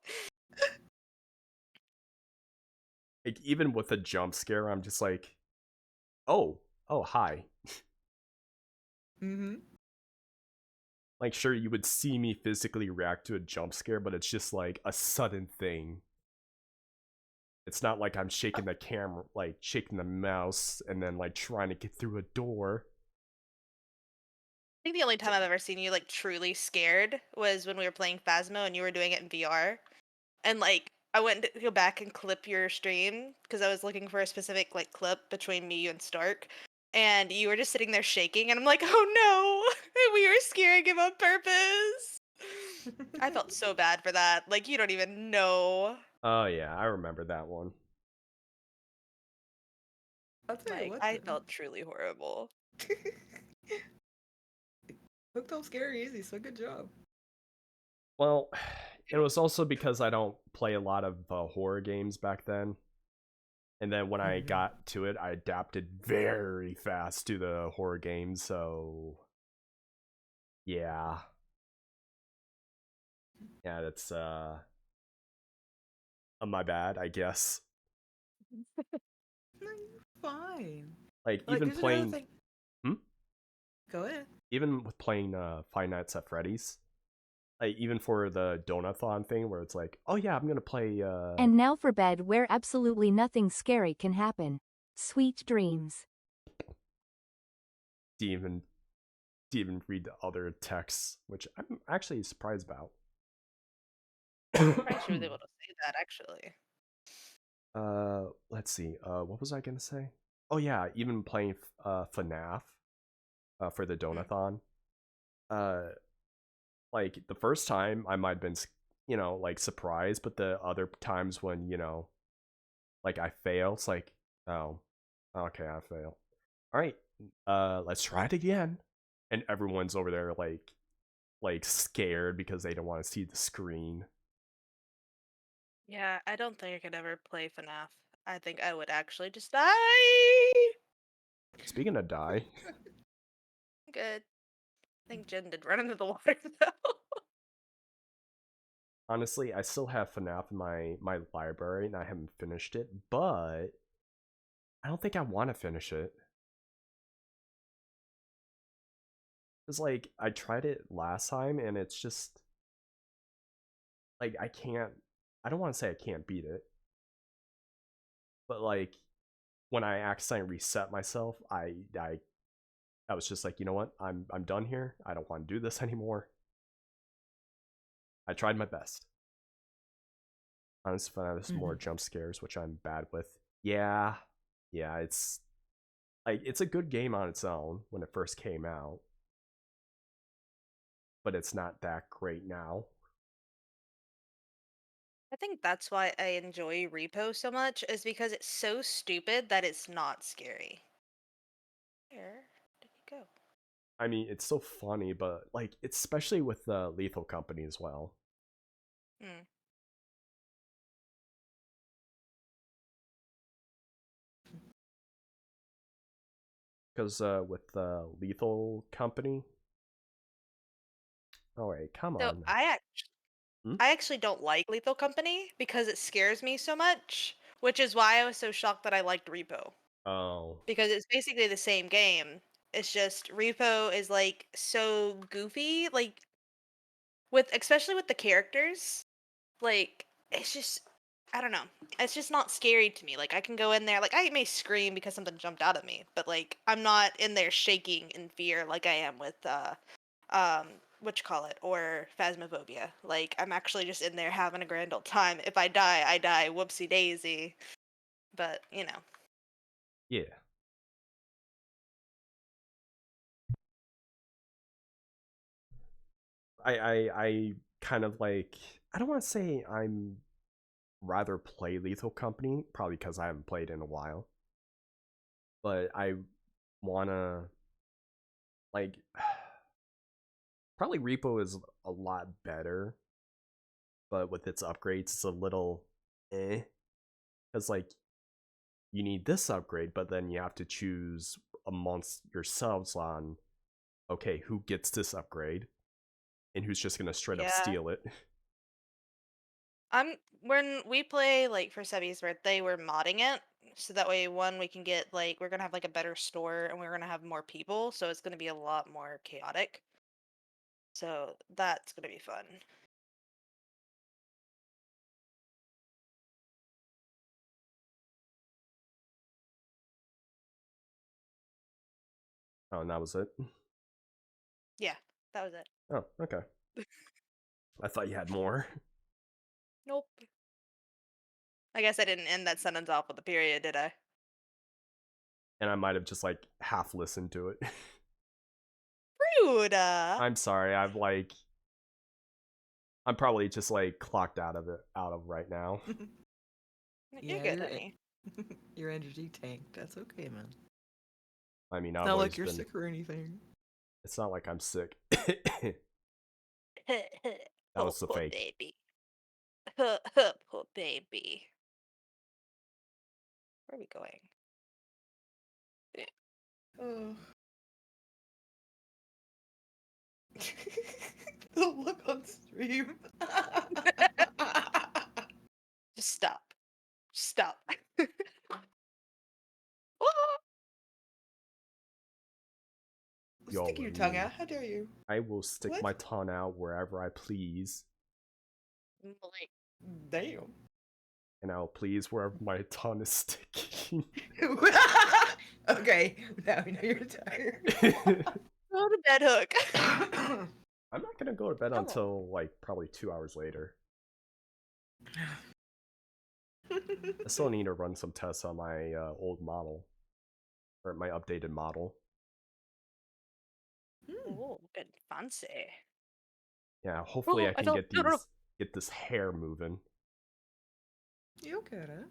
Like, even with a jump scare, I'm just like, oh, hi. Mm-hmm. Like, sure, you would see me physically react to a jump scare, but it's just like a sudden thing. It's not like I'm shaking the camera, like shaking the mouse, and then like trying to get through a door. I think the only time I've ever seen you like truly scared was when we were playing Phasmo and you were doing it in VR. And like I went to go back and clip your stream because I was looking for a specific like clip between me, you, and Stark. And you were just sitting there shaking, and I'm like, oh no, we were scaring him on purpose. I felt so bad for that. Like, you don't even know. Oh yeah, I remember that one. I'll tell you Like, what, I though. felt truly horrible. Hooked on scary easy, so good job. Well, it was also because I don't play a lot of horror games back then. And then when I got to it, I adapted very fast to the horror games, so yeah. Yeah, that's my bad, I guess. No, you're fine. Like Like, even there's another playing thing- Go ahead. even with playing Five Nights at Freddy's, like even for the Donathon thing where it's like, oh yeah, I'm gonna play And now for bed where absolutely nothing scary can happen. Sweet dreams. to even read the other texts, which I'm actually surprised about. I'm pretty sure they would have say that actually. Let's see. What was I gonna say? Oh yeah, even playing FNAF for the Donathon. Like the first time I might have been, like surprised, but the other times when, like I fail, it's like, oh, okay, I fail. All right, let's try it again. And everyone's over there like scared because they don't want to see the screen. Yeah, I don't think I could ever play FNAF. I think I would actually just die. Speaking of die, Good. I think Jen did run into the water though. honestly, I still have FNAF in my library and I haven't finished it, but I don't think I want to finish it. Cause like I tried it last time and it's just like I don't want to say I can't beat it. But like when I accidentally reset myself, I was just like, you know what? I'm done here. I don't want to do this anymore. I tried my best. Honestly, there's more jump scares, which I'm bad with. Yeah, it's like it's a good game on its own when it first came out, but it's not that great now. I think that's why I enjoy Repo so much, is because it's so stupid that it's not scary. Where did he go? I mean, it's so funny, but like, especially with the Lethal Company as well. Hmm. Because with the Lethal Company. Oh wait, come So on. I actually don't like Lethal Company because it scares me so much, which is why I was so shocked that I liked Repo. Oh. Because it's basically the same game. It's just Repo is like so goofy, like especially with the characters. Like it's just I don't know. It's just not scary to me. Like I can go in there, like I may scream because something jumped out at me, but like I'm not in there shaking in fear like I am with what you call it, or Phasmophobia. Like I'm actually just in there having a grand old time. If I die, I die. Whoopsie daisy. But you know. Yeah. I kind of like, I don't want to say I'm rather play Lethal Company, probably because I haven't played in a while. But I wanna like probably Repo is a lot better, but with its upgrades it's a little because like you need this upgrade, but then you have to choose amongst yourselves on okay, who gets this upgrade and who's just gonna straight up Yeah. steal it. When we play like for Sebby's birthday, we're modding it so that way we can get like we're gonna have like a better store and we're gonna have more people, so it's gonna be a lot more chaotic. So that's gonna be fun. Oh, and that was it? Yeah, that was it. Oh, okay. I thought you had more. Nope. I guess I didn't end that sentence off with a period, did I? And I might have just like half listened to it. Rude. I'm sorry. I'm probably just like clocked out of right now. You're good, honey. Your energy tanked. That's okay, man. I mean, It's not like you're sick or anything. It's not like I'm sick. That was the poor fake. baby. Poor baby. Where are we going? Oh. The look on stream. Just stop. Stop. Yo, Stick your tongue out. How dare you? I will stick What? my tongue out wherever I please. Damn. And I'll please wherever my tongue is sticking. Okay, now we know you're tired. Go to bed, Hook. I'm not gonna go to bed until like probably 2 hours later. I still need to run some tests on my old model. Or my updated model. Oh, good fancy. Yeah, hopefully Oh, I can no, no. get this hair moving. You'll get it.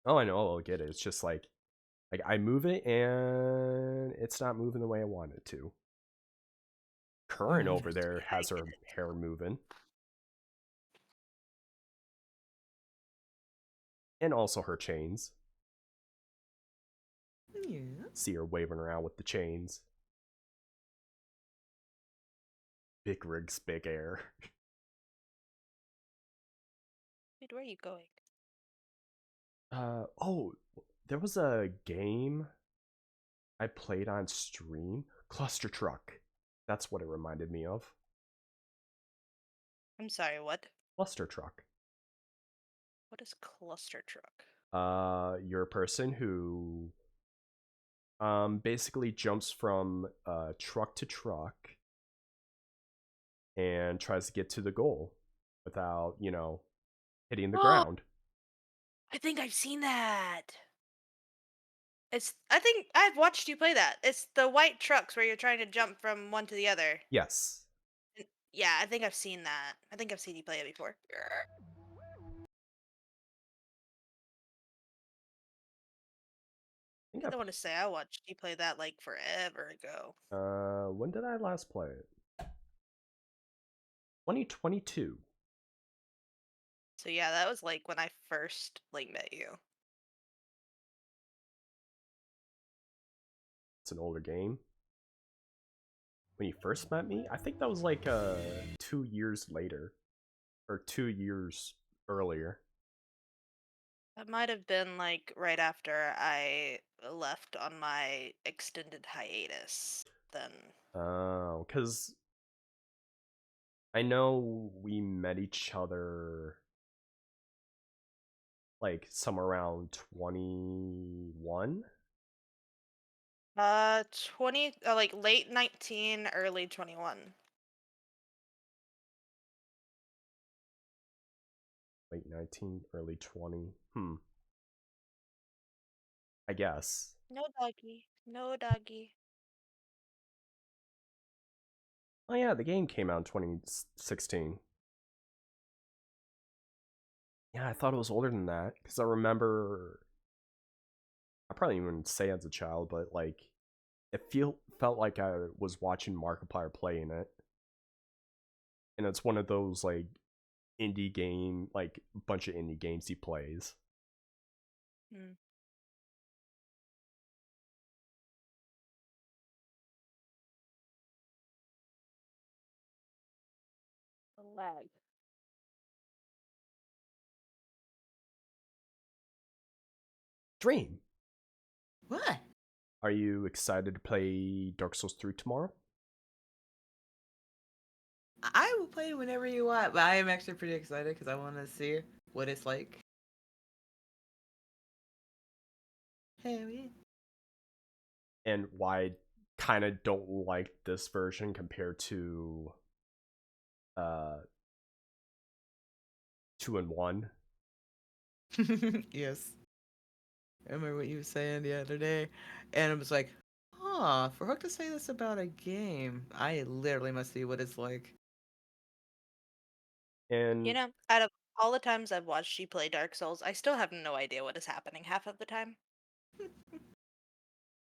Oh, I know I'll get it. It's just like I move it and it's not moving the way I want it to. Current over there has her hair moving. And also her chains. Yeah. See her waving around with the chains. Big rigs, big air. Wait, where are you going? Oh, there was a game I played on stream. Cluster Truck. That's what it reminded me of. I'm sorry, what? Cluster Truck. What is cluster truck? You're a person who basically jumps from truck to truck and tries to get to the goal without, hitting the ground. I think I've seen that. I think I've watched you play that. It's the white trucks where you're trying to jump from one to the other. Yes. Yeah, I think I've seen that. I think I've seen you play it before. I don't want to say I watched you play that like forever ago. When did I last play it? 2022. So yeah, that was like when I first like met you. It's an older game. When you first met me, I think that was like 2 years later. Or 2 years earlier. That might have been like right after I left on my extended hiatus. Then. Oh, because I know we met each other like somewhere around 21. 20 like late 19, early 21. Late 19, early 20. I guess. No doggy. No doggy. Oh yeah, the game came out in 2016. Yeah, I thought it was older than that because I remember. I probably even say as a child, but like, it felt like I was watching Markiplier playing it, and it's one of those like indie game, like a bunch of indie games he plays. lag. Dream. What? Are you excited to play Dark Souls 3 tomorrow? I will play it whenever you want, but I am actually pretty excited because I want to see what it's like. Hell yeah. And why I kind of don't like this version compared to 2 and 1. Yes. I remember what you were saying the other day, and I was like, huh, for Hook to say this about a game, I literally must see what it's like. And You know, out of all the times I've watched you play Dark Souls, I still have no idea what is happening half of the time.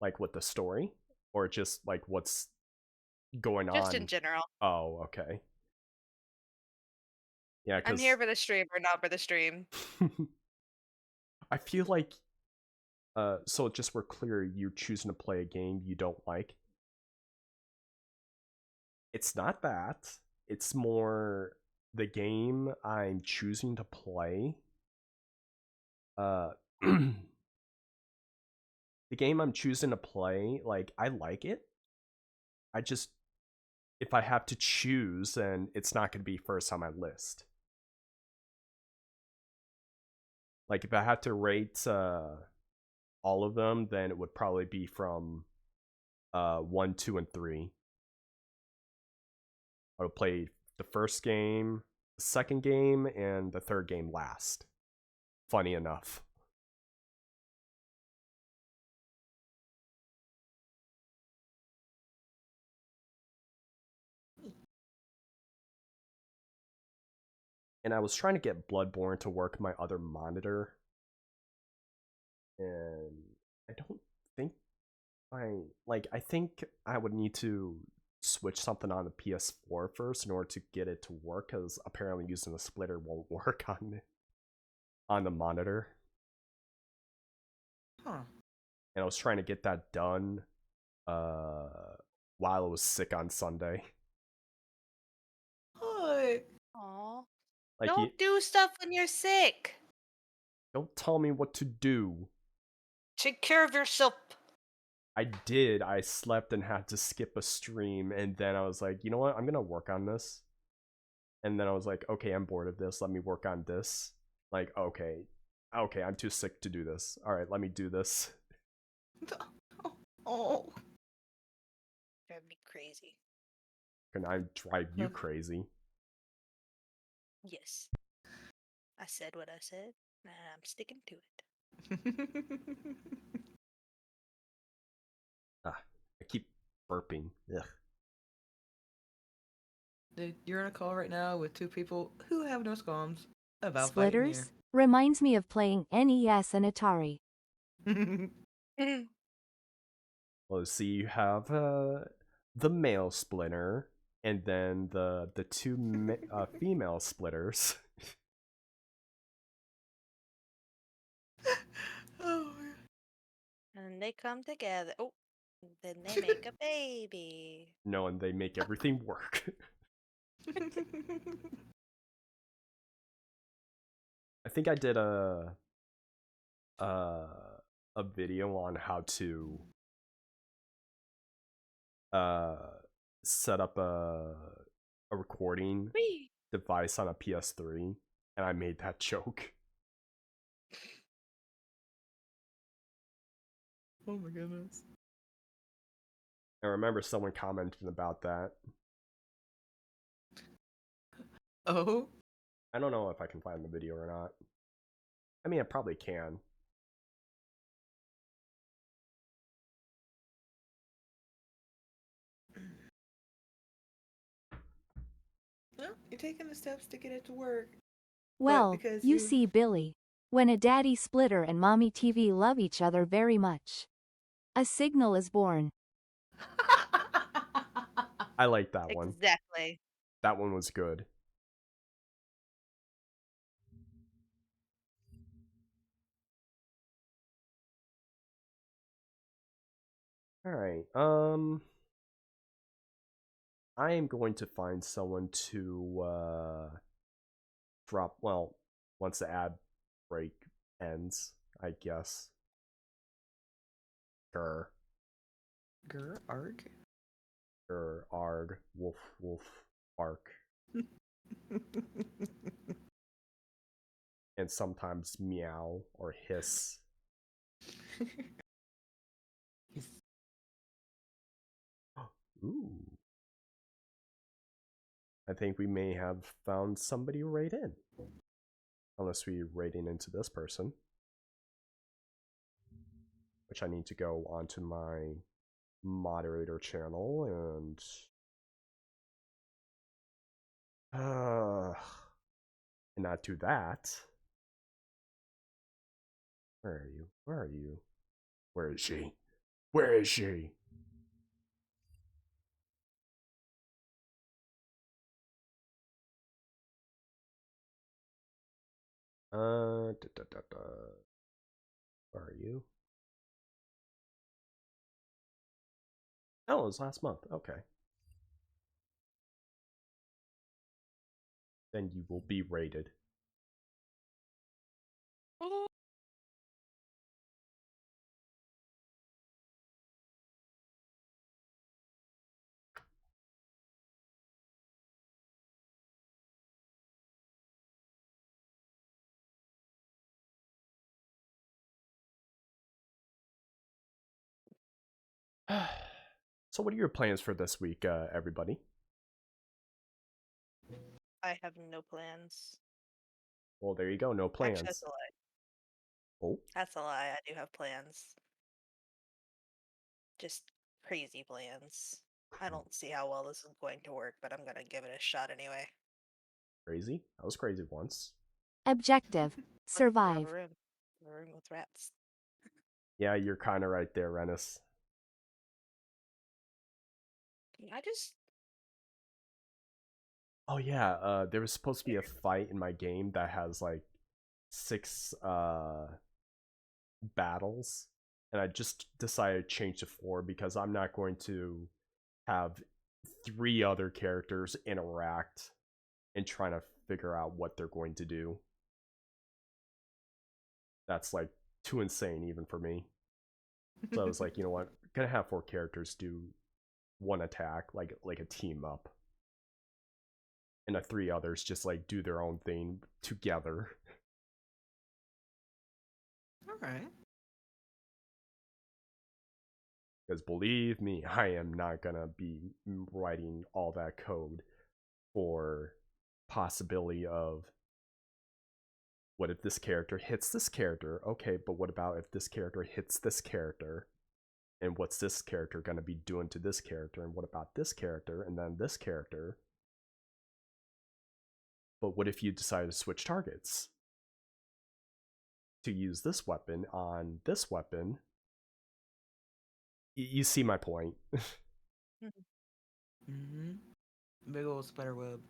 like with the story, or just like what's going on? Just in general. Oh, okay. Yeah, I'm because here for the stream or not for the stream. I feel like, so just we're clear, you're choosing to play a game you don't like. It's not that. It's more the game I'm choosing to play. The game I'm choosing to play, like, I like it. I just, if I have to choose, then it's not going to be first on my list. Like, if I had to rate all of them, then it would probably be from 1, 2, and 3. I would play the first game, the second game, and the third game last. Funny enough. And I was trying to get Bloodborne to work my other monitor. And I don't think I think I would need to switch something on the PS4 first in order to get it to work, because apparently using the splitter won't work on the monitor. Huh. And I was trying to get that done while I was sick on Sunday. Hi. Aw. Like, Don't do stuff when you're sick. don't tell me what to do. Take care of yourself. I did. I slept and had to skip a stream, and then I was like, you know what? I'm gonna work on this. And then I was like, okay, I'm bored of this. Let me work on this. Like, okay, I'm too sick to do this. All right, let me do this. Oh. Drive me crazy. Can I drive you crazy? Yes. I said what I said, and I'm sticking to it. I keep burping. Ugh. Dude, you're on a call right now with two people who have no scums about fighting here. Splitters? Reminds me of playing NES and Atari. Well, see, you have the male splitter, and then the two female splitters. Oh. And they come together. Oh, then they make a baby. No, and they make everything work. I think I did a video on how to set up a recording device on a PS3, and I made that joke. Oh my goodness. I remember someone commented about that. Oh? I don't know if I can find the video or not. I mean, I probably can. Well, you're taking the steps to get it to work. Well, because you see, Billy. When a daddy splitter and mommy TV love each other very much, a signal is born. I like that one. Exactly. That one was good. All right. I am going to find someone to drop. Well, once the ad break ends, I guess. Grr. Grr, arg. Grr, arg, wolf, wolf, bark. And sometimes meow or hiss. Ooh. I think we may have found somebody right in. Unless we rating into this person. Which I need to go onto my moderator channel and not do that. Where are you? Where are you? Where is she? Where is she? Where are you? Oh, it was last month. Okay. Then you will be rated. So what are your plans for this week, everybody? I have no plans. Well, there you go. No plans. Actually, that's a lie. Oh. That's a lie. I do have plans. Just crazy plans. I don't see how well this is going to work, but I'm gonna give it a shot anyway. Crazy? I was crazy once. Objective. Survive. A room with rats. Yeah, you're kind of right there, Rennis. I just... Oh yeah, there was supposed to be a fight in my game that has like 6 battles, and I just decided to change to 4 because I'm not going to have 3 other characters interact and trying to figure out what they're going to do. That's like too insane even for me. So I was like, you know what, I'm gonna have 4 characters do one attack, like a team up. And the 3 others just like do their own thing together. Alright. Because believe me, I am not gonna be writing all that code for possibility of what if this character hits this character? Okay, but what about if this character hits this character? And what's this character gonna be doing to this character? And what about this character? And then this character? But what if you decide to switch targets? To use this weapon on this weapon? You see my point. Mm-hmm. Big old spider web.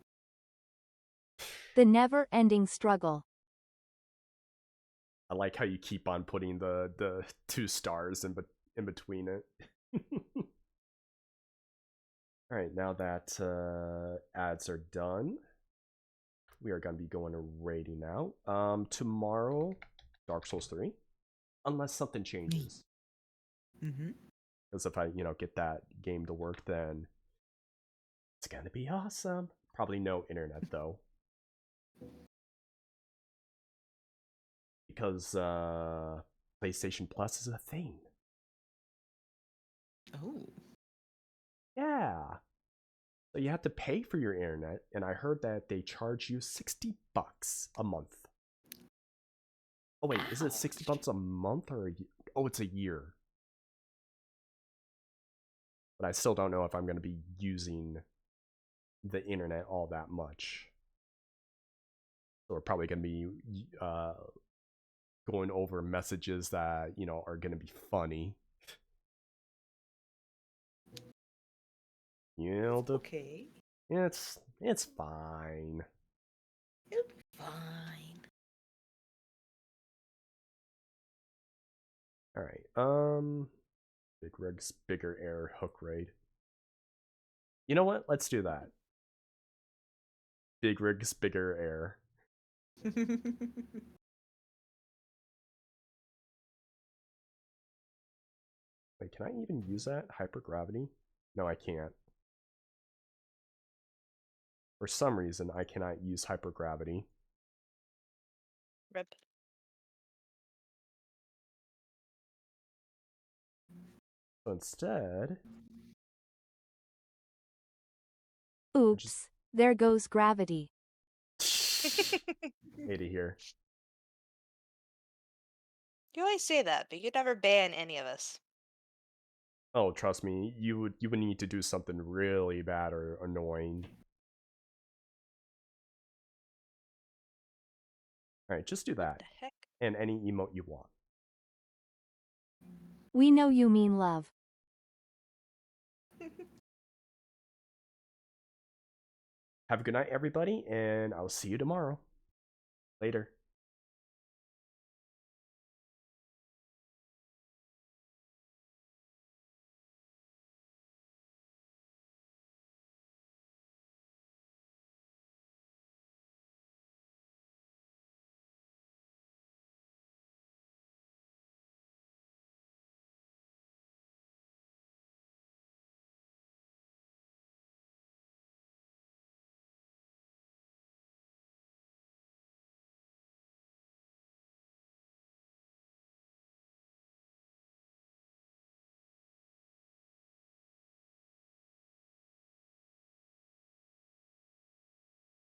The never-ending struggle. I like how you keep on putting the 2 stars in between it. Alright, now that ads are done, we are going to be going to rating now. Tomorrow, Dark Souls 3. Unless something changes. Mm-hmm. Because if I, get that game to work, then it's going to be awesome. Probably no internet, though. Because PlayStation Plus is a thing. Oh. Yeah. So you have to pay for your internet, and I heard that they charge you $60 a month. Oh wait, is it $60 a month or oh, it's a year. But I still don't know if I'm going to be using the internet all that much. So we're probably going to be going over messages that, are going to be funny. Okay. It's fine. It'll be fine. Alright, Big Rig's Bigger Air Hook Raid. You know what? Let's do that. Big rigs, bigger air. Wait, can I even use that? Hypergravity? No, I can't. For some reason, I cannot use hypergravity. Rip. So instead... Oops, there goes gravity. Hate to hear. You always say that, but you'd never ban any of us. Oh, trust me, you would need to do something really bad or annoying. Alright, just do that. The heck? And any emote you want. We know you mean love. Have a good night, everybody, and I'll see you tomorrow. Later.